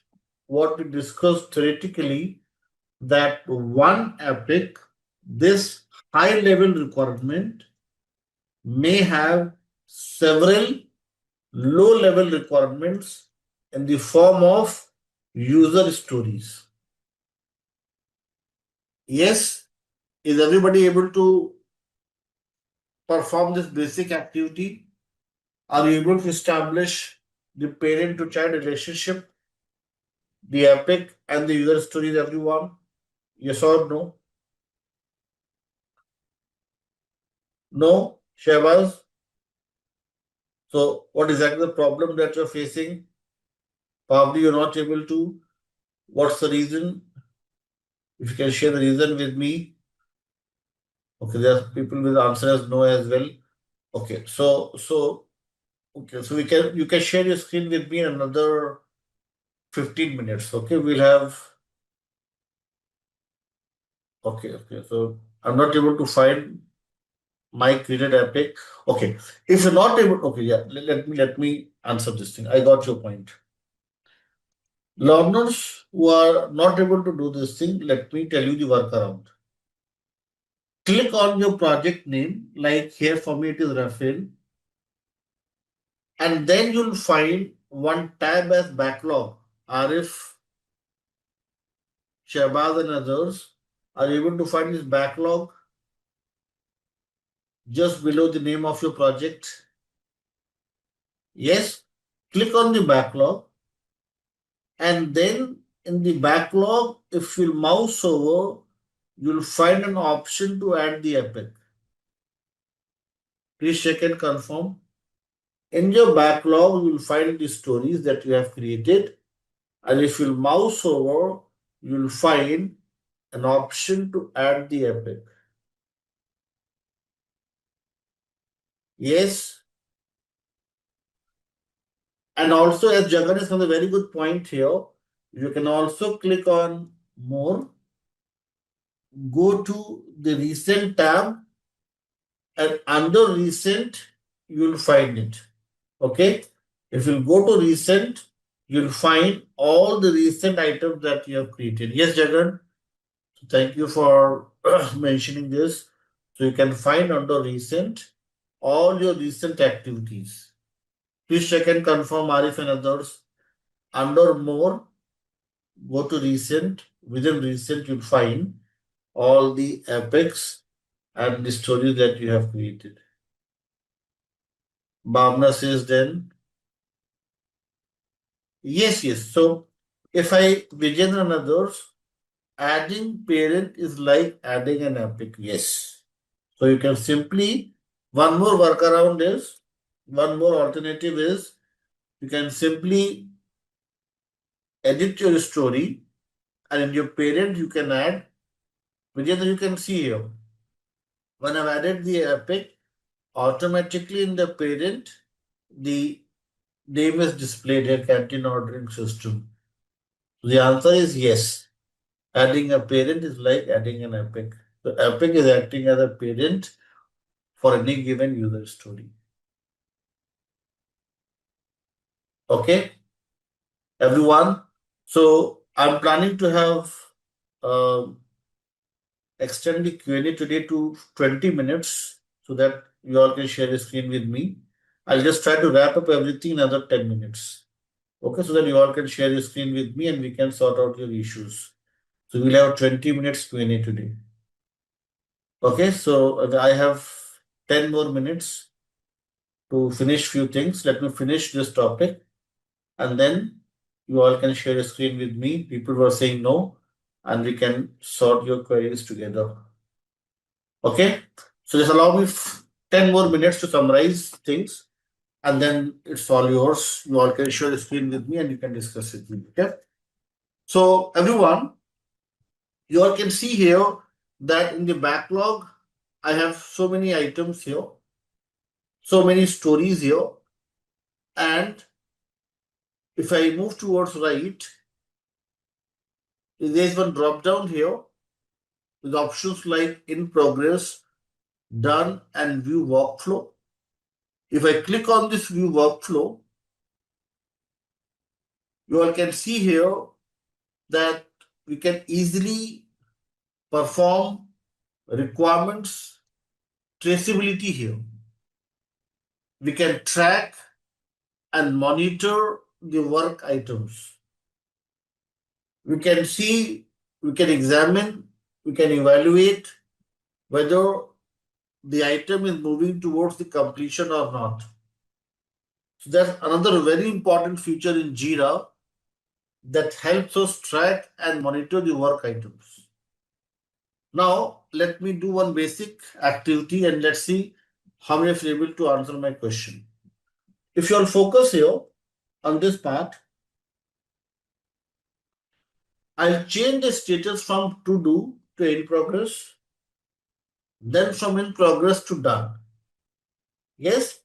what we discussed theoretically, that one epic, this high level requirement may have several low level requirements in the form of user stories. Yes, is everybody able to perform this basic activity? Are you able to establish the parent to child relationship, the epic, and the user stories, everyone? Yes or no? No, Shehbaz? So, what is exactly the problem that you're facing? Probably you're not able to. What's the reason? If you can share the reason with me. Okay, there are people with answers no as well. Okay, so we can you can share your screen with me in another 15 minutes. Okay, we'll have. Okay. So I'm not able to find my created epic. Okay, if you're not able, okay, yeah, let me answer this thing. I got your point. Learners who are not able to do this thing, let me tell you the workaround. Click on your project name, like here for me it is Rafael, and then you'll find one tab as backlog. Arif, Shahbaz, and others are able to find this backlog just below the name of your project. Yes, click on the backlog, and then in the backlog, if you mouse over, you'll find an option to add the epic. Please check and confirm. In your backlog, you will find the stories that you have created, and if you mouse over, you will find an option to add the epic. Yes. And also, as Jagan is on a very good point here, you can also click on more, go to the recent tab, and under recent, you'll find it. Okay. If you go to recent, you'll find all the recent items that you have created. Yes, Jagan. Thank you for mentioning this. So you can find under recent all your recent activities. Please check and confirm Arif and others. Under more, go to recent. Within recent, you'll find all the epics and the stories that you have created. Bhavna says then, yes. So if I begin and others, adding parent is like adding an epic. Yes. So you can simply, one more workaround is, one more alternative is, you can simply edit your story, and in your parent you can add, Vijay, you can see here. When I've added the epic, automatically in the parent, the name is displayed here, canteen ordering system. So the answer is yes. Adding a parent is like adding an epic. So epic is acting as a parent for any given user story. Okay, everyone. So I'm planning to have extend the Q&A today to 20 minutes so that you all can share the screen with me. I'll just try to wrap up everything in another 10 minutes. Okay, so that you all can share your screen with me and we can sort out your issues. So So we'll have 20 minutes Q&A today. Okay, so I have 10 more minutes to finish few things. Let me finish this topic and then you all can share a screen with me. People who are saying no, and we can sort your queries together. Okay, so just allow me 10 more minutes to summarize things and then it's all yours. You all can share the screen with me and you can discuss with me. Okay, so everyone, you all can see here that in the backlog, I have so many items here, so many stories here. And if I move towards right, there is one drop down here with options like in progress, done, and view workflow. If I click on this view workflow, you all can see here that we can easily perform requirements traceability here. We can track and monitor the work items. We can see, we can examine, we can evaluate whether the item is moving towards the completion or not. So that's another very important feature in Jira that helps us track and monitor the work items. Now, let me do one basic activity and let's see how many of you are able to answer my question. If you all focus here on this part, I'll change the status from to do to in progress, then from in progress to done. Yes,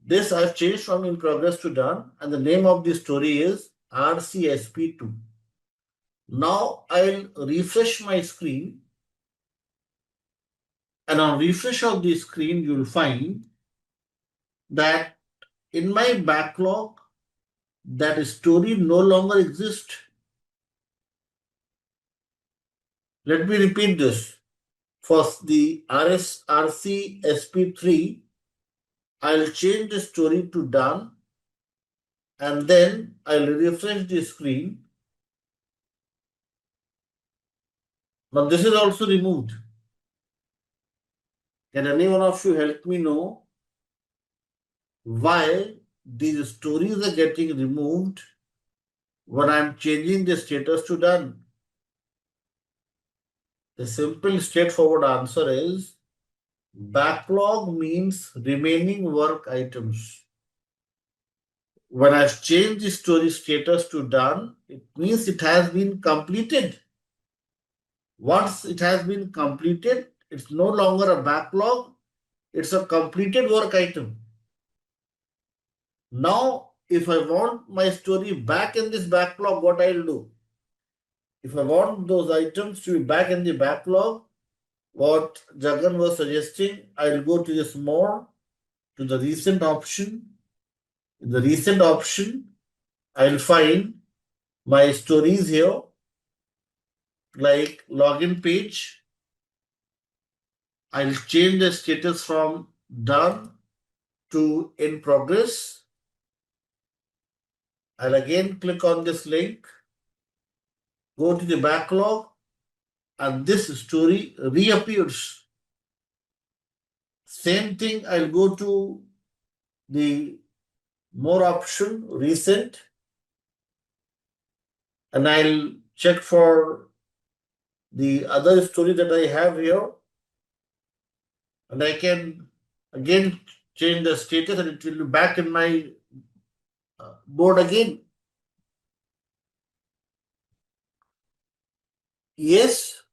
this I've changed from in progress to done, and the name of the story is RCSP2. Now I'll refresh my screen, and on refresh of the screen, you'll find that in my backlog, that story no longer exists. Let me repeat this. For the RCSP3, I'll change the story to done, and then I'll refresh the screen. Now this is also removed. Can any one of you help me know why these stories are getting removed when I'm changing the status to done? The simple, straightforward answer is backlog means remaining work items. When I've changed the story status to done, it means it has been completed. Once it has been completed, it's no longer a backlog, it's a completed work item. Now, if I want my story back in this backlog, what I'll do? If I want those items to be back in the backlog, what Jagan was suggesting, I'll go to this more, to the recent option. In the recent option, I'll find my stories here, like login page. I'll change the status from done to in progress. I'll again click on this link, go to the backlog, and this story reappears. Same thing, I'll go to the more option, recent, and I'll check for the other story that I have here, and I can again change the status and it will be back in my board again. Yes,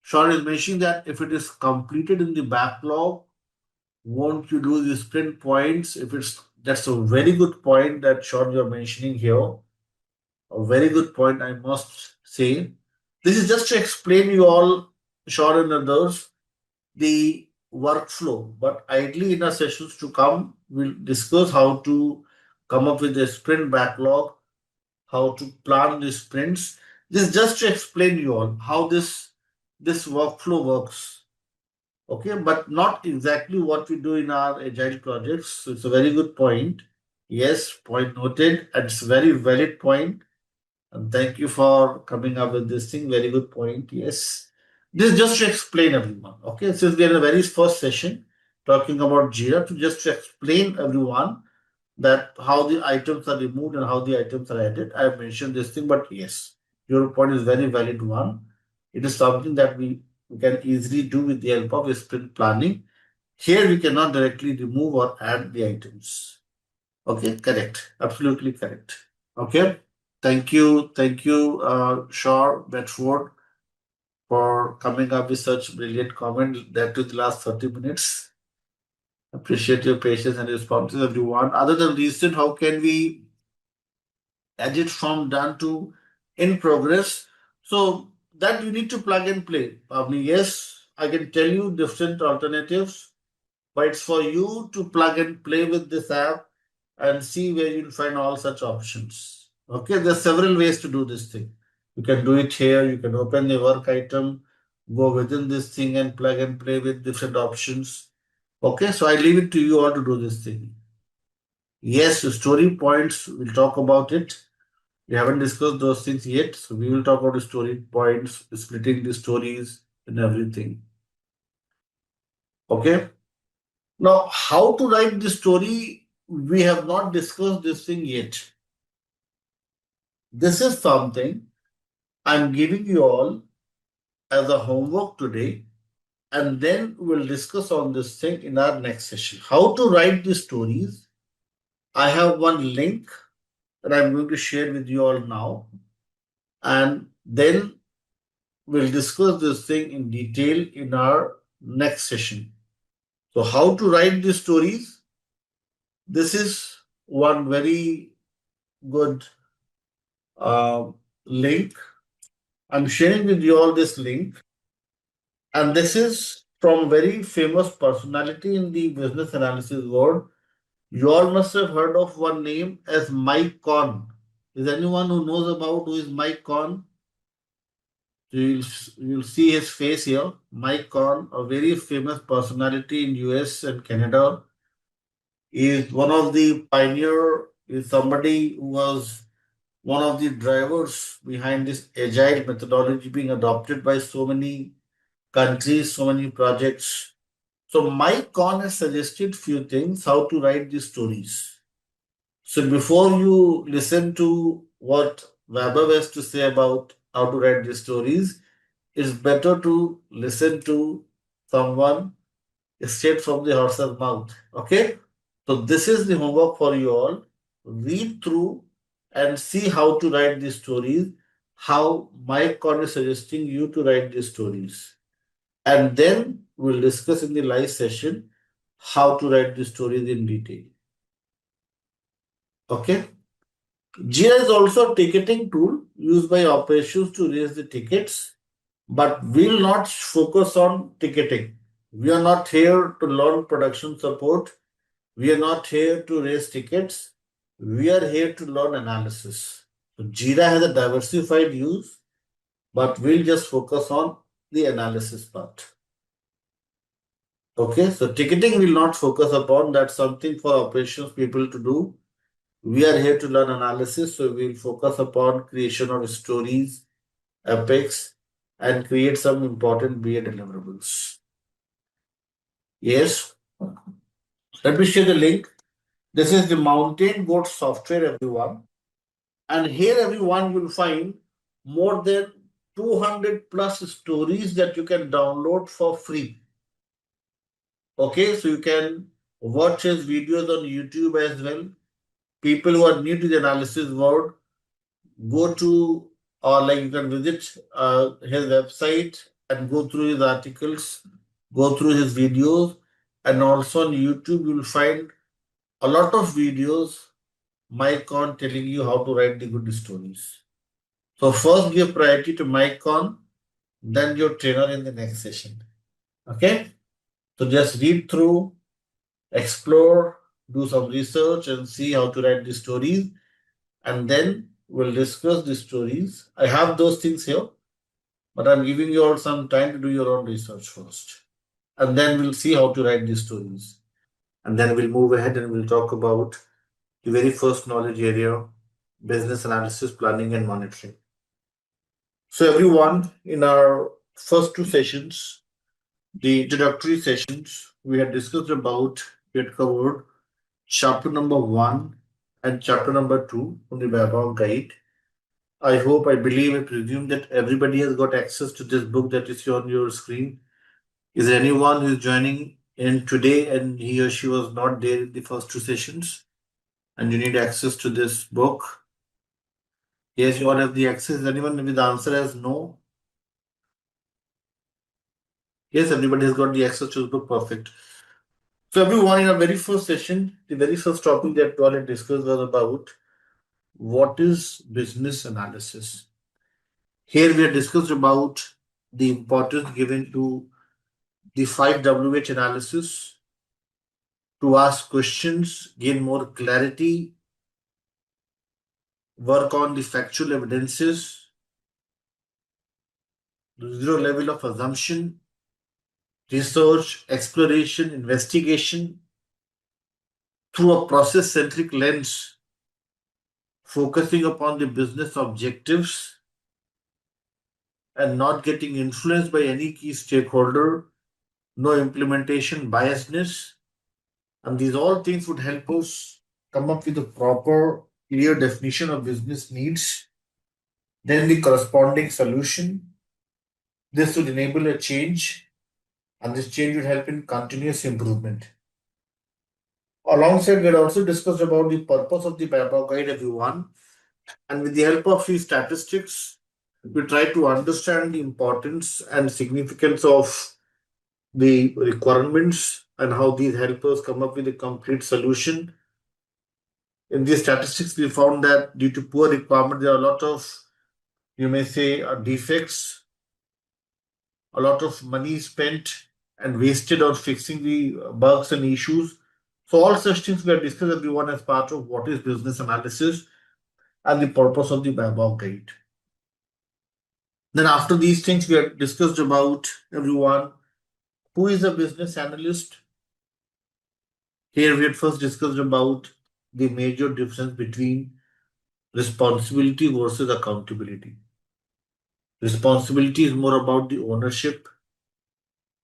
Sean is mentioning that if it is completed in the backlog, won't you lose the sprint points? That's a very good point that Sean you're mentioning here. A very good point, I must say. This is just to explain you all, Sean and others, the workflow. But ideally, in our sessions to come, we'll discuss how to come up with a sprint backlog, how to plan the sprints. This is just to explain you all how this workflow works. Okay, but not exactly what we do in our agile projects. So it's a very good point. Yes, point noted, and it's a very valid point. And thank you for coming up with this thing. Very good point. Yes. This is just to explain everyone. Okay. Since we are in the very first session talking about Jira, to just to explain everyone that how the items are removed and how the items are added. I have mentioned this thing, but yes, your point is very valid one. It is something that we can easily do with the help of sprint planning. Here we cannot directly remove or add the items. Okay, correct. Absolutely correct. Okay. Thank you, Shaw Bedford, for coming up with such brilliant comment that to the last 30 minutes. Appreciate your patience and responses, everyone. Other than recent, how can we edit from done to in progress? So that you need to plug and play. I mean, yes, I can tell you different alternatives, but it's for you to plug and play with this app and see where you'll find all such options. Okay, there's several ways to do this thing. You can do it here, you can open the work item, go within this thing and plug and play with different options. Okay, so I leave it to you all to do this thing. Yes, story points, we'll talk about it. We haven't discussed those things yet, so we will talk about the story points, splitting the stories and everything. Okay. Now, how to write the story? We have not discussed this thing yet. This is something I'm giving you all as a homework today, and then we'll discuss on this thing in our next session. How to write the stories? I have one link that I'm going to share with you all now, and then we'll discuss this thing in detail in our next session. So, how to write the stories? This is one very good link. I'm sharing with you all this link, and this is from very famous personality in the business analysis world. You all must have heard of one name as Mike Conn. Is anyone who knows about who is Mike Conn? You'll see his face here. Mike Conn, a very famous personality in US and Canada, is one of the pioneer, is somebody who was one of the drivers behind this agile methodology being adopted by so many countries, so many projects. So Mike Conn has suggested few things how to write these stories. So before you listen to what Weber has to say about how to write these stories, it's better to listen to someone straight from the horse's mouth. Okay? So this is the homework for you all. Read through and see how to write these stories, how Mike Conn is suggesting you to write these stories. And then we'll discuss in the live session how to write the stories in detail. Okay. Jira is also a ticketing tool used by operations to raise the tickets, but we'll not focus on ticketing. We are not here to learn production support. We are not here to raise tickets. We are here to learn analysis. So Jira has a diversified use, but we'll just focus on the analysis part. Okay, so ticketing will not focus upon. That's something for operations people to do. We are here to learn analysis, so we'll focus upon creation of stories, epics, and create some important BA deliverables. Yes, let me share the link. This is the Mountain Goat software, everyone. And here, everyone, will find more than 200 plus stories that you can download for free. Okay, so you can watch his videos on YouTube as well. People who are new to the analysis world, go to, or like you can visit his website and go through his articles, go through his videos, and also on YouTube you'll find a lot of videos Mike Conn telling you how to write the good stories. So first give priority to Mike Conn, then your trainer in the next session. Okay? So just read through, explore, do some research and see how to write the stories, and then we'll discuss the stories. I have those things here, but I'm giving you all some time to do your own research first. And then we'll see how to write these stories. And then we'll move ahead and we'll talk about the very first knowledge area, business analysis, planning, and monitoring. So, everyone, in our first two sessions, the introductory sessions, we had covered chapter number one and chapter number two from the BABOK guide. I hope, I believe, I presume that everybody has got access to this book that is on your screen. Is there anyone who is joining in today and he or she was not there in the first two sessions and you need access to this book? Yes, you all have the access. Anyone with the answer as no? Yes, everybody has got the access to the book. Perfect. So, everyone, in our very first session, the very first topic that we all had discussed was about what is business analysis. Here we have discussed about the importance given to the 5WH analysis to ask questions, gain more clarity, work on the factual evidences, the zero level of assumption, research, exploration, investigation through a process centric lens, focusing upon the business objectives and not getting influenced by any key stakeholder, no implementation biasness. And these all things would help us come up with a proper, clear definition of business needs, then the corresponding solution. This would enable a change, and this change would help in continuous improvement. Alongside, we had also discussed about the purpose of the BABOK guide, everyone, and with the help of these statistics, we try to understand the importance and significance of the requirements and how these help us come up with a complete solution. In these statistics, we found that due to poor requirement, there are a lot of, you may say, defects, a lot of money spent and wasted on fixing the bugs and issues. So, all such things we have discussed, everyone, as part of what is business analysis and the purpose of the BABOK guide. Then, after these things, we have discussed about, everyone, who is a business analyst. Here, we had first discussed about the major difference between responsibility versus accountability. Responsibility is more about the ownership,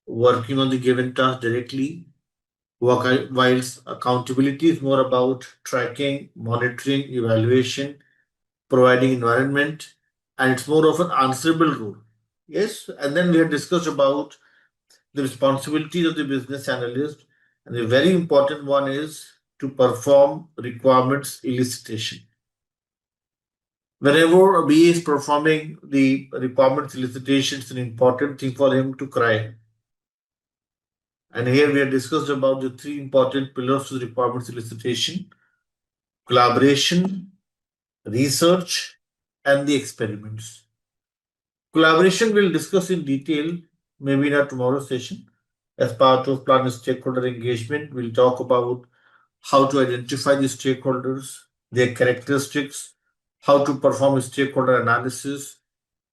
working on the given task directly, whilst accountability is more about tracking, monitoring, evaluation, providing environment, and it's more of an answerable role. Yes, and then we have discussed about the responsibilities of the business analyst, and the very important one is to perform requirements elicitation. Whenever a BA is performing the requirements elicitation, it's an important thing for him to cry. And here we have discussed about the three important pillars to the requirements elicitation: collaboration, research, and the experiments. Collaboration we'll discuss in detail, maybe in our tomorrow session. As part of plan stakeholder engagement, we'll talk about how to identify the stakeholders, their characteristics, how to perform a stakeholder analysis,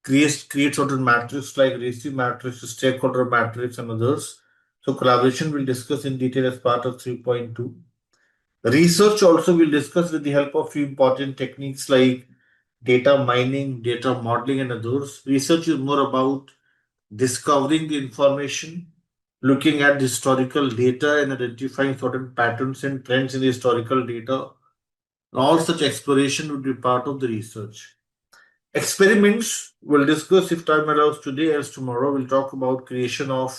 create certain matrix like RACI matrix, stakeholder matrix, and others. So collaboration we'll discuss in detail as part of 3.2. Research also we'll discuss with the help of few important techniques like data mining, data modeling, and others. Research is more about discovering the information, looking at the historical data and identifying certain patterns and trends in the historical data. All such exploration would be part of the research. Experiments we'll discuss if time allows today, as tomorrow we'll talk about creation of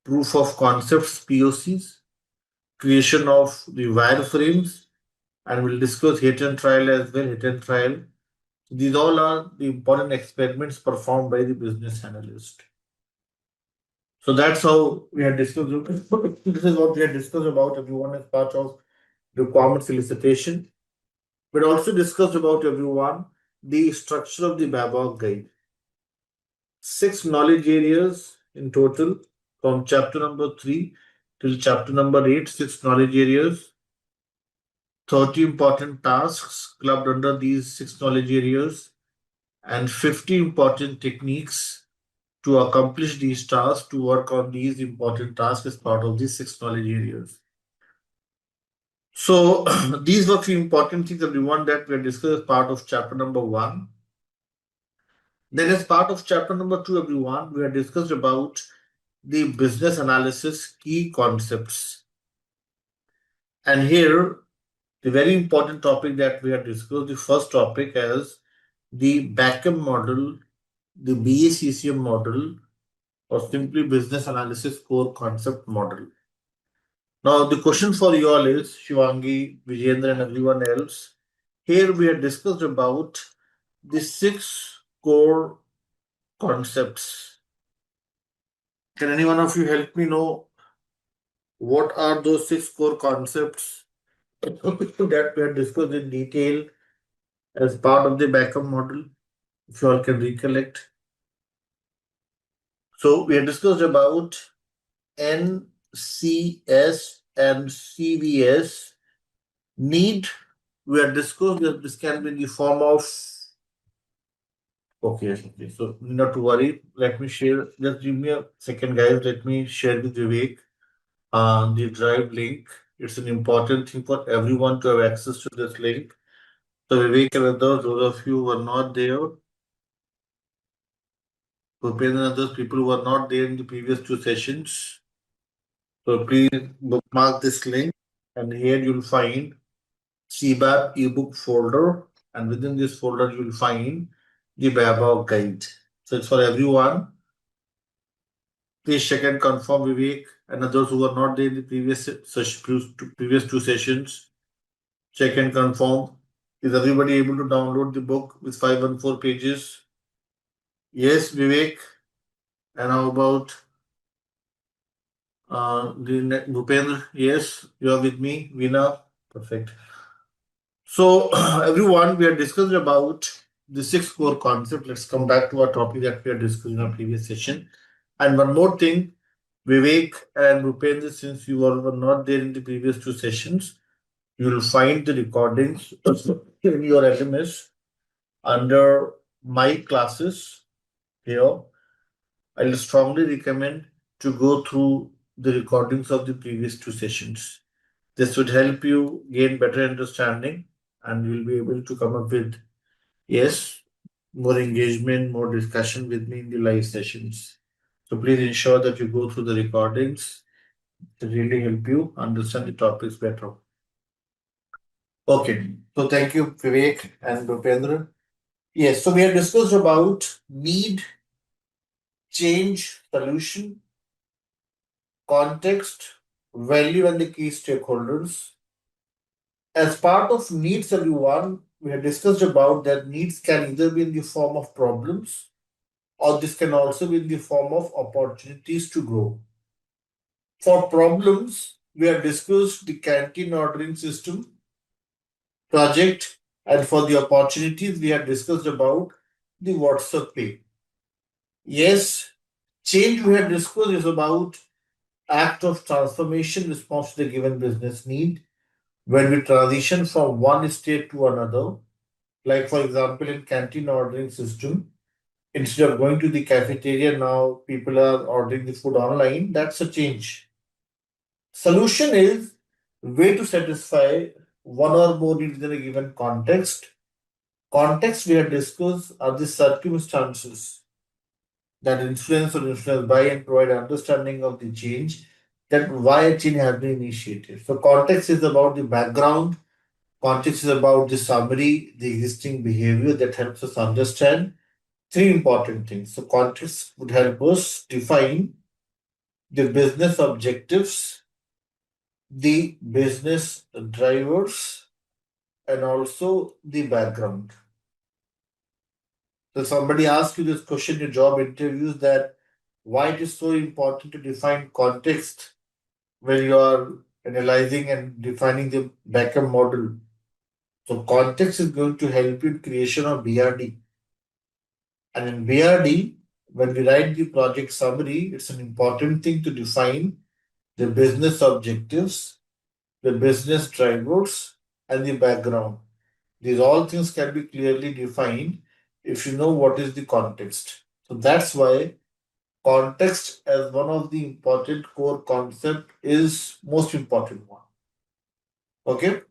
proof of concepts POCs, creation of the wireframes, and we'll discuss hit and trial as well. Hit and trial. These all are the important experiments performed by the business analyst. So that's how we had discussed. This is what we had discussed about everyone as part of requirements elicitation. We also discussed about everyone the structure of the BABOK guide. 6 knowledge areas in total from chapter number 3 till chapter number 8, 6 knowledge areas. 30 important tasks clubbed under these 6 knowledge areas and 50 important techniques to accomplish these tasks, to work on these important tasks as part of these 6 knowledge areas. So these were few important things, everyone, that we discussed as part of chapter number 1. Then as part of chapter number 2, everyone, we have discussed about the business analysis key concepts. And here, the very important topic that we have discussed, the first topic is the BACCM model, the BACCM model, or simply business analysis core concept model. Now, the question for you all is, Shivangi, Vijendra, and everyone else, here we have discussed about the 6 core concepts. Can any one of you help me know what are those 6 core concepts that we have discussed in detail as part of the backup model? If you all can recollect. So we have discussed about NCS and CVS need. We have discussed that this can be in the form of. Okay, okay. So not to worry. Let me share. Just give me a second, guys. Let me share with Vivek the drive link. It's an important thing for everyone to have access to this link. So Vivek and others, those of you who are not there, Bhupen and others, people who are not there in the previous 2 sessions. So please bookmark this link, and here you'll find CBAP ebook folder, and within this folder you'll find the BABOK guide. So it's for everyone. Please check and confirm, Vivek and others who are not there in the previous 2 sessions. Check and confirm. Is everybody able to download the book with 514 pages? Yes, Vivek. And how about Bhupendra? Yes, you are with me. Veena? Perfect. So, everyone, we have discussed about the 6 core concepts. Let's come back to our topic that we had discussed in our previous session. And one more thing, Vivek and Bhupendra, since you all were not there in the previous 2 sessions, you will find the recordings in your LMS under my classes here. I'll strongly recommend to go through the recordings of the previous 2 sessions. This would help you gain better understanding, and you'll be able to come up with, yes, more engagement, more discussion with me in the live sessions. So please ensure that you go through the recordings to really help you understand the topics better. Okay, so thank you, Vivek and Bhupendra. Yes, so we have discussed about need, change, solution, context, value, and the key stakeholders. As part of needs, everyone, we have discussed about that needs can either be in the form of problems, or this can also be in the form of opportunities to grow. For problems, we have discussed the canteen ordering system project, and for the opportunities, we have discussed about the WhatsApp Pay. Yes, change we have discussed is about act of transformation response to the given business need when we transition from one state to another. Like for example, in canteen ordering system, instead of going to the cafeteria, now people are ordering the food online. That's a change. Solution is way to satisfy one or more needs in a given context. Context we have discussed are the circumstances that influence or influence by and provide understanding of the change, that why a change has been initiated. So context is about the background, context is about the summary, the existing behavior that helps us understand 3 important things. So context would help us define the business objectives, the business drivers, and also the background. So somebody asks you this question in job interviews, that why it is so important to define context when you are analyzing and defining the backup model. So context is going to help you in creation of BRD. And in BRD, when we write the project summary, it's an important thing to define the business objectives, the business drivers, and the background. These all things can be clearly defined if you know what is the context. So that's why context as one of the important core concept is most important one. Okay.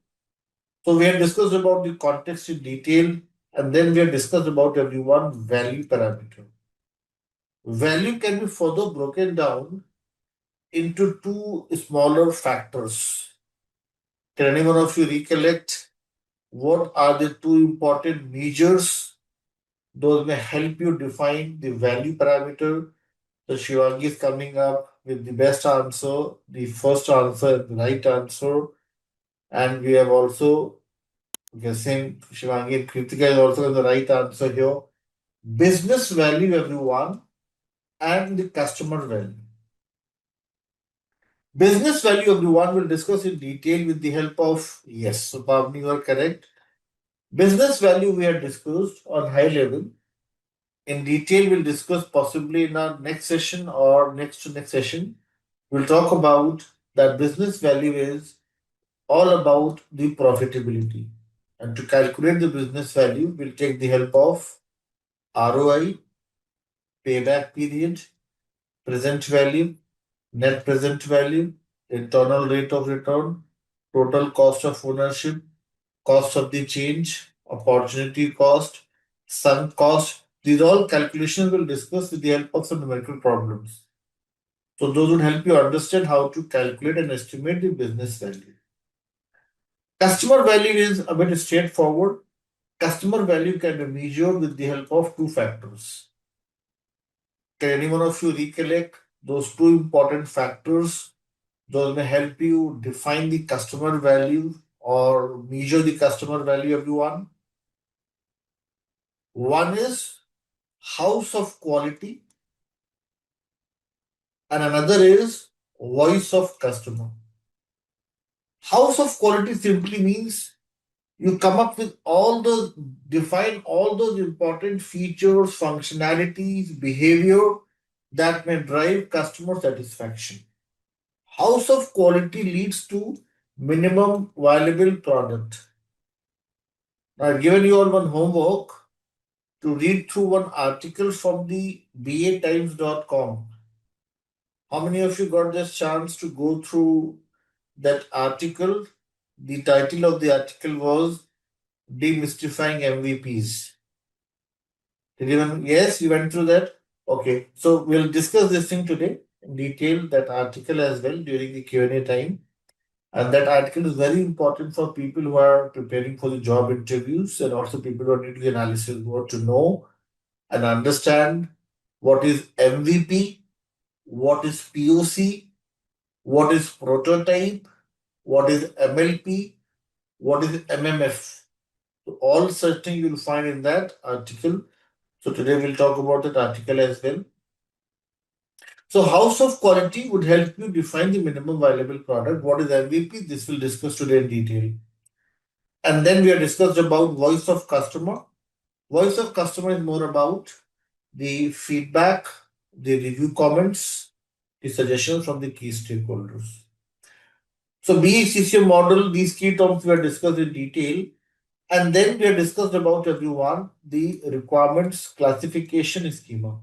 So we have discussed about the context in detail, and then we have discussed about everyone value parameter. Value can be further broken down into two smaller factors. Can anyone of you recollect what are the two important measures? Those may help you define the value parameter. So Shivangi is coming up with the best answer, the first answer, the right answer. And we have also, okay, same Shivangi and Kritika is also the right answer here. Business value, everyone, and the customer value. Business value, everyone, will discuss in detail with the help of, yes, so Pavni, you are correct. Business value we have discussed on high level. In detail, we'll discuss possibly in our next session or next to next session. We'll talk about that business value is all about the profitability. And to calculate the business value, we'll take the help of ROI, payback period, present value, net present value, internal rate of return, total cost of ownership, cost of the change, opportunity cost, sunk cost. These all calculations we'll discuss with the help of some numerical problems. So those would help you understand how to calculate and estimate the business value. Customer value is a bit straightforward. Customer value can be measured with the help of two factors. Can any one of you recollect those two important factors? Those may help you define the customer value or measure the customer value, everyone. One is house of quality, and another is voice of customer. House of quality simply means you come up with define all those important features, functionalities, behavior that may drive customer satisfaction. House of quality leads to minimum viable product. Now, I've given you all one homework to read through one article from the batimes.com. How many of you got this chance to go through that article? The title of the article was Demystifying MVPs. Did you yes, you went through that? Okay. So we'll discuss this thing today in detail, that article as well during the Q&A time. And that article is very important for people who are preparing for the job interviews and also people who are doing the analysis, who want to know and understand what is MVP, what is POC, what is prototype, what is MLP, what is MMF. So all such things you'll find in that article. So today we'll talk about that article as well. So house of quality would help you define the minimum viable product. What is MVP? This we'll discuss today in detail. And then we have discussed about voice of customer. Voice of customer is more about the feedback, the review comments, the suggestions from the key stakeholders. So BACCM model, these key terms we have discussed in detail. And then we have discussed about everyone the requirements classification schema.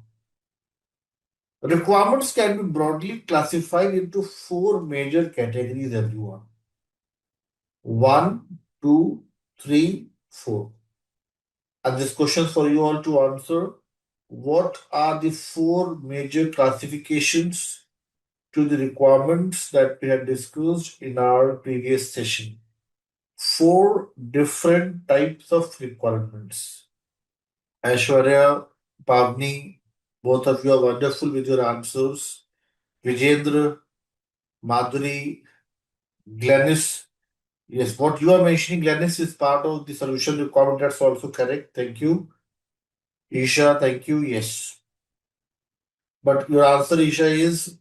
Requirements can be broadly classified into four major categories, everyone. 1, 2, 3, 4. And this question for you all to answer. What are the four major classifications to the requirements that we had discussed in our previous session? Four different types of requirements. Aishwarya, Pavni, both of you are wonderful with your answers. Vijendra, Madhuri, Glennis. Yes, what you are mentioning, Glennis, is part of the solution requirement. That's also correct. Thank you. Isha, thank you. Yes. But your answer, Isha, is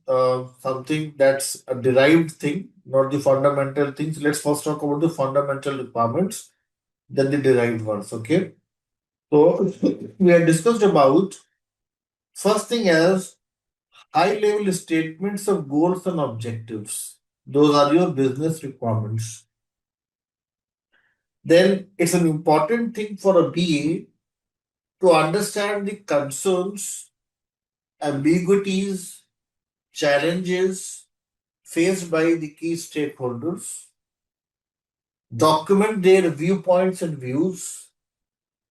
something that's a derived thing, not the fundamental things. Let's first talk about the fundamental requirements, then the derived ones. Okay. So we had discussed about first thing as high level statements of goals and objectives. Those are your business requirements. Then it's an important thing for a BA to understand the concerns, ambiguities, challenges faced by the key stakeholders. document their viewpoints and views,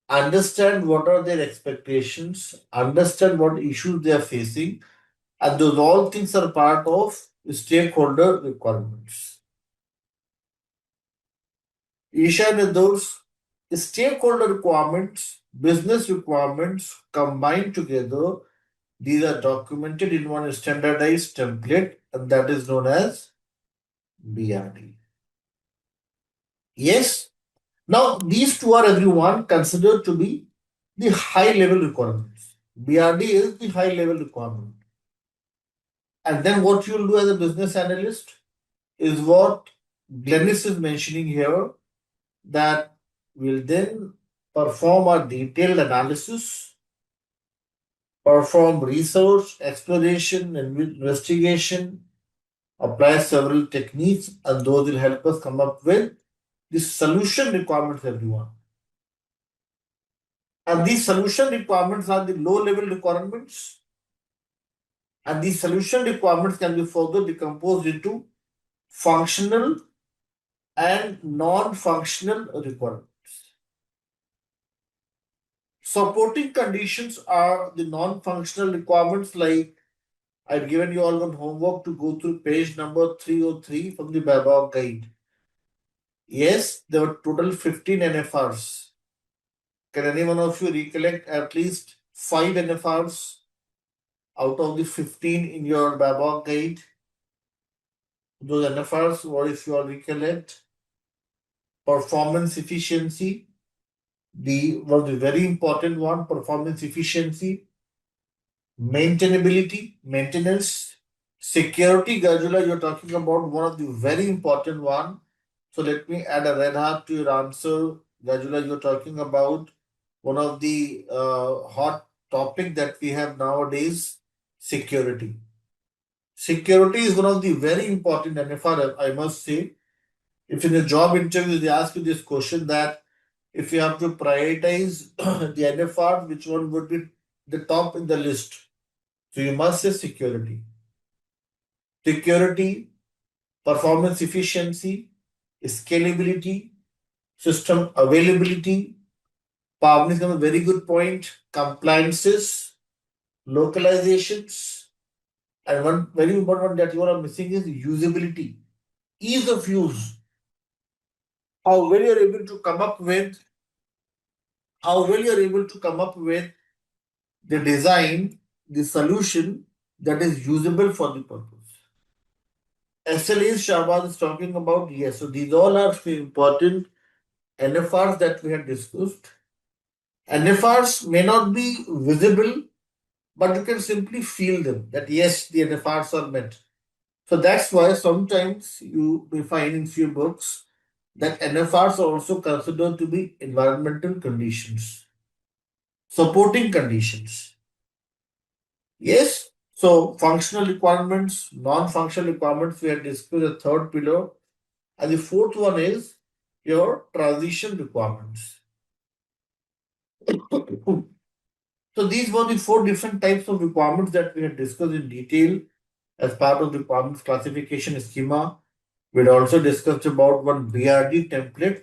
understand what are their expectations, understand what issues they are facing, and those all things are part of stakeholder requirements. Isha and those stakeholder requirements, business requirements combined together, these are documented in one standardized template, and that is known as BRD. Yes. Now, these two are everyone considered to be the high level requirements. BRD is the high level requirement. And then what you'll do as a business analyst is what Glennis is mentioning here, that we'll then perform a detailed analysis, perform research, exploration, and investigation, apply several techniques, and those will help us come up with the solution requirements, everyone. And these solution requirements are the low level requirements, and these solution requirements can be further decomposed into functional and non-functional requirements. Supporting conditions are the non-functional requirements, like I've given you all one homework to go through page number 303 from the BABOK guide. Yes, there were total 15 NFRs. Can any one of you recollect at least 5 NFRs out of the 15 in your BABOK guide? Those NFRs, what if you all recollect? Performance efficiency, the was the very important one, performance efficiency, maintainability, maintenance, security, Gajula, you're talking about one of the very important one. So let me add a red heart to your answer. Gajula, you're talking about one of the hot topic that we have nowadays, security. Security is one of the very important NFR, I must say. If in a job interview they ask you this question, that if you have to prioritize the NFR, which one would be the top in the list? So you must say security. Security, performance efficiency, scalability, system availability. Pavni is a very good point. Compliances, localizations, and one very important one that you are missing is usability, ease of use. How well you're able to come up with, how well you're able to come up with the design, the solution that is usable for the purpose. SLAs Shahbaz is talking about, yes. So these all are important NFRs that we have discussed. NFRs may not be visible, but you can simply feel them, that yes, the NFRs are met. So that's why sometimes you may find in few books that NFRs are also considered to be environmental conditions, supporting conditions. Yes. So functional requirements, non-functional requirements, we have discussed the third pillar. And the fourth one is your transition requirements. So these were the four different types of requirements that we had discussed in detail as part of the requirements classification schema. We had also discussed about one BRD template,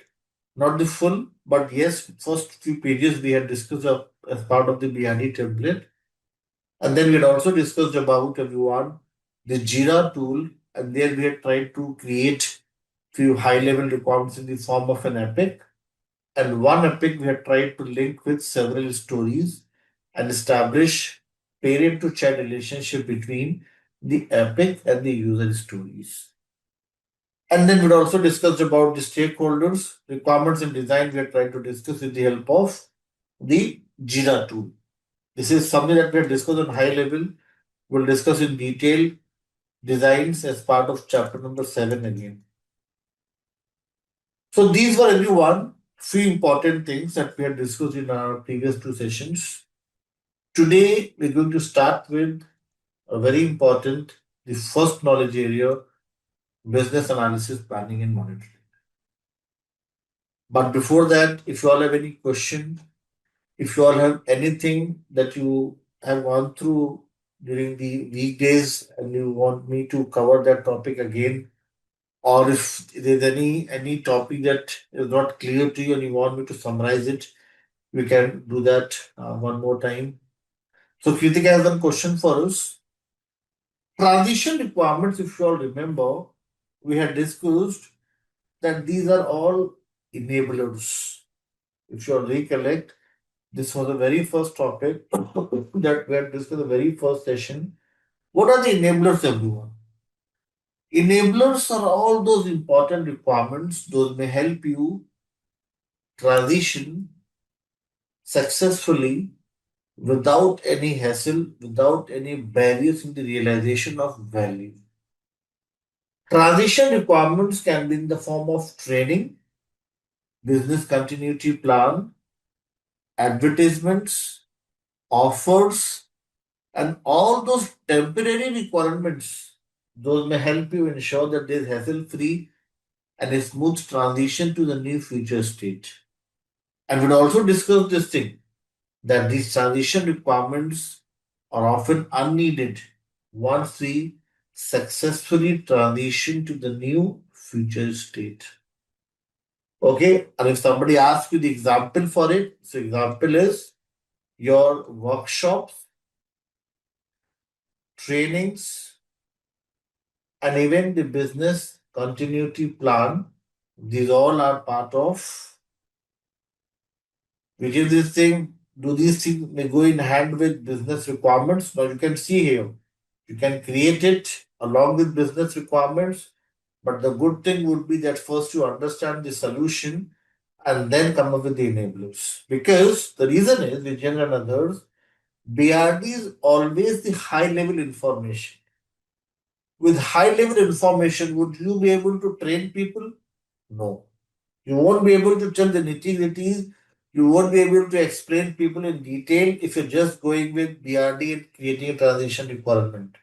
not the full, but yes, first few pages we had discussed as part of the BRD template. And then we had also discussed about everyone the Jira tool, and there we had tried to create few high level requirements in the form of an epic. And one epic we had tried to link with several stories and establish parent to child relationship between the epic and the user stories. And then we'd also discussed about the stakeholders, requirements and design. We are trying to discuss with the help of the Jira tool. This is something that we have discussed on high level. We'll discuss in detail designs as part of chapter number 7 again. So these were everyone few important things that we had discussed in our previous two sessions. Today we're going to start with a very important, the first knowledge area, business analysis, planning and monitoring. But before that, if you all have any question, if you all have anything that you have gone through during the weekdays and you want me to cover that topic again, Or if there's any topic that is not clear to you and you want me to summarize it, we can do that one more time. So Kritika has one question for us. Transition requirements, if you all remember, we had discussed that these are all enablers. If you all recollect, this was the very first topic that we had discussed in the very first session. What are the enablers, everyone? Enablers are all those important requirements. Those may help you transition successfully without any hassle, without any barriers in the realization of value. Transition requirements can be in the form of training, business continuity plan, advertisements, offers, and all those temporary requirements. Those may help you ensure that there is hassle free and a smooth transition to the new future state. And we'll also discuss this thing that these transition requirements are often unneeded once we successfully transition to the new future state. Okay, and if somebody asks you the example for it, so example is your workshops, trainings, and even the business continuity plan. These all are part of which is this thing. Do these things may go in hand with business requirements? Now you can see here, you can create it along with business requirements. But the good thing would be that first you understand the solution and then come up with the enablers. Because the reason is, Vijay and others, BRD is always the high level information. With high level information, would you be able to train people? No. You won't be able to tell the nitty-gritties. You won't be able to explain people in detail if you're just going with BRD and creating a transition requirement.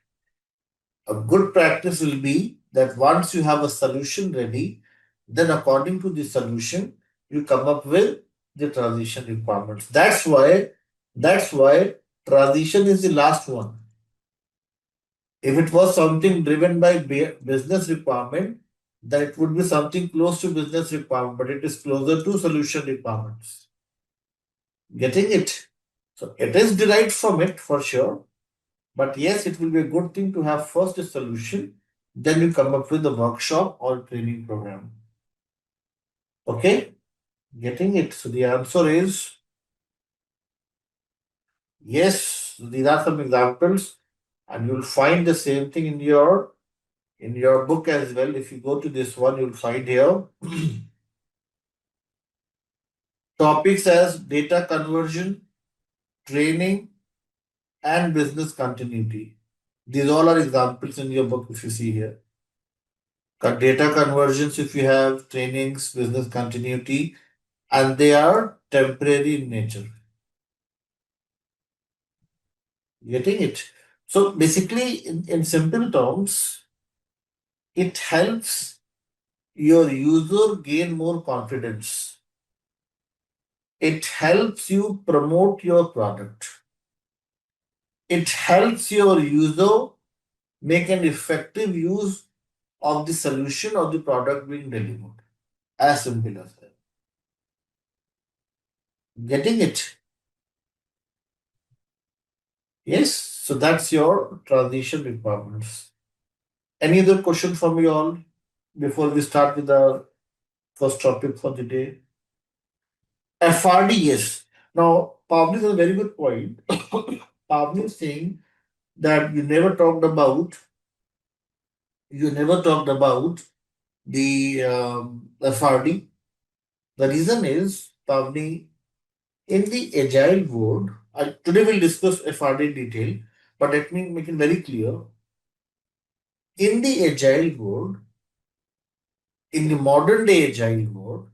A good practice will be that once you have a solution ready, then according to the solution, you come up with the transition requirements. That's why transition is the last one. If it was something driven by business requirement, then it would be something close to business requirement, but it is closer to solution requirements. Getting it? So it is derived from it for sure. But yes, it will be a good thing to have first a solution, then you come up with a workshop or training program. Okay? Getting it? So the answer is yes. These are some examples, and you'll find the same thing in your book as well. If you go to this one, you'll find here topics as data conversion, training, and business continuity. These all are examples in your book if you see here. Data conversions, if you have trainings, business continuity, and they are temporary in nature. Getting it? So basically, in simple terms, it helps your user gain more confidence. It helps you promote your product. It helps your user make an effective use of the solution or the product being delivered. As simple as that. Getting it? Yes. So that's your transition requirements. Any other question from you all before we start with our first topic for the day? FRD, yes. Now, Pavli is a very good point. Pavli is saying that you never talked about the FRD. The reason is, Pavli, in the agile world, today we'll discuss FRD in detail, but let me make it very clear. In the agile world, in the modern day agile world,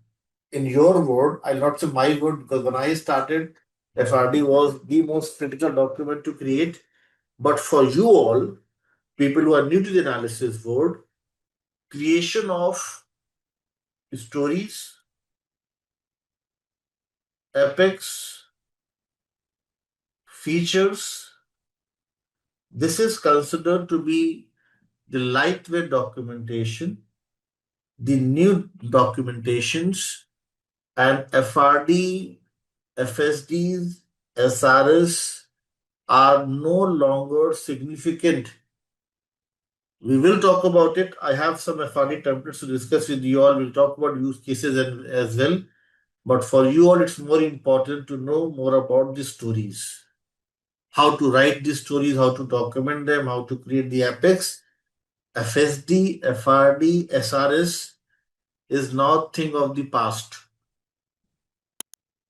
in your word, I'll not say my word because when I started, FRD was the most critical document to create. But for you all, people who are new to the analysis world, creation of stories, epics, features, this is considered to be the lightweight documentation the new documentations and FRD, FSDs, SRS are no longer significant. We will talk about it. I have some FRD templates to discuss with you all. We'll talk about use cases as well. But for you all, it's more important to know more about the stories. How to write these stories, how to document them, how to create the Apex. FSD, FRD, SRS is now thing of the past.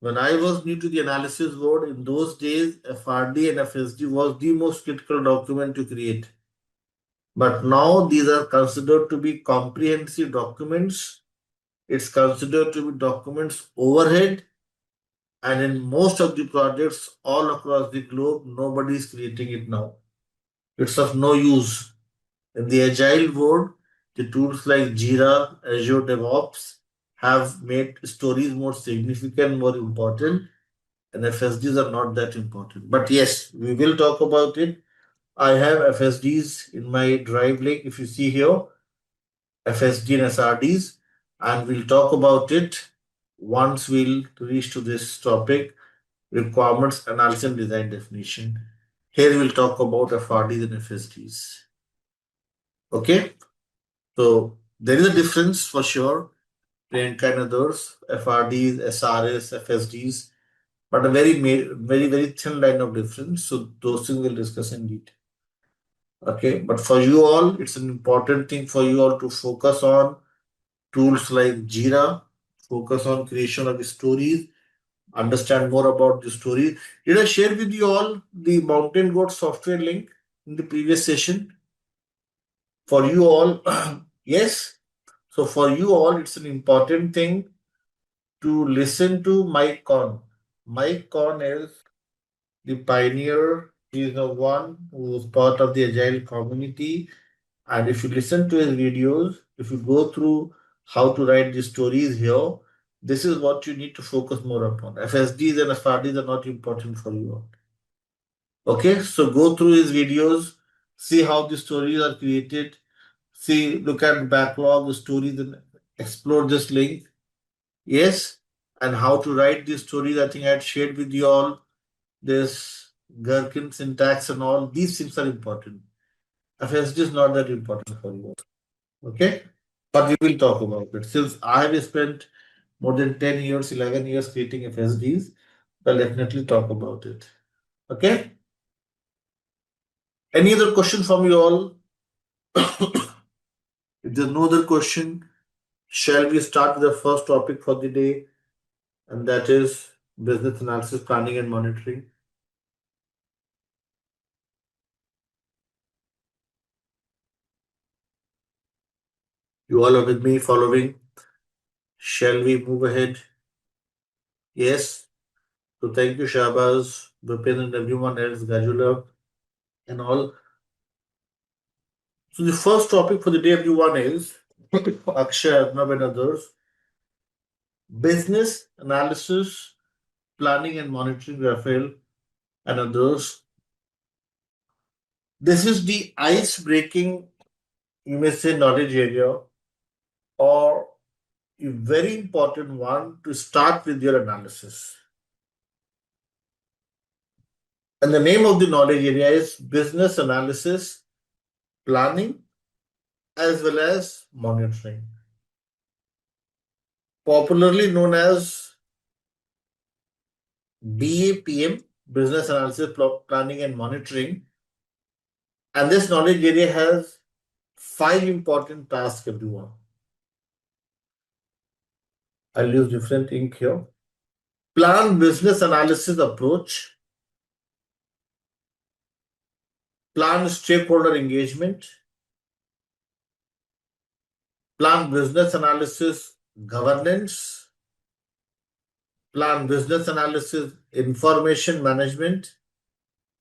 When I was new to the analysis world, in those days, FRD and FSD was the most critical document to create. But now these are considered to be comprehensive documents. It's considered to be documents overhead. And in most of the projects all across the globe, nobody is creating it now. It's of no use. In the agile world, the tools like Jira, Azure DevOps have made stories more significant, more important, and FSDs are not that important. But yes, we will talk about it. I have FSDs in my drive link, if you see here, FSD and SRDs, and we'll talk about it once we'll reach to this topic, requirements analysis and design definition. Here we'll talk about FRDs and FSDs. Okay, so there is a difference for sure. Priyanka and others, FRDs, SRS, FSDs, but a very thin line of difference. So those things we'll discuss in detail. Okay, but for you all, it's an important thing for you all to focus on tools like Jira, focus on creation of stories, understand more about the story. Did I share with you all the Mountain Goat software link in the previous session? For you all, yes. So for you all, it's an important thing to listen to Mike Conn. Mike Conn is the pioneer. He is the one who is part of the Agile community. And if you listen to his videos, if you go through how to write the stories here, this is what you need to focus more upon. FSDs and FRDs are not important for you. Okay, so go through his videos, see how the stories are created, see, look at backlog, the stories, and explore this link. Yes, and how to write these stories. I think I had shared with you all this Gherkin syntax and all. These things are important. FSD is not that important for you. Okay, but we will talk about it. Since I have spent more than 10 years, 11 years creating FSDs, I'll definitely talk about it. Okay. Any other question from you all? If there's no other question, shall we start with the first topic for the day? And that is business analysis, planning, and monitoring. You all are with me following? Shall we move ahead? Yes. So thank you, Shahbaz, Vipin, and everyone else, Gajula, and all. So the first topic for the day, everyone, is Akshay, Arnab, and others. Business analysis, planning, and monitoring, Raphael, and others. This is the ice-breaking, you may say, knowledge area, or a very important one to start with your analysis. And the name of the knowledge area is business analysis, planning, as well as monitoring. Popularly known as BAPM, business analysis, planning, and monitoring. And this knowledge area has 5 important tasks, everyone. I'll use different ink here. Plan business analysis approach, plan stakeholder engagement, plan business analysis governance, plan business analysis information management,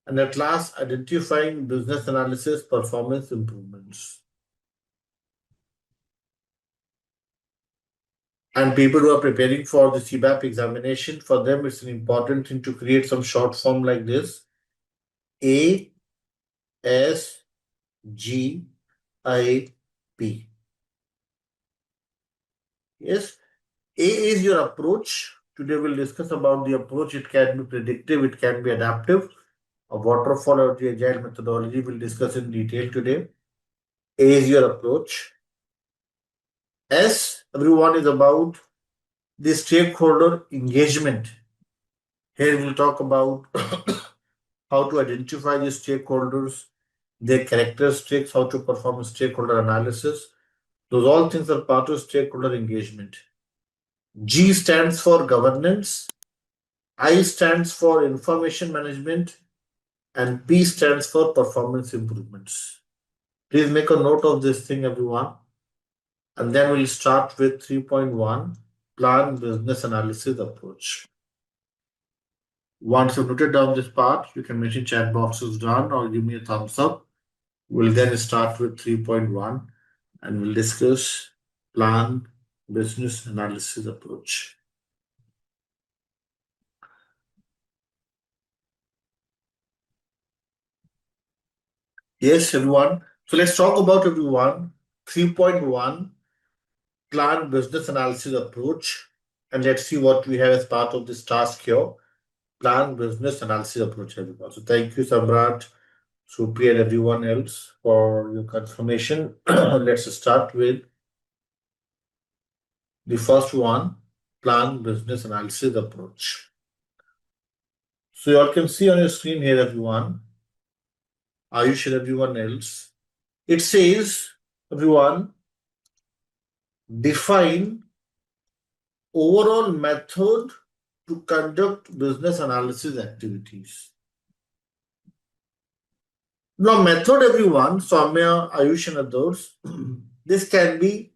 and at last identifying business analysis performance improvements. And people who are preparing for the CBAP examination, for them it's an important thing to create some short form like this: A S G I P. Yes. A is your approach. Today we'll discuss about the approach. It can be predictive, it can be adaptive. A waterfall or the agile methodology we'll discuss in detail today. A is your approach. S, everyone, is about the stakeholder engagement. Here we'll talk about how to identify the stakeholders, their characteristics, how to perform stakeholder analysis. Those all things are part of stakeholder engagement. G stands for governance, I stands for information management, and P stands for performance improvements. Please make a note of this thing, everyone. And then we'll start with 3.1 plan business analysis approach. Once you've noted down this part, you can mention chat boxes done or give me a thumbs up. We'll then start with 3.1 and we'll discuss plan business analysis approach. Yes, everyone. So let's talk about everyone 3.1 plan business analysis approach. And let's see what we have as part of this task here. Plan business analysis approach, everyone. So thank you, Samrat, Supriya, and everyone else for your confirmation. Let's start with the first one, plan business analysis approach. So you all can see on your screen here, everyone. Ayush and everyone else. It says, everyone, define overall method to conduct business analysis activities. Now, method, everyone, Soumya, Ayush, and others, this can be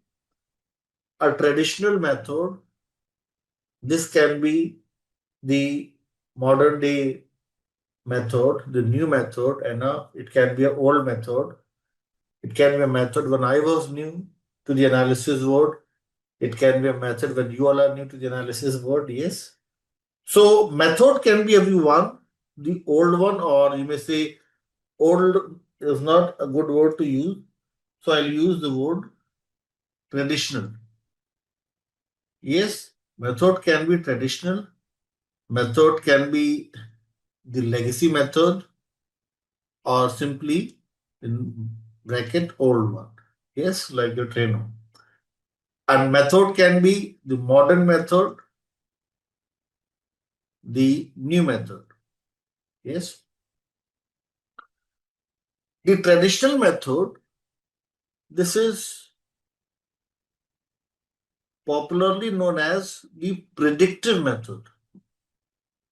a traditional method. This can be the modern day method, the new method, and it can be an old method. It can be a method when I was new to the analysis world. It can be a method when you all are new to the analysis world. Yes. So method can be everyone, the old one, or you may say old is not a good word to use. So I'll use the word traditional. Yes, method can be traditional. Method can be the legacy method or simply in bracket old one. Yes, like the trainer. And method can be the modern method, the new method. Yes. The traditional method, this is popularly known as the predictive method.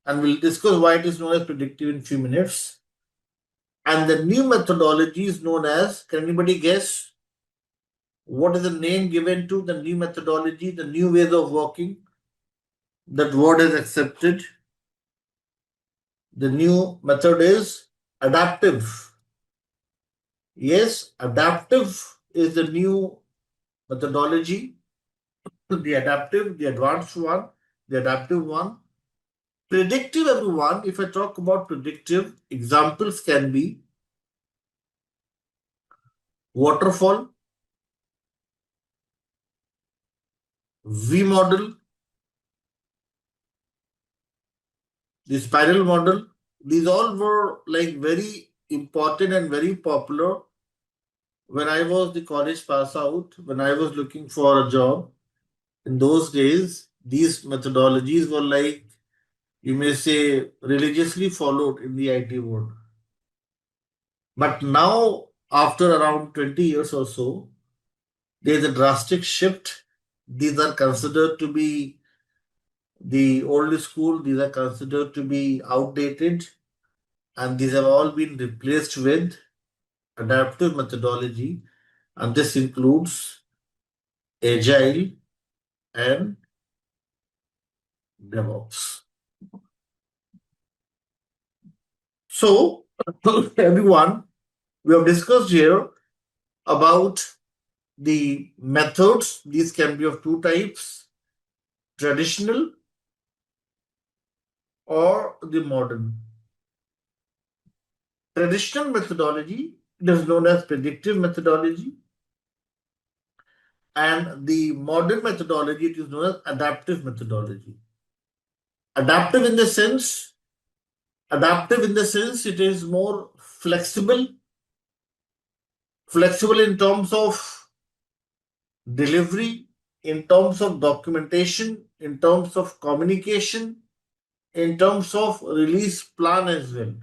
And we'll discuss why it is known as predictive in a few minutes. And the new methodology is known as, can anybody guess what is the name given to the new methodology, the new ways of working? That word is accepted. The new method is adaptive. Yes, adaptive is the new methodology. The adaptive, the advanced one, the adaptive one. Predictive, everyone, if I talk about predictive, examples can be waterfall, V model, the spiral model. These all were like very important and very popular when I was the college pass out, when I was looking for a job. In those days, these methodologies were like, you may say, religiously followed in the IT world. But now, after around 20 years or so, there is a drastic shift. These are considered to be the old school, these are considered to be outdated, and these have all been replaced with adaptive methodology, and this includes agile and DevOps. So, everyone, we have discussed here about the methods. These can be of two types, traditional or the modern. Traditional methodology is known as predictive methodology. and the modern methodology, it is known as adaptive methodology. Adaptive in the sense, it is more flexible in terms of delivery, in terms of documentation, in terms of communication, in terms of release plan as well.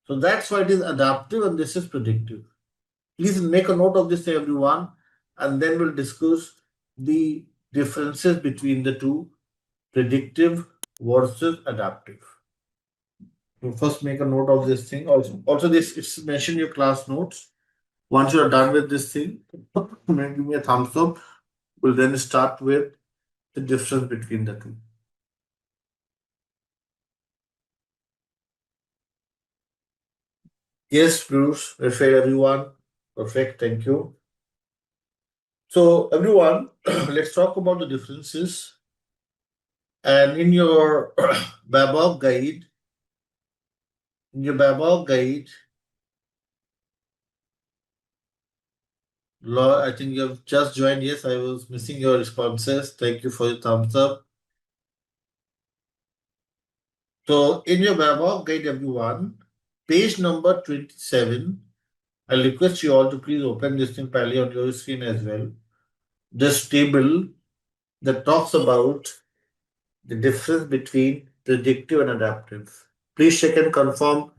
So that's why it is adaptive and this is predictive. Please make a note of this, everyone, and then we'll discuss the differences between the two, predictive versus adaptive. So first make a note of this thing. Also this it's mentioned in your class notes. Once you are done with this thing, give me a thumbs up. We'll then start with the difference between the two. Yes, Bruce, perfect, everyone. Perfect, thank you. So, everyone, let's talk about the differences. And in your BABOK guide, I think you have just joined. Yes, I was missing your responses. Thank you for your thumbs up. So, in your BABOK guide, everyone, page number 27, I request you all to please open this thing pally on your screen as well. This table that talks about the difference between predictive and adaptive. Please check and confirm.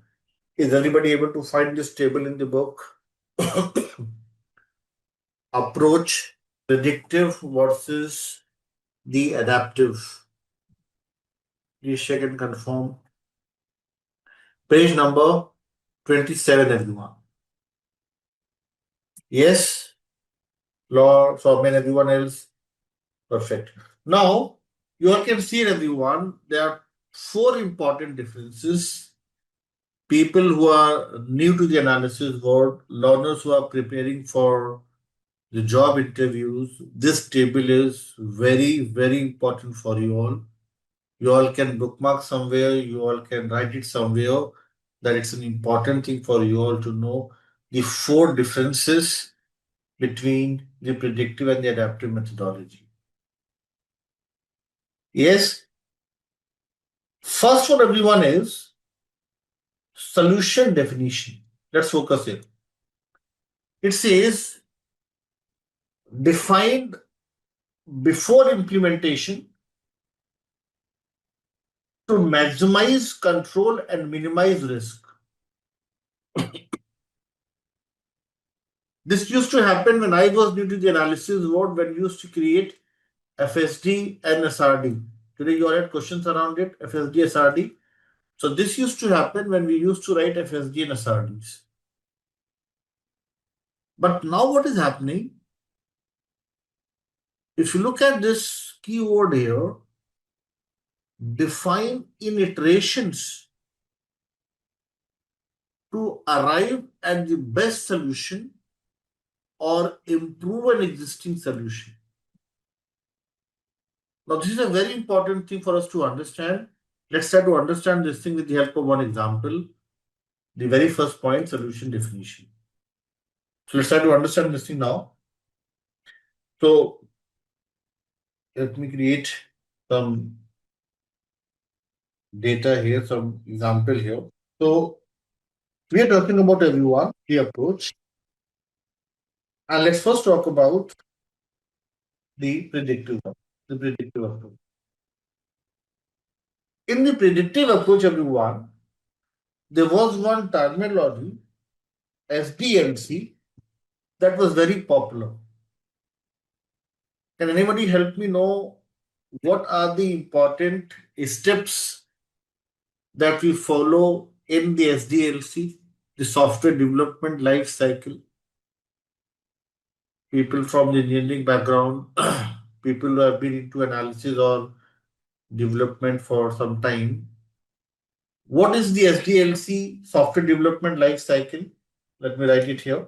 Is everybody able to find this table in the book? Approach predictive versus the adaptive. Please check and confirm. Page number 27, everyone. Yes? Law, so and everyone else? Perfect. Now, you all can see, everyone, there are four important differences. People who are new to the analysis world, learners who are preparing for the job interviews, this table is very, very important for you all. You all can bookmark somewhere, you all can write it somewhere that it's an important thing for you all to know the four differences between the predictive and the adaptive methodology. Yes, first one, everyone, is solution definition. Let's focus here. It says defined before implementation to maximize control and minimize risk. This used to happen when I was new to the analysis world, when we used to create FSD and SRD. Today you all had questions around it, FSD, SRD. So this used to happen when we used to write FSD and SRDs. But now what is happening? If you look at this keyword here, define in iterations to arrive at the best solution or improve an existing solution. Now, this is a very important thing for us to understand. Let's try to understand this thing with the help of one example. The very first point, solution definition. So let's try to understand this thing now. So let me create some data here, some example here. So we are talking about, everyone, the approach. And let's first talk about the predictive approach. In the predictive approach, everyone, there was one terminology, SDLC, that was very popular. Can anybody help me know what are the important steps that we follow in the SDLC, the software development life cycle? People from the engineering background, people who have been into analysis or development for some time. What is the SDLC, software development life cycle? Let me write it here.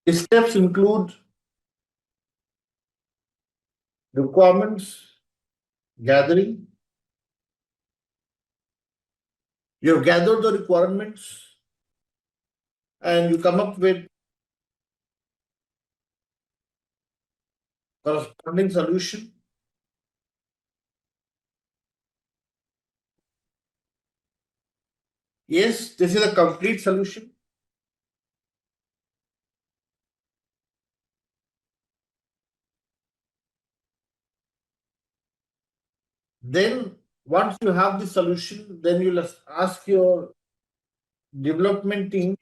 Steps include requirements gathering, You have gathered the requirements and you come up with corresponding solution. Yes, this is a complete solution. Then once you have the solution, then you'll ask your development team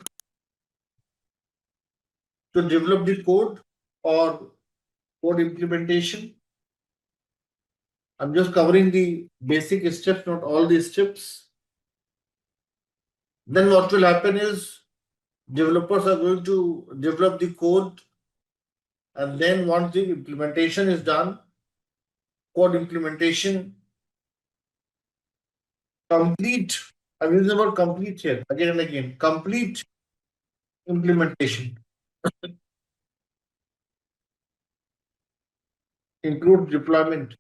to develop the code or code implementation. I'm just covering the basic steps, not all the steps. Then what will happen is developers are going to develop the code, and then once the implementation is done, code implementation complete. I'm using the word complete here again and again. Complete implementation includes deployment.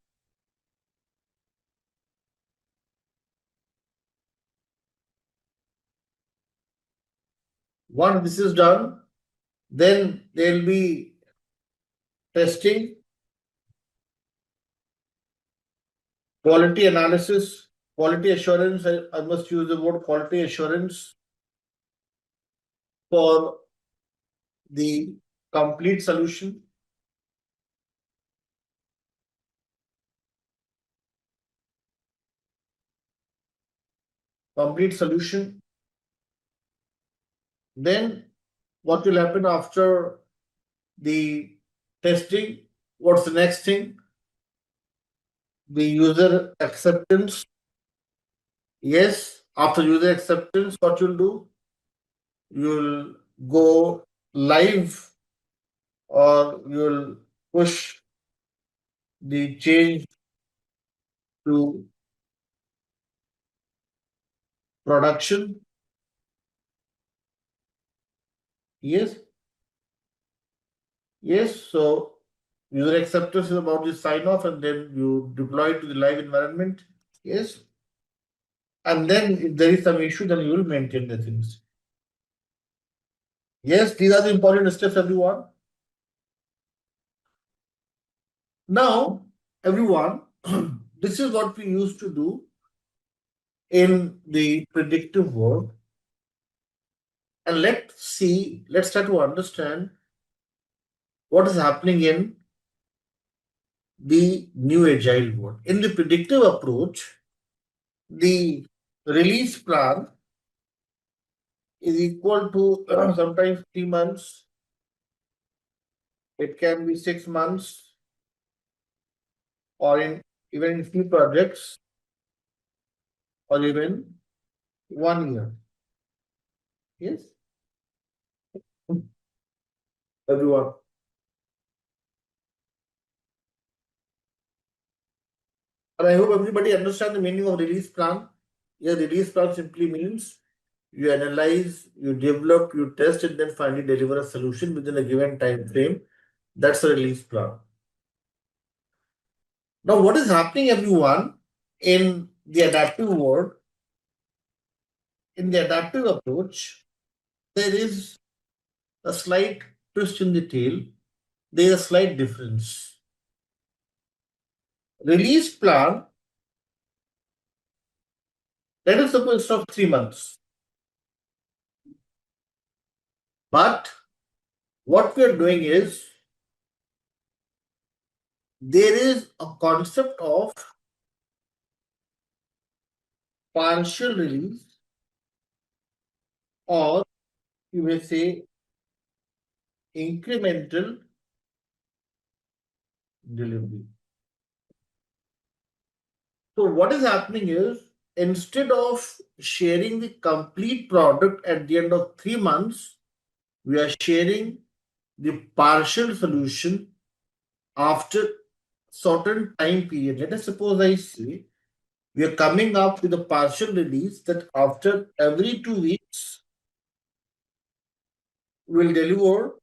Once this is done, then there will be testing, quality analysis, quality assurance. I must use the word quality assurance for the complete solution. Complete solution. Then what will happen after the testing? What's the next thing? The user acceptance. Yes, after user acceptance, what you'll do? You'll go live or you'll push the change to production. Yes, yes. So user acceptance is about the sign off and then you deploy it to the live environment. Yes. And then if there is some issue, then you will maintain the things. Yes, these are the important steps, everyone. Now, everyone, this is what we used to do in the predictive world. And let's try to understand what is happening in the new agile world. In the predictive approach, the release plan is equal to sometimes 3 months. It can be 6 months, or even in few projects, or even 1 year. Yes, everyone. And I hope everybody understand the meaning of release plan. Yeah, release plan simply means you analyze, you develop, you test, and then finally deliver a solution within a given time frame. That's a release plan. Now, what is happening, everyone, in the adaptive world? In the adaptive approach, there is a slight twist in the tail. There is a slight difference. Release plan, let us suppose it's of 3 months. But what we are doing is there is a concept of partial release, or you may say incremental delivery. So what is happening is instead of sharing the complete product at the end of 3 months, we are sharing the partial solution after certain time period. Let us suppose I say we are coming up with a partial release that after every 2 weeks we will deliver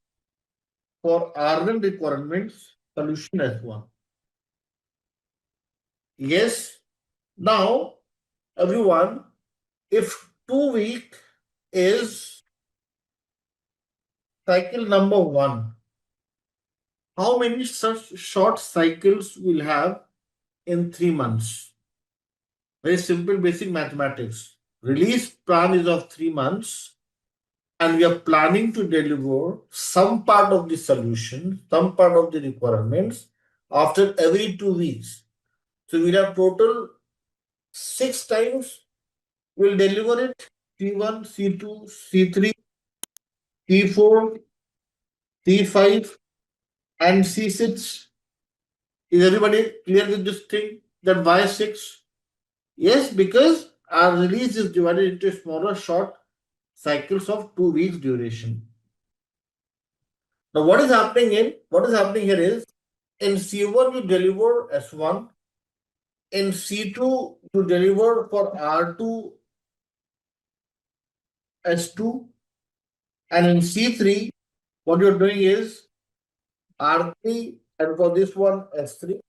for R1 requirements solution S1. Yes. Now, everyone, if 2 week is cycle number 1, how many such short cycles we'll have in 3 months? Very simple basic mathematics. Release plan is of 3 months, and we are planning to deliver some part of the solution, some part of the requirements after every 2 weeks. So we'll have total 6 times we'll deliver it: C1, C2, C3, C4, C5, and C6. Is everybody clear with this thing? That why 6? Yes, because our release is divided into smaller short cycles of 2 weeks duration. Now, what is happening here is, in C1 you deliver S1, in C2 you deliver for R2 S2, and in C3 what you're doing is R3, and for this one S3,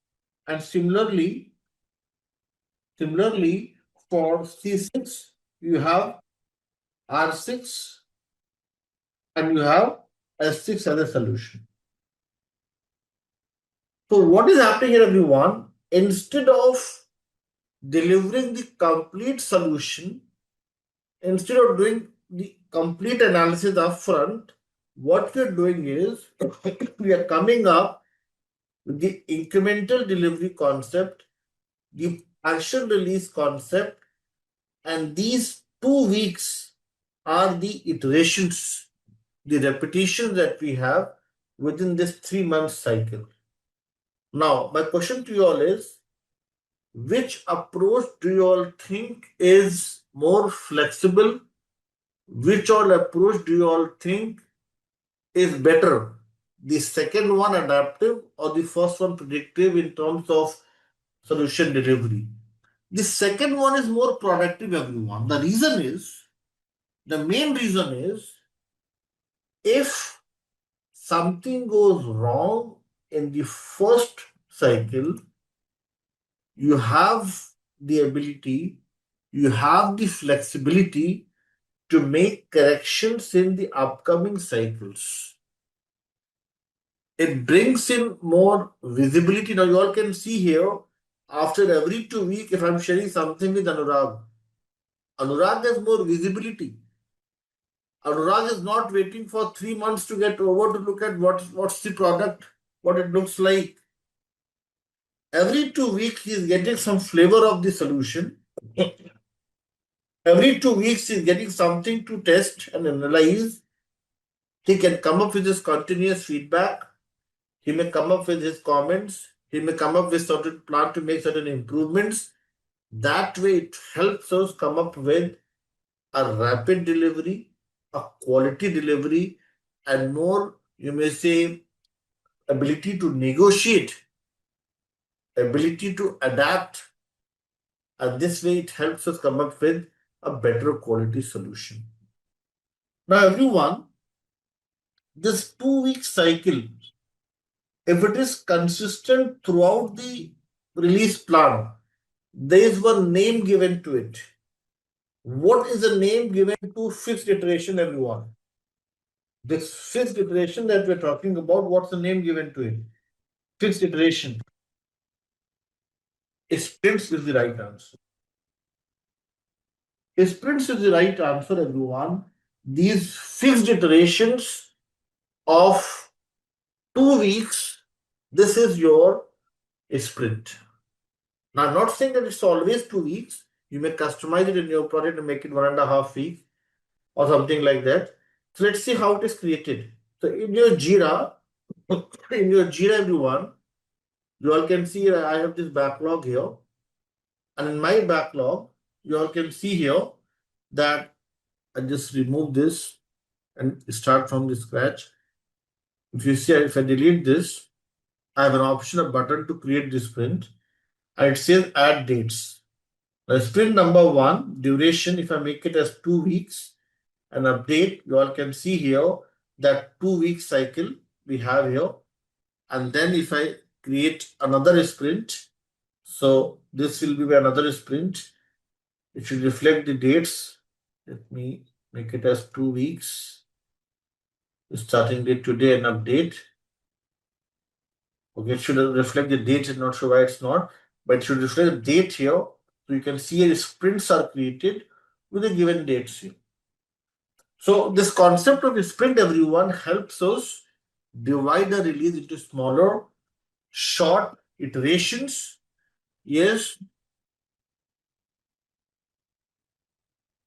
and similarly for C6 you have R6 and you have S6 as a solution. So what is happening here, everyone? Instead of delivering the complete solution, instead of doing the complete analysis upfront, what we're doing is we are coming up with the incremental delivery concept, the action release concept, and these 2 weeks are the iterations, the repetitions that we have within this 3 month cycle. Now, my question to you all is, which approach do you all think is more flexible? Which all approach do you all think is better? The second one, adaptive, or the first one, predictive, in terms of solution delivery? The second one is more productive, everyone. The main reason is, if something goes wrong in the first cycle, you have the ability, you have the flexibility to make corrections in the upcoming cycles. It brings in more visibility. Now, you all can see here, after every 2 weeks, if I'm sharing something with Anurag, Anurag has more visibility. Anurag is not waiting for 3 months to get over to look at what's the product, what it looks like. Every 2 weeks, he is getting some flavor of the solution. Every 2 weeks, he is getting something to test and analyze. He can come up with his continuous feedback. He may come up with his comments. He may come up with certain plan to make certain improvements. That way, it helps us come up with a rapid delivery, a quality delivery, and more, you may say, ability to negotiate, ability to adapt. And this way, it helps us come up with a better quality solution. Now, everyone, this 2 week cycle, if it is consistent throughout the release plan, there is one name given to it. What is the name given to fixed iteration, everyone? This fixed iteration that we're talking about, what's the name given to it? Fixed iteration. Sprints is the right answer. Sprints is the right answer, everyone. These fixed iterations of 2 weeks, this is your sprint. Now, I'm not saying that it's always 2 weeks. You may customize it in your project and make it 1.5 weeks or something like that. So let's see how it is created. So in your Jira, everyone, you all can see I have this backlog here. And in my backlog, you all can see here that I just remove this and start from the scratch. If you see, if I delete this, I have an option, a button to create this sprint, and it says add dates. Now, sprint number 1, duration, if I make it as 2 weeks, an update, you all can see here that 2 week cycle we have here. And then if I create another sprint, so this will be another sprint. It should reflect the dates Let me make it as 2 weeks. Starting date today and update. Okay, it should reflect the date. I'm not sure why it's not, but it should reflect the date here. So you can see here sprints are created with a given dates here. So this concept of a sprint, everyone, helps us divide the release into smaller, short iterations. Yes,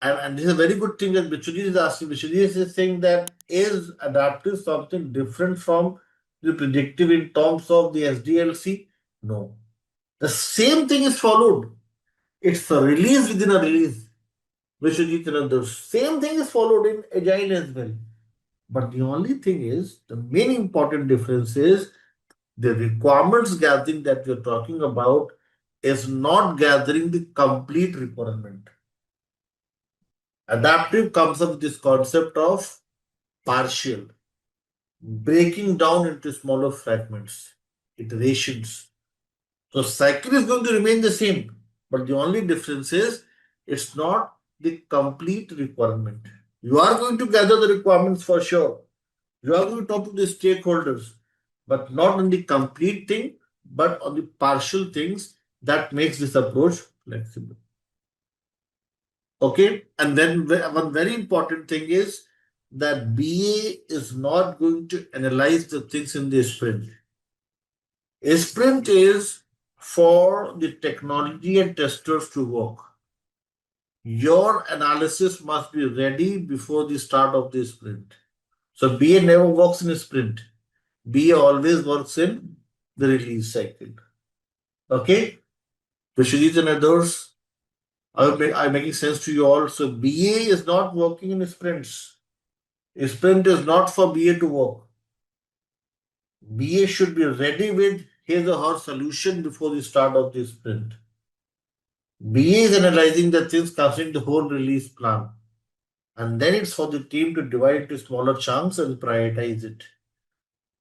and this is a very good thing that Bichuji is asking. Bichuji is saying that is adaptive something different from the predictive in terms of the SDLC? No. The same thing is followed. It's a release within a release. Vishwajit and the same thing is followed in Agile as well. But the only thing is, the main important difference is the requirements gathering that we're talking about is not gathering the complete requirement. Adaptive comes up with this concept of partial, breaking down into smaller fragments, iterations. So cycle is going to remain the same, but the only difference is it's not the complete requirement. You are going to gather the requirements for sure. You are going to talk to the stakeholders, but not on the complete thing, but on the partial things that makes this approach flexible. Okay, and then one very important thing is that BA is not going to analyze the things in the sprint. A sprint is for the technology and testers to work. Your analysis must be ready before the start of the sprint. So BA never works in a sprint. BA always works in the release cycle. Okay? Vishwajit and others, I'm making sense to you all. So BA is not working in sprints. A sprint is not for BA to work. BA should be ready with his or her solution before the start of the sprint. BA is analyzing the things concerning the whole release plan. And then it's for the team to divide into smaller chunks and prioritize it.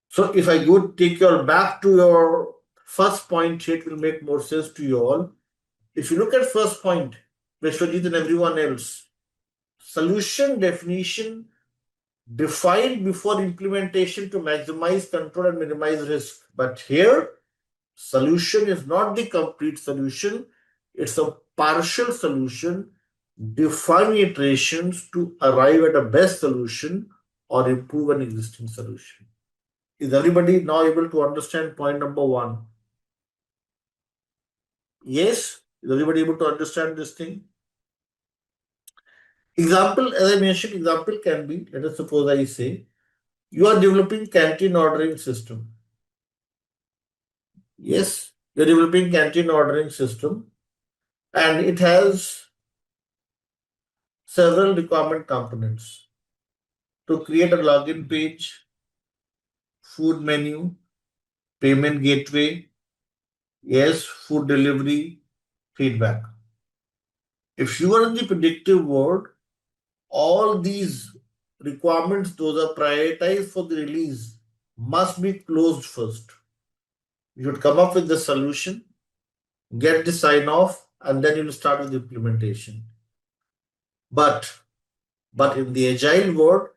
So if I go take you all back to your first point, it will make more sense to you all. If you look at first point, Vishwajit and everyone else, solution definition defined before implementation to maximize control and minimize risk. But here, solution is not the complete solution, it's a partial solution, define iterations to arrive at a best solution or improve an existing solution. Is everybody now able to understand point number one? Yes? Is everybody able to understand this thing? Example, as I mentioned, example can be, let us suppose I say, you are developing canteen ordering system. Yes, you're developing canteen ordering system and it has several requirement components to create a login page, food menu, payment gateway, yes, food delivery, feedback. If you are in the predictive world, all these requirements, those are prioritized for the release, must be closed first. You should come up with the solution, get the sign off, and then you'll start with the implementation. But in the agile world,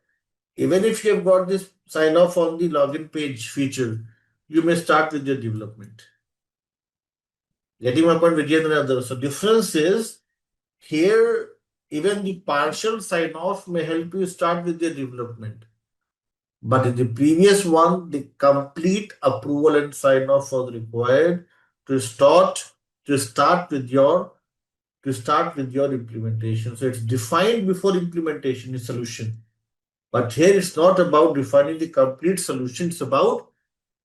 even if you have got this sign off on the login page feature, you may start with your development. Getting my point, Vijay and others. So difference is here, even the partial sign off may help you start with your development. But in the previous one, the complete approval and sign off was required to start with your implementation. So it's defined before implementation is solution. But here it's not about defining the complete solution, it's about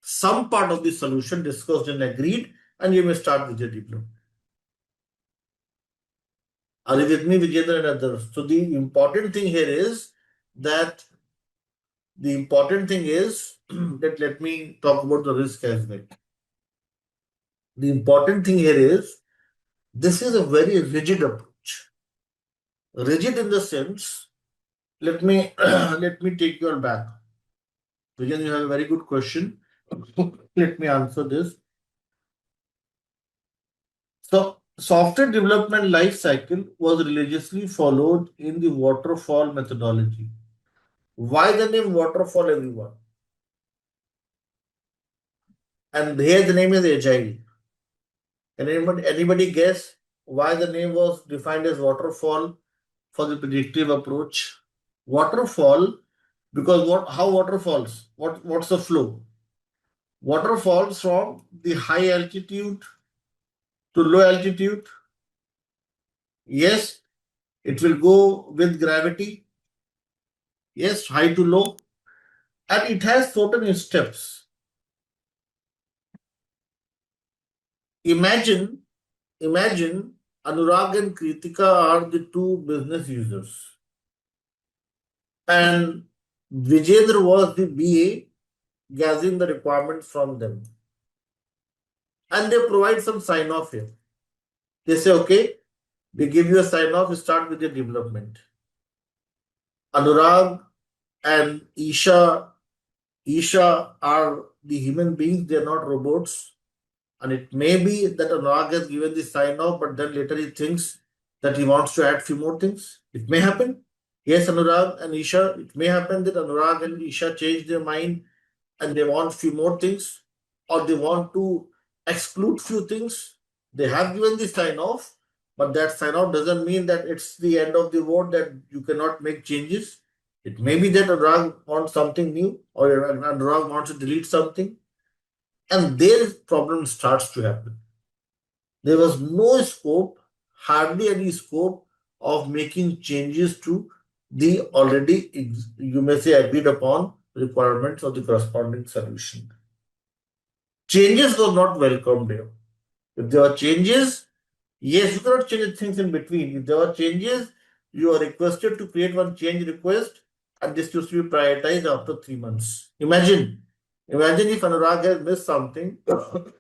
some part of the solution discussed and agreed, and you may start with your development. Are you with me, Vijayendra and others? So the important thing here is that that let me talk about the risk as well. The important thing here is this is a very rigid approach. Rigid in the sense, let me take you all back. Vijay, you have a very good question. Let me answer this. So software development life cycle was religiously followed in the waterfall methodology. Why the name waterfall, everyone? And here the name is agile. Can anybody guess why the name was defined as waterfall for the predictive approach? Waterfall, because how water falls? What's the flow? Water falls from the high altitude to low altitude. Yes, it will go with gravity. Yes, high to low. And it has certain steps. Imagine, imagine Anurag and Kritika are the two business users. And Vijayendra was the BA gathering the requirements from them. And they provide some sign off here. They say, okay, they give you a sign off, start with your development. Anurag and Isha are the human beings, they are not robots. And it may be that Anurag has given the sign off, but then later he thinks that he wants to add few more things. It may happen. Yes, Anurag and Isha, it may happen that Anurag and Isha change their mind and they want few more things, or they want to exclude few things. They have given the sign off, but that sign off doesn't mean that it's the end of the road, that you cannot make changes. It may be that Anurag wants something new, or Anurag wants to delete something, and their problem starts to happen. There was no scope, hardly any scope of making changes to the already, you may say, agreed upon requirements of the corresponding solution. Changes were not welcomed here. If there were changes, yes, you cannot change things in between. If there were changes, you are requested to create one change request, and this used to be prioritized after 3 months. Imagine if Anurag has missed something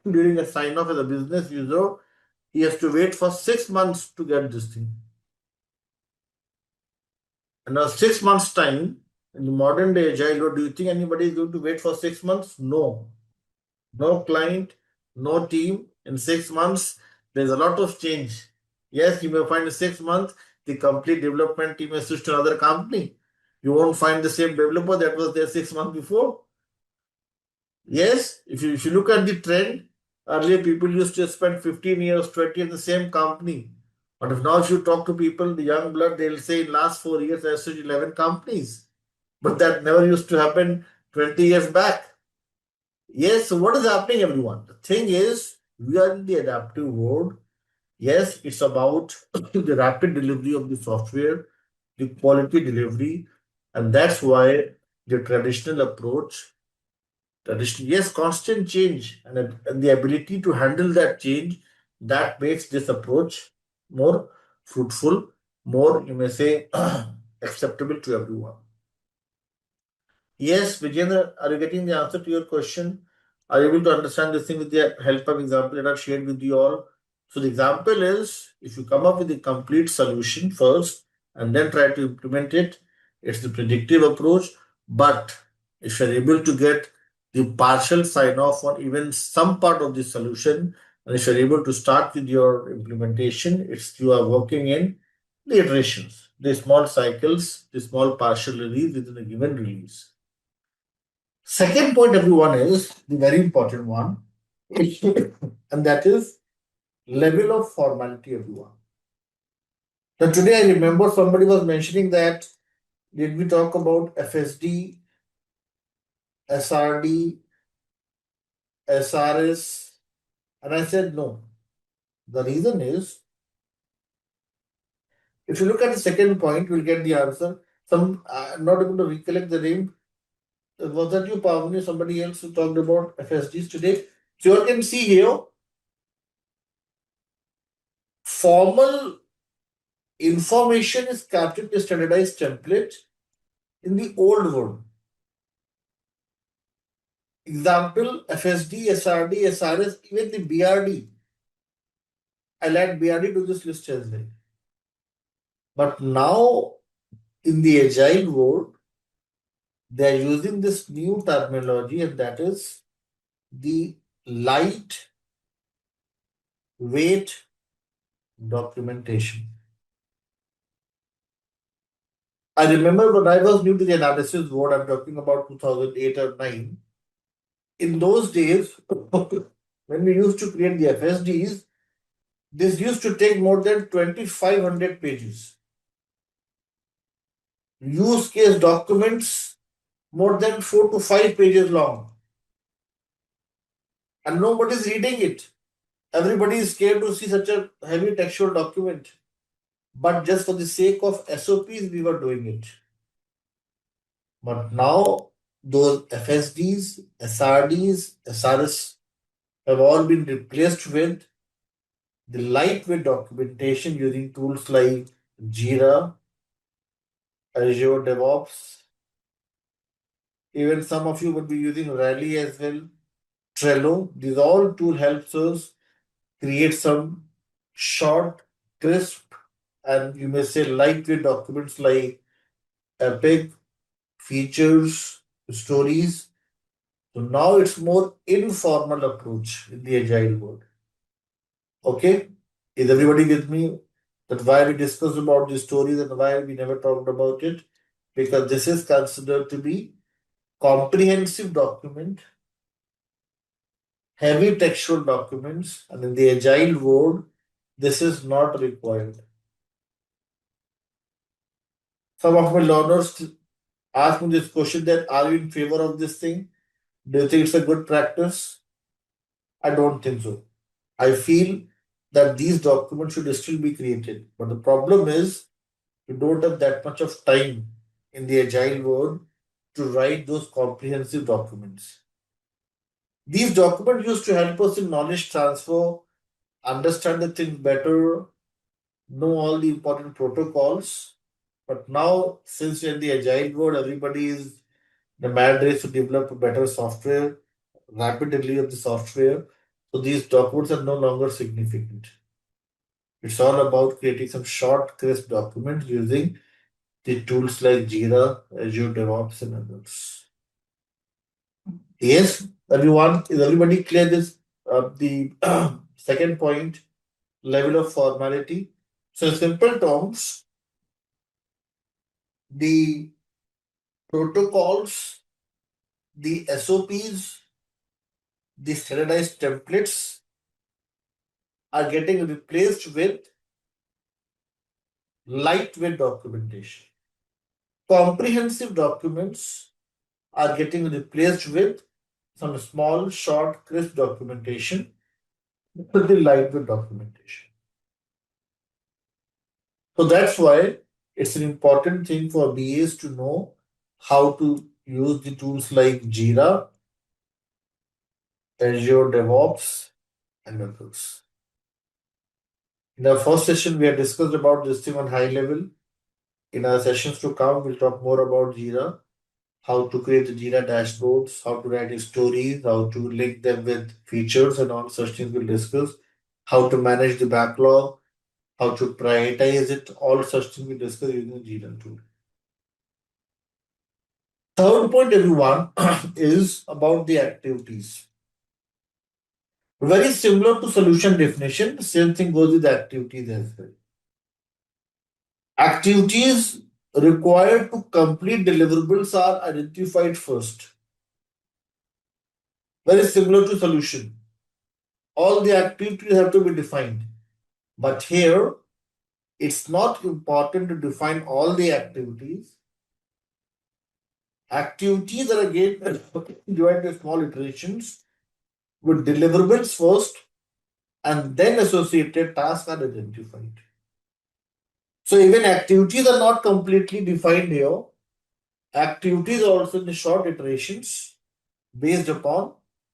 during a sign off as a business user, he has to wait for 6 months to get this thing. And now 6 months' time, in the modern day agile world, do you think anybody is going to wait for 6 months? No. No client, no team. In 6 months, there's a lot of change. Yes, you may find in 6 months, the complete development team has switched to another company. You won't find the same developer that was there 6 months before. Yes, if you look at the trend, earlier people used to spend 15 years, 20 in the same company. But if you talk to people, the young blood, they'll say in last 4 years I switched 11 companies. But that never used to happen 20 years back. Yes, so what is happening, everyone? The thing is, we are in the adaptive world. Yes, it's about the rapid delivery of the software, the quality delivery, and that's why the traditional approach, yes, constant change and the ability to handle that change, that makes this approach more fruitful, more, you may say, acceptable to everyone. Yes, Vijayendra, are you getting the answer to your question? Are you able to understand this thing with the help of example that I've shared with you all? So the example is, if you come up with a complete solution first and then try to implement it, it's the predictive approach. But if you're able to get the partial sign off on even some part of the solution, and if you're able to start with your implementation, it's you are working in the iterations, the small cycles, the small partial release within a given release. Second point, everyone, is the very important one, and that is level of formality, everyone. Now, today I remember somebody was mentioning that did we talk about FSD, SRD, SRS, and I said no. The reason is, if you look at the second point, we'll get the answer. I'm not able to recollect the name. Was that you, Pavani, somebody else who talked about FSDs today? So you can see here, formal information is captured in a standardized template in the old world. Example, FSD, SRD, SRS, even the BRD. I'll add BRD to this list as well. But now, in the agile world, they are using this new terminology, and that is the light weight documentation. I remember when I was new to the analysis world, I'm talking about 2008 or 9. In those days, when we used to create the FSDs, this used to take more than 2,500 pages. Use case documents more than 4 to 5 pages long, and nobody's reading it. Everybody is scared to see such a heavy textual document, but just for the sake of SOPs, we were doing it. But now, those FSDs, SRDs, SRS have all been replaced with the lightweight documentation using tools like Jira, Azure DevOps. Even some of you would be using Rally as well, Trello. These all tool helps us create some short, crisp, and you may say lightweight documents like epic, features, stories. So now it's more informal approach in the agile world. Okay? Is everybody with me? That why we discussed about the stories and why we never talked about it? Because this is considered to be comprehensive document, heavy textual documents, and in the agile world, this is not required. Some of my learners ask me this question that are you in favor of this thing? Do you think it's a good practice? I don't think so. I feel that these documents should still be created. But the problem is you don't have that much of time in the agile world to write those comprehensive documents. These documents used to help us in knowledge transfer, understand the things better, know all the important protocols. But now, since we're in the agile world, everybody is the mad race to develop a better software, rapid delivery of the software. So these documents are no longer significant. It's all about creating some short, crisp documents using the tools like Jira, Azure DevOps, and others. Yes, everyone, is everybody clear this? The second point, level of formality. So, in simple terms, the protocols, the SOPs, the standardized templates are getting replaced with lightweight documentation. Comprehensive documents are getting replaced with some small, short, crisp documentation with the lightweight documentation. So that's why it's an important thing for BAs to know how to use the tools like Jira, Azure DevOps, and others. In our first session, we have discussed about this thing on high level. In our sessions to come, we'll talk more about Jira, how to create the Jira dashboards, how to write stories, how to link them with features, and all such things we'll discuss. How to manage the backlog, how to prioritize it, all such things we discuss using the Jira tool. Third point, everyone, is about the activities. Very similar to solution definition, same thing goes with activities as well. Activities required to complete deliverables are identified first. Very similar to solution. All the activities have to be defined. But here, it's not important to define all the activities. Activities are again divided into small iterations with deliverables first and then associated tasks are identified. So even activities are not completely defined here. Activities are also in the short iterations based upon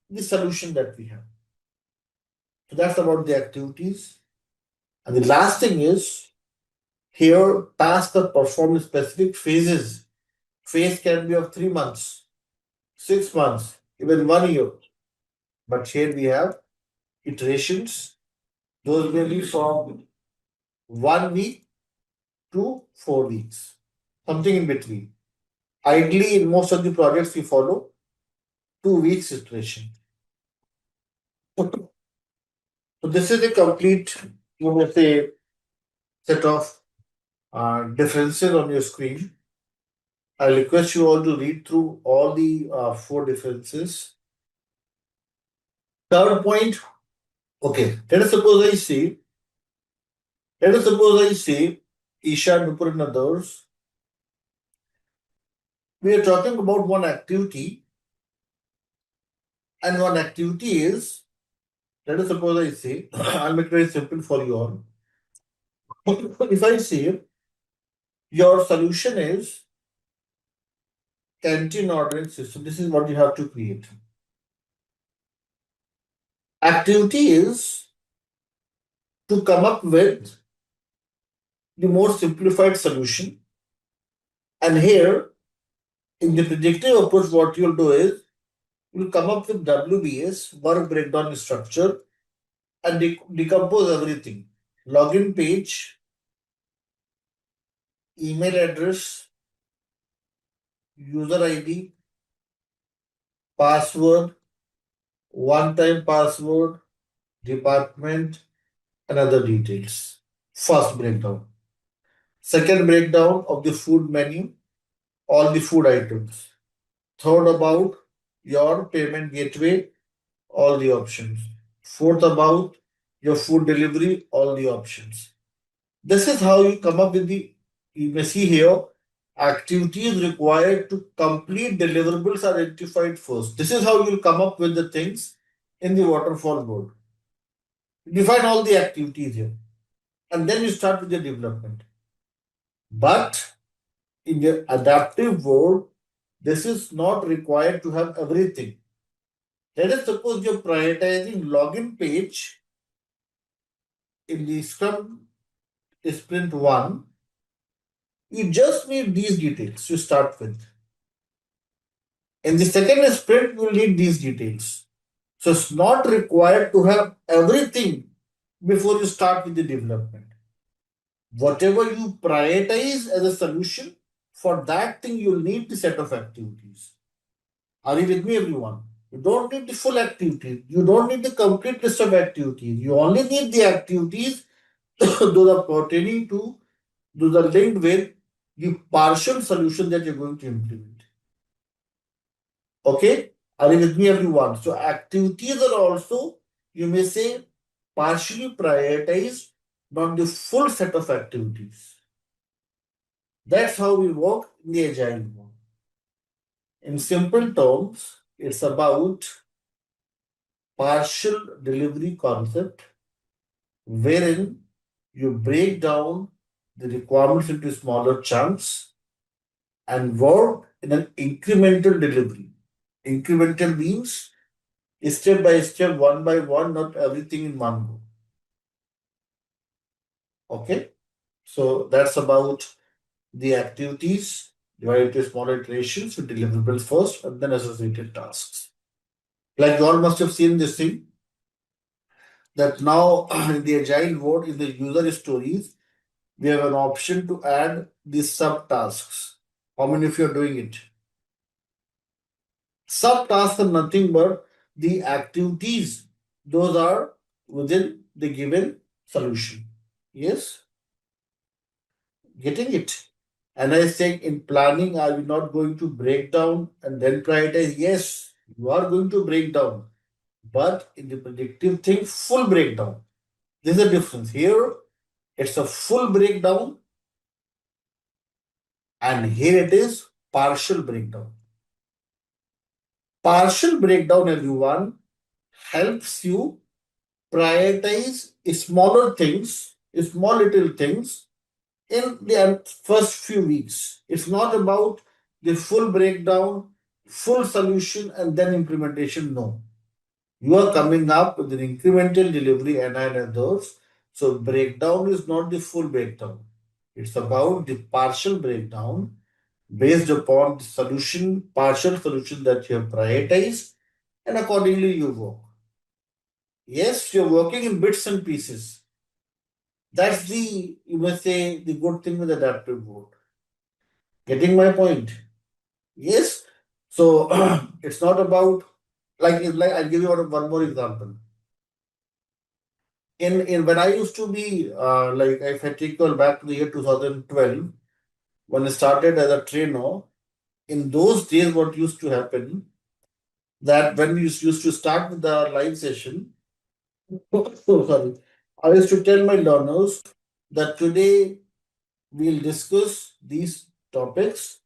the solution that we have. So that's about the activities. And the last thing is here tasks are performed in specific phases. Phase can be of 3 months, 6 months, even 1 year. But here we have iterations. Those may be from 1 week to 4 weeks, something in between. Ideally, in most of the projects we follow 2 weeks iteration. So this is a complete you may say, set of differences on your screen. I request you all to read through all the four differences. Third point, okay, let us suppose I say, Isha, Nupur and others, we are talking about one activity, and one activity is, let us suppose I say, I'll make it very simple for you all. If I say your solution is canteen ordering system, this is what you have to create. Activity is to come up with the more simplified solution. And here, in the predictive approach, what you'll do is you'll come up with WBS, work breakdown structure, and decompose everything. Login page, email address, user ID, password, one-time password, department, and other details. First breakdown. Second breakdown of the food menu, all the food items. Third, about your payment gateway, all the options. Fourth, about your food delivery, all the options. This is how you come up with the, you may see here, activities required to complete deliverables are identified first. This is how you'll come up with the things in the waterfall board. Define all the activities here. And then you start with the development. But in the adaptive world, this is not required to have everything. Let us suppose you're prioritizing login page in the Scrum Sprint 1. You just need these details to start with. In the second sprint, you need these details. So it's not required to have everything before you start with the development. Whatever you prioritize as a solution, for that thing you'll need the set of activities. Are you with me, everyone? You don't need the full activity. You don't need the complete list of activities. You only need the activities those are pertaining to, those are linked with the partial solution that you're going to implement. Okay? Are you with me, everyone? So activities are also, you may say, partially prioritized, not the full set of activities. That's how we work in the agile mode. In simple terms, it's about partial delivery concept wherein you break down the requirements into smaller chunks and work in an incremental delivery. Incremental means step by step, one by one, not everything in one go. Okay? So that's about the activities divided into small iterations with deliverables first and then associated tasks. Like you all must have seen this thing that now in the agile world, in the user stories, we have an option to add these subtasks. How many of you are doing it? Subtasks are nothing but the activities, those are within the given solution. Yes, getting it. And I think in planning, are we not going to break down and then prioritize? Yes, you are going to break down, but in the predictive thing, full breakdown. There's a difference. Here, it's a full breakdown, and here it is partial breakdown. Partial breakdown, everyone, helps you prioritize smaller things, small little things in the first few weeks. It's not about the full breakdown, full solution, and then implementation. No. You are coming up with an incremental delivery and others. So breakdown is not the full breakdown. It's about the partial breakdown based upon the solution, partial solution that you have prioritized, and accordingly you work. Yes, you're working in bits and pieces. That's the, you must say, the good thing with adaptive mode. Getting my point? Yes. So it's not about, like I'll give you one more example. in when I used to be like if I take you back to the year 2012 when I started as a trainer, in those days what used to happen that when we used to start with the live session, oh, sorry, I used to tell my learners that today we'll discuss these topics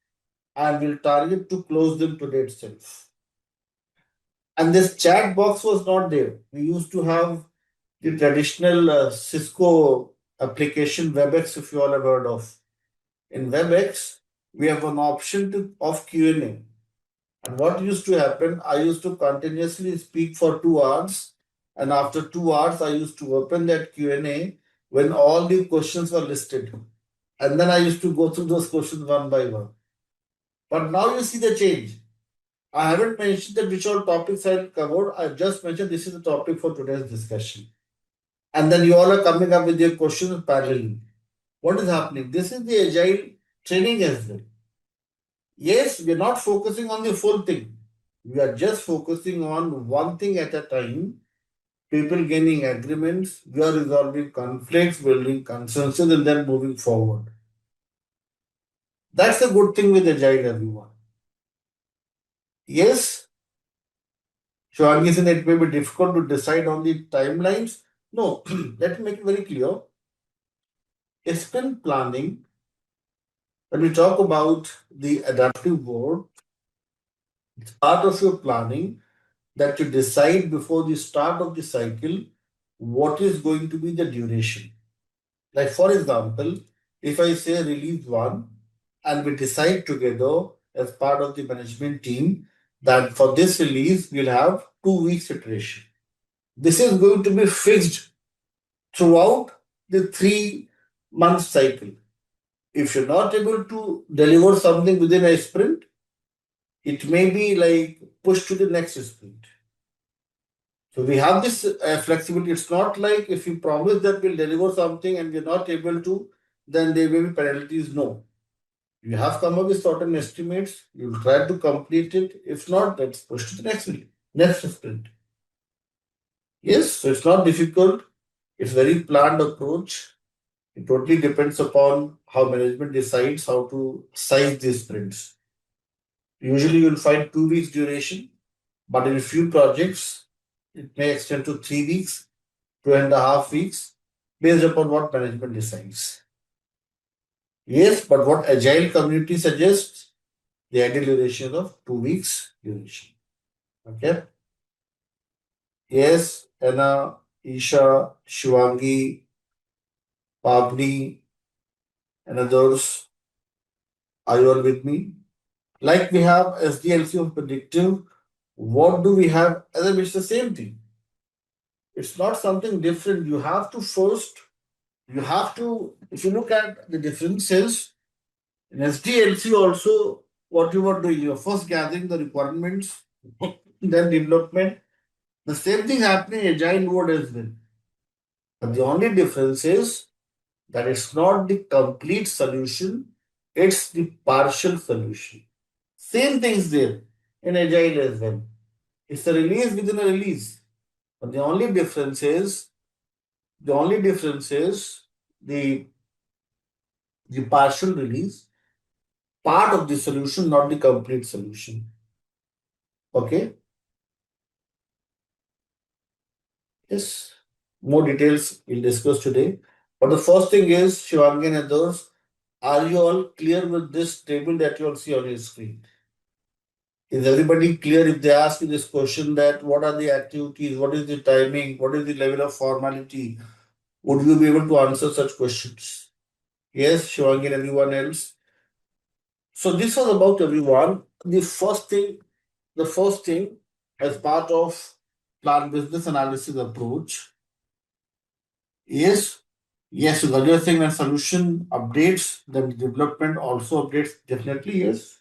and we'll target to close them today itself. And this chat box was not there. We used to have the traditional Cisco application WebEx, if you all have heard of. In WebEx, we have an option to of Q&A. And what used to happen, I used to continuously speak for 2 hours, and after 2 hours, I used to open that Q&A when all the questions were listed. And then I used to go through those questions one by one. But now you see the change. I haven't mentioned that which all topics I'll cover. I've just mentioned this is the topic for today's discussion. And then you all are coming up with your questions parallelly. What is happening? This is the agile training as well. Yes, we are not focusing on the full thing. We are just focusing on one thing at a time. People gaining agreements, we are resolving conflicts, building consensus, and then moving forward. That's the good thing with agile, everyone. Yes, Shivani said it may be difficult to decide on the timelines. No, let me make it very clear. Sprint planning, when we talk about the adaptive board, it's part of your planning that you decide before the start of the cycle what is going to be the duration. Like, for example, if I say release one and we decide together as part of the management team that for this release we'll have 2 weeks iteration. This is going to be fixed throughout the 3 month cycle. If you're not able to deliver something within a sprint, it may be like pushed to the next sprint. So we have this flexibility. It's not like if you promise that we'll deliver something and we're not able to, then there will be penalties. No. You have come up with certain estimates, you'll try to complete it. If not, let's push to the next sprint. Yes, so it's not difficult. It's very planned approach. It totally depends upon how management decides how to size these sprints. Usually you'll find 2 weeks duration, but in a few projects, it may extend to 3 weeks, 2.5 weeks, based upon what management decides. Yes, but what agile community suggests, the ideal duration of 2 weeks duration. Okay. Yes, Anna, Isha, Shivangi, Pabni, and others, are you all with me? Like we have SDLC of predictive, what do we have? As I mentioned, the same thing. It's not something different. You have to first, you have to, if you look at the differences, in SDLC also, what you were doing, you're first gathering the requirements, then development. The same thing happening in agile mode as well. But the only difference is that it's not the complete solution, it's the partial solution. Same things there in agile as well. It's a release within a release. But the only difference is the the partial release, part of the solution, not the complete solution. Okay. Yes. More details we'll discuss today. But the first thing is, Shivangi and others, are you all clear with this table that you all see on your screen? Is everybody clear if they ask you this question that what are the activities, what is the timing, what is the level of formality? Would you be able to answer such questions? Yes, Shivangi and everyone else. So this was about everyone. The first thing as part of plan business analysis approach. Yes, yes, so the other thing when solution updates, then development also updates. Definitely, yes.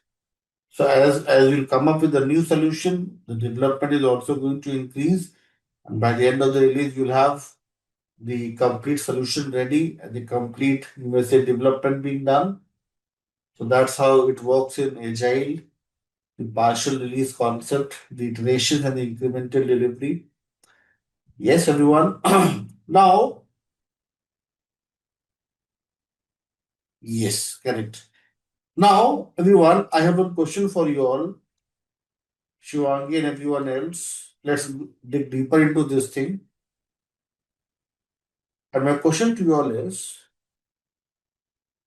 So as we'll come up with a new solution, the development is also going to increase, and by the end of the release, you'll have the complete solution ready and the complete, you may say, development being done. So that's how it works in agile, the partial release concept, the iterations and the incremental delivery. Yes, everyone. Now, yes, correct. Now, everyone, I have a question for you all, Shivangi and everyone else. Let's dig deeper into this thing. And my question to you all is,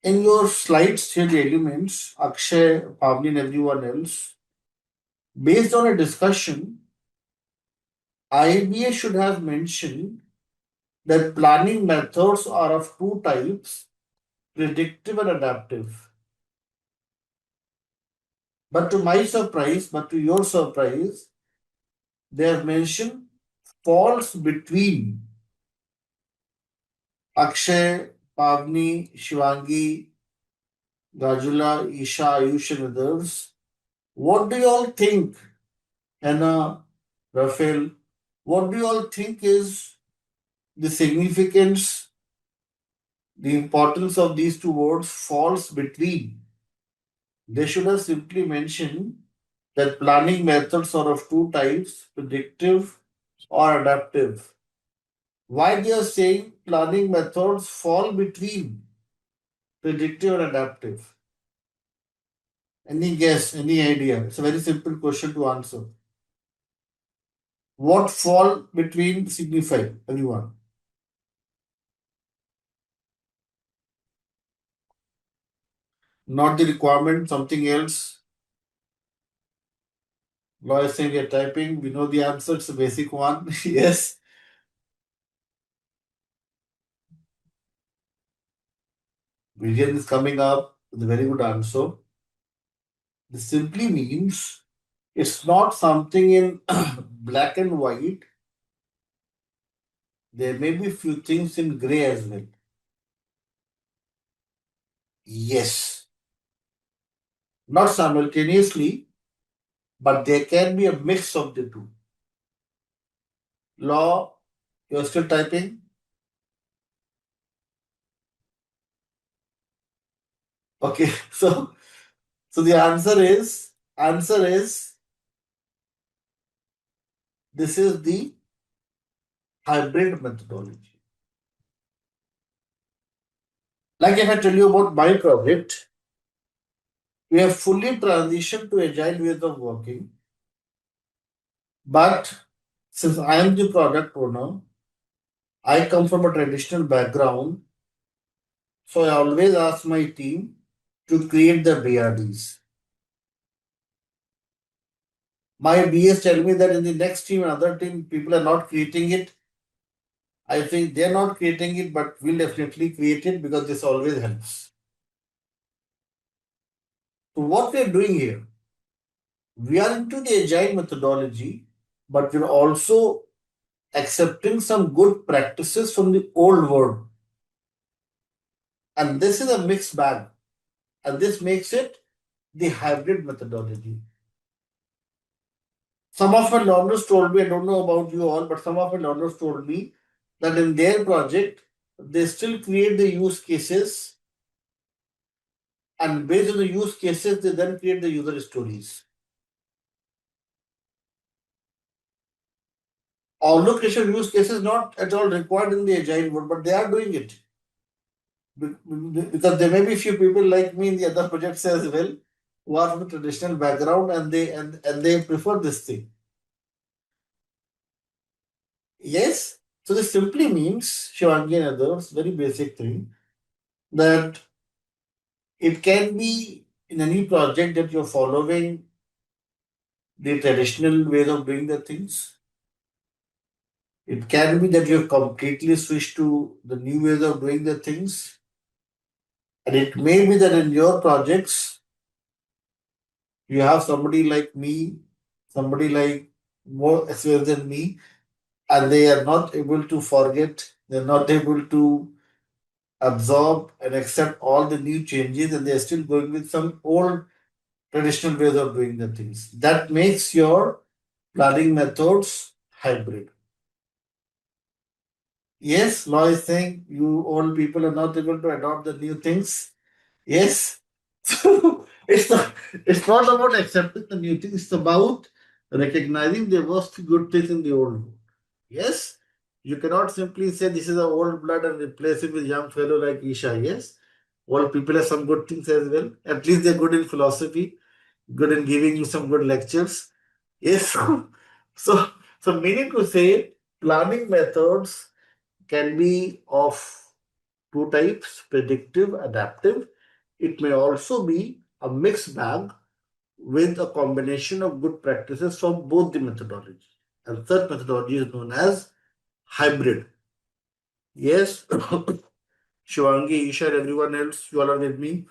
in your slides here, the elements, Akshay, Pavni, and everyone else, based on a discussion, IBA should have mentioned that planning methods are of two types, predictive and adaptive. But to my surprise, but to your surprise, they have mentioned falls between. Akshay, Pavni, Shivangi, Gajula, Isha, Ayush, and others. What do you all think? Hannah, Raphael, what do you all think is the significance, the importance of these two words falls between? They should have simply mentioned that planning methods are of two types, predictive or adaptive. Why they are saying planning methods fall between predictive and adaptive? Any guess, any idea? It's a very simple question to answer. What fall between signify, anyone? Not the requirement, something else. Lawyer saying we are typing. We know the answer. It's a basic one. Yes. Vision is coming up with a very good answer. This simply means it's not something in black and white. There may be few things in gray as well. Yes. Not simultaneously, but there can be a mix of the two. Law, you're still typing? Okay. So the answer is this is the hybrid methodology. Like if I tell you about my project, we have fully transitioned to agile ways of working. But since I am the product owner, I come from a traditional background. So I always ask my team to create the BRDs. My BS tell me that in the next team, another team, people are not creating it. I think they're not creating it, but we'll definitely create it because this always helps. So what we're doing here, we are into the agile methodology, but we're also accepting some good practices from the old world. And this is a mixed bag. And this makes it the hybrid methodology. Some of my learners told me, I don't know about you all, but some of my learners told me that in their project, they still create the use cases, and based on the use cases, they then create the user stories. Although creation of use cases not at all required in the agile world, but they are doing it. Because there may be few people like me in the other projects as well who are from a traditional background and they prefer this thing. Yes. So this simply means, Shivangi and others, very basic thing, that it can be in any project that you're following the traditional ways of doing the things. It can be that you've completely switched to the new ways of doing the things. And it may be that in your projects, you have somebody like me, somebody like more experienced than me, and they are not able to forget, they're not able to absorb and accept all the new changes, and they're still going with some old traditional ways of doing the things. That makes your planning methods hybrid. Yes, law is saying you old people are not able to adopt the new things. Yes. So it's not about accepting the new things, it's about recognizing there was good things in the old world. Yes. You cannot simply say this is a old blood and replace it with young fellow like Isha. Yes, old people have some good things as well. At least they're good in philosophy, good in giving you some good lectures. Yes. so so meaning to say, planning methods can be of two types: predictive, adaptive. It may also be a mixed bag with a combination of good practices from both the methodology. And such methodology is known as hybrid. Yes, Shivangi, Isha, and everyone else, you all are with me,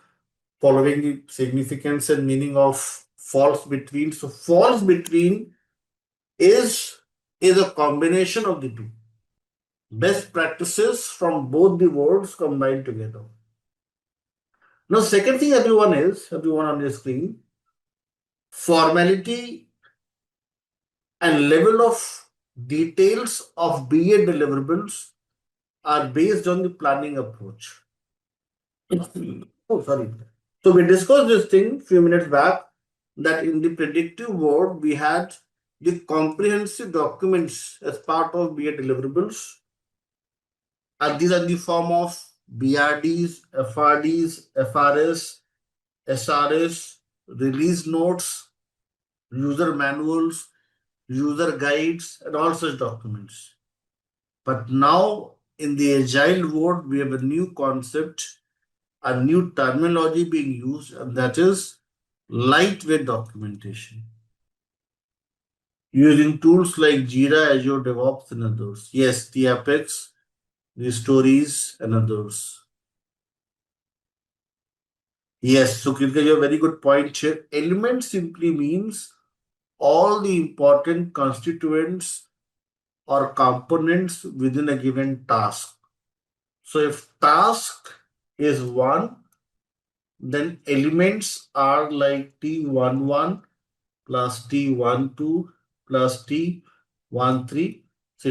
following the significance and meaning of false between. So, false between is a combination of the two. Best practices from both the worlds combined together. Now, second thing, everyone on the screen, formality and level of details of BA deliverables are based on the planning approach. Oh, sorry. So we discussed this thing few minutes back that in the predictive world we had the comprehensive documents as part of BA deliverables, and these are the form of BRDs, FRDs, FRS, SRS, release notes, user manuals, user guides, and all such documents. But now in the agile world, we have a new concept, a new terminology being used, and that is lightweight documentation. Using tools like Jira, Azure DevOps, and others. Yes, the Apex, the stories, and others. Yes, so Kritika, you have a very good point here. Element simply means all the important constituents or components within a given task. So if task is one, then elements are like T11 plus T12 plus T13. So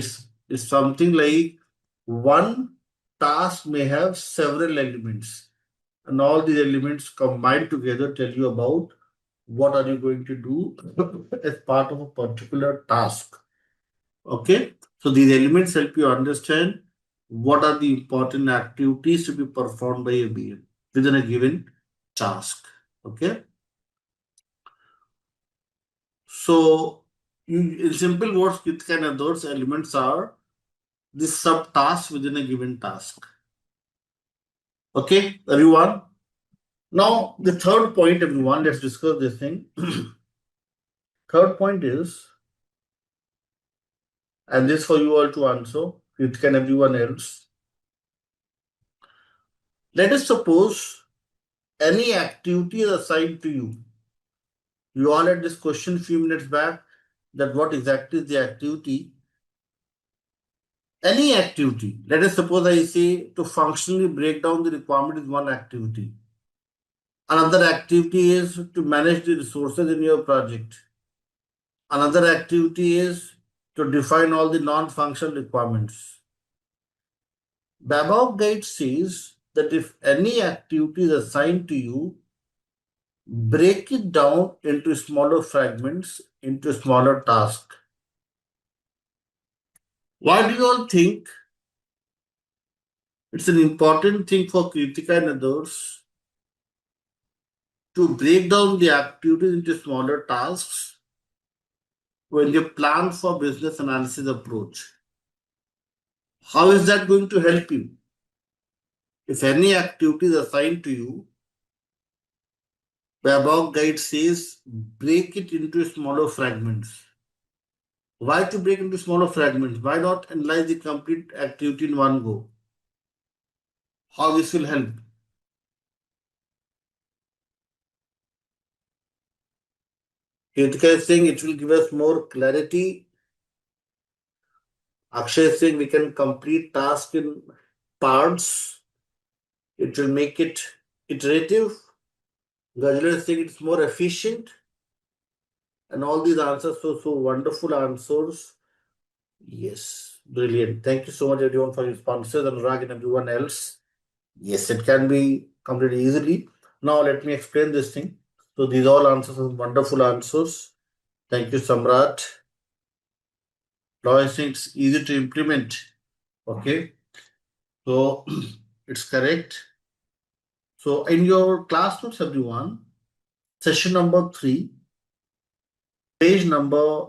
it's something like one task may have several elements, and all these elements combined together tell you about what are you going to do as part of a particular task. Okay, so these elements help you understand what are the important activities to be performed by a BM within a given task. Okay, so in simple words, it kind of those elements are the subtasks within a given task. Okay, everyone. Now the third point, everyone. Let's discuss this thing. Third point is, and this for you all to answer, it can everyone else. Let us suppose any activity is assigned to you. You all had this question a few minutes back that what exactly is the activity? Any activity. Let us suppose I say to functionally break down the requirement is one activity. Another activity is to manage the resources in your project. Another activity is to define all the non-functional requirements. BABOK guide says that if any activity is assigned to you, break it down into smaller fragments, into smaller tasks. Why do you all think it's an important thing for Kritika and others to break down the activities into smaller tasks when they plan for business analysis approach? How is that going to help you? If any activity is assigned to you, the above guide says break it into smaller fragments. Why to break into smaller fragments? Why not analyze the complete activity in one go? How this will help? Kritika is saying it will give us more clarity. Akshay is saying we can complete tasks in parts. It will make it iterative. Gajla is saying it's more efficient. And all these answers, so wonderful answers. Yes, brilliant. Thank you so much, everyone, for your sponsors and Rag and everyone else. Yes, it can be completed easily. Now, let me explain this thing. So, these all answers are wonderful answers. Thank you, Samrat. Law is saying it's easy to implement. Okay. So it's correct. So in your class notes, everyone, session number 3, page number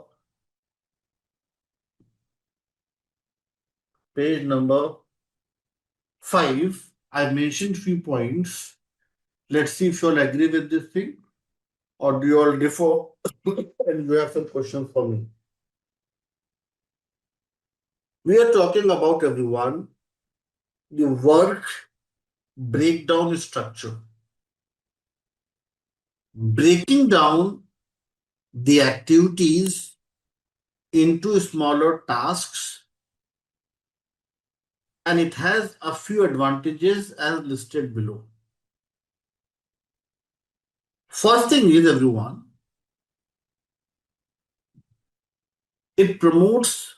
page number 5, I mentioned few points. Let's see if you all agree with this thing or do you all differ and you have some questions for me. We are talking about, everyone, the work breakdown structure. Breaking down the activities into smaller tasks, and it has a few advantages as listed below. First thing is, everyone, it promotes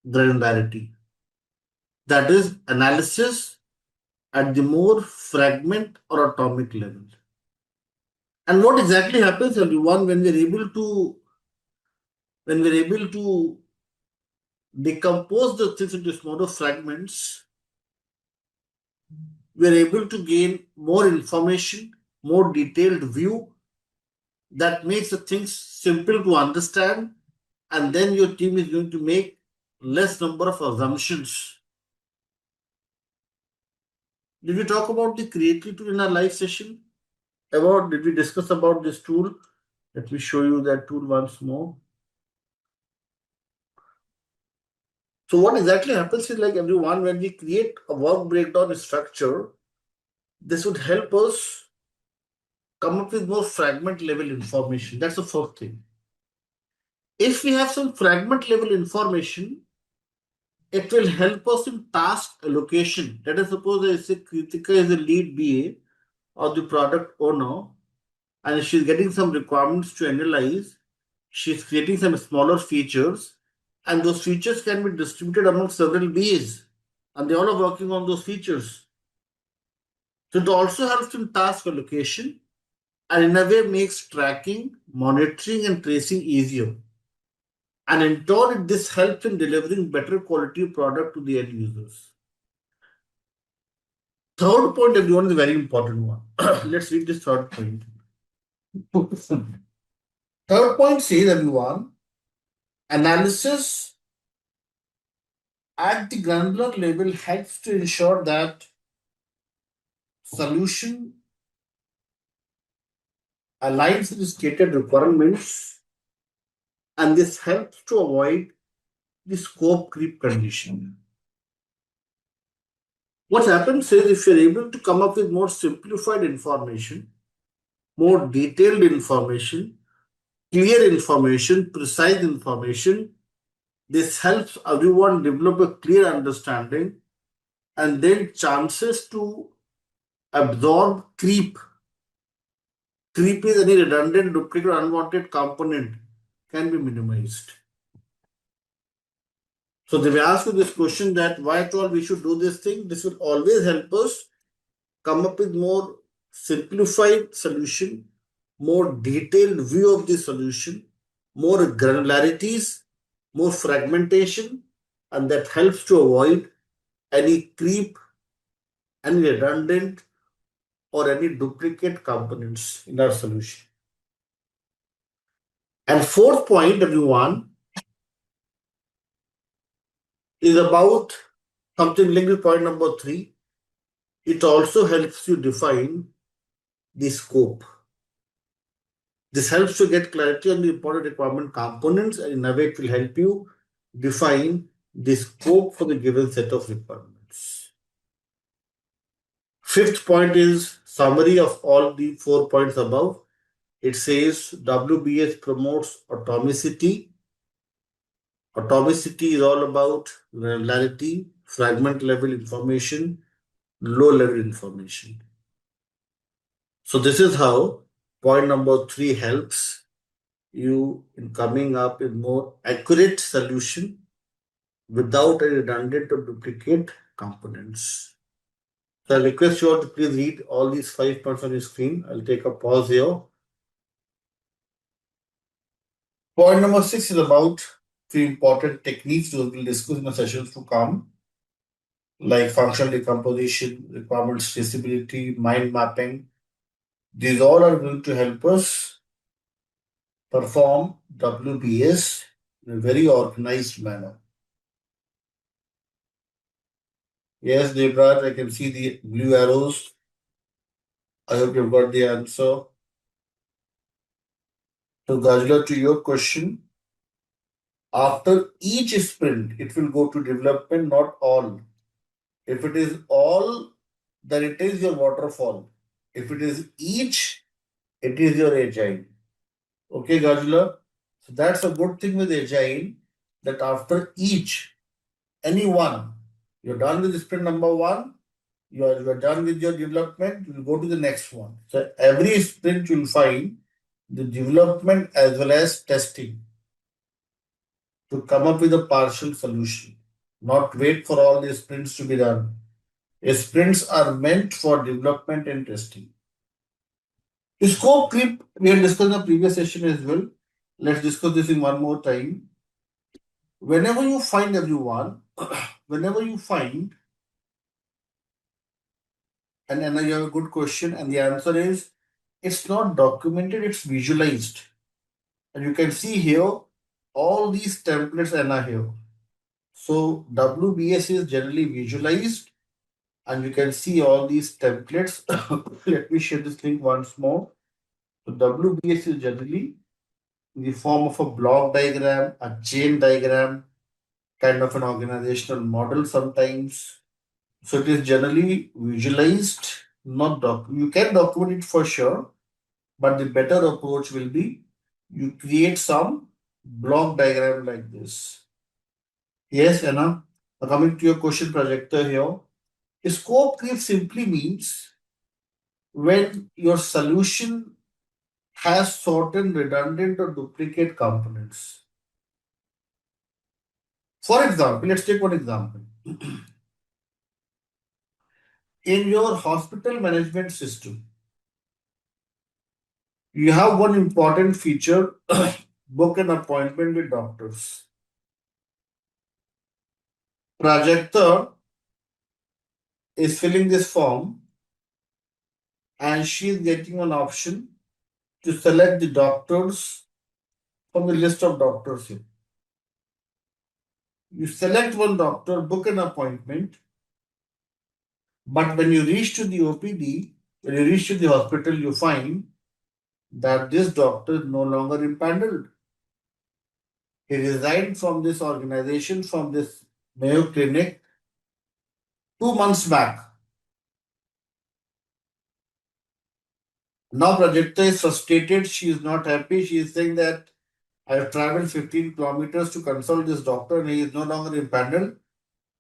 granularity. That is analysis at the more fragment or atomic level. And what exactly happens, everyone, when we're able to decompose the things into smaller fragments, we're able to gain more information, more detailed view that makes the things simple to understand, and then your team is going to make less number of assumptions. Did we talk about the creative tool in our live session? Did we discuss about this tool? Let me show you that tool once more. So what exactly happens is, like, everyone, when we create a work breakdown structure, this would help us come up with more fragment level information. That's the first thing. If we have some fragment level information, it will help us in task allocation. Let us suppose I say Kritika is the lead BA or the product owner, and she's getting some requirements to analyze. She's creating some smaller features, and those features can be distributed among several BAs, and they all are working on those features. So it also helps in task allocation, and in a way makes tracking, monitoring, and tracing easier. And in turn, this helps in delivering better quality product to the end users. Third point, everyone, is a very important one. Let's read this third point. Third point says, everyone, analysis at the granular level helps to ensure that solution aligns with the stated requirements, and this helps to avoid the scope creep condition. What happens is, if you're able to come up with more simplified information, more detailed information, clear information, precise information, this helps everyone develop a clear understanding, and then chances to absorb creep. Creep is any redundant, duplicate, or unwanted component can be minimized. So they will ask you this question that why at all we should do this thing. This will always help us come up with more simplified solution, more detailed view of the solution, more granularities, more fragmentation, and that helps to avoid any creep, any redundant, or any duplicate components in our solution. And fourth point, everyone, is about something linked with point number 3. It also helps you define the scope. This helps to get clarity on the important requirement components, and in a way it will help you define the scope for the given set of requirements. Fifth point is summary of all the 4 points above. It says WBS promotes atomicity. Atomicity is all about granularity, fragment level information, low level information. So this is how point number 3 helps you in coming up with more accurate solution without a redundant or duplicate components. So I request you all to please read all these 5 points on your screen. I'll take a pause here. Point number 6 is about few important techniques we will discuss in the sessions to come, like functional decomposition, requirements traceability, mind mapping. These all are going to help us perform WBS in a very organized manner. Yes, Devraj, I can see the blue arrows. I hope you've got the answer. So, Gajla, to your question, after each sprint, it will go to development, not all. If it is all, then it is your waterfall. If it is each, it is your agile. Okay, Gajla? So that's a good thing with agile that after each, any one, you're done with sprint number one, you're done with your development, you'll go to the next one. So every sprint you'll find the development as well as testing to come up with a partial solution. Not wait for all the sprints to be done. Sprints are meant for development and testing. Scope creep, we had discussed in the previous session as well. Let's discuss this in one more time. Whenever you find everyone, whenever you find, and then you have a good question, and the answer is it's not documented, it's visualized. And you can see here all these templates are here. So WBS is generally visualized, and you can see all these templates. Let me share this link once more. So WBS is generally in the form of a block diagram, a chain diagram, kind of an organizational model sometimes. So it is generally visualized, not you can document it for sure, but the better approach will be you create some block diagram like this. Yes, Anna. Coming to your question projector here, scope creep simply means when your solution has certain redundant or duplicate components. For example, let's take one example. In your hospital management system, you have one important feature book an appointment with doctors. Prajakta is filling this form and she is getting an option to select the doctors from the list of doctors here. You select one doctor, book an appointment, but when you reach to the OPD, when you reach to the hospital, you find that this doctor is no longer impaneled. He resigned from this organization, from this Mayo Clinic 2 months back. Now Prajakta is frustrated. She is not happy. She is saying that I have traveled 15 kilometers to consult this doctor and he is no longer impaneled.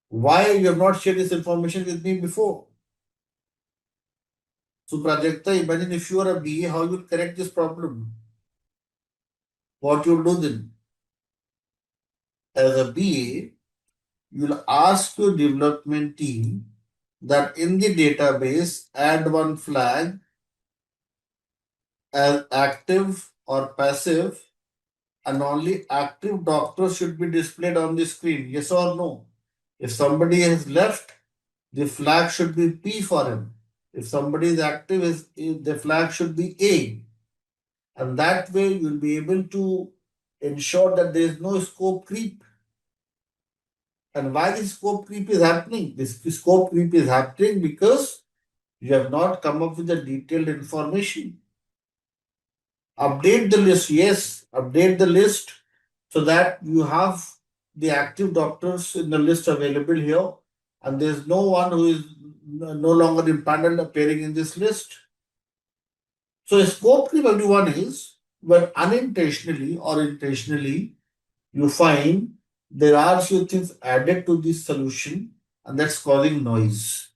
Why you have not shared this information with me before? So Prajakta, imagine if you are a BA, how you will correct this problem? What you will do then? As a BA, you will ask your development team that in the database add one flag as active or passive, and only active doctors should be displayed on the screen. Yes or no? If somebody has left, the flag should be P for him. If somebody is active, the flag should be A. And that way you'll be able to ensure that there is no scope creep. And why the scope creep is happening? This scope creep is happening because you have not come up with the detailed information. Update the list, yes, update the list so that you have the active doctors in the list available here, and there's no one who is no longer impaneled appearing in this list. So a scope creep, everyone, is when unintentionally or intentionally you find there are few things added to this solution and that's causing noise.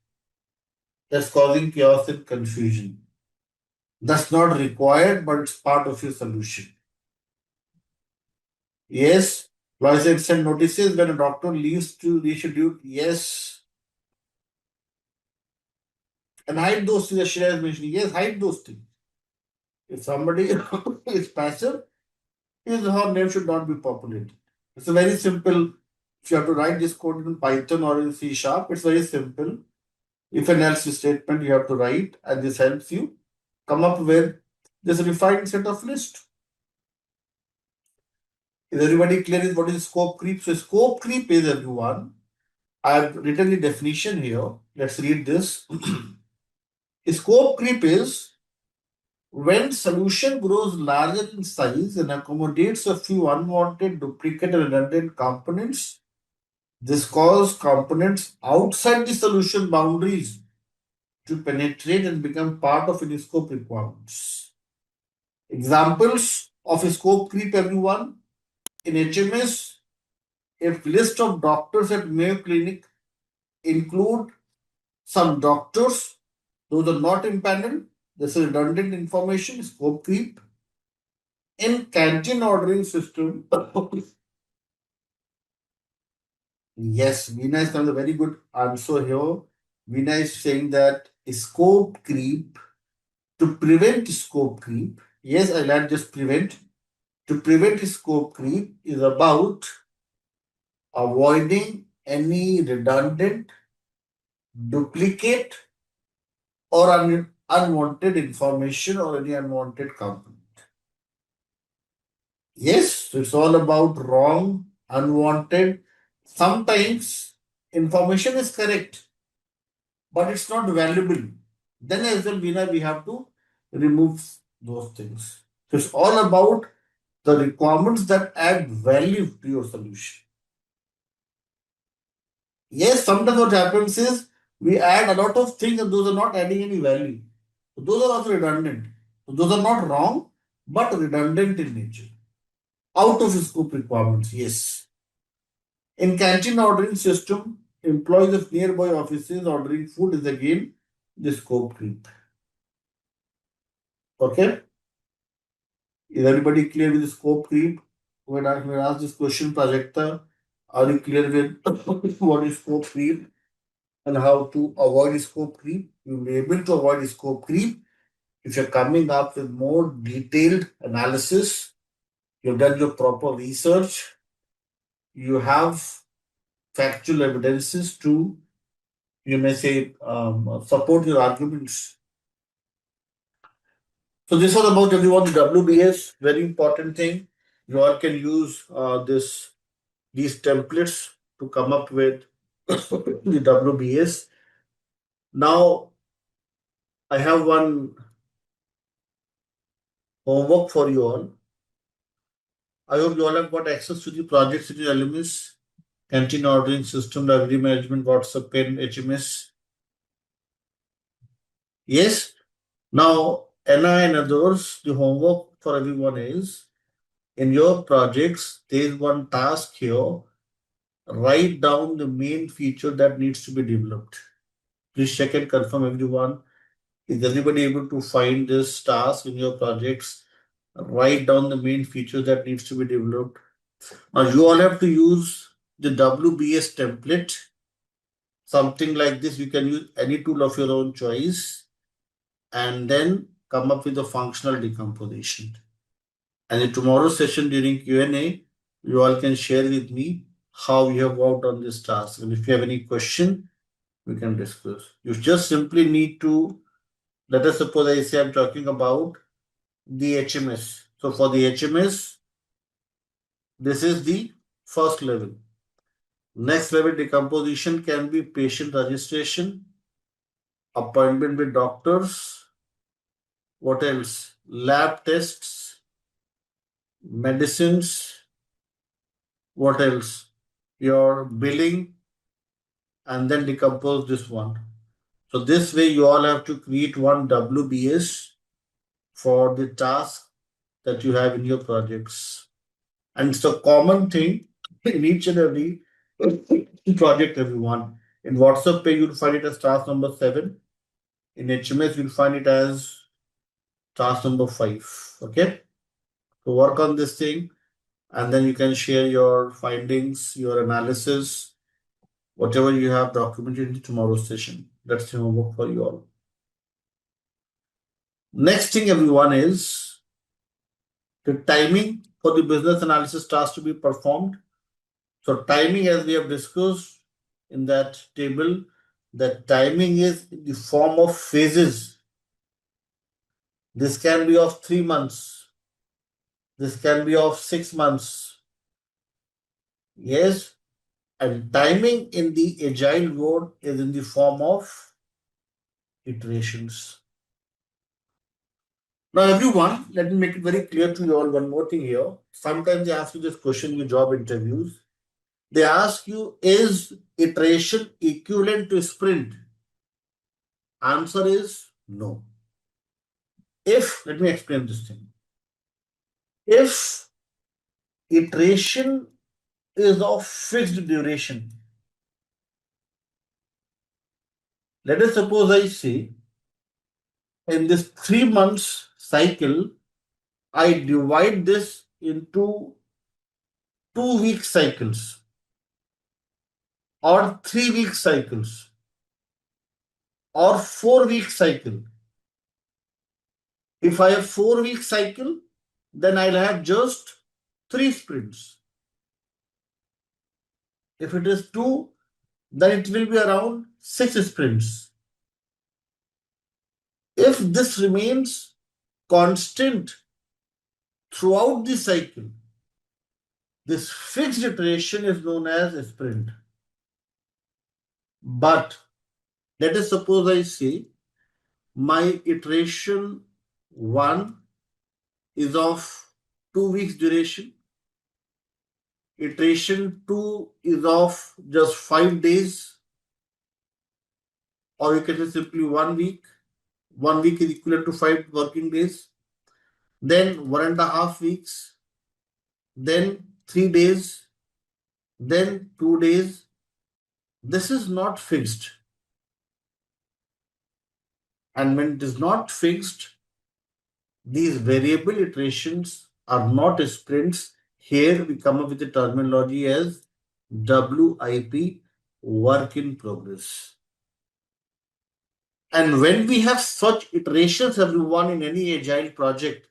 That's causing chaos and confusion. That's not required, but it's part of your solution. Yes, Lois send notices when a doctor leaves to reschedule. Yes. And hide those things, as Shreya is mentioning. Yes, hide those things. If somebody is passive, his or her name should not be populated. It's a very simple. If you have to write this code in Python or in C Sharp, it's very simple. If an else statement you have to write, and this helps you come up with this refined set of list. Is everybody clear with what is scope creep? So scope creep is, everyone, I've written the definition here. Let's read this. Scope creep is when solution grows larger in size and accommodates a few unwanted, duplicate, and redundant components. This causes components outside the solution boundaries to penetrate and become part of any scope requirements. Examples of scope creep, everyone. In HMS, if list of doctors at Mayo Clinic include some doctors, those are not impaneled. This is redundant information, scope creep. In canteen ordering system, yes, Veena is a very good answer here. Veena is saying that scope creep, to prevent scope creep, yes, I'll add just prevent. To prevent scope creep is about avoiding any redundant, duplicate, or unwanted information or any unwanted component. Yes, so it's all about wrong, unwanted. Sometimes information is correct, but it's not valuable. Then as well, we have to remove those things. So it's all about the requirements that add value to your solution. Yes, sometimes what happens is we add a lot of things and those are not adding any value. So those are also redundant. So those are not wrong, but redundant in nature. Out of scope requirements, yes. In canteen ordering system, employees of nearby offices ordering food is again the scope creep. Okay? Is everybody clear with the scope creep? When I ask this question, Prajakta, are you clear with what is scope creep and how to avoid scope creep? You'll be able to avoid scope creep if you're coming up with more detailed analysis, you've done your proper research, you have factual evidences to, you may say, support your arguments. So this was about, everyone, the WBS, very important thing. You all can use these templates to come up with the WBS. Now I have one homework for you all. I hope you all have got access to the projects in your LMS, canteen ordering system, library management, WhatsApp, pen, HMS. Yes. Now, NI and others, the homework for everyone is in your projects, there is one task here. Write down the main feature that needs to be developed. Please check and confirm, everyone. Is everybody able to find this task in your projects? Write down the main feature that needs to be developed. Now, you all have to use the WBS template. Something like this, you can use any tool of your own choice and then come up with a functional decomposition. And in tomorrow's session during Q&A, you all can share with me how you have worked on this task. And if you have any question, we can discuss. You just simply need to, let us suppose I say I'm talking about the HMS. So for the HMS, this is the first level. Next level decomposition can be patient registration, appointment with doctors, what else? Lab tests, medicines, what else? Your billing, and then decompose this one. So this way you all have to create one WBS for the task that you have in your projects. And it's a common thing in each and every project, everyone. In WhatsApp page, you'll find it as task number 7. In HMS, you'll find it as task number 5. Okay. So work on this thing and then you can share your findings, your analysis, whatever you have documented in tomorrow's session. That's the homework for you all. Next thing, everyone, is the timing for the business analysis task to be performed. So timing, as we have discussed in that table, that timing is in the form of phases. This can be of 3 months. This can be of 6 months. Yes. And timing in the agile world is in the form of iterations. Now, everyone, let me make it very clear to you all one more thing here. Sometimes they ask you this question in your job interviews. They ask you, is iteration equivalent to sprint? Answer is no. Let me explain this thing. If iteration is of fixed duration, let us suppose I say in this 3 months cycle, I divide this into 2-week cycles or 3-week cycles or 4-week cycle. If I have 4-week cycle, then I'll have just 3 sprints. If it is 2, then it will be around 6 sprints. If this remains constant throughout the cycle, this fixed iteration is known as a sprint. But let us suppose I say my iteration 1 is of 2 weeks duration. Iteration 2 is of just 5 days, or you can say simply 1 week. 1 week is equivalent to 5 working days. Then 1.5 weeks. Then 3 days. Then 2 days. This is not fixed. And when it is not fixed, these variable iterations are not sprints. Here we come up with the terminology as WIP, work in progress. And when we have such iterations, everyone, in any agile project,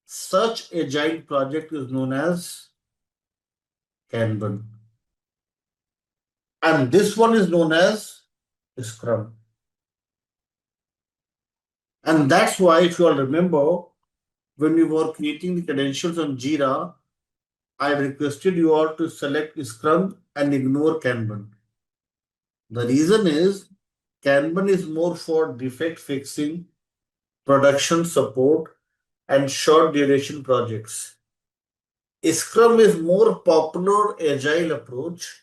such agile project is known as Kanban. And this one is known as Scrum. And that's why, if you all remember, when we were creating the credentials on Jira, I requested you all to select Scrum and ignore Kanban. The reason is Kanban is more for defect fixing, production support, and short duration projects. Scrum is more popular agile approach.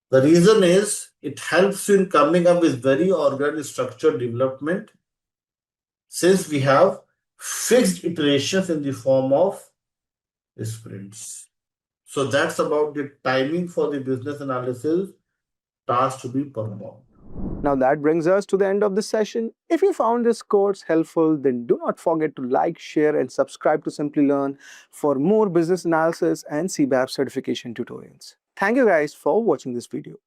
The reason is it helps you in coming up with very organized structured development, since we have fixed iterations in the form of sprints. So that's about the timing for the business analysis task to be performed. Now that brings us to the end of this session. If you found this course helpful, then do not forget to like, share and subscribe to Simplilearn for more business analysis and CBAP certification tutorials. Thank you guys for watching this video.